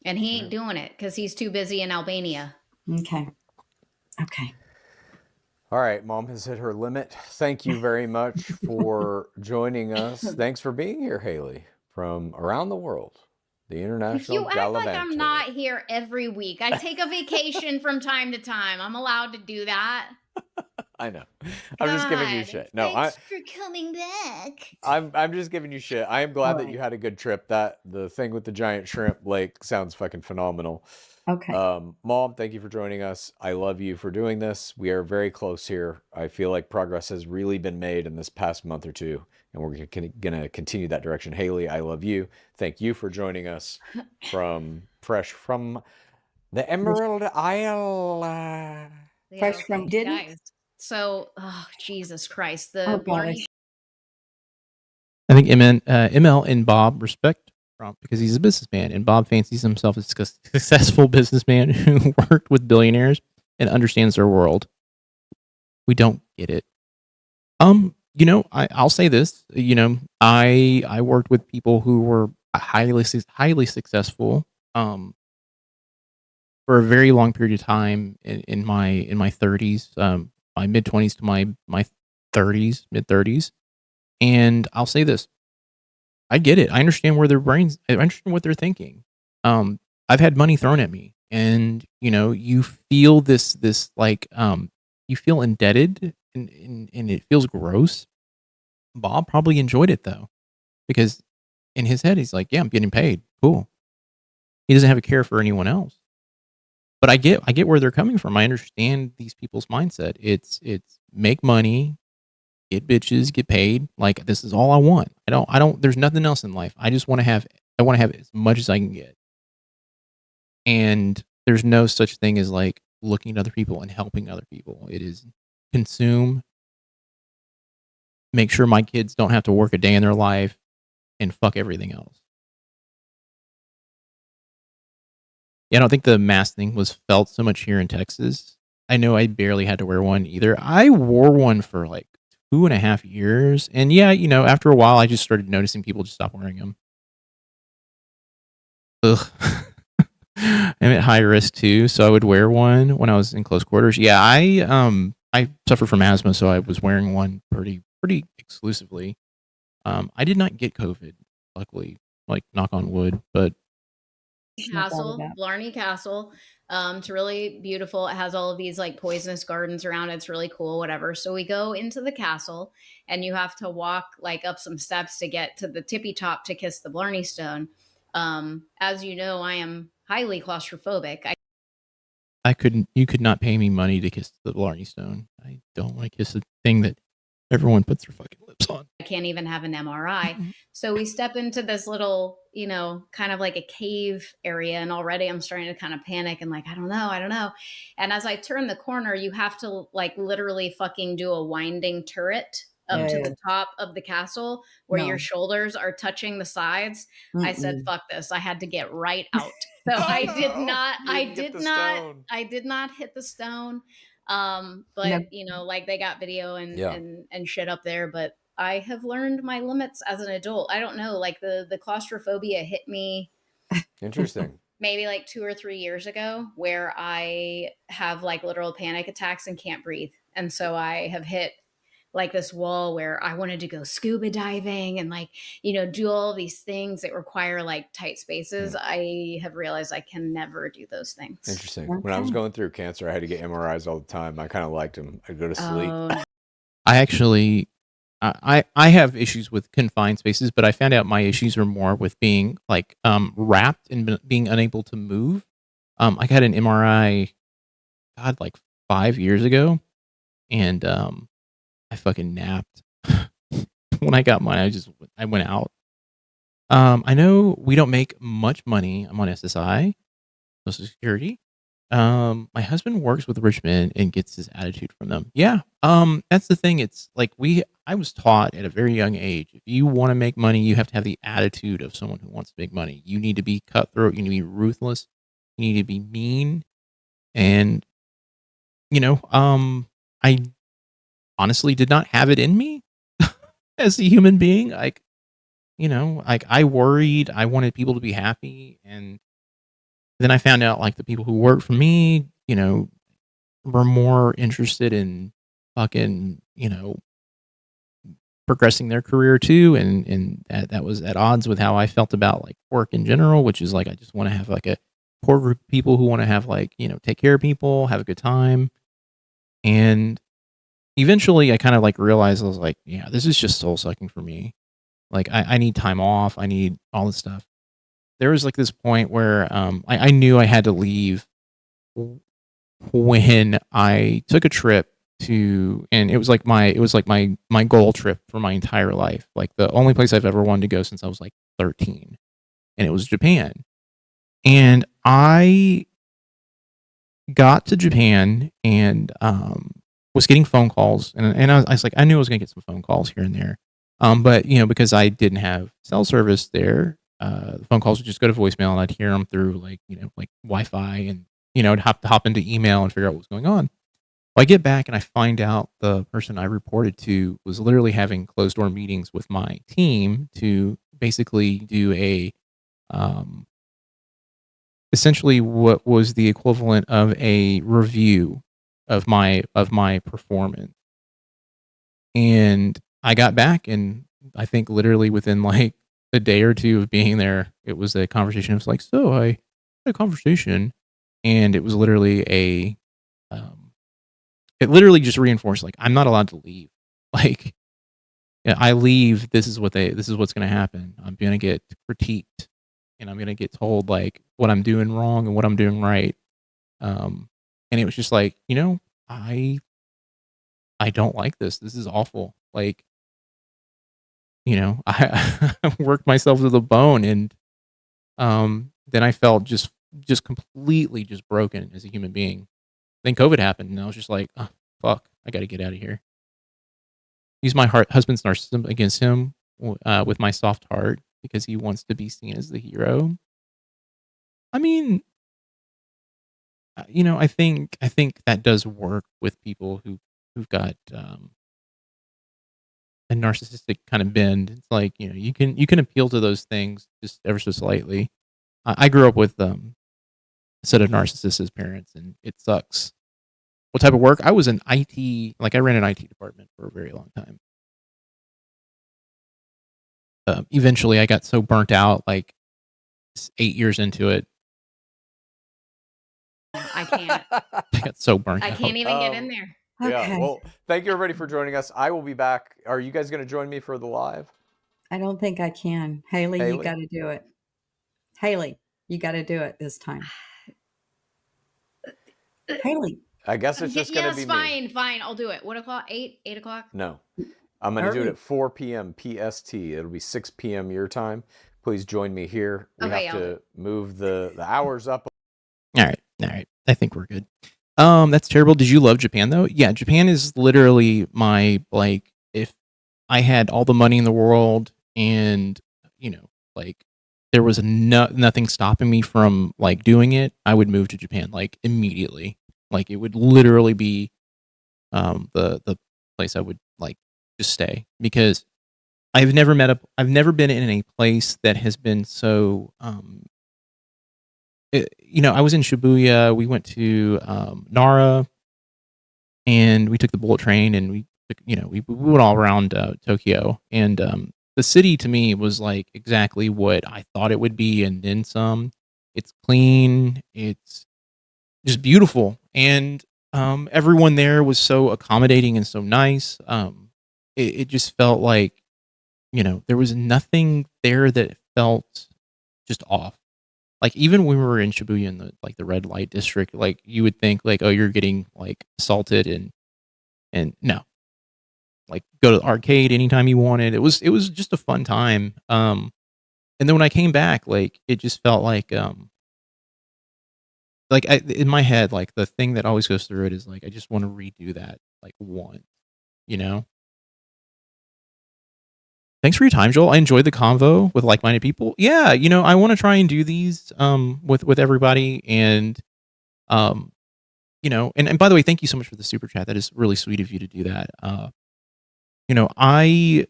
And he ain't doing it because he's too busy in Albania. Okay. All right, Mom has hit her limit. Thank you very much for joining us. Thanks for being here, Haley, from around the world. The international You act like I'm not here every week. I take a vacation from time to time. I'm allowed to do that. I know. I'm just giving you shit. No, thanks for coming back. I'm just giving you shit. I am glad that you had a good trip. The thing with the giant shrimp lake sounds fucking phenomenal. Okay. Mom, thank you for joining us. I love you for doing this. We are very close here. I feel like progress has really been made in this past month or two, and we're going to continue that direction. Haley, I love you. Thank you for joining us fresh from the Emerald Isle. Fresh from Diddy. So, Jesus Christ. I think ML and Bob respect Trump because he's a businessman, and Bob fancies himself as a successful businessman who worked with billionaires and understands their world. We don't get it. I'll say this. I worked with people who were highly successful for a very long period of time in my 30s, my mid 20s to my mid 30s, and I'll say this. I get it. I understand where their brains. I understand what they're thinking. I've had money thrown at me, and you feel this like you feel indebted, and it feels gross. Bob probably enjoyed it though, because in his head he's like, yeah, I'm getting paid. Cool. He doesn't have a care for anyone else. But I get where they're coming from. I understand these people's mindset. It's make money, get bitches, get paid. Like, this is all I want. I don't there's nothing else in life. I want to have as much as I can get. And there's no such thing as like looking at other people and helping other people. It is consume, make sure my kids don't have to work a day in their life, and fuck everything else. Yeah, I don't think the mask thing was felt so much here in Texas. I know I barely had to wear one either. I wore one for like 2.5 years. And yeah, after a while, I just started noticing people just stop wearing them. Ugh. I'm at high risk too, so I would wear one when I was in close quarters. Yeah, I suffer from asthma, so I was wearing one pretty exclusively. I did not get COVID, luckily, like knock on wood, but Castle, Blarney Castle. It's really beautiful. It has all of these like poisonous gardens around it. It's really cool, whatever. So we go into the castle and you have to walk like up some steps to get to the tippy top to kiss the Blarney Stone. As you know, I am highly claustrophobic. You could not pay me money to kiss the Blarney Stone. I don't want to kiss the thing that everyone puts their fucking lips on. I can't even have an MRI. So we step into this little, kind of like a cave area. And already I'm starting to kind of panic and like, I don't know. And as I turn the corner, you have to like literally fucking do a winding turret up to the top of the castle where your shoulders are touching the sides. I said, fuck this. I had to get right out. So I did not hit the stone. But like they got video and shit up there, but I have learned my limits as an adult. I don't know, like the claustrophobia hit me. Interesting. Maybe like 2 or 3 years ago, where I have like literal panic attacks and can't breathe. And so I have hit like this wall where I wanted to go scuba diving and like, do all these things that require like tight spaces. I have realized I can never do those things. Interesting. When I was going through cancer, I had to get MRIs all the time. I kind of liked them. I'd go to sleep. I actually, I have issues with confined spaces, but I found out my issues are more with being like wrapped and being unable to move. I got an MRI, God, like 5 years ago, and I fucking napped. When I got mine, I went out. I know we don't make much money. I'm on SSI, Social Security. My husband works with rich men and gets his attitude from them. Yeah. That's the thing. It's like I was taught at a very young age, if you want to make money, you have to have the attitude of someone who wants to make money. You need to be cutthroat. You need to be ruthless. You need to be mean. And, I honestly did not have it in me as a human being. Like, I worried, I wanted people to be happy. And then I found out like the people who worked for me, were more interested in fucking, progressing their career too. And that was at odds with how I felt about like work in general, which is like, I just want to have like a core group of people who want to have like, take care of people, have a good time. And eventually I kind of like realized, I was like, yeah, this is just soul sucking for me. Like I need time off. I need all this stuff. There was like this point where I knew I had to leave when I took a trip and it was like my goal trip for my entire life. Like the only place I've ever wanted to go since I was like 13, and it was Japan. And I got to Japan and was getting phone calls, and I was like, I knew I was gonna get some phone calls here and there. But because I didn't have cell service there, the phone calls would just go to voicemail, and I'd hear them through like Wi-Fi, and I'd hop into email and figure out what was going on. Well, I get back and I find out the person I reported to was literally having closed door meetings with my team to basically do a essentially what was the equivalent of a review of my performance. And I got back, and I think literally within like a day or two of being there, it was a conversation. It was like, so I had a conversation, and it was literally it literally just reinforced like I'm not allowed to leave. Like, yeah, I leave, this is what's going to happen. I'm going to get critiqued, and I'm going to get told like what I'm doing wrong and what I'm doing right. And it was just like, I don't like this. This is awful. Like, I worked myself to the bone, and then I felt just completely just broken as a human being. Then COVID happened, and I was just like, oh, fuck, I got to get out of here. Use my husband's narcissism against him with my soft heart because he wants to be seen as the hero. I mean, I think that does work with people who've got a narcissistic kind of bend. It's like, you can appeal to those things just ever so slightly. I grew up with a set of narcissists as parents, and it sucks. What type of work? I was in IT, like I ran an IT department for a very long time. Eventually I got so burnt out, like 8 years into it, I can't. I got so burnt I out. can't even get in there. Yeah. Okay. Well, thank you everybody for joining us. I will be back. Are you guys going to join me for the live? I don't think I can. Haley, you Haley? got to do it. Haley, you got to do it this time. Haley. I guess it's just going to be me. Fine. I'll do it. What o'clock? 8 o'clock? No. I'm going to do it Early. at 4 p.m. PST. It'll be 6 p.m. your time. Please join me here. We Okay, have I'll to move the hours up. All right. I think we're good. That's terrible. Did you love Japan though? Yeah, Japan is literally my, like, if I had all the money in the world and, you know, like there was nothing stopping me from like doing it, I would move to Japan like immediately. Like it would literally be the place I would like just stay, because I've never been in a place that has been so you know, I was in Shibuya. We went to Nara, and we took the bullet train, and we went all around Tokyo. And the city to me was like exactly what I thought it would be, and then some. It's clean. It's just beautiful, and everyone there was so accommodating and so nice. It just felt like, you know, there was nothing there that felt just off. Like even when we were in Shibuya in the red light district, like you would think like, oh, you're getting like assaulted, and no, like go to the arcade anytime you wanted. It was just a fun time. And then when I came back, like it just felt like in my head, like the thing that always goes through it is like I just want to redo that like once, you know. Thanks for your time, Joel. I enjoyed the convo with like-minded people. Yeah, you know, I want to try and do these with everybody, and you know, and by the way, thank you so much for the super chat. That is really sweet of you to do that. You know, I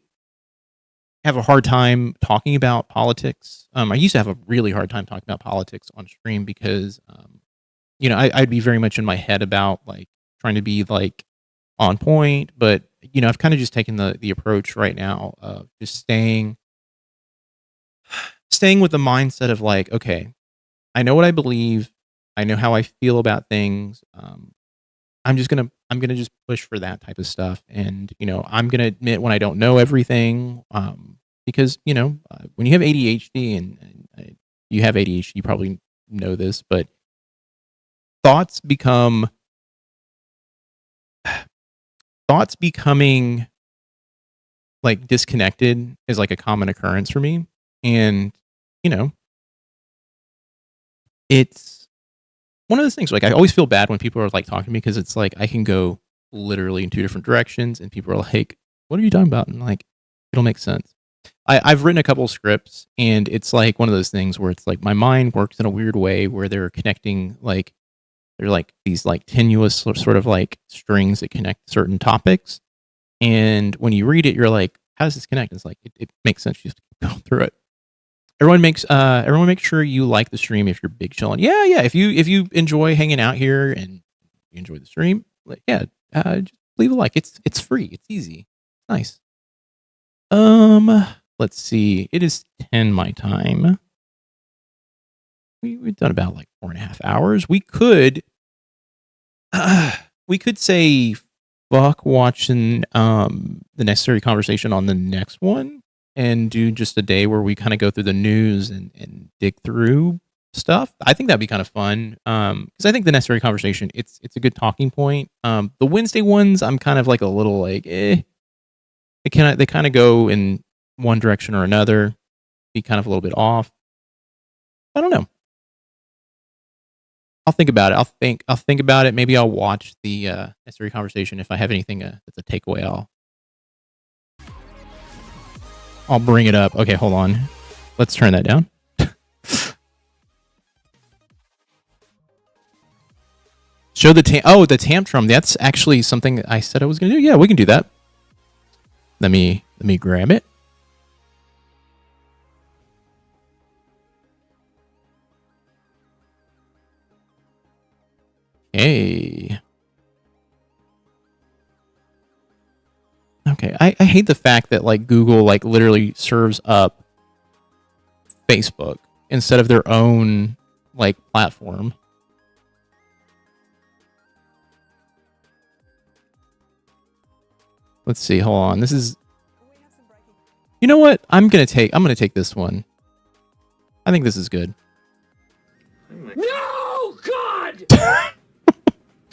have a hard time talking about politics. I used to have a really hard time talking about politics on stream because you know, I'd be very much in my head about like trying to be like on point, but you know, I've kind of just taken the approach right now of just staying with the mindset of like, okay, I know what I believe, I know how I feel about things. I'm gonna just push for that type of stuff, and you know, I'm gonna admit when I don't know everything, because you know, when you have ADHD and you have ADHD, you probably know this, but thoughts becoming like disconnected is like a common occurrence for me. And, you know, it's one of those things, like I always feel bad when people are like talking to me, because it's like I can go literally in two different directions and people are like, what are you talking about? And like, it'll make sense. I've written a couple of scripts, and it's like one of those things where it's like my mind works in a weird way where they're connecting, like they're like these like tenuous sort of like strings that connect certain topics. And when you read it, you're like, how does this connect? It's like, it makes sense. You just keep going through it. Everyone make sure you like the stream if you're big chilling. Yeah. If you enjoy hanging out here and you enjoy the stream, like, yeah, just leave a like. It's free. It's easy. Nice. Let's see. It is 10 my time. We've done about like 4.5 hours. We could say fuck watching the necessary conversation on the next one and do just a day where we kind of go through the news and dig through stuff. I think that'd be kind of fun. Because I think the necessary conversation, it's a good talking point. The Wednesday ones, I'm kind of like a little like, they kind of go in one direction or another, be kind of a little bit off. I don't know. I'll think about it. I'll think about it. Maybe I'll watch the necessary conversation. If I have anything that's a takeaway, I'll bring it up. Okay, hold on. Let's turn that down. Show the the tantrum. That's actually something I said I was going to do. Yeah, we can do that. Let me grab it. Hey. Okay, I hate the fact that like Google like literally serves up Facebook instead of their own like platform. Let's see. Hold on. This is. You know what? I'm gonna take this one. I think this is good. No, God!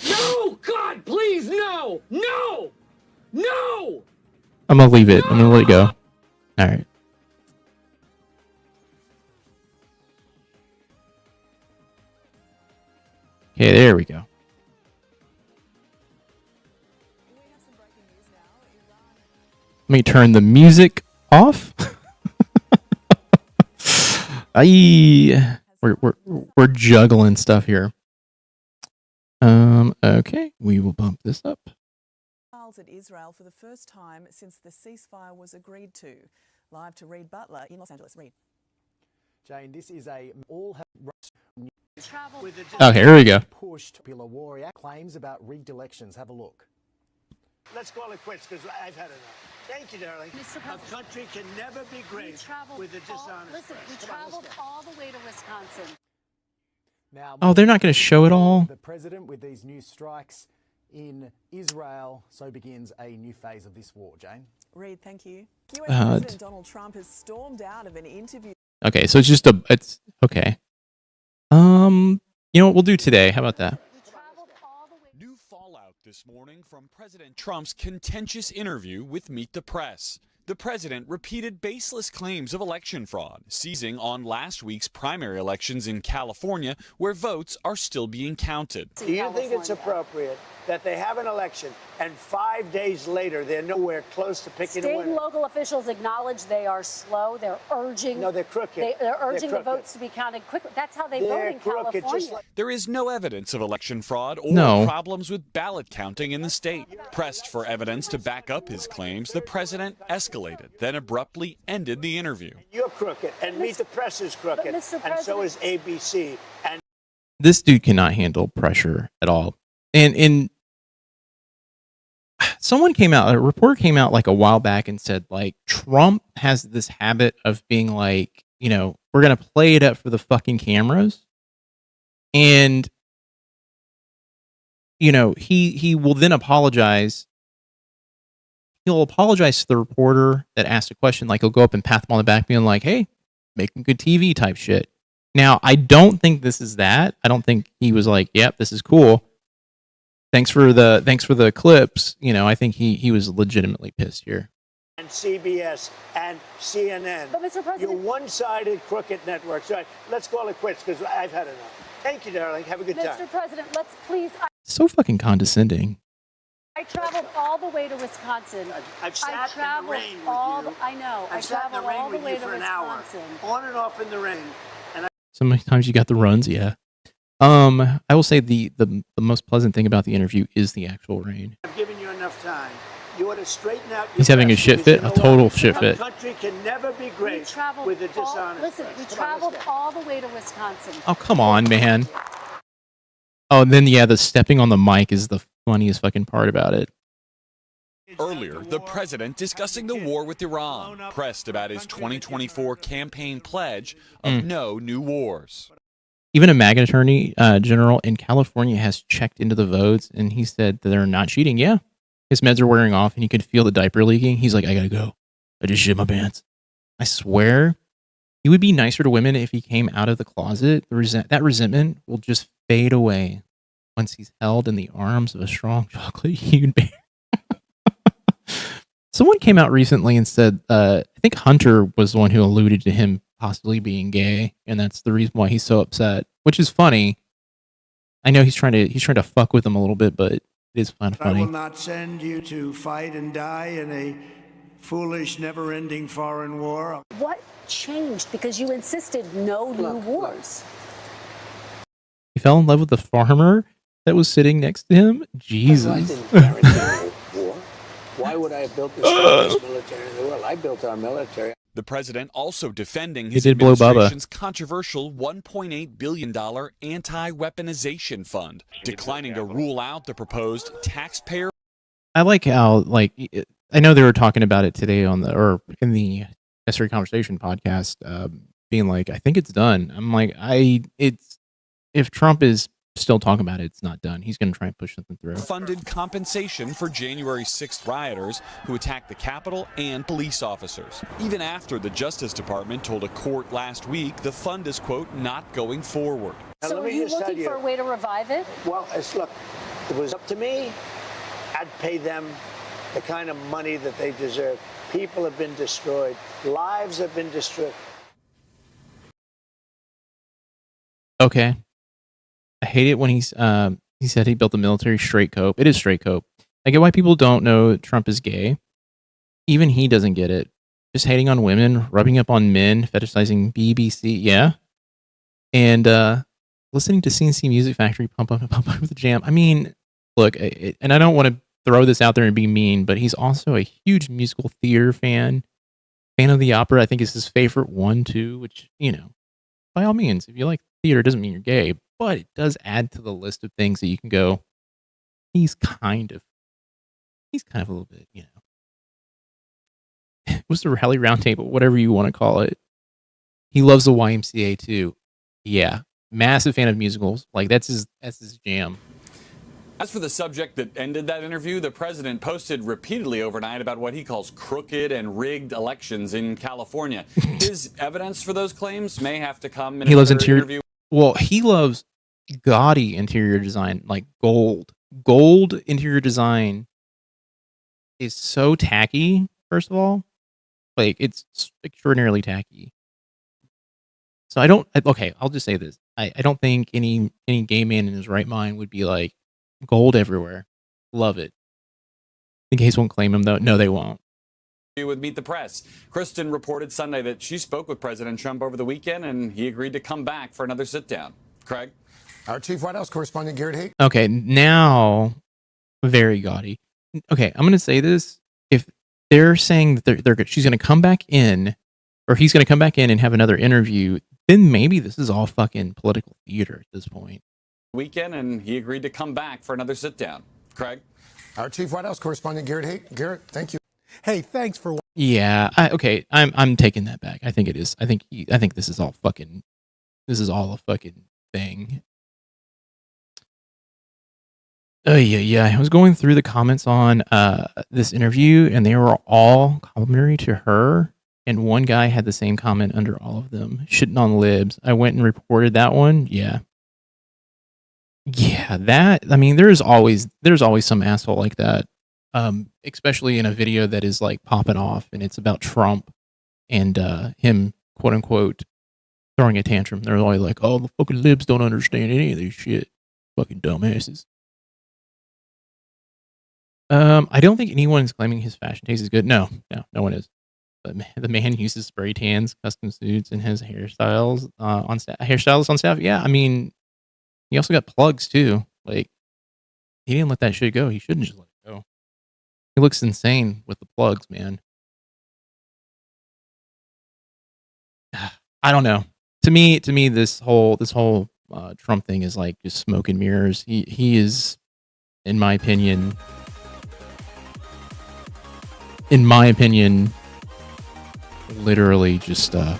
No, God, please, no! No! No! I'm gonna leave it. I'm gonna let it go. All right. Okay, there we go. Let me turn the music off. We're juggling stuff here. Okay, we will bump this up. At Israel for the first time since the ceasefire was agreed to. Live to Reed Butler in Los Angeles. Reed. Jane, this is a all Okay, here we go. Pushed popular warrior claims about rigged elections. Have a look. Let's call it quits because I've had enough. Thank you, darling. A country can never be great with a dishonest. Listen, we traveled all the way to Wisconsin. Now, oh, they're not going to show it all. The president with these new strikes in Israel, so begins a new phase of this war. Jane. Reed, thank you. US President Donald Trump has stormed out of an interview. Okay, so it's okay. You know what we'll do today? How about that? New fallout this morning from President Trump's contentious interview with Meet the Press. The president repeated baseless claims of election fraud, seizing on last week's primary elections in California, where votes are still being counted. Do you think it's appropriate that they have an election and 5 days later they're nowhere close to picking a winner? State and local officials acknowledge they are slow. They're urging. No, they're crooked. They're urging the votes to be counted quickly. That's how they vote in California. There is no evidence of election fraud or problems with ballot counting in the state. Pressed for evidence to back up his claims, the president escalated, then abruptly ended the interview. You're crooked, and Meet the Press is crooked, and so is ABC. And this dude cannot handle pressure at all. And someone came out, a report came out like a while back and said, like, Trump has this habit of being like, you know, we're going to play it up for the fucking cameras. And, you know, he will then apologize. He'll apologize to the reporter that asked a question. Like, he'll go up and pat them on the back being like, hey, making good TV type shit. Now, I don't think this is that. I don't think he was like, yep, this is cool. Thanks for the clips. You know, I think he was legitimately pissed here. And CBS and CNN. But Mr. President, you're one-sided crooked networks. All right, let's call it quits because I've had enough. Thank you, darling. Have a good time. Mr. President, let's please. So fucking condescending. I traveled all the way to Wisconsin. I've sat in the rain with you. I know. I've sat in the rain with you for an hour, on and off in the rain. And Sometimes you got the runs, yeah. I will say the most pleasant thing about the interview is the actual rain. I've given you enough time. You ought to straighten out. He's having a shit fit, a total shit fit. A country can never be great with a dishonest. Listen, we traveled all the way to Wisconsin. Oh, come on, man. Oh, and then, yeah, the stepping on the mic is the funniest fucking part about it. Earlier, the president discussing the war with Iran, pressed about his 2024 campaign pledge of no new wars. Even a MAGA attorney general in California has checked into the votes, and he said that they're not cheating. Yeah, his meds are wearing off, and he could feel the diaper leaking. He's like, I gotta go. I just shit my pants. I swear, he would be nicer to women if he came out of the closet. That resentment will just fade away once he's held in the arms of a strong chocolate-hued bear. Someone came out recently and said, I think Hunter was the one who alluded to him possibly being gay, and that's the reason why he's so upset, which is funny. I know he's trying to fuck with him a little bit, but it is kind of funny. I will not send you to fight and die in a foolish, never-ending foreign war. What changed? Because you insisted no new wars. He fell in love with the farmer that was sitting next to him. Jesus. Why would I have built the strongest military in the world? I built our military. The president also defending his did blow Bubba. administration's controversial $1.8 billion anti-weaponization fund, declining to rule out the proposed taxpayer. I like how, like, I know they were talking about it today in the Necessary Conversation podcast, being like, I think it's done. I'm like, if Trump is still talking about it. It's not done. He's going to try and push something through. Funded compensation for January 6th rioters who attacked the Capitol and police officers. Even after the Justice Department told a court last week the fund is, quote, not going forward. So are you looking for a way to revive it? Well, look, if it was up to me, I'd pay them the kind of money that they deserve. People have been destroyed. Lives have been destroyed. Okay. I hate it when he said he built the military straight cope. It is straight cope. I get why people don't know Trump is gay. Even he doesn't get it. Just hating on women, rubbing up on men, fetishizing BBC. Yeah. And listening to CNC Music Factory pump up with the jam. I mean, look, and I don't want to throw this out there and be mean, but he's also a huge musical theater fan of the opera. I think is his favorite one too, which, you know, by all means, if you like theater, it doesn't mean you're gay, but it does add to the list of things that you can go, he's kind of a little bit, you know. What's the rally roundtable, whatever you want to call it. He loves the YMCA too. Yeah. Massive fan of musicals. Like that's his jam. As for the subject that ended that interview, the president posted repeatedly overnight about what he calls crooked and rigged elections in California. His evidence for those claims may have to come in another interview. Well, he loves gaudy interior design, like gold. Gold interior design is so tacky, first of all. Like, it's extraordinarily tacky. So I'll just say this. I don't think any gay man in his right mind would be like, gold everywhere. Love it. The gays won't claim him, though. No, they won't. With Meet the Press, Kristen reported Sunday that she spoke with President Trump over the weekend, and he agreed to come back for another sit-down. Craig? Our Chief White House correspondent, Garrett Haight. Okay, now, very gaudy. Okay, I'm going to say this. If they're saying that she's going to come back in, or he's going to come back in and have another interview, then maybe this is all fucking political theater at this point. Weekend, and he agreed to come back for another sit-down. Craig? Our Chief White House correspondent, Garrett Haight. Garrett, thank you. Hey, thanks for. Yeah, I'm taking that back. I think it is. I think this is all fucking. This is all a fucking thing. Yeah. I was going through the comments on this interview, and they were all complimentary to her. And one guy had the same comment under all of them, shitting on libs. I went and reported that one. Yeah, that. I mean, there's always some asshole like that. Especially in a video that is like popping off and it's about Trump and him, quote unquote, throwing a tantrum. They're always like, oh, the fucking libs don't understand any of this shit. Fucking dumbasses. I don't think anyone is claiming his fashion taste is good. No one is. But the man uses spray tans, custom suits, and his hairstyles on staff. Hairstylists on staff. Yeah, I mean, he also got plugs too. Like, he didn't let that shit go. He shouldn't just let it go. He looks insane with the plugs, man. I don't know. To me, this whole Trump thing is like just smoke and mirrors. He is, in my opinion, literally just a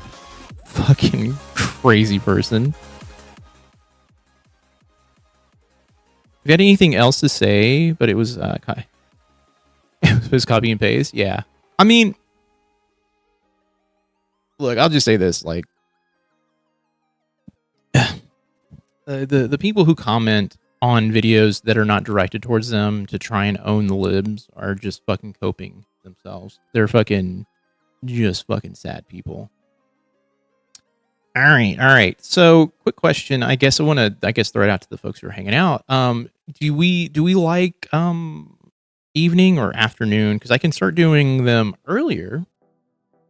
fucking crazy person. You got anything else to say? But it was it was copy and paste. Yeah, I mean, look, I'll just say this: like, the people who comment on videos that are not directed towards them to try and own the libs are just fucking coping themselves. They're just fucking sad people. All right. So, quick question. I guess I want to throw it out to the folks who are hanging out. Do we like evening or afternoon? Because I can start doing them earlier.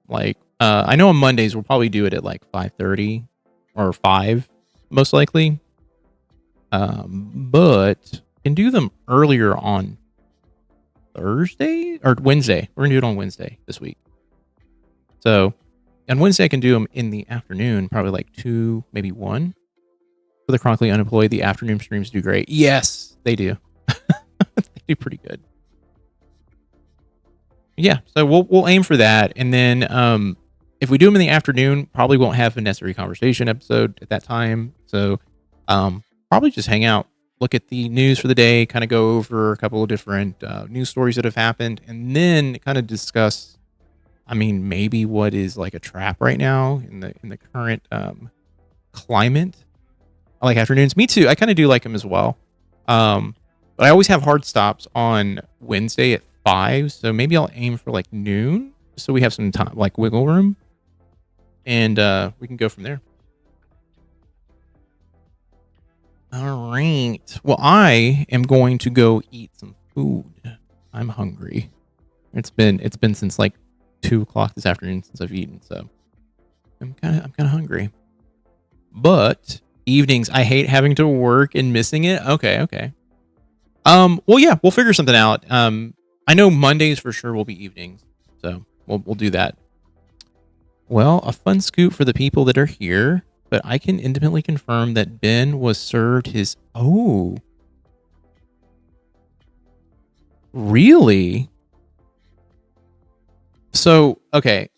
Like, I know on Mondays we'll probably do it at like 5:30 or 5, most likely. But can do them earlier on Thursday or Wednesday. We're gonna do it on Wednesday this week. So on Wednesday I can do them in the afternoon, probably like 2, maybe 1. For the chronically unemployed, the afternoon streams do great. Yes, they do. They do pretty good. Yeah, so we'll aim for that, and then if we do them in the afternoon, probably won't have a necessary conversation episode at that time. So probably just hang out, look at the news for the day, kind of go over a couple of different news stories that have happened, and then kind of discuss, I mean, maybe what is like a trap right now in the current climate. I like afternoons. Me too. I kind of do like them as well. But I always have hard stops on Wednesday at 5, so maybe I'll aim for like noon, so we have some time, like wiggle room, and we can go from there. All right. Well, I am going to go eat some food. I'm hungry. It's been since like 2 o'clock this afternoon since I've eaten, so I'm kind of hungry. But evenings, I hate having to work and missing it. Okay. Well, yeah, we'll figure something out. I know Mondays for sure will be evenings, so we'll do that. Well, a fun scoop for the people that are here, but I can independently confirm that Ben was served his. Oh, really? So okay,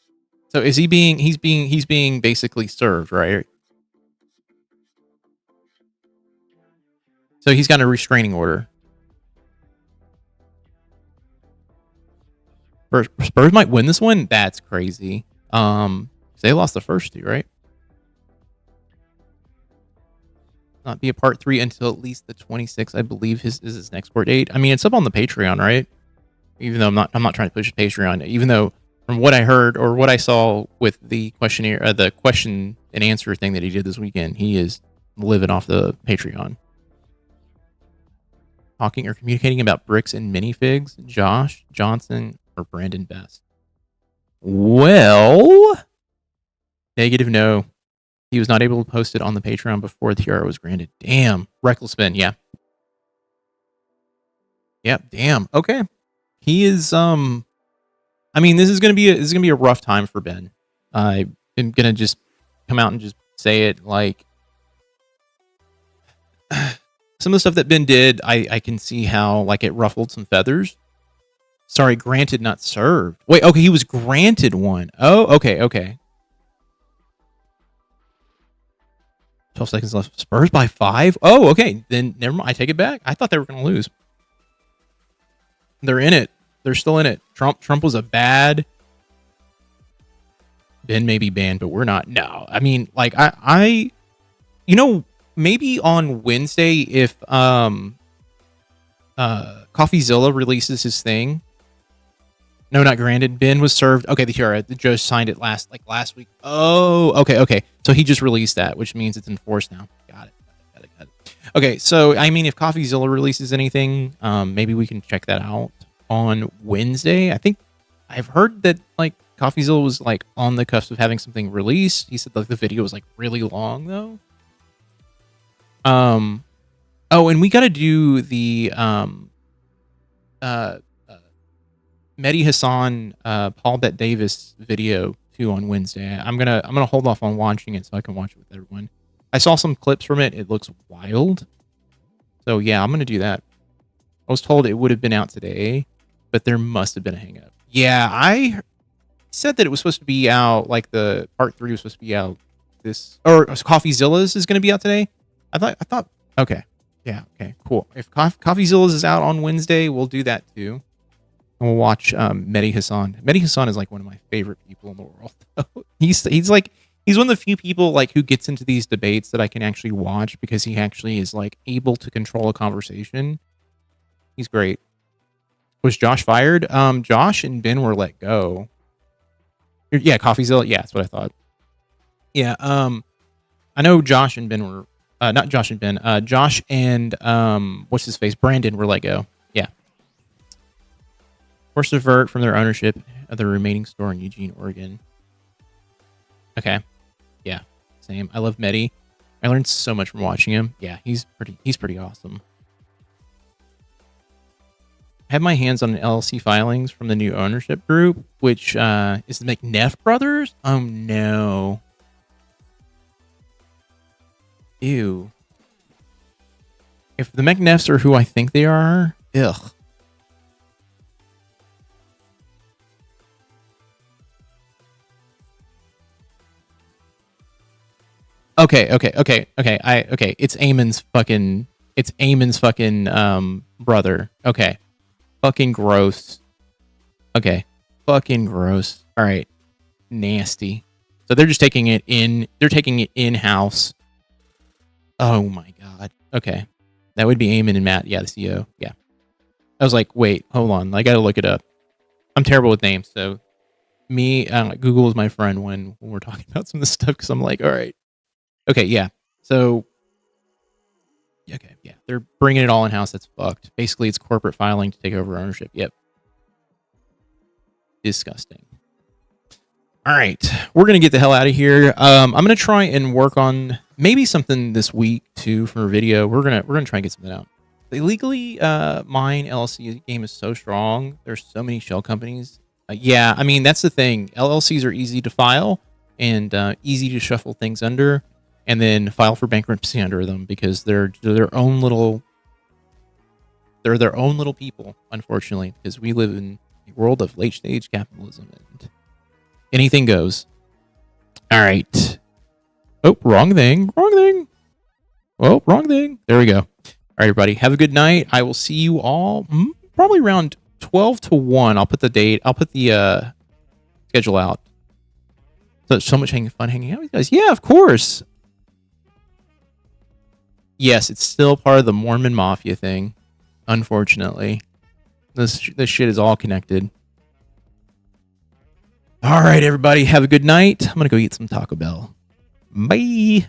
so is he being? He's being basically served, right? So he's got a restraining order. Spurs might win this one. That's crazy. They lost the first two, right? Not be a part 3 until at least the 26th, I believe is his next court date. I mean, it's up on the Patreon, right? Even though I'm not trying to push Patreon. Even though from what I heard or what I saw with the questionnaire, the question and answer thing that he did this weekend, he is living off the Patreon. Talking or communicating about bricks and minifigs, Josh Johnson or Brandon Best? Well, negative no. He was not able to post it on the Patreon before the TR was granted. Damn. Reckless Ben, yeah. Yep, damn. Okay. He is I mean, this is gonna be a rough time for Ben. I'm gonna just come out and just say it, like some of the stuff that Ben did, I can see how like it ruffled some feathers. Sorry, granted, not served. Wait, okay, he was granted one. Oh, okay. 12 seconds left. Spurs by 5? Oh, okay. Then never mind. I take it back. I thought they were going to lose. They're in it. They're still in it. Trump was a bad. Ben may be banned, but we're not. No. I mean, like, I you know, maybe on Wednesday if CoffeeZilla releases his thing. No, not granted. Ben was served. Okay, the judge signed it last week. Oh, okay. So he just released that, which means it's enforced now. Got it. Okay, so I mean, if CoffeeZilla releases anything, maybe we can check that out on Wednesday. I think I've heard that like CoffeeZilla was like on the cusp of having something released. He said like the video was like really long though. Oh, and we got to do the Mehdi Hassan, Paul Bet Davis video too on Wednesday. I'm gonna hold off on watching it so I can watch it with everyone. I saw some clips from it. It looks wild. So yeah, I'm gonna do that. I was told it would have been out today, but there must have been a hang up. Yeah, I said that it was supposed to be out, like the part 3 was supposed to be out this, or CoffeeZilla's is gonna be out today. I thought okay. Yeah, okay, cool. If CoffeeZilla's is out on Wednesday, we'll do that too. And we'll watch Mehdi Hassan. Mehdi Hassan is like one of my favorite people in the world. he's one of the few people like who gets into these debates that I can actually watch because he actually is like able to control a conversation. He's great. Was Josh fired? Josh and Ben were let go. Yeah, CoffeeZilla. Yeah, that's what I thought. Yeah. I know Josh and Ben were not Josh and Ben. Josh and what's his face? Brandon were let go. Yeah. Forced to divert from their ownership of the remaining store in Eugene, Oregon. Okay. Yeah. Same. I love Mehdi. I learned so much from watching him. Yeah, he's pretty awesome. I have my hands on LLC filings from the new ownership group, which is the McNeff brothers. Oh no. Ew. If the McNeffs are who I think they are, ugh. Okay. It's Eamon's fucking brother. Okay. Fucking gross. Okay. Fucking gross. All right. Nasty. So they're just taking it in-house. Oh my god. Okay. That would be Eamon and Matt. Yeah, the CEO. Yeah. I was like, wait, hold on. I gotta look it up. I'm terrible with names, so Google is my friend when we're talking about some of this stuff, because I'm like, all right. Okay, yeah. So, okay, yeah. They're bringing it all in-house. That's fucked. Basically, it's corporate filing to take over ownership. Yep. Disgusting. All right. We're going to get the hell out of here. I'm going to try and work on maybe something this week, too, for a video. We're gonna try and get something out. The illegally mine LLC game is so strong. There's so many shell companies. Yeah, I mean, that's the thing. LLCs are easy to file and easy to shuffle things under, and then file for bankruptcy under them, because they're their own little people, unfortunately, because we live in a world of late stage capitalism and anything goes. All right. Oh, wrong thing. Oh, wrong thing. There we go. All right, everybody. Have a good night. I will see you all probably around 12 to 1. I'll put the date. I'll put the schedule out. So much fun hanging out with you guys. Yeah, of course. Yes, it's still part of the Mormon Mafia thing. Unfortunately. This shit is all connected. All right, everybody. Have a good night. I'm going to go eat some Taco Bell. Bye.